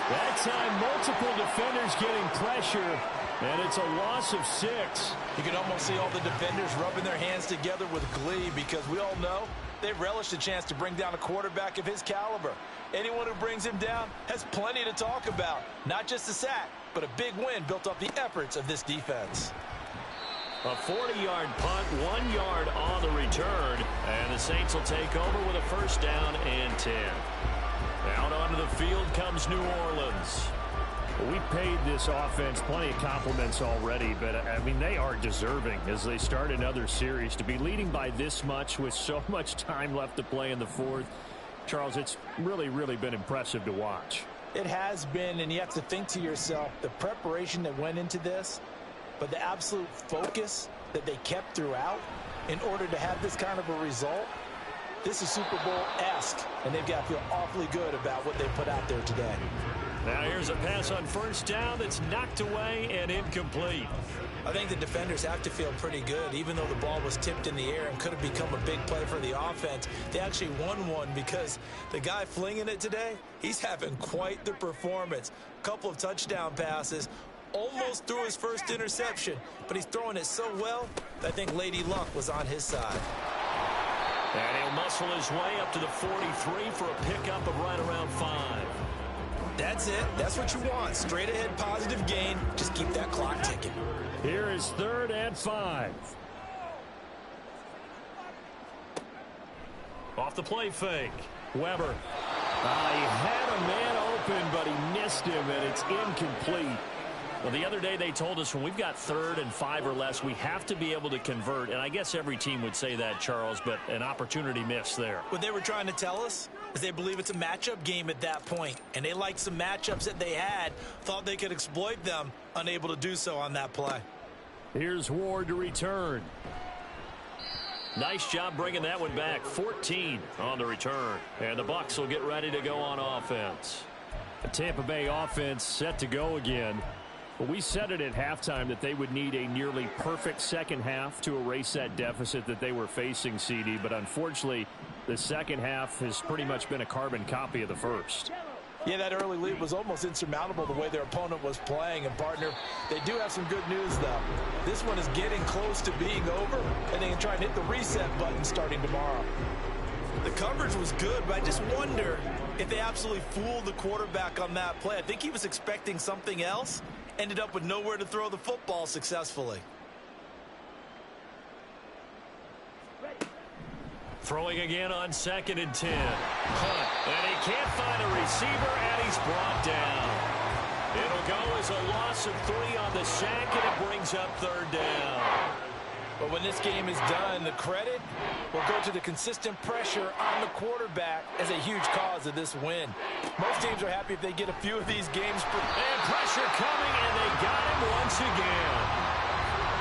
That time, multiple defenders getting pressure, and it's a loss of 6. You can almost see all the defenders rubbing their hands together with glee because we all know they relish the chance to bring down a quarterback of his caliber. Anyone who brings him down has plenty to talk about. Not just a sack, but a big win built off the efforts of this defense. A 40-yard punt, 1 yard on the return, and the Saints will take over with a 1st down and 10. Out onto the field comes New Orleans. We paid this offense plenty of compliments already, but, I mean, they are deserving as they start another series. To be leading by this much with so much time left to play in the 4th, Charles, it's really, really been impressive to watch. It has been, and you have to think to yourself, the preparation that went into this, but the absolute focus that they kept throughout in order to have this kind of a result. This is Super Bowl-esque, and they've got to feel awfully good about what they put out there today. Now here's a pass on 1st down that's knocked away and incomplete. I think the defenders have to feel pretty good. Even though the ball was tipped in the air and could have become a big play for the offense, they actually won one because the guy flinging it today, he's having quite the performance. Couple of touchdown passes, almost threw his first interception, but he's throwing it so well that I think Lady Luck was on his side. And he'll muscle his way up to the 43 for a pickup of right around 5. That's it. That's what you want. Straight ahead positive gain. Just keep that clock ticking. Here is 3rd and 5. Off the play fake. Weber. He had a man open, but he missed him, and it's incomplete. Well, the other day they told us when we've got 3rd and 5 or less, we have to be able to convert. And I guess every team would say that, Charles, but an opportunity missed there. What they were trying to tell us is they believe it's a matchup game at that point. And they liked some matchups that they had, thought they could exploit them, unable to do so on that play. Here's Ward to return. Nice job bringing that one back. 14 on the return. And the Bucs will get ready to go on offense. The Tampa Bay offense set to go again. Well, we said it at halftime that they would need a nearly perfect second half to erase that deficit that they were facing, CD. But unfortunately, the second half has pretty much been a carbon copy of the first. Yeah, that early lead was almost insurmountable the way their opponent was playing. And, partner, they do have some good news, though. This one is getting close to being over, and they can try and hit the reset button starting tomorrow. The coverage was good, but I just wonder if they absolutely fooled the quarterback on that play. I think he was expecting something else. Ended up with nowhere to throw the football successfully. Throwing again on 2nd and 10. Hunt, and he can't find a receiver, and he's brought down. It'll go as a loss of 3 on the sack, and it brings up 3rd down. But when this game is done, the credit will go to the consistent pressure on the quarterback as a huge cause of this win. Most teams are happy if they get a few of these games. And pressure coming, and they got him once again.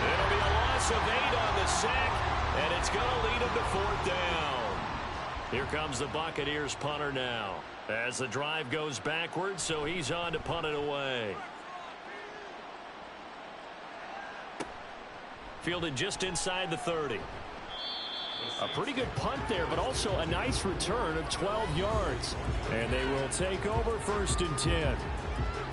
It'll be a loss of 8 on the sack, and it's going to lead them to 4th down. Here comes the Buccaneers punter now as the drive goes backwards, so he's on to punt it away. Fielded just inside the 30. A pretty good punt there, but also a nice return of 12 yards. And they will take over 1st and 10.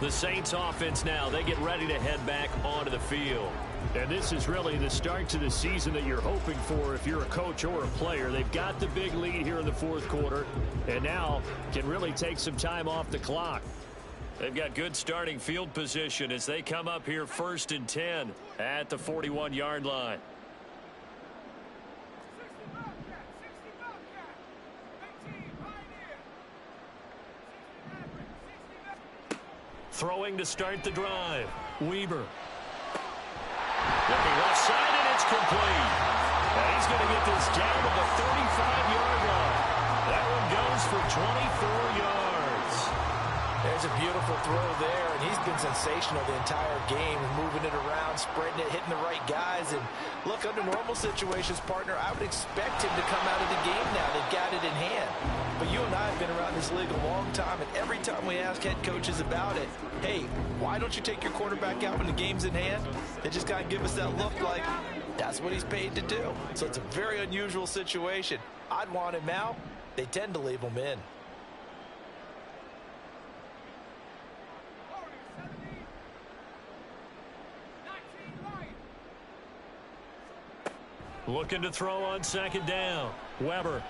The Saints offense now, they get ready to head back onto the field. And this is really the start to the season that you're hoping for if you're a coach or a player. They've got the big lead here in the 4th quarter, and now can really take some time off the clock. They've got good starting field position as they come up here 1st and 10 at the 41-yard line. Throwing to start the drive. Weber. Looking left side, and it's complete. And he's going to get this down to the 35-yard line. That one goes for 24 yards. There's a beautiful throw there, and he's been sensational the entire game, moving it around, spreading it, hitting the right guys. And look, under normal situations, partner, I would expect him to come out of the game now. They've got it in hand. But you and I have been around this league a long time, and every time we ask head coaches about it, hey, why don't you take your quarterback out when the game's in hand? They just kind of give us that look like that's what he's paid to do. So it's a very unusual situation. I'd want him out. They tend to leave him in. Looking to throw on second down. Weber.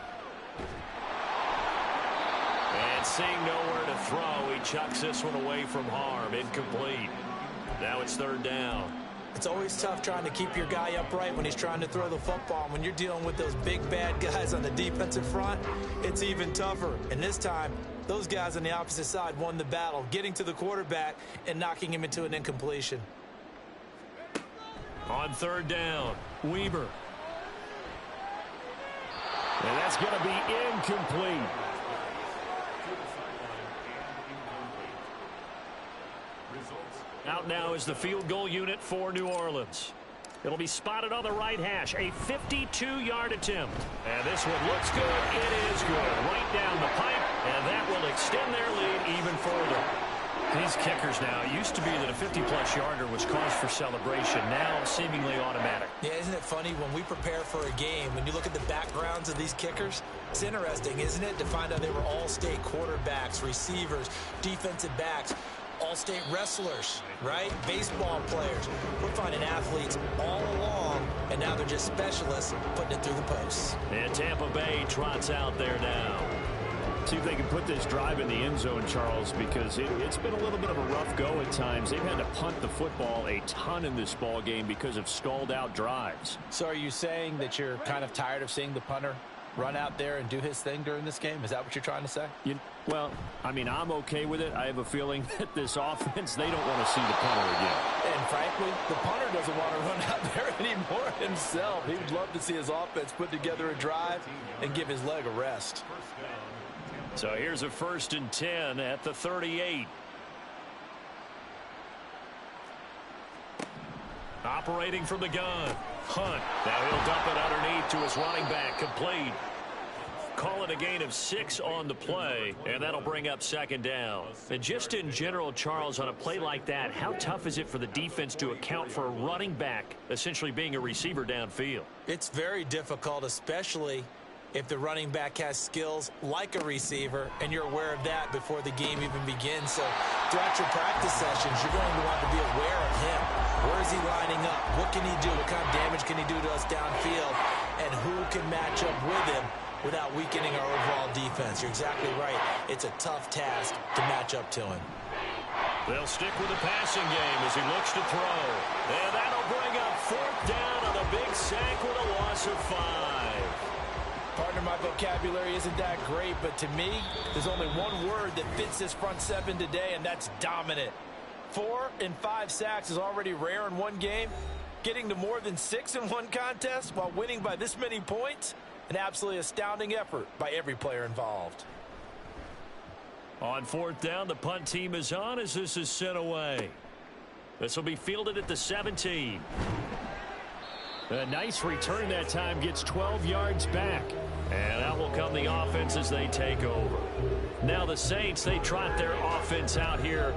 And seeing nowhere to throw, he chucks this one away from harm. Incomplete. Now it's third down. It's always tough trying to keep your guy upright when he's trying to throw the football. When you're dealing with those big, bad guys on the defensive front, it's even tougher. And this time, those guys on the opposite side won the battle, getting to the quarterback and knocking him into an incompletion. On third down, Weber. And that's going to be incomplete. Out now is the field goal unit for New Orleans. It'll be spotted on the right hash. A 52-yard attempt. And this one looks good. It is good. Right down the pipe. And that will extend their lead even further. These kickers now, it used to be that a 50-plus yarder was cause for celebration. Now seemingly automatic. Yeah, isn't it funny when we prepare for a game, when you look at the backgrounds of these kickers, it's interesting, isn't it, to find out they were all-state quarterbacks, receivers, defensive backs, all-state wrestlers, right? Baseball players. We're finding athletes all along, and now they're just specialists putting it through the posts. And Tampa Bay trots out there now. See if they can put this drive in the end zone, Charles, because it's been a little bit of a rough go at times. They've had to punt the football a ton in this ball game because of stalled-out drives. So are you saying that you're kind of tired of seeing the punter run out there and do his thing during this game? Is that what you're trying to say? Well, I mean, I'm okay with it. I have a feeling that this offense, they don't want to see the punter again. And frankly, the punter doesn't want to run out there anymore himself. He would love to see his offense put together a drive and give his leg a rest. So here's a 1st and 10 at the 38. Operating from the gun. Hunt. Now he'll dump it underneath to his running back. Complete. Call it a gain of 6 on the play, and that'll bring up second down. And just in general, Charles, on a play like that, how tough is it for the defense to account for a running back essentially being a receiver downfield? It's very difficult, especially if the running back has skills like a receiver, and you're aware of that before the game even begins. So throughout your practice sessions, you're going to want to be aware of him. Where is he lining up? What can he do? What kind of damage can he do to us downfield? And who can match up with him without weakening our overall defense? You're exactly right. It's a tough task to match up to him. They'll stick with the passing game as he looks to throw. And that'll bring up 4th down on a big sack with a loss of 5. Partner, my vocabulary isn't that great, but to me, there's only one word that fits this front seven today, and that's dominant. 4 and 5 sacks is already rare in one game. Getting to more than 6 in one contest while winning by this many points, an absolutely astounding effort by every player involved. On 4th down, the punt team is on as this is sent away. This will be fielded at the 17. A nice return that time, gets 12 yards back. And out will come the offense as they take over. Now the Saints, they trot their offense out here.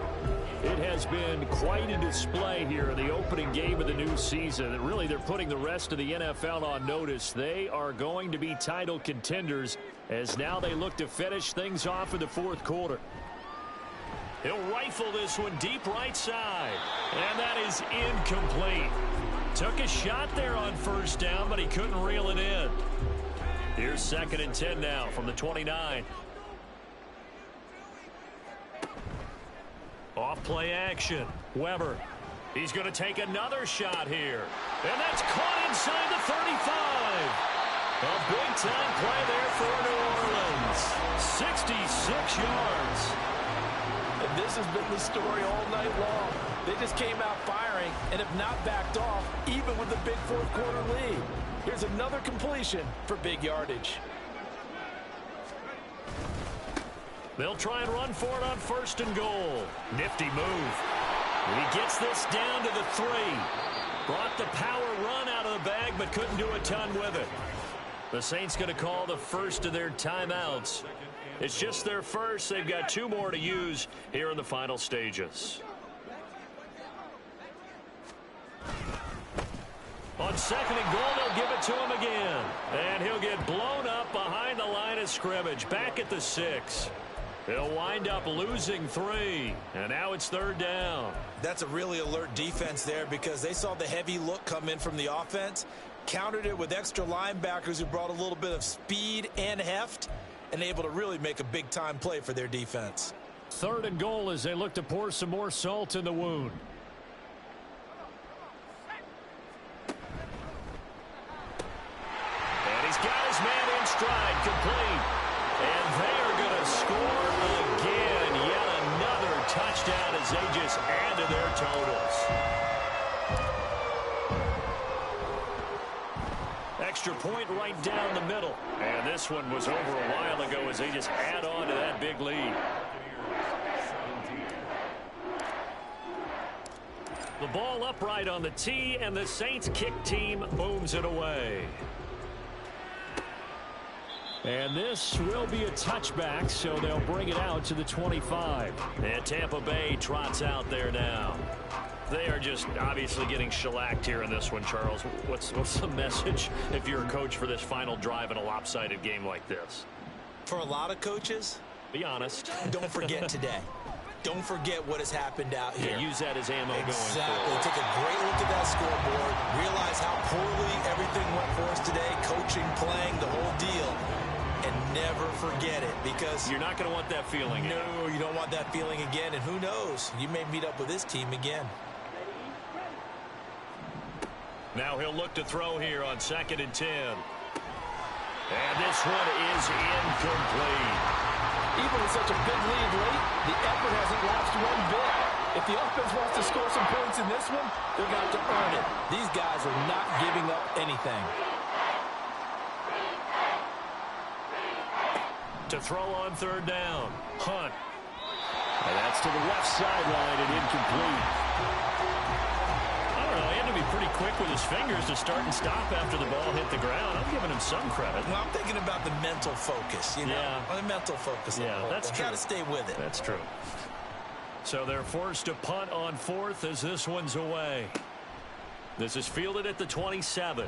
It has been quite a display here in the opening game of the new season. And really, they're putting the rest of the NFL on notice. They are going to be title contenders as now they look to finish things off in the 4th quarter. He'll rifle this one deep right side. And that is incomplete. Took a shot there on 1st down, but he couldn't reel it in. Here's 2nd and 10 now from the 29. Off play action. Weber. He's going to take another shot here. And that's caught inside the 35. A big-time play there for New Orleans. 66 yards. And this has been the story all night long. They just came out firing and have not backed off, even with the big 4th quarter lead. Here's another completion for big yardage. They'll try and run for it on 1st and goal. Nifty move. He gets this down to the 3. Brought the power run out of the bag, but couldn't do a ton with it. The Saints going to call the first of their timeouts. It's just their first. They've got 2 more to use here in the final stages. On 2nd and goal, they'll give it to him again. And he'll get blown up behind the line of scrimmage, back at the 6. He'll wind up losing 3. And now it's 3rd down. That's a really alert defense there because they saw the heavy look come in from the offense, countered it with extra linebackers who brought a little bit of speed and heft, and able to really make a big-time play for their defense. 3rd and goal as they look to pour some more salt in the wound. And he's got his man in stride, complete. And they are going to score again. Yet another touchdown as they just add to their totals. Extra point right down the middle. And this one was over a while ago as they just add on to that big lead. The ball upright on the tee, and the Saints kick team booms it away. And this will be a touchback, so they'll bring it out to the 25. And Tampa Bay trots out there now. They are just obviously getting shellacked here in this one, Charles. What's the message if you're a coach for this final drive in a lopsided game like this? For a lot of coaches, be honest. Don't forget today. Don't forget what has happened out here. Yeah, use that as ammo exactly. going forward. Take a great look at that scoreboard. Realize how poorly everything went for us today. Coaching, playing, the whole deal. And never forget it because you're not going to want that feeling again. No, you don't want that feeling again. And who knows? You may meet up with this team again. Now he'll look to throw here on 2nd and 10. And this one is incomplete. Even with such a big lead late, the effort hasn't lapsed one bit. If the offense wants to score some points in this one, they're going to earn it. These guys are not giving up anything. To throw on 3rd down. Hunt. And that's to the left sideline and incomplete. I don't know. He had to be pretty quick with his fingers to start and stop after the ball hit the ground. I'm giving him some credit. Well, I'm thinking about the mental focus, you know. Yeah. The mental focus. Yeah, that's true. Got to stay with it. That's true. So they're forced to punt on 4th as this one's away. This is fielded at the 27.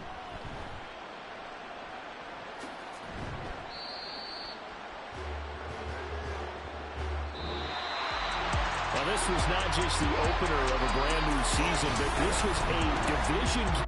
Now, this was not just the opener of a brand new season, but this was a division.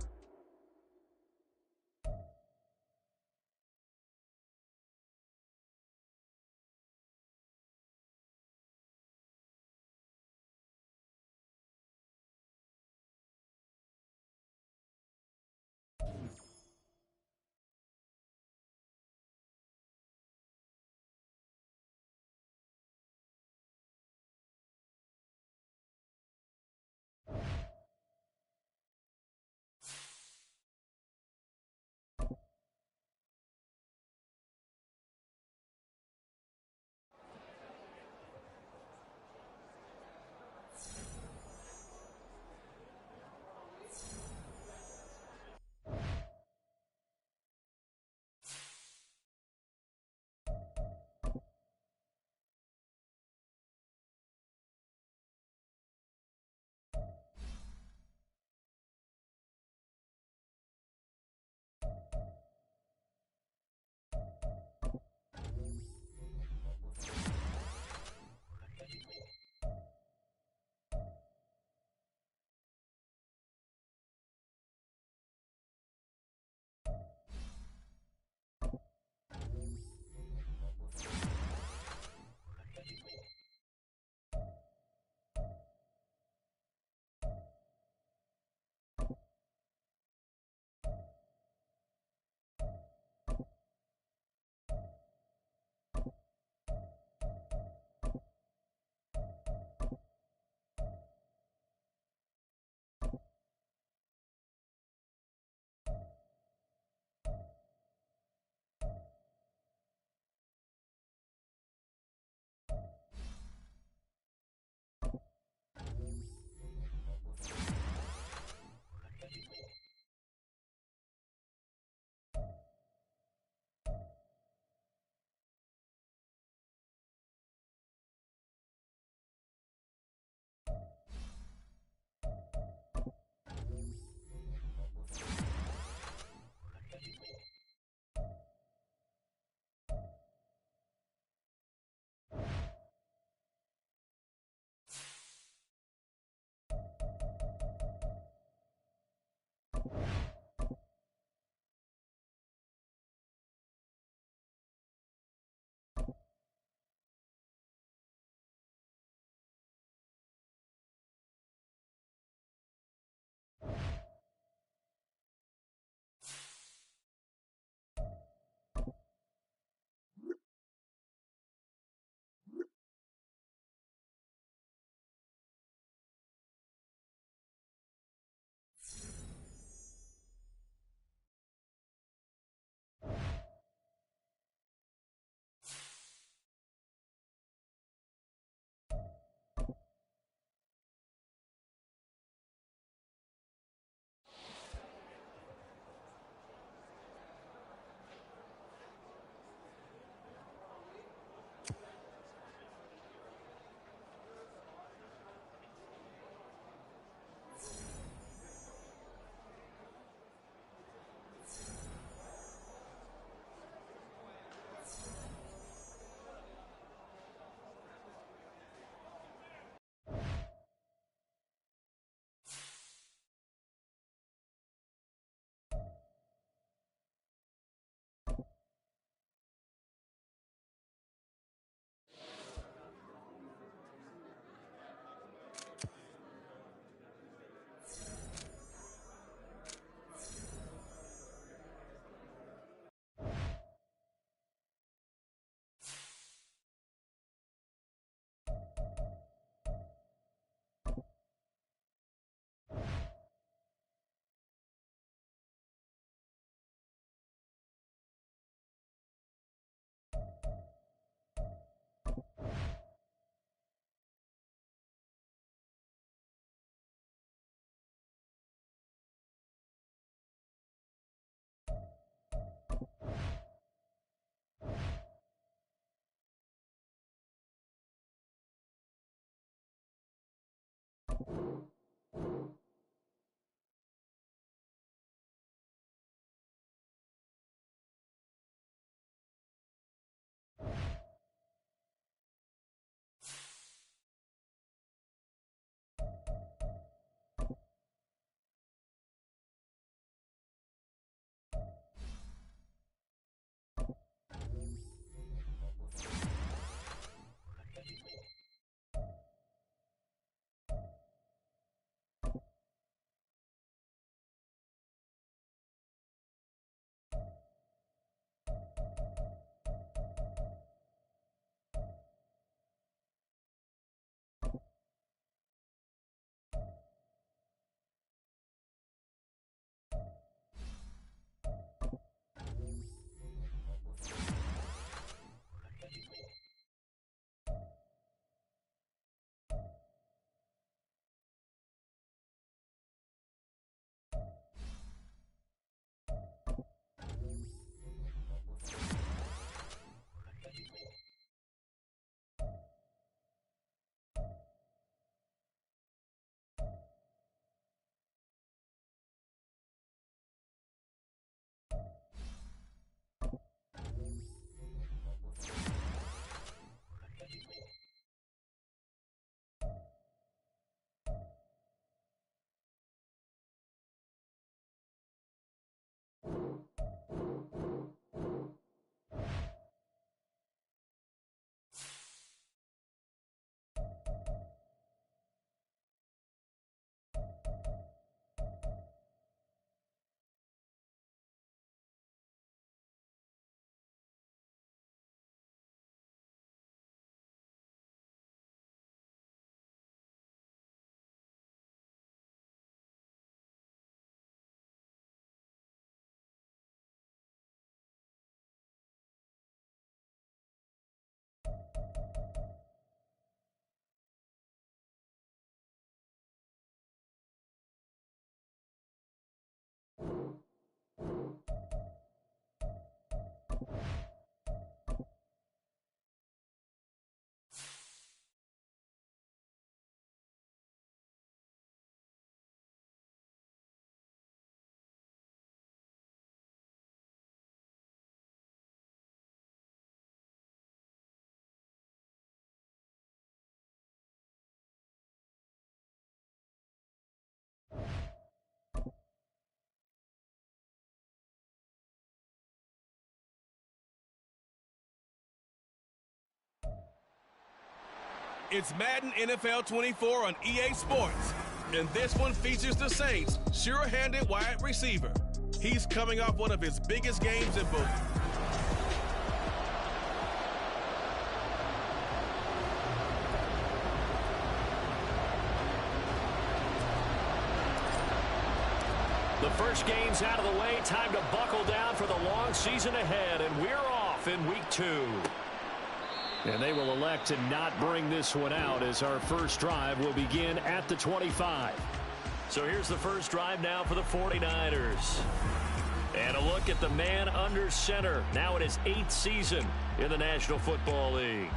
It's Madden NFL 24 on EA Sports. And this one features the Saints' sure-handed wide receiver. He's coming off one of his biggest games in both. The first game's out of the way. Time to buckle down for the long season ahead, and we're off in week 2. And they will elect to not bring this one out as our first drive will begin at the 25. So here's the first drive now for the 49ers. And a look at the man under center, now in his 8th season in the National Football League.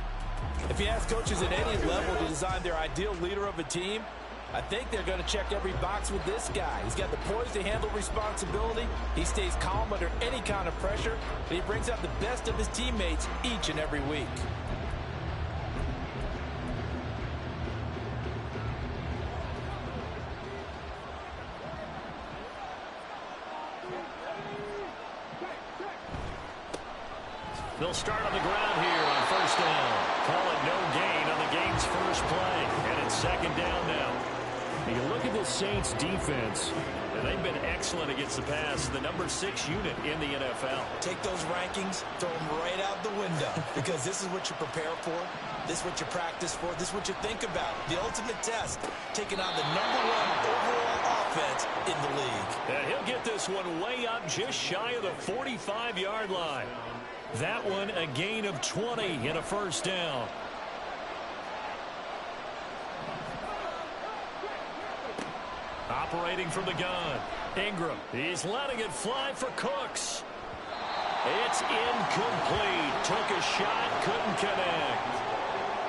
If you ask coaches at any level to design their ideal leader of a team, I think they're going to check every box with this guy. He's got the poise to handle responsibility. He stays calm under any kind of pressure, and he brings out the best of his teammates each and every week. They'll start on the ground here on first down. Call it no gain on the game's first play. And it's second down now. You look at the Saints defense, and they've been excellent against the pass. The number 6 unit in the NFL. Take those rankings, throw them right out the window, because this is what you prepare for. This is what you practice for. This is what you think about. The ultimate test, taking on the number 1 overall offense in the league. And he'll get this one way up just shy of the 45-yard line. That one a gain of 20 in a first down. Operating from the gun. Ingram. He's letting it fly for Cooks. It's incomplete. Took a shot, couldn't connect.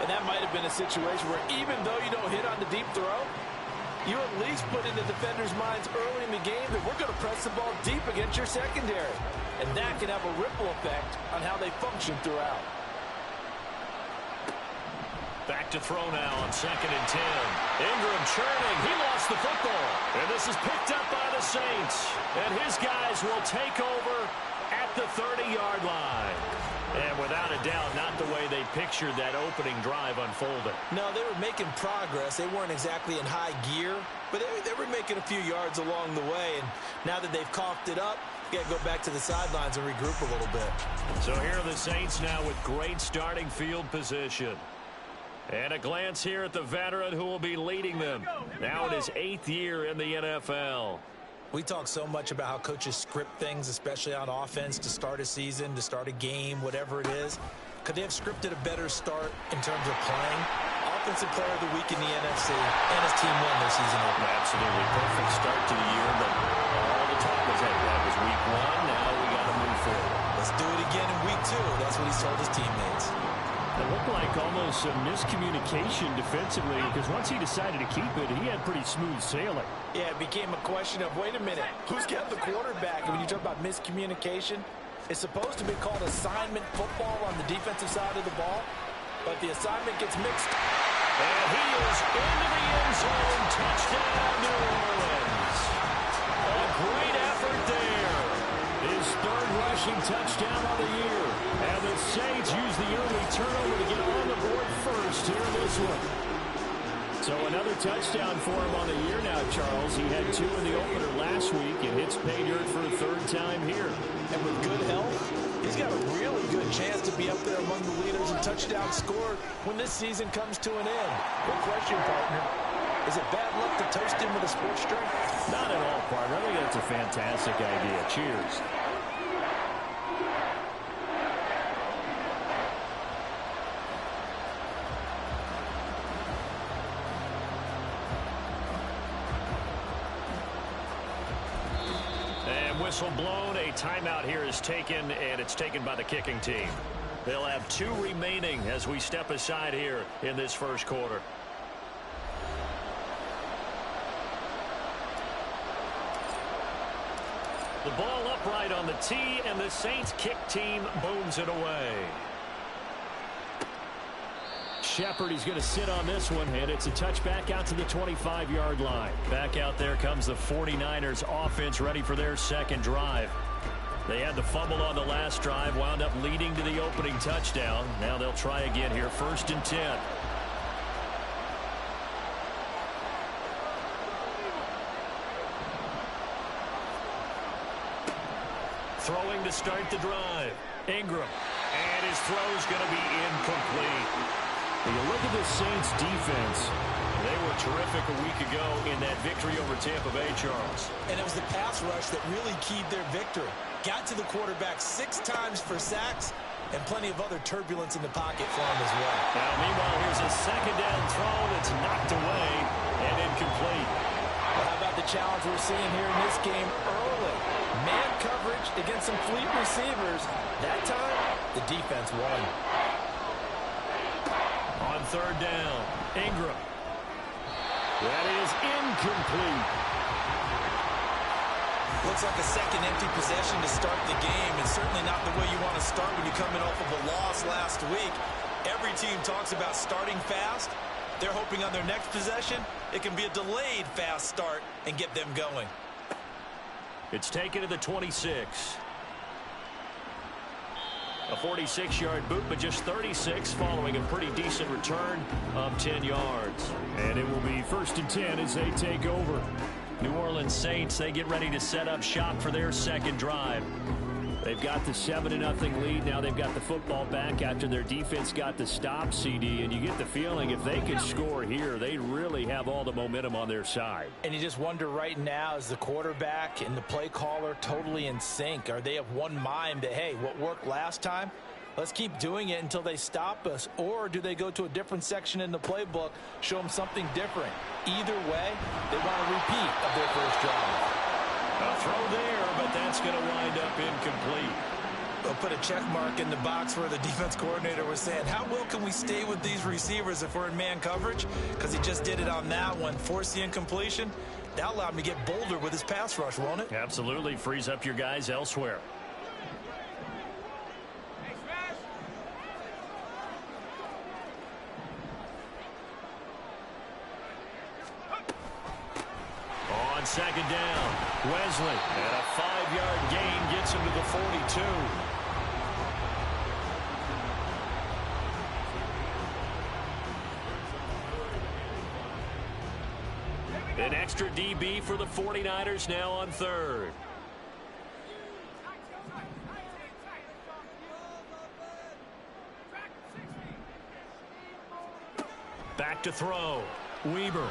And that might have been a situation where even though you don't hit on the deep throw, you at least put in the defenders' minds early in the game that we're going to press the ball deep against your secondary. And that can have a ripple effect on how they function throughout. Back to throw now on 2nd and 10. Ingram churning. He lost the football. And this is picked up by the Saints. And his guys will take over at the 30-yard line. And without a doubt, not the way they pictured that opening drive unfolded. No, they were making progress. They weren't exactly in high gear, but they were making a few yards along the way. And now that they've coughed it up, you got to go back to the sidelines and regroup a little bit. So here are the Saints now with great starting field position. And a glance here at the veteran who will be leading them. Now in his 8th year in the NFL. We talk so much about how coaches script things, especially on offense, to start a season, to start a game, whatever it is. Could they have scripted a better start in terms of playing? Offensive player of the week in the NFC, and his team won their season opener. Absolutely perfect start to the year, but all the talk was, hey, that was week 1, now we got to move forward. Let's do it again in week 2. That's what he's told his teammates. It looked like almost some miscommunication defensively, because once he decided to keep it, he had pretty smooth sailing. Yeah, it became a question of, wait a minute, who's got the quarterback? And when you talk about miscommunication, it's supposed to be called assignment football on the defensive side of the ball, but the assignment gets mixed. And he is into the end zone. Touchdown, New Orleans. A great effort there. His 3rd rushing touchdown of the year. And the Saints use the early turnover to get on the board first here in this one. So another touchdown for him on the year now, Charles. He had 2 in the opener last week and hits pay dirt for a 3rd time here. And with good health, he's got a really good chance to be up there among the leaders in touchdowns scored when this season comes to an end. Good question, partner. Is it bad luck to toast him with a sports drink? Not at all, partner. I think that's a fantastic idea. Cheers. Whistle blown. A timeout here is taken, and it's taken by the kicking team. They'll have 2 remaining as we step aside here in this first quarter. The ball upright on the tee, and the Saints kick team booms it away. Shepard, he's going to sit on this one, and it's a touchback out to the 25-yard line. Back out there comes the 49ers offense ready for their 2nd drive. They had the fumble on the last drive, wound up leading to the opening touchdown. Now they'll try again here, 1st and 10. Throwing to start the drive. Ingram. And his throw's going to be incomplete. When you look at this Saints defense, they were terrific a week ago in that victory over Tampa Bay, Charles. And it was the pass rush that really keyed their victory. Got to the quarterback 6 times for sacks and plenty of other turbulence in the pocket for him as well. Now, meanwhile, here's a second down throw that's knocked away and incomplete. Well, how about the challenge we're seeing here in this game early? Man coverage against some fleet receivers. That time, the defense won. On third down, Ingram. That is incomplete. Looks like a second empty possession to start the game, and certainly not the way you want to start when you come in off of a loss last week. Every team talks about starting fast. They're hoping on their next possession, it can be a delayed fast start and get them going. It's taken to the 26. A 46-yard boot, but just 36 following a pretty decent return of 10 yards. And it will be 1st and 10 as they take over. New Orleans Saints, they get ready to set up shop for their second drive. They've got the 7-0 lead. Now they've got the football back after their defense got the stop, CD. And you get the feeling if they can score here, they really have all the momentum on their side. And you just wonder right now, is the quarterback and the play caller totally in sync? Are they of one mind that, hey, what worked last time, let's keep doing it until they stop us? Or do they go to a different section in the playbook, show them something different? Either way, they want a repeat of their first drive. A throw there, but that's going to wind up incomplete. They'll put a check mark in the box where the defense coordinator was saying, how well can we stay with these receivers if we're in man coverage? Because he just did it on that one, force the incompletion. That'll allow him to get bolder with his pass rush, won't it? Absolutely, frees up your guys elsewhere. Second down, Wesley, and a 5-yard gain gets him to the 42. An extra DB for the 49ers now on third. Back to throw, Weber.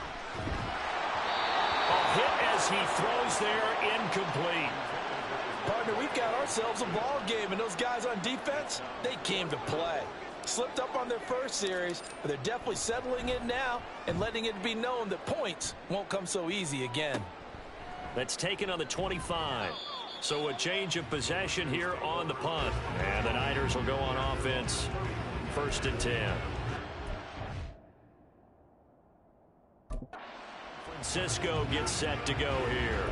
A hit as he throws there, incomplete. Partner, we've got ourselves a ball game, and those guys on defense, they came to play. Slipped up on their first series, but they're definitely settling in now and letting it be known that points won't come so easy again. That's taken on the 25. So a change of possession here on the punt. And the Niners will go on offense, 1st and 10. Francisco gets set to go here.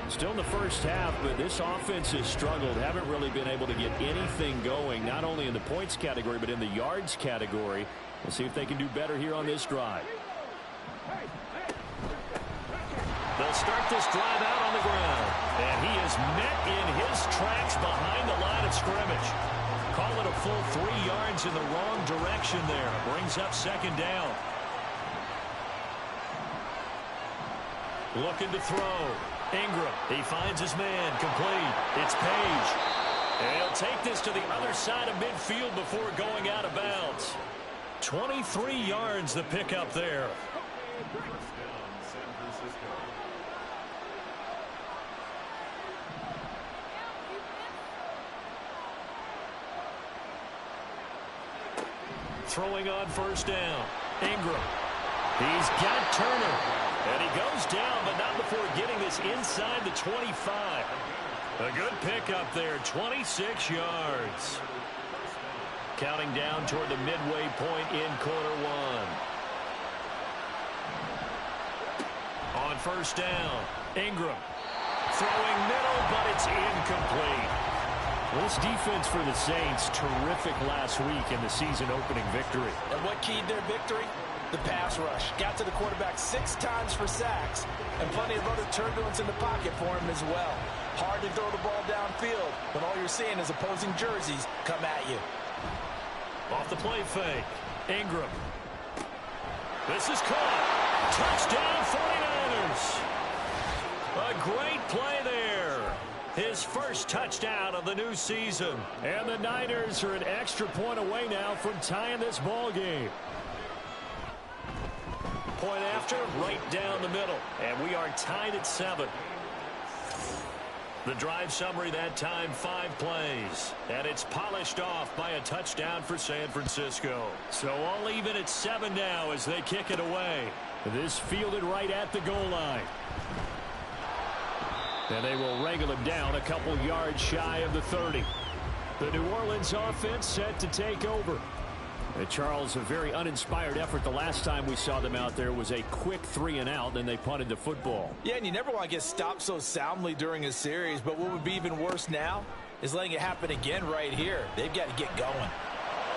Still in the first half, but this offense has struggled. Haven't really been able to get anything going, not only in the points category, but in the yards category. We'll see if they can do better here on this drive. They'll start this drive out on the ground. And he is met in his tracks behind the line of scrimmage. Call it a full 3 yards in the wrong direction there. Brings up second down. Looking to throw. Ingram, he finds his man, complete. It's Page. And he'll take this to the other side of midfield before going out of bounds. 23 yards the pickup there. Throwing on first down. Ingram. He's got Turner. And he goes down, but not before getting this inside the 25. A good pickup there, 26 yards. Counting down toward the midway point in quarter one. On first down, Ingram. Throwing middle, but it's incomplete. Well, this defense for the Saints, terrific last week in the season-opening victory. And what keyed their victory? The pass rush. Got to the quarterback 6 times for sacks, and plenty of other turbulence in the pocket for him as well. Hard to throw the ball downfield when all you're seeing is opposing jerseys come at you. Off the play fake, Ingram. This is caught. Touchdown 49ers. A great play there. his first touchdown of the new season. And the Niners are an extra point away now from tying this ball game. Point after, right down the middle. And we are tied at 7. The drive summary that time, 5 plays. And it's polished off by a touchdown for San Francisco. So all even at 7 now as they kick it away. This fielded right at the goal line. And they will wrangle him down a couple yards shy of the 30. The New Orleans offense set to take over. Charles, a very uninspired effort the last time we saw them out there was a quick 3-and-out, and they punted the football. Yeah, and you never want to get stopped so soundly during a series, but what would be even worse now is letting it happen again right here. They've got to get going.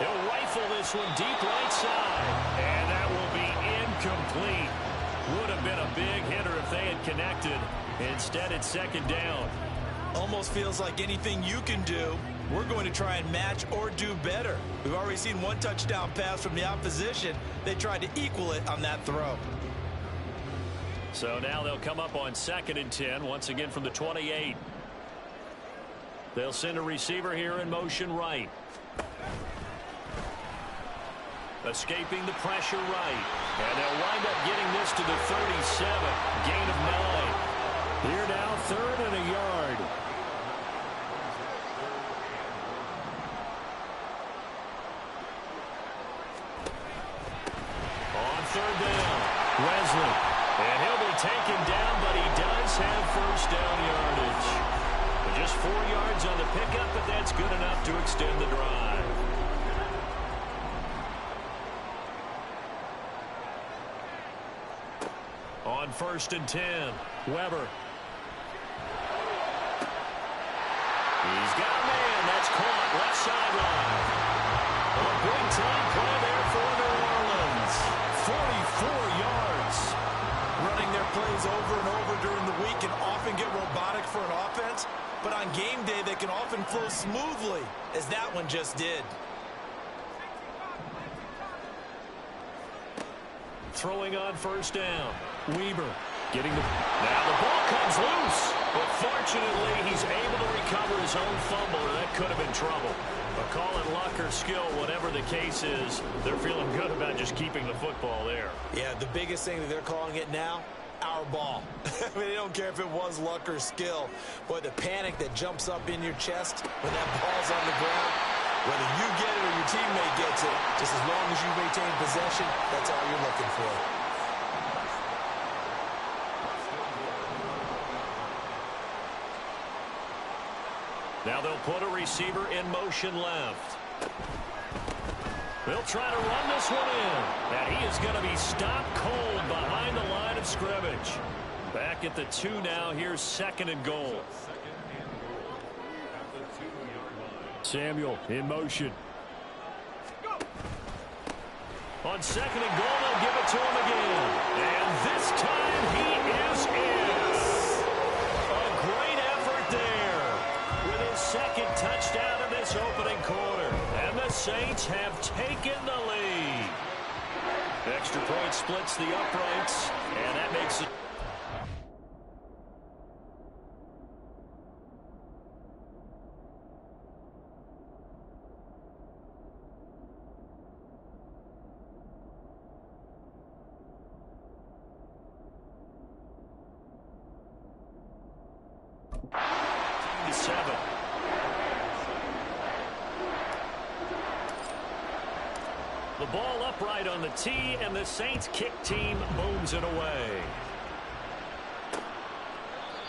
He'll rifle this one deep right side, and that will be incomplete. Would have been a big hitter if they had connected. Instead, it's second down. Almost feels like anything you can do, we're going to try and match or do better. We've already seen one touchdown pass from the opposition. They tried to equal it on that throw. So now they'll come up on 2nd and 10, once again from the 28. They'll send a receiver here in motion right. Escaping the pressure right. And they'll wind up getting this to the 37. Gain of 9. Here now, 3rd and a yard. On 3rd down, Wesley. And he'll be taken down, but he does have first down yardage. Just 4 yards on the pickup, but that's good enough to extend the drive. On 1st and 10, Weber. He's got a man. That's caught left sideline. A big-time play there for New Orleans. 44 yards. Running their plays over and over during the week can often get robotic for an offense, but on game day they can often flow smoothly, as that one just did. Throwing on 1st down. Weber getting the... Now the ball comes loose. But fortunately, he's able to recover his own fumble, or that could have been trouble. But call it luck or skill, whatever the case is, they're feeling good about just keeping the football there. Yeah, the biggest thing that they're calling it now, our ball. I mean, they don't care if it was luck or skill. Boy, the panic that jumps up in your chest when that ball's on the ground, whether you get it or your teammate gets it, just as long as you maintain possession, that's all you're looking for. Now they'll put a receiver in motion left. They'll try to run this one in. And he is going to be stopped cold behind the line of scrimmage. Back at the 2 now. Here's 2nd and goal. Samuel in motion. On 2nd and goal, they'll give it to him again. And this time he is in. A great effort there with his 2nd touchdown of this opening quarter. And the Saints have taken the lead. Extra point splits the uprights, and that makes it. The ball upright on the tee, and the Saints kick team booms it away.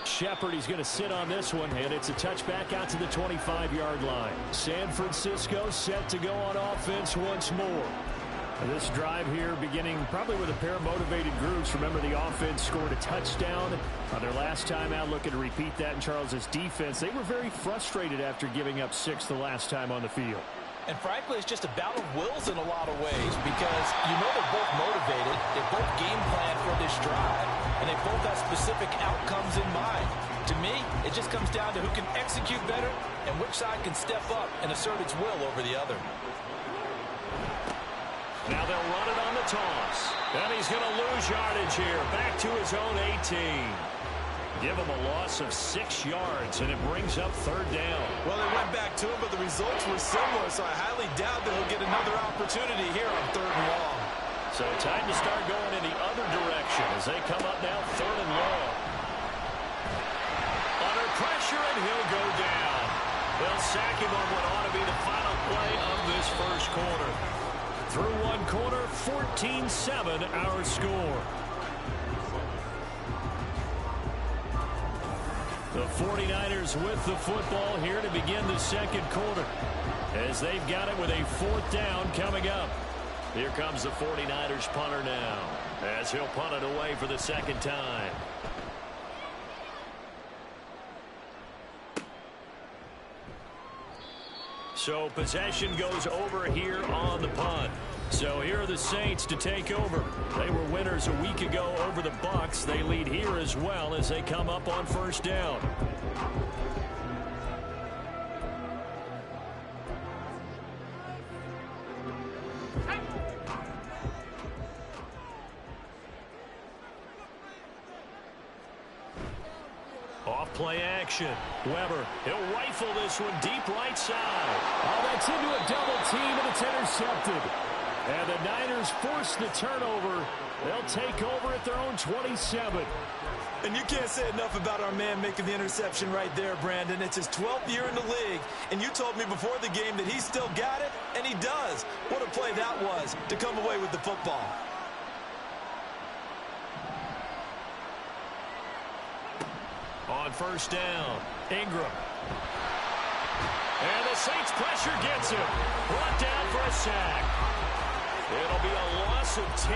Shepard, he's going to sit on this one, and it's a touchback out to the 25-yard line. San Francisco set to go on offense once more. This drive here beginning probably with a pair of motivated groups. Remember, the offense scored a touchdown on their last time out. Looking to repeat that in Charles's defense. They were very frustrated after giving up 6 the last time on the field. And frankly, it's just a battle of wills in a lot of ways because you know they're both motivated, they both game plan for this drive, and they both have specific outcomes in mind. To me, it just comes down to who can execute better and which side can step up and assert its will over the other. Now they'll run it on the toss. And he's going to lose yardage here. Back to his own 18. give them a loss of 6 yards, and it brings up third down. Well, they went back to him, but the results were similar, so I highly doubt that he'll get another opportunity here on third and long. So time to start going in the other direction as they come up now third and long. Under pressure, and he'll go down. They'll sack him on what ought to be the final play of this first quarter. Through one quarter, 14-7 our score. The 49ers with the football here to begin the second quarter, as they've got it with a fourth down coming up. Here comes the 49ers punter now, as he'll punt it away for the second time. So possession goes over here on the punt. So here are the Saints to take over. They were winners a week ago over the Bucs. They lead here as well as they come up on first down. Off-play action. Weber, he'll rifle this one deep right side. Oh, that's into a double team, and it's intercepted. And the Niners force the turnover. They'll take over at their own 27. And you can't say enough about our man making the interception right there, Brandon. It's his 12th year in the league, and you told me before the game that he still got it, and he does. What a play that was to come away with the football. On first down, Ingram. And the Saints pressure gets him. Brought down for a sack. It'll be a loss of 10.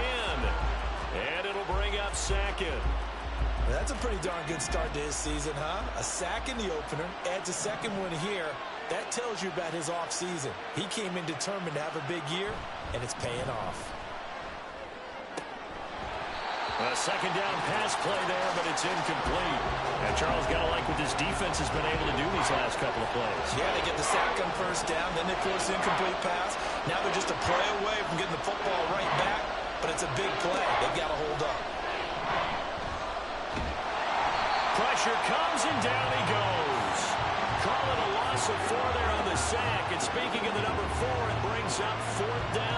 And it'll bring up Sackett. That's a pretty darn good start to his season, huh? A sack in the opener, adds a second one here. That tells you about his offseason. He came in determined to have a big year, and it's paying off. A second down pass play there, but it's incomplete. And Charles, got to like what this defense has been able to do these last couple of plays. Yeah, they get the sack on first down, then they force the incomplete pass. Now they're just a play away from getting the football right back, but it's a big play. They've got to hold up. Pressure comes, and down he goes. Calling a loss of 4 there on the sack. And speaking of the number 4, it brings up fourth down.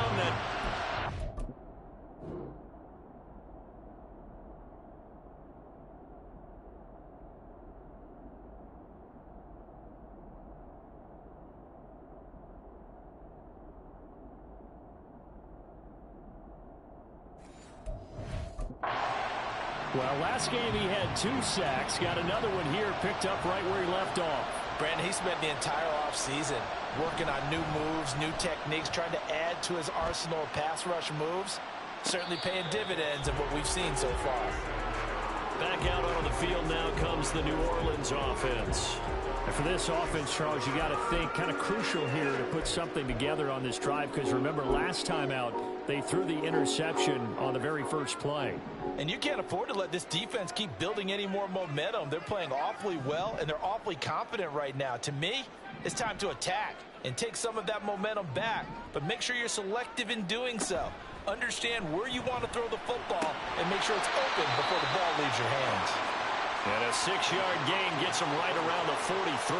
Well, last game he had 2 sacks. Got another one here, picked up right where he left off. Brandon, he spent the entire offseason working on new moves, new techniques, trying to add to his arsenal of pass rush moves. Certainly paying dividends of what we've seen so far. Back out on the field now comes the New Orleans offense. And for this offense, Charles, you got to think kind of crucial here to put something together on this drive, because remember last time out they threw the interception on the very first play. And you can't afford to let this defense keep building any more momentum. They're playing awfully well, and they're awfully confident right now. To me, it's time to attack and take some of that momentum back, but make sure you're selective in doing so. Understand where you want to throw the football and make sure it's open before the ball leaves your hands. And a 6-yard gain gets him right around the 43.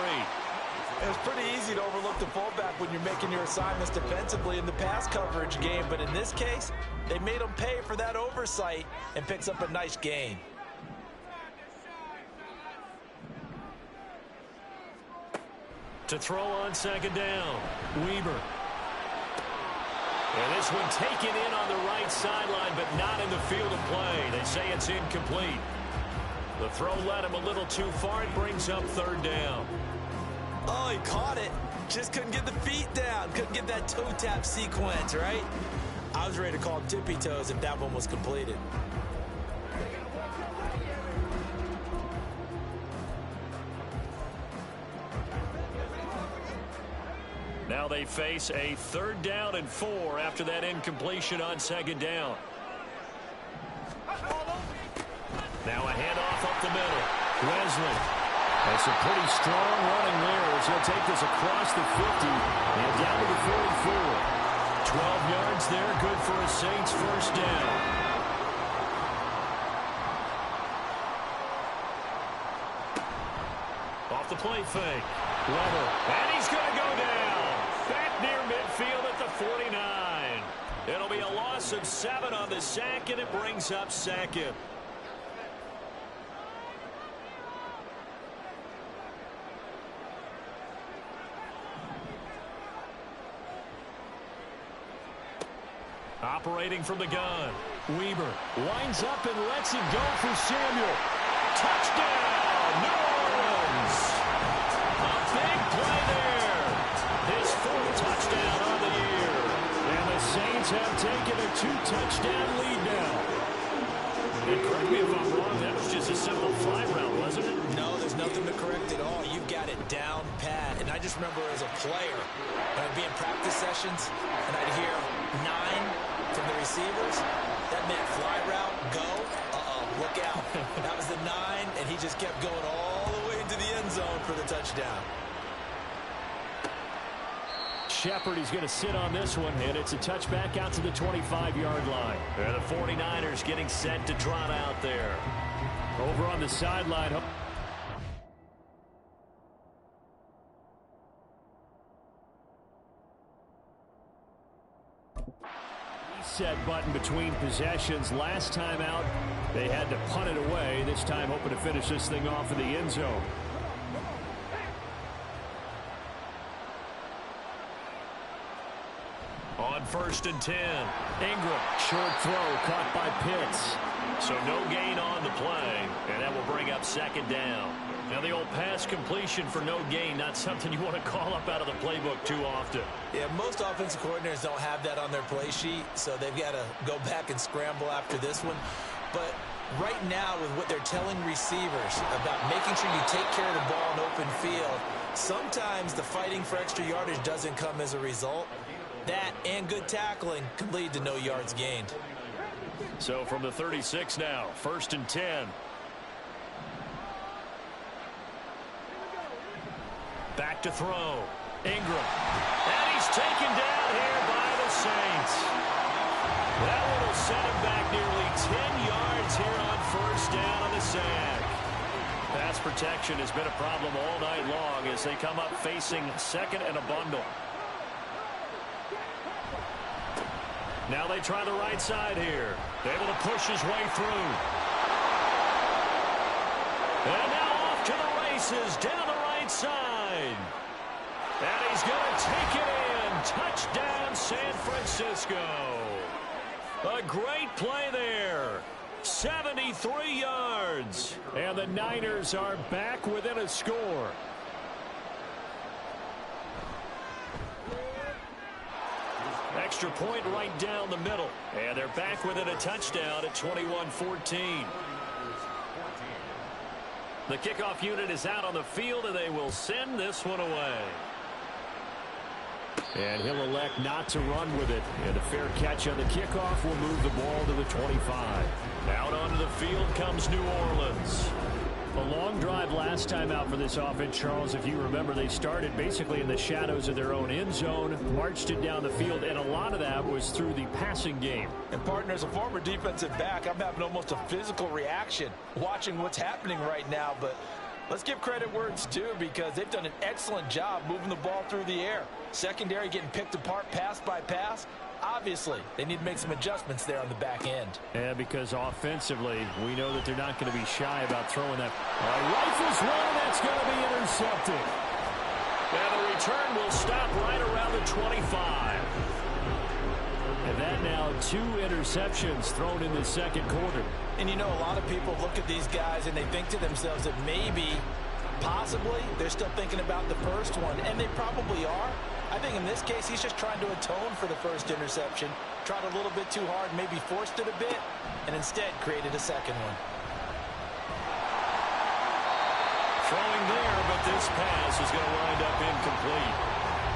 It's pretty easy to overlook the fullback when you're making your assignments defensively in the pass coverage game, but in this case, they made him pay for that oversight and picks up a nice gain. To throw on second down, Weber. And this one taken in on the right sideline, but not in the field of play. They say it's incomplete. The throw led him a little too far. It brings up third down. Oh, he caught it. Just couldn't get the feet down. Couldn't get that toe tap sequence, right? I was ready to call tippy toes if that one was completed. Now they face a 3rd down and 4 after that incompletion on second down. Now a handoff up the middle. Wesley. That's a pretty strong running there as he'll take this across the 50 and down to the 44. 12 yards there, good for a Saints first down. off the play fake. Weber, and he's going to go down. Back near midfield at the 49. It'll be a loss of 7 on the sack, and it brings up second. Operating from the gun. Weber winds up and lets it go for Samuel. Touchdown, New Orleans. A big play there. His 4th touchdown on the year. And the Saints have taken a 2-touchdown lead now. And correct me if I'm wrong, that was just a simple fly route, wasn't it? No, there's nothing to correct at all. You've got it down pat. And I just remember as a player, when I'd be in practice sessions, and I'd hear 9 from the receivers, that meant fly route, go, look out. That was the 9, and he just kept going all the way into the end zone for the touchdown. Shepard, he's going to sit on this one, and it's a touchback out to the 25-yard line. And the 49ers getting set to trot out there. Over on the sideline. Reset button between possessions. Last time out, they had to punt it away. This time hoping to finish this thing off in the end zone. On 1st and 10. Ingram, short throw, caught by Pitts. So no gain on the play, and that will bring up 2nd down. Now the old pass completion for no gain, not something you want to call up out of the playbook too often. Yeah, most offensive coordinators don't have that on their play sheet, so they've got to go back and scramble after this one. But right now, with what they're telling receivers about making sure you take care of the ball in open field, sometimes the fighting for extra yardage doesn't come as a result. That and good tackling can lead to no yards gained. So from the 36 now, 1st and 10. Back to throw. Ingram. And he's taken down here by the Saints. That one will set him back nearly 10 yards here on 1st down on the sack. Pass protection has been a problem all night long as they come up facing 2nd and a bundle. Now they try the right side here. Able to push his way through. And now off to the races down the right side. And he's going to take it in. Touchdown, San Francisco. A great play there. 73 yards. And the Niners are back within a score. Extra point right down the middle. And they're back within a touchdown at 21-14. The kickoff unit is out on the field, and they will send this one away. And he'll elect not to run with it. And a fair catch on the kickoff will move the ball to the 25. Out onto the field comes New Orleans. A long drive last time out for this offense, Charles. If you remember, they started basically in the shadows of their own end zone, marched it down the field, and a lot of that was through the passing game. And, partner, as a former defensive back, I'm having almost a physical reaction watching what's happening right now. But let's give credit where it's due, because they've done an excellent job moving the ball through the air. Secondary getting picked apart pass by pass. Obviously, they need to make some adjustments there on the back end. Yeah, because offensively, we know that they're not going to be shy about throwing that. Rifles one, that's going to be intercepted. And the return will stop right around the 25. And that now 2 interceptions thrown in the 2nd quarter. And you know, a lot of people look at these guys and they think to themselves that maybe, possibly, they're still thinking about the first one. And they probably are. I think in this case, he's just trying to atone for the first interception. Tried a little bit too hard, maybe forced it a bit, and instead created a second one. Throwing there, but this pass is going to wind up incomplete.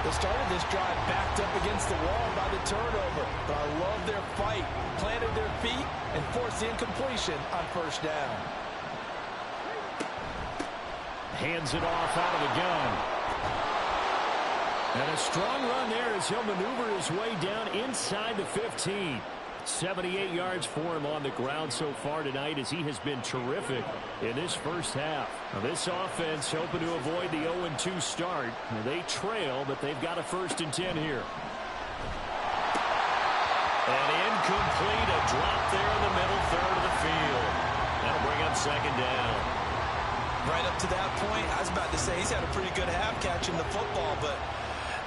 They started this drive backed up against the wall by the turnover, but I love their fight. Planted their feet and forced the incompletion on 1st down. Hands it off out of the gun. And a strong run there as he'll maneuver his way down inside the 15. 78 yards for him on the ground so far tonight as he has been terrific in this first half. Now this offense hoping to avoid the 0-2 start. They trail, but they've got a 1st and 10 here. And incomplete, a drop there in the middle third of the field. That'll bring up 2nd down. Right up to that point, I was about to say he's had a pretty good half catching the football, but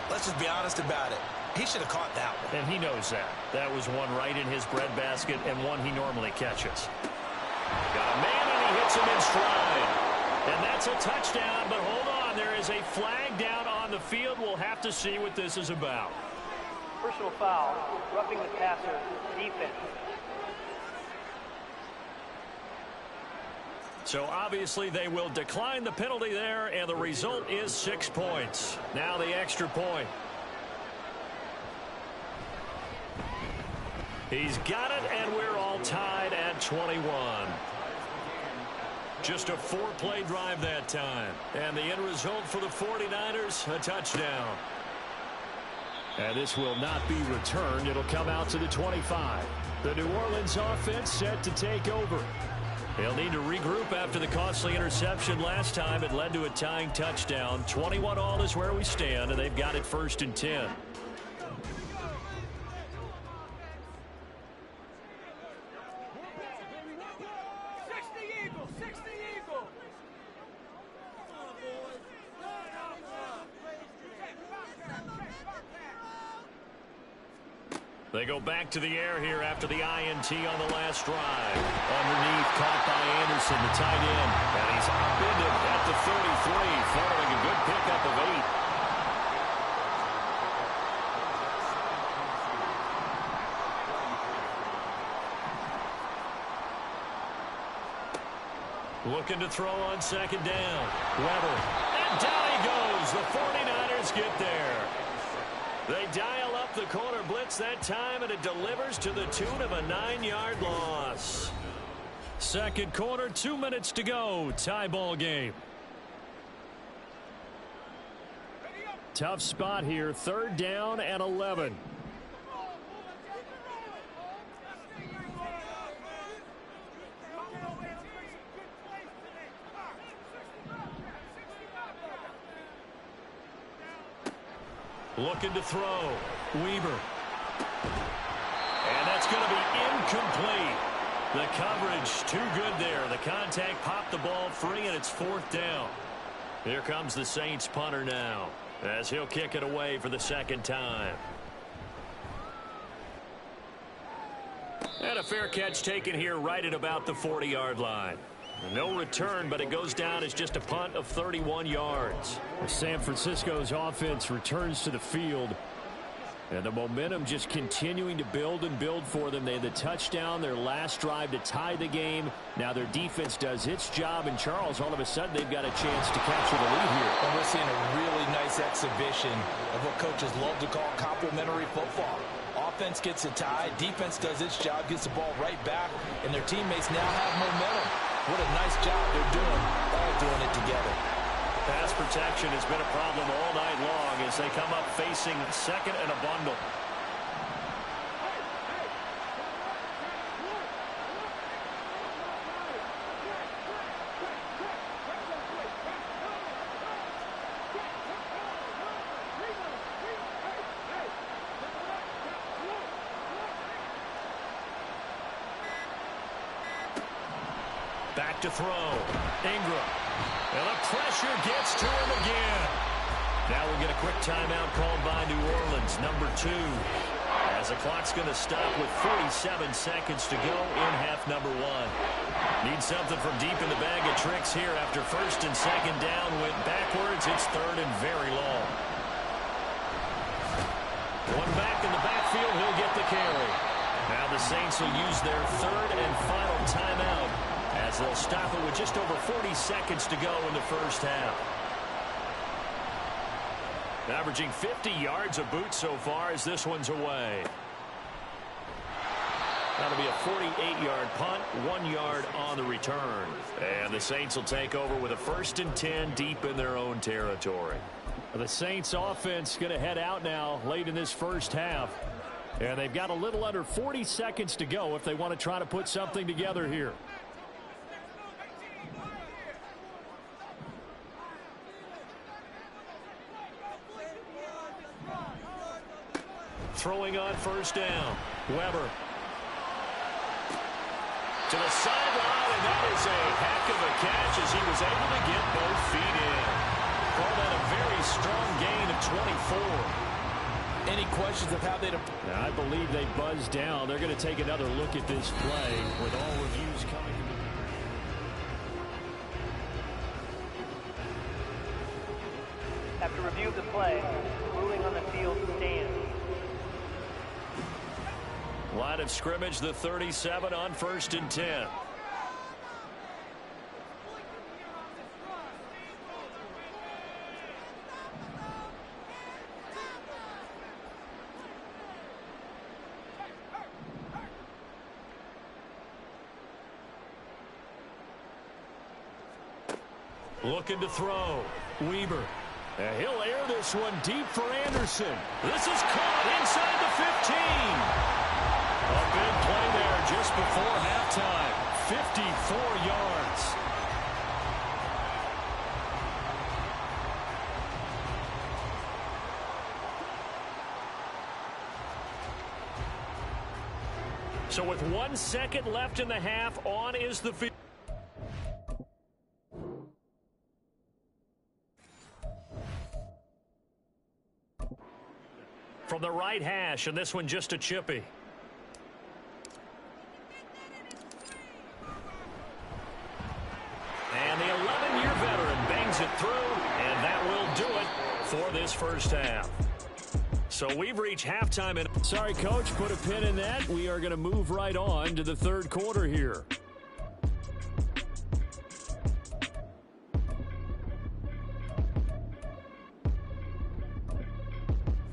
let's just be honest about it. He should have caught that one. And he knows that. That was one right in his breadbasket and one he normally catches. Got a man and he hits him in stride. And that's a touchdown, but hold on. There is a flag down on the field. We'll have to see what this is about. Personal foul, roughing the passer, defense. So obviously they will decline the penalty there, and the result is 6 points. Now the extra point. He's got it, and we're all tied at 21. Just a 4-play drive that time. And the end result for the 49ers, a touchdown. And this will not be returned. It'll come out to the 25. The New Orleans offense set to take over. They'll need to regroup after the costly interception last time. It led to a tying touchdown. 21-all is where we stand, and they've got it 1st and 10. They go back to the air here after the INT on the last drive. Underneath, caught by Anderson, the tight end. And he's upended at the 33, following a good pickup of 8. Looking to throw on 2nd down. Weber. And down he goes. The 49ers get there. They dial up the corner blitz that time, and it delivers to the tune of a 9-yard loss. 2nd quarter, 2 minutes to go. Tie ball game. Tough spot here. 3rd down and 11. Looking to throw. Weaver. And that's going to be incomplete. The coverage too good there. The contact popped the ball free, and it's 4th down. Here comes the Saints punter now, as he'll kick it away for the 2nd time. And a fair catch taken here right at about the 40-yard line. No return, but it goes down as just a punt of 31 yards. San Francisco's offense returns to the field. And the momentum just continuing to build and build for them. They had the touchdown, their last drive to tie the game. Now their defense does its job, and Charles, all of a sudden, they've got a chance to capture the lead here. And we're seeing a really nice exhibition of what coaches love to call complementary football. Offense gets a tie, defense does its job, gets the ball right back, and their teammates now have momentum. What a nice job they're doing, all doing it together. Pass protection has been a problem all night long as they come up facing 2nd and a bundle. Back to throw. Ingram. And the pressure gets to him again. Now we'll get a quick timeout called by New Orleans, number 2. As the clock's going to stop with 47 seconds to go in half number 1. Need something from deep in the bag of tricks here after 1st and 2nd down. Went backwards. It's 3rd and very long. One back in the backfield. He'll get the carry. Now the Saints will use their 3rd and final timeout, as they'll stop it with just over 40 seconds to go in the first half. Averaging 50 yards a boot so far as this one's away. That'll be a 48-yard punt, 1 yard on the return. And the Saints will take over with a 1st and 10 deep in their own territory. The Saints offense going to head out now late in this first half. And they've got a little under 40 seconds to go if they want to try to put something together here. Throwing on first down. Weber. To the sideline, and that is a heck of a catch as he was able to get both feet in. Call that a very strong gain of 24. Any questions of how they'd... I believe they buzzed down. They're going to take another look at this play with all reviews coming. After review of the play, ruling on the field stands. Line of scrimmage, the 37 on 1st and 10. Looking to throw. Weber. And he'll air this one deep for Anderson. This is caught inside the 15. A big play there just before halftime. 54 yards. So with 1 second left in the half, on is the field. From the right hash, and this one just a chippy. And the 11-year veteran bangs it through, and that will do it for this first half. So we've reached halftime. And sorry, Coach, put a pin in that. We are going to move right on to the third quarter here.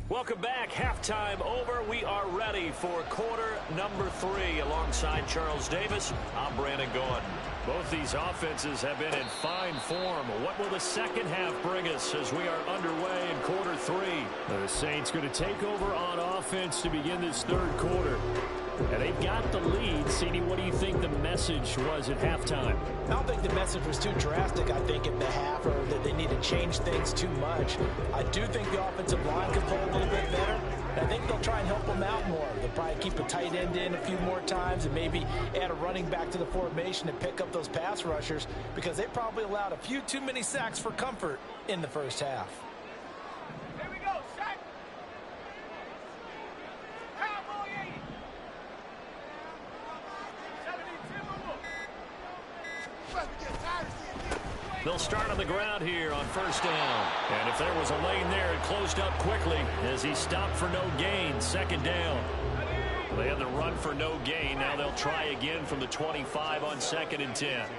Welcome back. Halftime over. We are ready for quarter number 3. Alongside Charles Davis, I'm Brandon Gaudin. Both these offenses have been in fine form. What will the second half bring us as we are underway in quarter 3? The Saints going to take over on offense to begin this third quarter. And they've got the lead. CD, what do you think the message was at halftime? I don't think the message was too drastic, I think, in the half, or that they need to change things too much. I do think the offensive line could play a little bit better. I think they'll try and help them out more. They'll probably keep a tight end in a few more times and maybe add a running back to the formation and pick up those pass rushers, because they probably allowed a few too many sacks for comfort in the first half. Here we go, Shaq. Cowboy 80. 72. They'll start on the ground here on first down. And if there was a lane there, it closed up quickly as he stopped for no gain. Second down. They had the run for no gain. Now they'll try again from the 25 on 2nd and 10.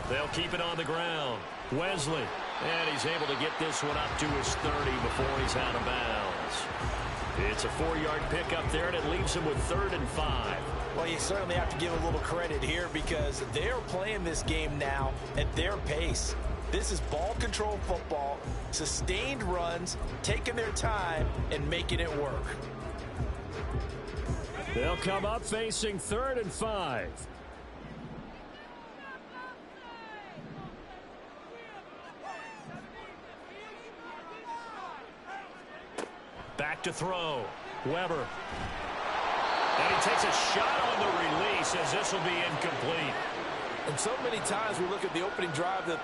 They'll keep it on the ground. Wesley. And he's able to get this one up to his 30 before he's out of bounds. It's a 4-yard pickup there, and it leaves him with 3rd and 5. Well, you certainly have to give a little credit here, because they're playing this game now at their pace. This is ball control football, sustained runs, taking their time, and making it work. They'll come up facing 3rd and 5. Back to throw. Weber. And he takes a shot on the release as this will be incomplete. And so many times we look at the opening drive that...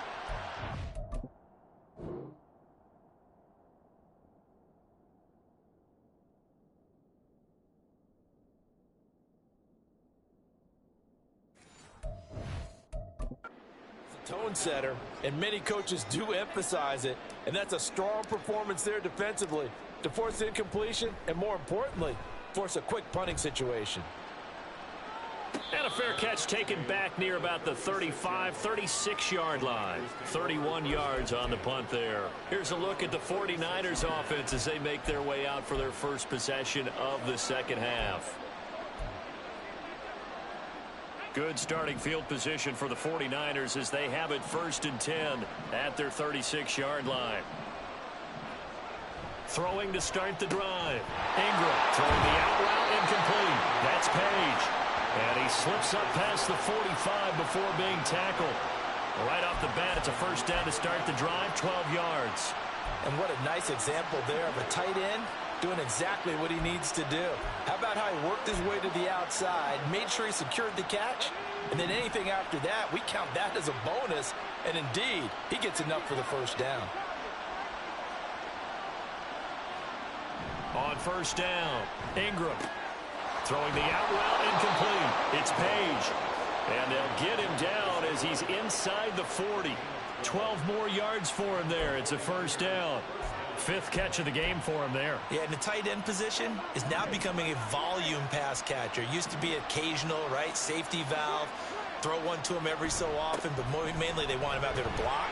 tone setter, and many coaches do emphasize it, and that's a strong performance there defensively to force incompletion and, more importantly, force a quick punting situation. And a fair catch taken back near about the 35, 36-yard line. 31 yards on the punt there. Here's a look at the 49ers offense as they make their way out for their first possession of the second half. Good starting field position for the 49ers as they have it 1st and 10 at their 36-yard line. Throwing to start the drive. Ingram throwing the out route incomplete. That's Page. And he slips up past the 45 before being tackled. Right off the bat, it's a 1st down to start the drive, 12 yards. And what a nice example there of a tight end doing exactly what he needs to do. How about how he worked his way to the outside, made sure he secured the catch, and then anything after that, we count that as a bonus. And indeed, he gets enough for the 1st down. On 1st down, Ingram throwing the out route incomplete. It's Page. And they'll get him down as he's inside the 40. 12 more yards for him there. It's a 1st down. 5th catch of the game for him there. Yeah, and the tight end position is now becoming a volume pass catcher. Used to be occasional, right? Safety valve. Throw one to him every so often, but mainly they want him out there to block.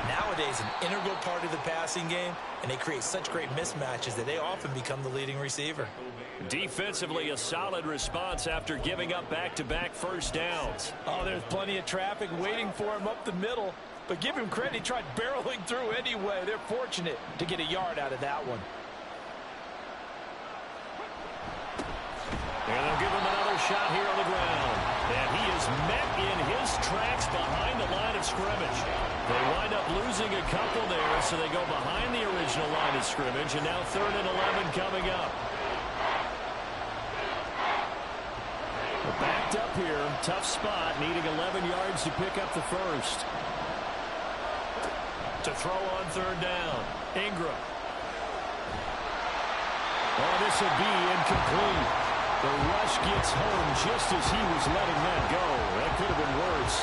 Nowadays, an integral part of the passing game, and they create such great mismatches that they often become the leading receiver. Defensively, a solid response after giving up back-to-back 1st downs. Oh, there's plenty of traffic waiting for him up the middle. But give him credit, he tried barreling through anyway. They're fortunate to get a yard out of that one. And they'll give him another shot here on the ground. And he is met in his tracks behind the line of scrimmage. They wind up losing a couple there, so they go behind the original line of scrimmage. And now 3rd and 11 coming up. We're backed up here. Tough spot, needing 11 yards to pick up the 1st. To throw on 3rd down, Ingram. Oh, this will be incomplete. The rush gets home just as he was letting that go. That could have been worse.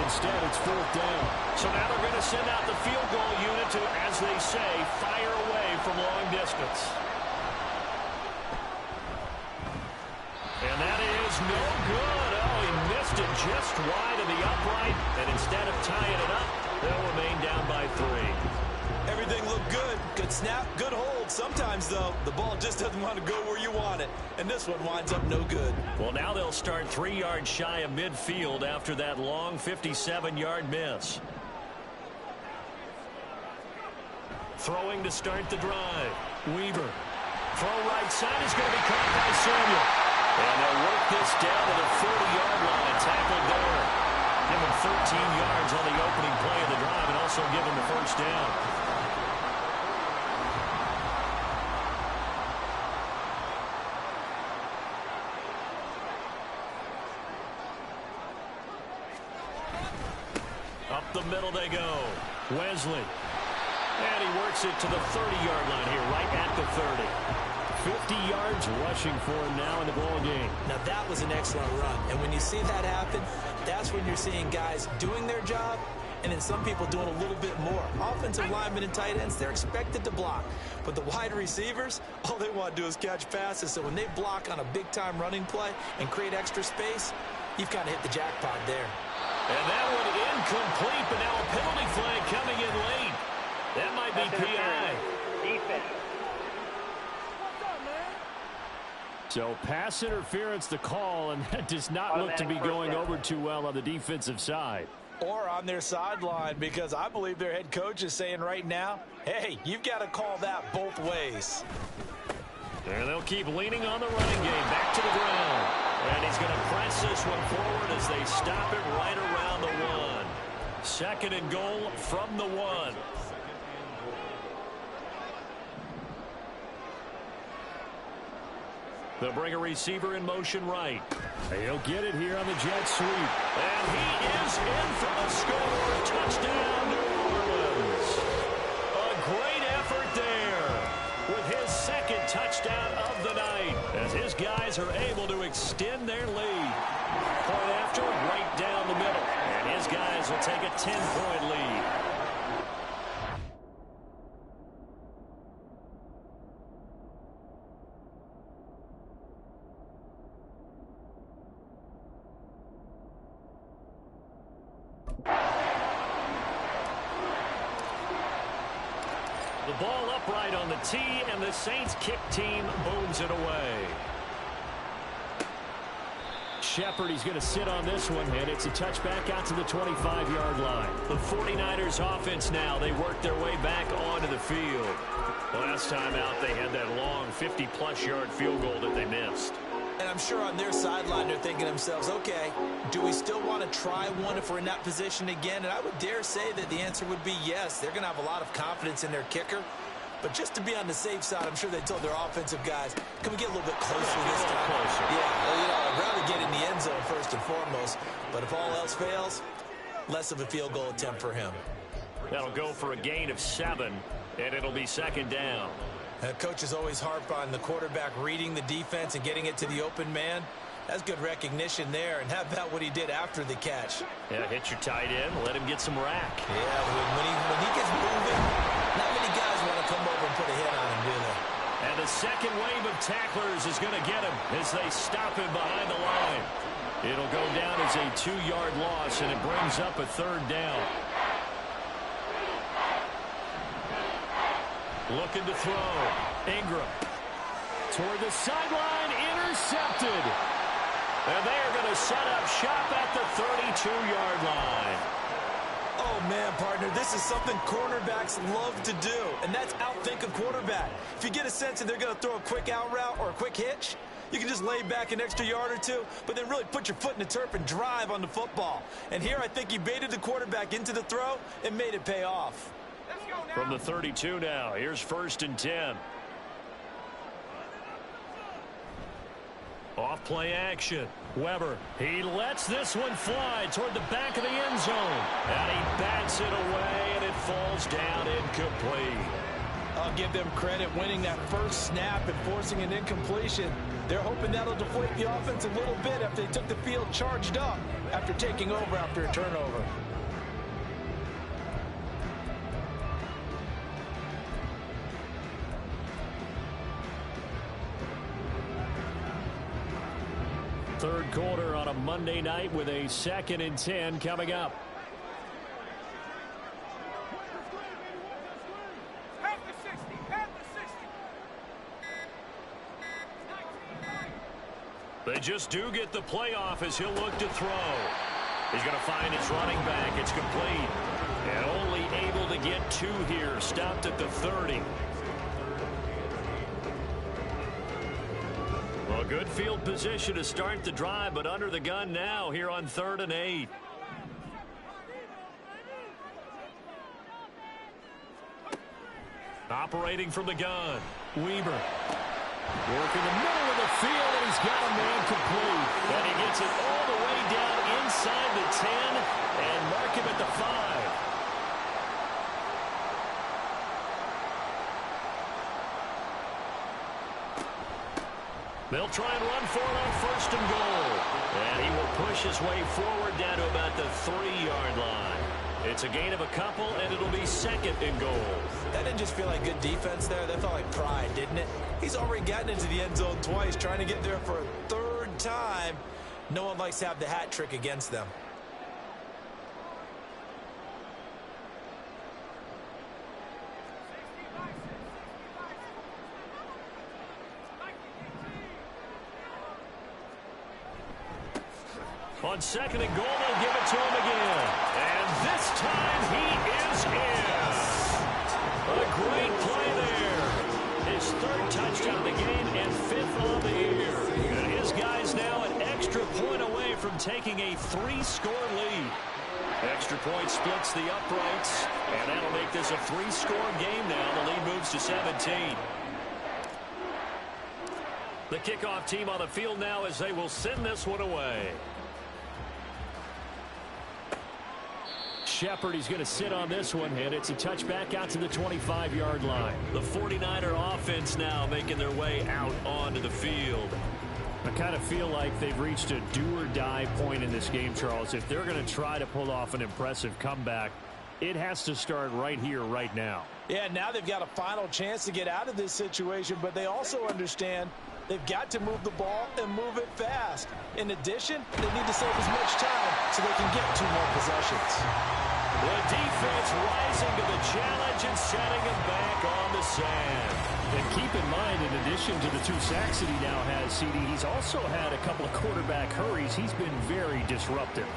Instead, it's 4th down. So now they're going to send out the field goal unit to, as they say, fire away from long distance. And that is no good. Oh, he missed it just wide of the upright. And instead of tying it up, they'll remain down by 3. Everything looked good. Good snap, good hold. Sometimes, though, the ball just doesn't want to go where you want it. And this one winds up no good. Well, now they'll start 3 yards shy of midfield after that long 57-yard miss. Throwing to start the drive. Weaver. Throw right side is going to be caught by Samuel. And they'll work this down to the 40-yard line. Tackled there. Give him 13 yards on the opening play of the drive and also give him the 1st down. Up the middle they go. Wesley. And he works it to the 30-yard line here, right at the 30. 50 yards rushing for him now in the ball game. Now, that was an excellent run. And when you see that happen, that's when you're seeing guys doing their job and then some people doing a little bit more. Offensive linemen and tight ends, they're expected to block. But the wide receivers, all they want to do is catch passes. So when they block on a big-time running play and create extra space, you've kind of hit the jackpot there. And that one incomplete, but now a penalty flag coming in late. That might be PI. Defense. So pass interference the call, and that does not look to be going over too well on the defensive side. Or on their sideline, because I believe their head coach is saying right now, hey, you've got to call that both ways. And they'll keep leaning on the running game. Back to the ground. And he's going to press this one forward as they stop it right around the 1. 2nd and goal from the 1. They'll bring a receiver in motion right. He'll get it here on the jet sweep. And he is in for the score. Touchdown, New Orleans. A great effort there with his 2nd touchdown of the night as his guys are able to extend their lead. Point after, right down the middle. And his guys will take a 10-point lead. The ball upright on the tee, and the Saints kick team booms it away. Shepard, he's going to sit on this one, and it's a touchback out to the 25-yard line. The 49ers offense now, they work their way back onto the field. Last time out, they had that long 50-plus yard field goal that they missed. And I'm sure on their sideline they're thinking to themselves, okay, do we still want to try one if we're in that position again? And I would dare say that the answer would be yes. They're going to have a lot of confidence in their kicker. But just to be on the safe side, I'm sure they told their offensive guys, can we get a little bit closer this time? Closer. Yeah, well, I'd rather get in the end zone first and foremost. But if all else fails, less of a field goal attempt for him. That'll go for a gain of 7, and it'll be second down. Coaches always harp on the quarterback reading the defense and getting it to the open man. That's good recognition there. And how about what he did after the catch? Yeah, hit your tight end, let him get some rack. Yeah, when he gets moving, not many guys want to come over and put a hit on him, do they? And the second wave of tacklers is going to get him as they stop him behind the line. It'll go down as a 2-yard loss, and it brings up a third down. Looking to throw. Ingram. Toward the sideline. Intercepted. And they are going to set up shop at the 32-yard line. Oh, man, partner, this is something cornerbacks love to do, and that's outthink a quarterback. If you get a sense that they're going to throw a quick out route or a quick hitch, you can just lay back an extra yard or two, but then really put your foot in the turf and drive on the football. And here I think he baited the quarterback into the throw and made it pay off. From the 32 now, here's 1st and 10. Off play action. Weber, he lets this one fly toward the back of the end zone. And he bats it away, and it falls down incomplete. I'll give them credit winning that first snap and forcing an incompletion. They're hoping that'll deflate the offense a little bit after they took the field charged up after taking over after a turnover. Third quarter on a Monday night with a 2nd and 10 coming up. They just do get the playoff as he'll look to throw. He's going to find his running back. It's complete. And only able to get 2 here. Stopped at the 30. Well, good field position to start the drive, but under the gun now here on 3rd and 8. Operating from the gun. Weber. Working the middle of the field, and he's got a man complete. And he gets it all the way down inside the 10 and mark him at the 5. They'll try and run for it on 1st and goal. And he will push his way forward down to about the 3-yard line. It's a gain of a couple, and it'll be 2nd and goal. That didn't just feel like good defense there. That felt like pride, didn't it? He's already gotten into the end zone twice, trying to get there for a 3rd time. No one likes to have the hat trick against them. On 2nd and goal, they'll give it to him again. And this time he is in. A great play there. His 3rd touchdown of the game and 5th on the year. And his guys now an extra point away from taking a 3-score lead. Extra point splits the uprights, and that'll make this a 3-score game now. The lead moves to 17. The kickoff team on the field now as they will send this one away. Shepard, he's going to sit on this one, and it's a touchback out to the 25-yard line. The 49er offense now making their way out onto the field. I kind of feel like they've reached a do-or-die point in this game, Charles. If they're going to try to pull off an impressive comeback, it has to start right here, right now. Yeah, now they've got a final chance to get out of this situation, but they also understand they've got to move the ball and move it fast. In addition, they need to save as much time so they can get 2 more possessions. The defense rising to the challenge and setting him back on the sand. And keep in mind, in addition to the 2 sacks that he now has, CD, he's also had a couple of quarterback hurries. He's been very disruptive.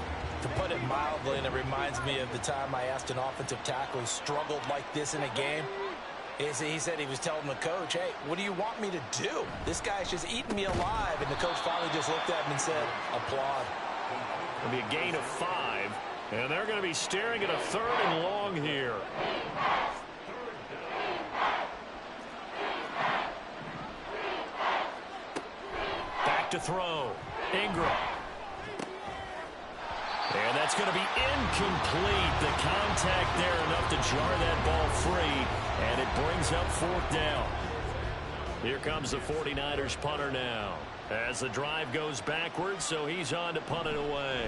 To put it mildly, and it reminds me of the time I asked an offensive tackle who struggled like this in a game. He said he was telling the coach, hey, what do you want me to do? This guy's just eating me alive. And the coach finally just looked at him and said, applaud. It'll be a gain of 5. And they're going to be staring at a 3rd and long here. Back to throw. Ingram. And that's going to be incomplete. The contact there enough to jar that ball free. And it brings up 4th down. Here comes the 49ers punter now. As the drive goes backwards, so he's on to punt it away.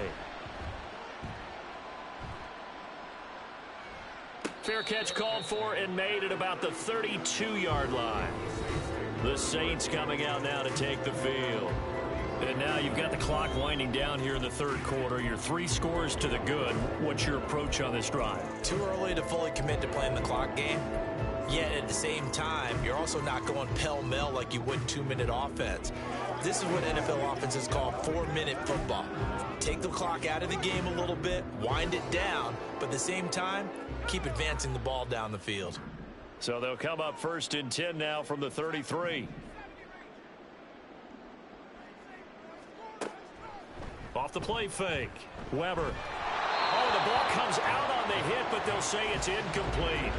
Fair catch called for and made at about the 32-yard line. The Saints coming out now to take the field. And now you've got the clock winding down here in the 3rd quarter. You're 3 scores to the good. What's your approach on this drive? Too early to fully commit to playing the clock game. Yet at the same time, you're also not going pell-mell like you would 2-minute offense. This is what NFL offenses call 4-minute football. Take the clock out of the game a little bit, wind it down, but at the same time, keep advancing the ball down the field. So they'll come up 1st and 10 now from the 33. Off the play fake. Weber. Oh, the ball comes out on the hit, but they'll say it's incomplete.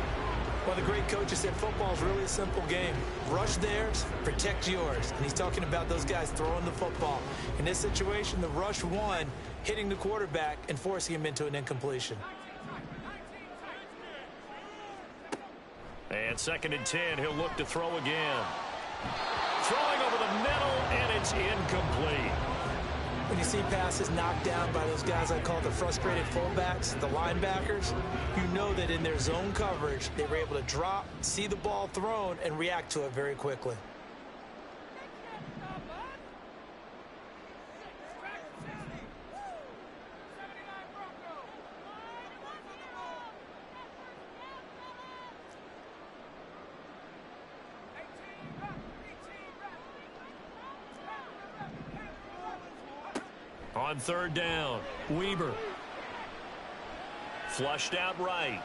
Well, the great coaches said football is really a simple game. Rush theirs, protect yours. And he's talking about those guys throwing the football. In this situation, the rush won, hitting the quarterback and forcing him into an incompletion. And 2nd and 10, he'll look to throw again. Throwing over the middle, and it's incomplete. When you see passes knocked down by those guys I call the frustrated fullbacks, the linebackers, you know that in their zone coverage, they were able to drop, see the ball thrown, and react to it very quickly. On 3rd down, Weber. Flushed out right.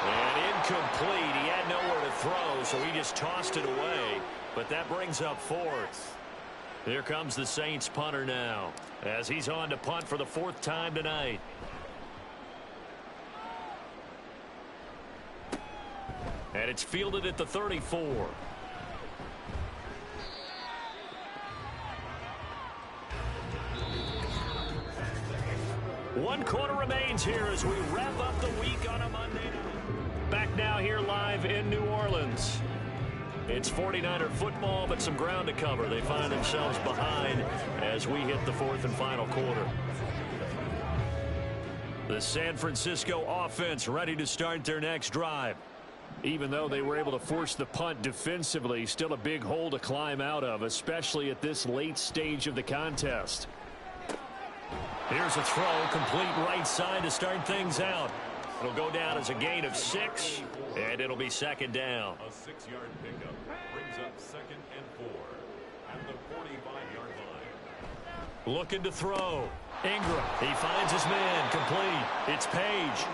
And incomplete. He had nowhere to throw, so he just tossed it away. But that brings up 4th. Here comes the Saints punter now, as he's on to punt for the 4th time tonight. And it's fielded at the 34. One quarter remains here as we wrap up the week on a Monday night. Back now here live in New Orleans. It's 49er football, but some ground to cover. They find themselves behind as we hit the 4th and final quarter. The San Francisco offense ready to start their next drive. Even though they were able to force the punt defensively, still a big hole to climb out of, especially at this late stage of the contest. Here's a throw, complete right side to start things out. It'll go down as a gain of 6, and it'll be 2nd down. A 6-yard pickup brings up 2nd and 4 at the 45-yard line. Looking to throw. Ingram, he finds his man, complete. It's Page.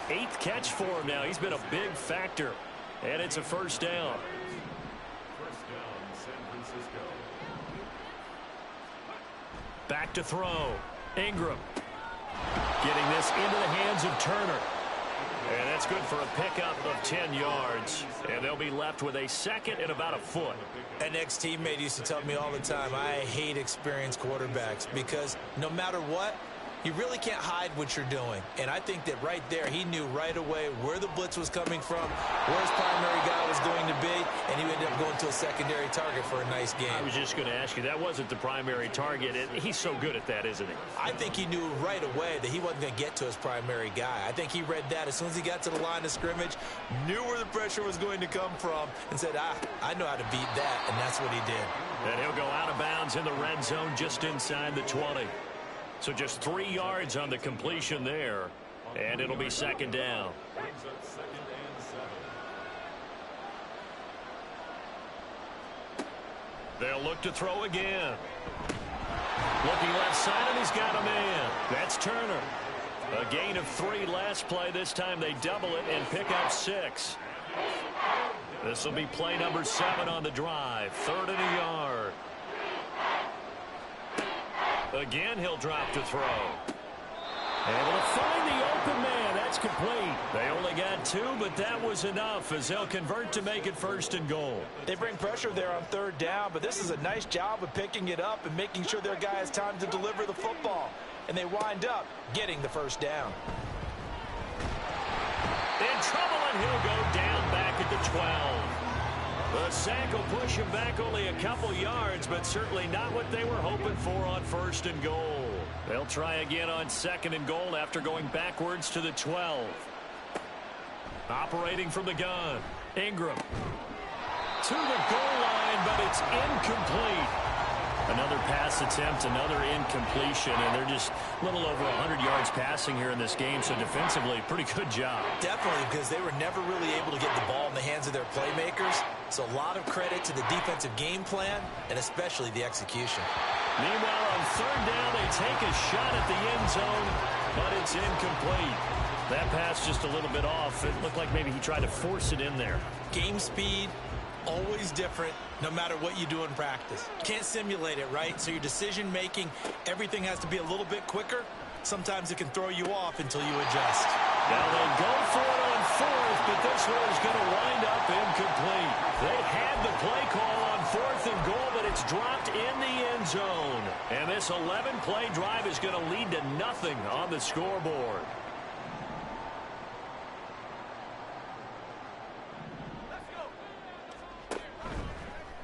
8th catch for him now. He's been a big factor, and it's a 1st down. 1st down, San Francisco. Back to throw. Ingram. Getting this into the hands of Turner. And that's good for a pickup of 10 yards. And they'll be left with a 2nd and about a foot. An ex-teammate used to tell me all the time, I hate experienced quarterbacks because no matter what, you really can't hide what you're doing. And I think that right there, he knew right away where the blitz was coming from, where his primary guy was going to be, and he ended up going to a secondary target for a nice game. I was just going to ask you, that wasn't the primary target. He's so good at that, isn't he? I think he knew right away that he wasn't going to get to his primary guy. I think he read that as soon as he got to the line of scrimmage, knew where the pressure was going to come from, and said, I know how to beat that, and that's what he did. And he'll go out of bounds in the red zone just inside the 20. So just 3 yards on the completion there. And it'll be second down. Brings up second and 7. They'll look to throw again. Looking left side, and he's got a man. That's Turner. A gain of 3 last play. This time they double it and pick up 6. This will be play number 7 on the drive. 3rd and a yard. Again, he'll drop to throw. Able to find the open man. That's complete. They only got 2, but that was enough as they'll convert to make it 1st and goal. They bring pressure there on 3rd down, but this is a nice job of picking it up and making sure their guy has time to deliver the football. And they wind up getting the 1st down. In trouble, and he'll go down back at the 12. The sack will push him back only a couple yards, but certainly not what they were hoping for on 1st and goal. They'll try again on 2nd and goal after going backwards to the 12. Operating from the gun, Ingram. To the goal line, but it's incomplete. Another pass attempt, another incompletion, and they're just a little over 100 yards passing here in this game, so defensively, pretty good job. Definitely, because they were never really able to get the ball in the hands of their playmakers. So a lot of credit to the defensive game plan, and especially the execution. Meanwhile, on 3rd down, they take a shot at the end zone, but it's incomplete. That pass just a little bit off. It looked like maybe he tried to force it in there. Game speed, always different, no matter what you do in practice. You can't simulate it, right? So your decision-making, everything has to be a little bit quicker. Sometimes it can throw you off until you adjust. Now they'll go for it on 4th, but this one is going to wind up incomplete. They had the play call on 4th and goal, but it's dropped in the end zone. And this 11-play drive is going to lead to nothing on the scoreboard.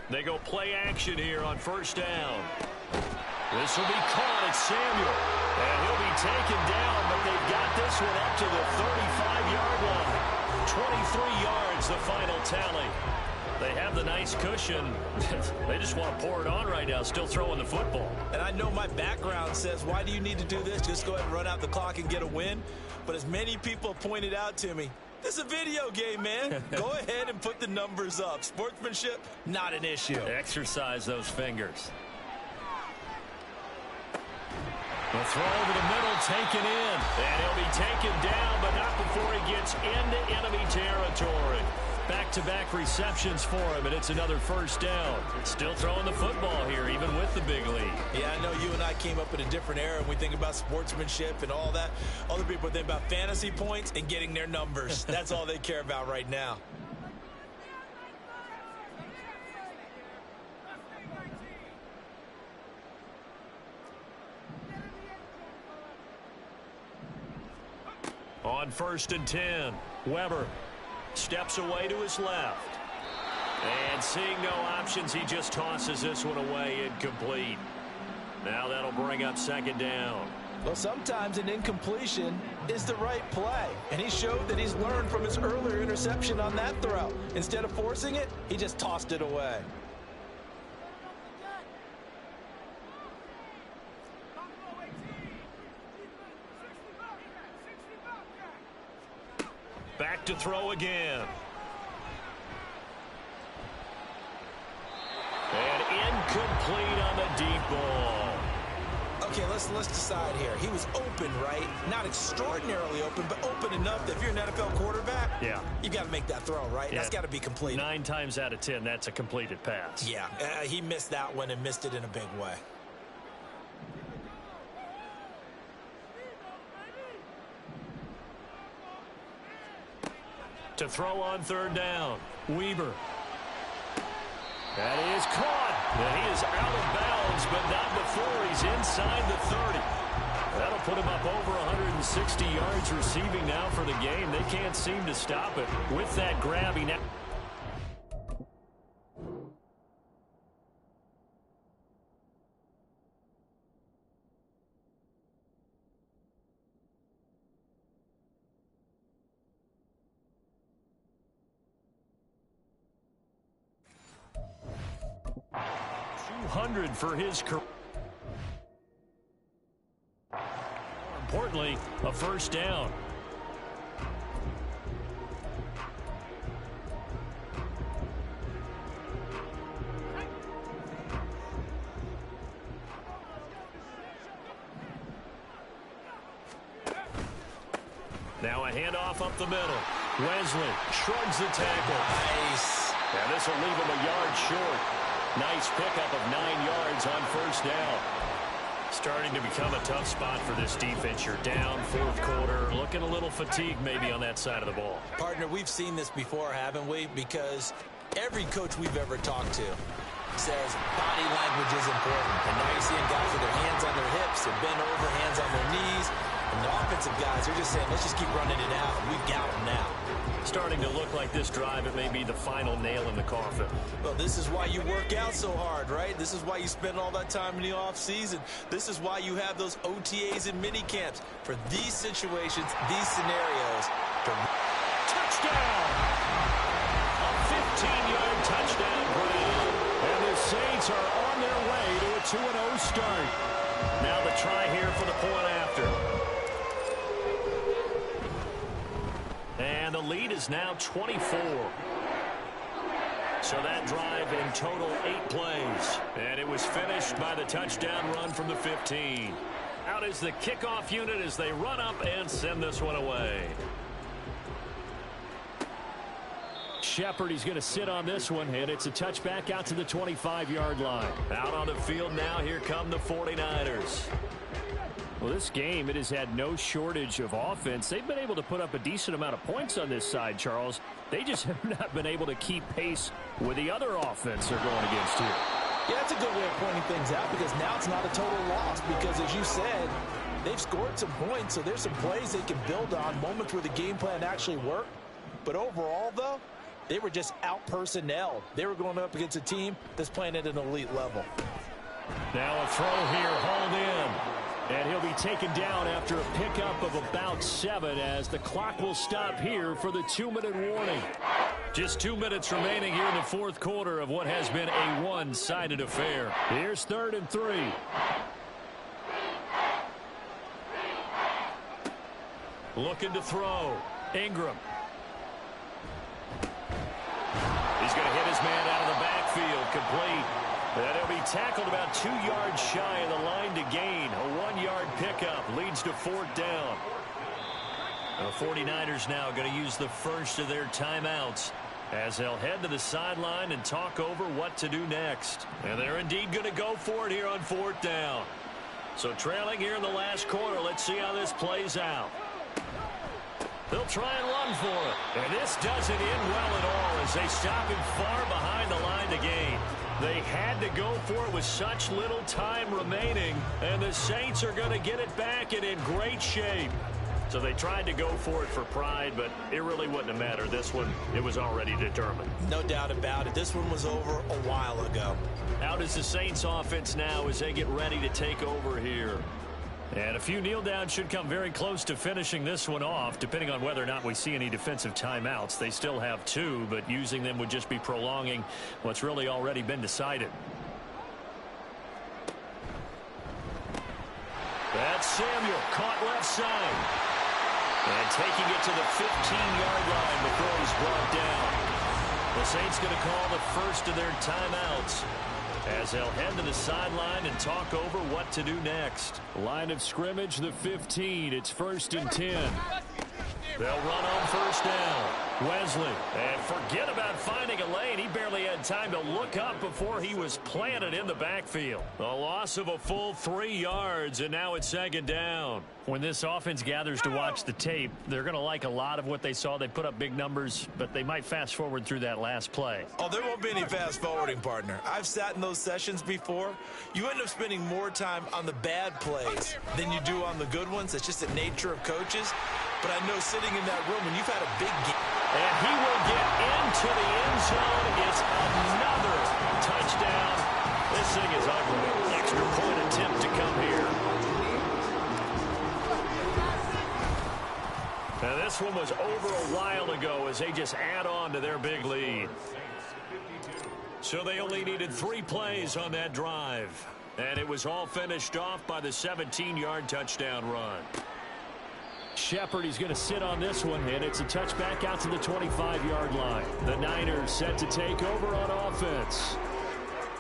They go play action here on 1st down. This will be caught at Samuel. And he'll be taken down, but they've got this one up to the 35-yard line. 23 yards, the final tally. They have the nice cushion. They just want to pour it on right now, still throwing the football. And I know my background says, why do you need to do this? Just go ahead and run out the clock and get a win. But as many people pointed out to me, this is a video game, man. Go ahead and put the numbers up. Sportsmanship, not an issue. Exercise those fingers. The throw over the middle, taken in. And he'll be taken down, but not before he gets into enemy territory. Back-to-back receptions for him, and it's another 1st down. Still throwing the football here, even with the big lead. Yeah, I know you and I came up in a different era, and we think about sportsmanship and all that. Other people think about fantasy points and getting their numbers. That's all they care about right now. On 1st and 10, Weber steps away to his left. And seeing no options, he just tosses this one away, incomplete. Now that'll bring up 2nd down. Well, sometimes an incompletion is the right play. And he showed that he's learned from his earlier interception on that throw. Instead of forcing it, he just tossed it away. Back to throw again. And incomplete on the deep ball. Okay, let's decide here. He was open, right? Not extraordinarily open, but open enough that if you're an NFL quarterback, yeah, you got to make that throw, right? Yeah. That's got to be completed. 9 times out of 10, that's a completed pass. Yeah, he missed that one and missed it in a big way. To throw on 3rd down, Weber. That is caught. And he is out of bounds, but not before he's inside the 30. That'll put him up over 160 yards receiving now for the game. They can't seem to stop it. With that grab, he now... for his career. More importantly, a 1st down. Now a handoff up the middle. Wesley shrugs the tackle. Nice. And this will leave him a yard short. Nice pickup of 9 yards on first down. Starting to become a tough spot for this defense. You're down fourth quarter. Looking a little fatigued maybe on that side of the ball. Partner, we've seen this before, haven't we? Because every coach we've ever talked to says body language is important. And now you're seeing guys with their hands on their hips, they're bent over, hands on their knees. And the offensive guys are just saying, let's just keep running it out. We've got them now. Starting to look like this drive, it may be the final nail in the coffin. Well, this is why you work out so hard, right? This is why you spend all that time in the offseason. This is why you have those OTAs and mini camps for these situations, these scenarios. Touchdown! A 15-yard touchdown grab. And the Saints are on their way to a 2-0 start. Now the try here for the point after. And the lead is now 24. So that drive in total 8 plays. And it was finished by the touchdown run from the 15. Out is the kickoff unit as they run up and send this one away. Shepard, he's going to sit on this one, and it's a touchback out to the 25-yard line. Out on the field now, here come the 49ers. Well, this game, it has had no shortage of offense. They've been able to put up a decent amount of points on this side, Charles. They just have not been able to keep pace with the other offense they're going against here. Yeah, that's a good way of pointing things out because now it's not a total loss because, as you said, they've scored some points, so there's some plays they can build on, moments where the game plan actually worked. But overall, though, they were just out-personnelled. They were going up against a team that's playing at an elite level. Now a throw here, hauled in. And he'll be taken down after a pickup of about 7 as the clock will stop here for the 2-minute warning. Just 2 minutes remaining here in the fourth quarter of what has been a one-sided affair. Here's 3rd and 3. Looking to throw. Ingram. He's going to hit his man out of the backfield. Complete. And he'll be tackled about 2 yards shy of the line to gain. A 1-yard pickup leads to 4th down. The 49ers now going to use the first of their timeouts as they'll head to the sideline and talk over what to do next. And they're indeed going to go for it here on 4th down. So trailing here in the last quarter, let's see how this plays out. They'll try and run for it. And this doesn't end well at all as they stop him far behind the line to gain. They had to go for it with such little time remaining, and the Saints are going to get it back and in great shape. So they tried to go for it for pride, but it really wouldn't have mattered. This one, it was already determined. No doubt about it. This one was over a while ago. Out is the Saints offense now as they get ready to take over here. And a few kneel downs should come very close to finishing this one off, depending on whether or not we see any defensive timeouts. They still have 2, but using them would just be prolonging what's really already been decided. That's Samuel, caught left side. And taking it to the 15-yard line before he's brought down. The Saints going to call the first of their timeouts as they'll head to the sideline and talk over what to do next. Line of scrimmage, the 15. It's 1st and 10. They'll run on first down. Wesley. And forget about finding a lane. He barely had time to look up before he was planted in the backfield. A loss of a full 3 yards, and now it's 2nd down. When this offense gathers to watch the tape, they're going to like a lot of what they saw. They put up big numbers, but they might fast forward through that last play. Oh, there won't be any fast forwarding, partner. I've sat in those sessions before. You end up spending more time on the bad plays than you do on the good ones. That's just the nature of coaches. But I know sitting in that room when you've had a big game. And he will get into the end zone. It's another touchdown. This thing is ugly. Extra point attempt to come here. Now this one was over a while ago as they just add on to their big lead. So they only needed 3 plays on that drive. And it was all finished off by the 17-yard touchdown run. Shepard, he's going to sit on this one, and it's a touchback out to the 25-yard line. The Niners set to take over on offense.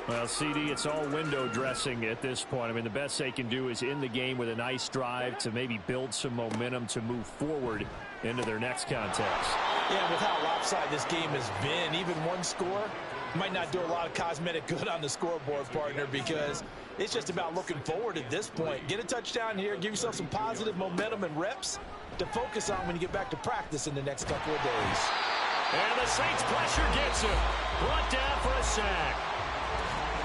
Well, CD, it's all window dressing at this point. I mean, the best they can do is in the game with a nice drive to maybe build some momentum to move forward into their next contest. Yeah, with how lopsided this game has been, even one score might not do a lot of cosmetic good on the scoreboard, partner, because it's just about looking forward at this point. Get a touchdown here, give yourself some positive momentum and reps to focus on when you get back to practice in the next couple of days. And the Saints pressure gets him. Brought down for a sack.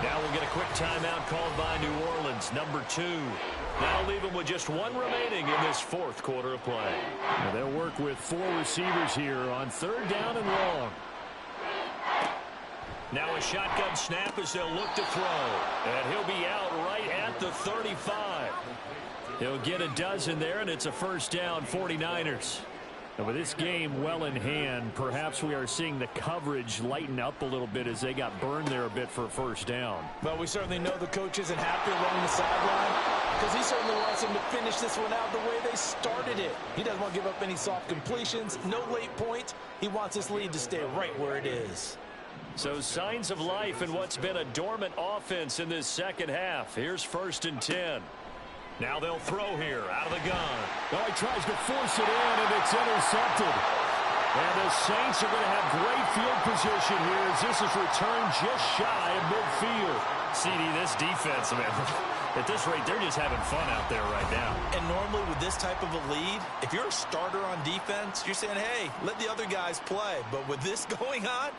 Now we'll get a quick timeout called by New Orleans, number 2. That'll leave them with just 1 remaining in this 4th quarter of play. Now they'll work with 4 receivers here on 3rd down and long. Now a shotgun snap as they'll look to throw. And he'll be out right at the 35. He'll get a dozen there, and it's a 1st down, 49ers. And with this game well in hand, perhaps we are seeing the coverage lighten up a little bit as they got burned there a bit for a 1st down. Well, we certainly know the coach isn't happy along the sideline because he certainly wants them to finish this one out the way they started it. He doesn't want to give up any soft completions, no late points. He wants this lead to stay right where it is. So signs of life in what's been a dormant offense in this second half. Here's 1st and 10. Now they'll throw here out of the gun. Oh, he tries to force it in, and it's intercepted. And the Saints are going to have great field position here as this is returned just shy of midfield. CD, this defense, man, at this rate, they're just having fun out there right now. And normally with this type of a lead, if you're a starter on defense, you're saying, hey, let the other guys play. But with this going on,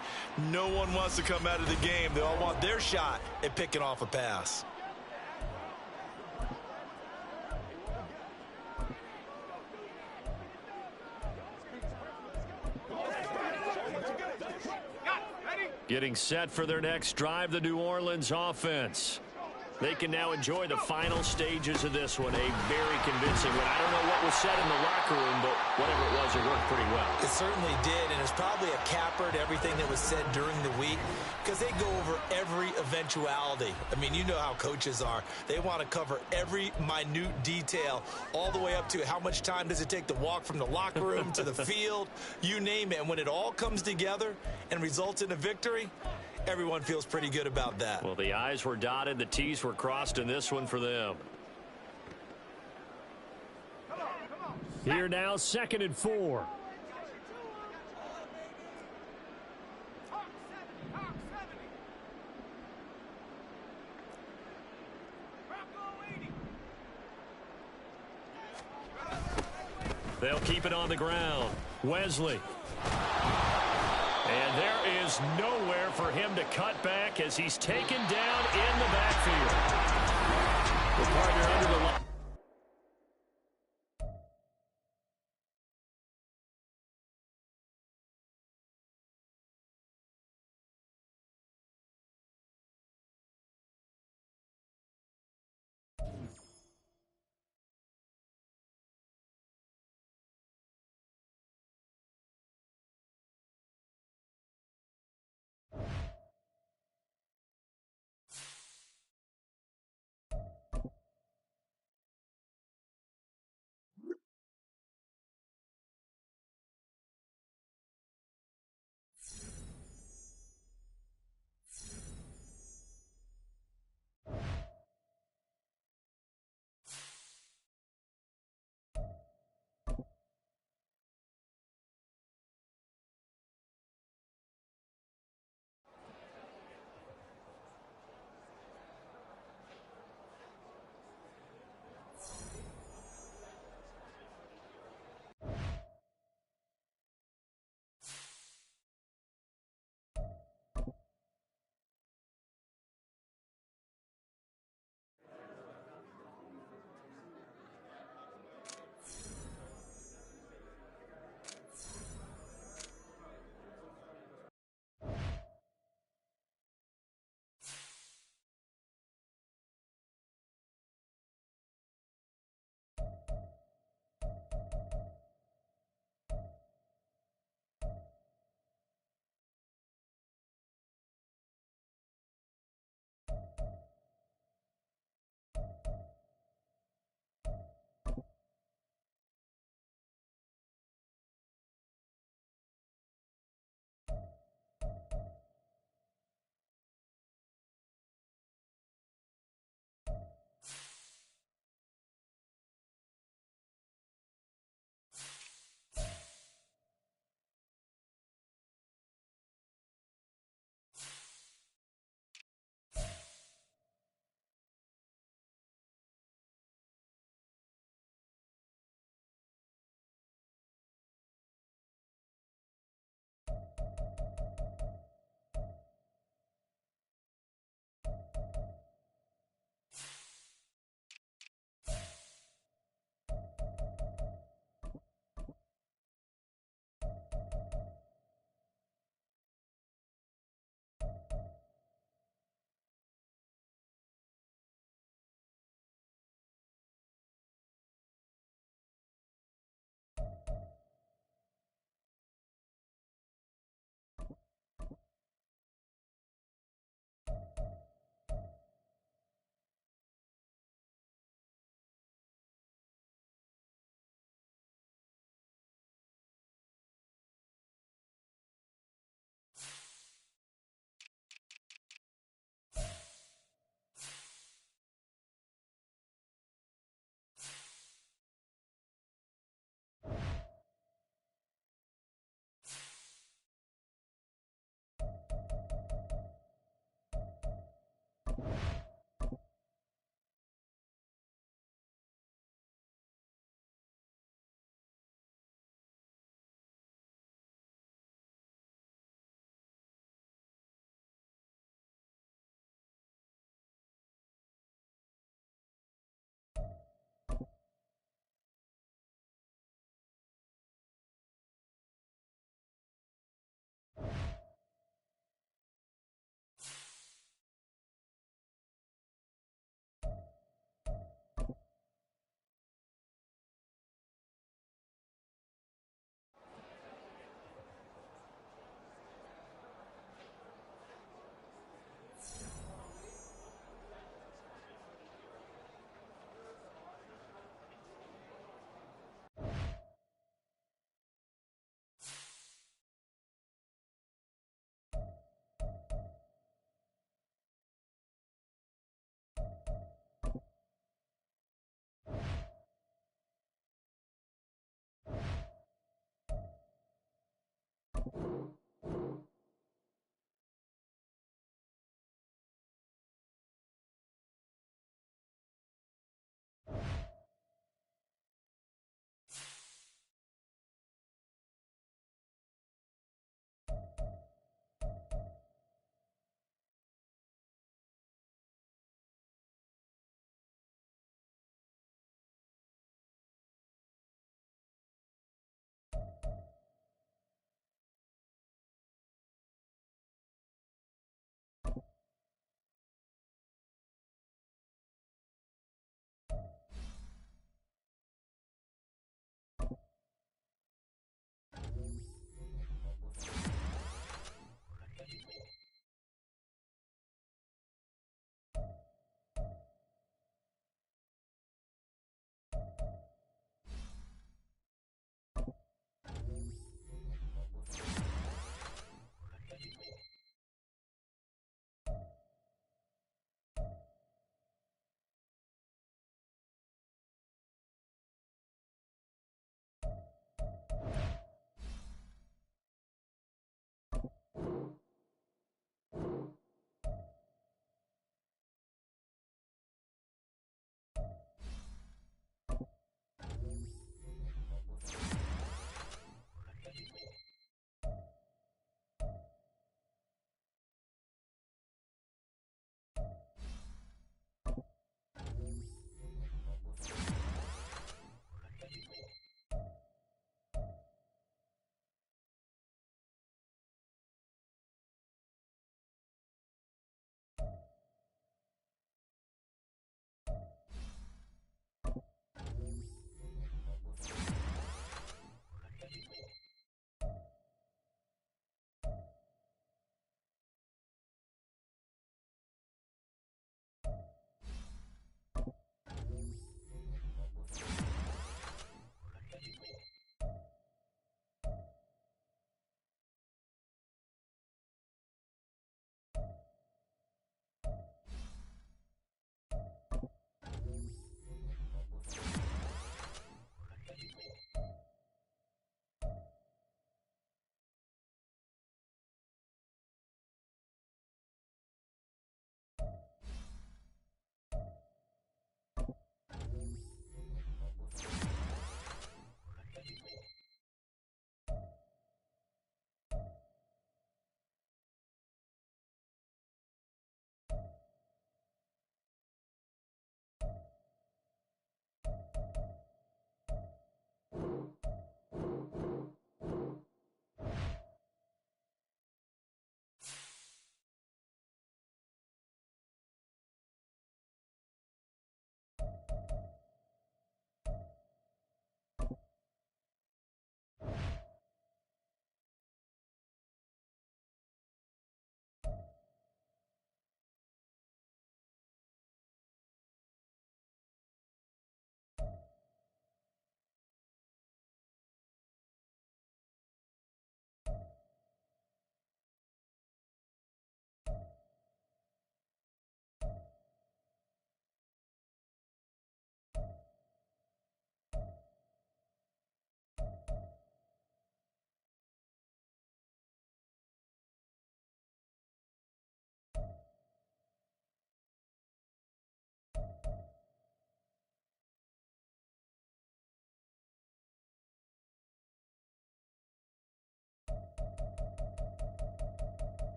no one wants to come out of the game. They all want their shot at picking off a pass. Getting set for their next drive, the New Orleans offense. They can now enjoy the final stages of this one. A very convincing one. I don't know what was said in the locker room, but whatever it was, it worked pretty well. It certainly did, and it's probably a capper to everything that was said during the week because they go over every eventuality. I mean, you know how coaches are. They want to cover every minute detail all the way up to how much time does it take to walk from the locker room to the field, you name it. And when it all comes together and results in a victory, everyone feels pretty good about that. Well, the I's were dotted, the T's were crossed in this one for them. Here now, 2nd and 4. They'll keep it on the ground. Wesley. And there is nowhere for him to cut back as he's taken down in the backfield. The partner under the line.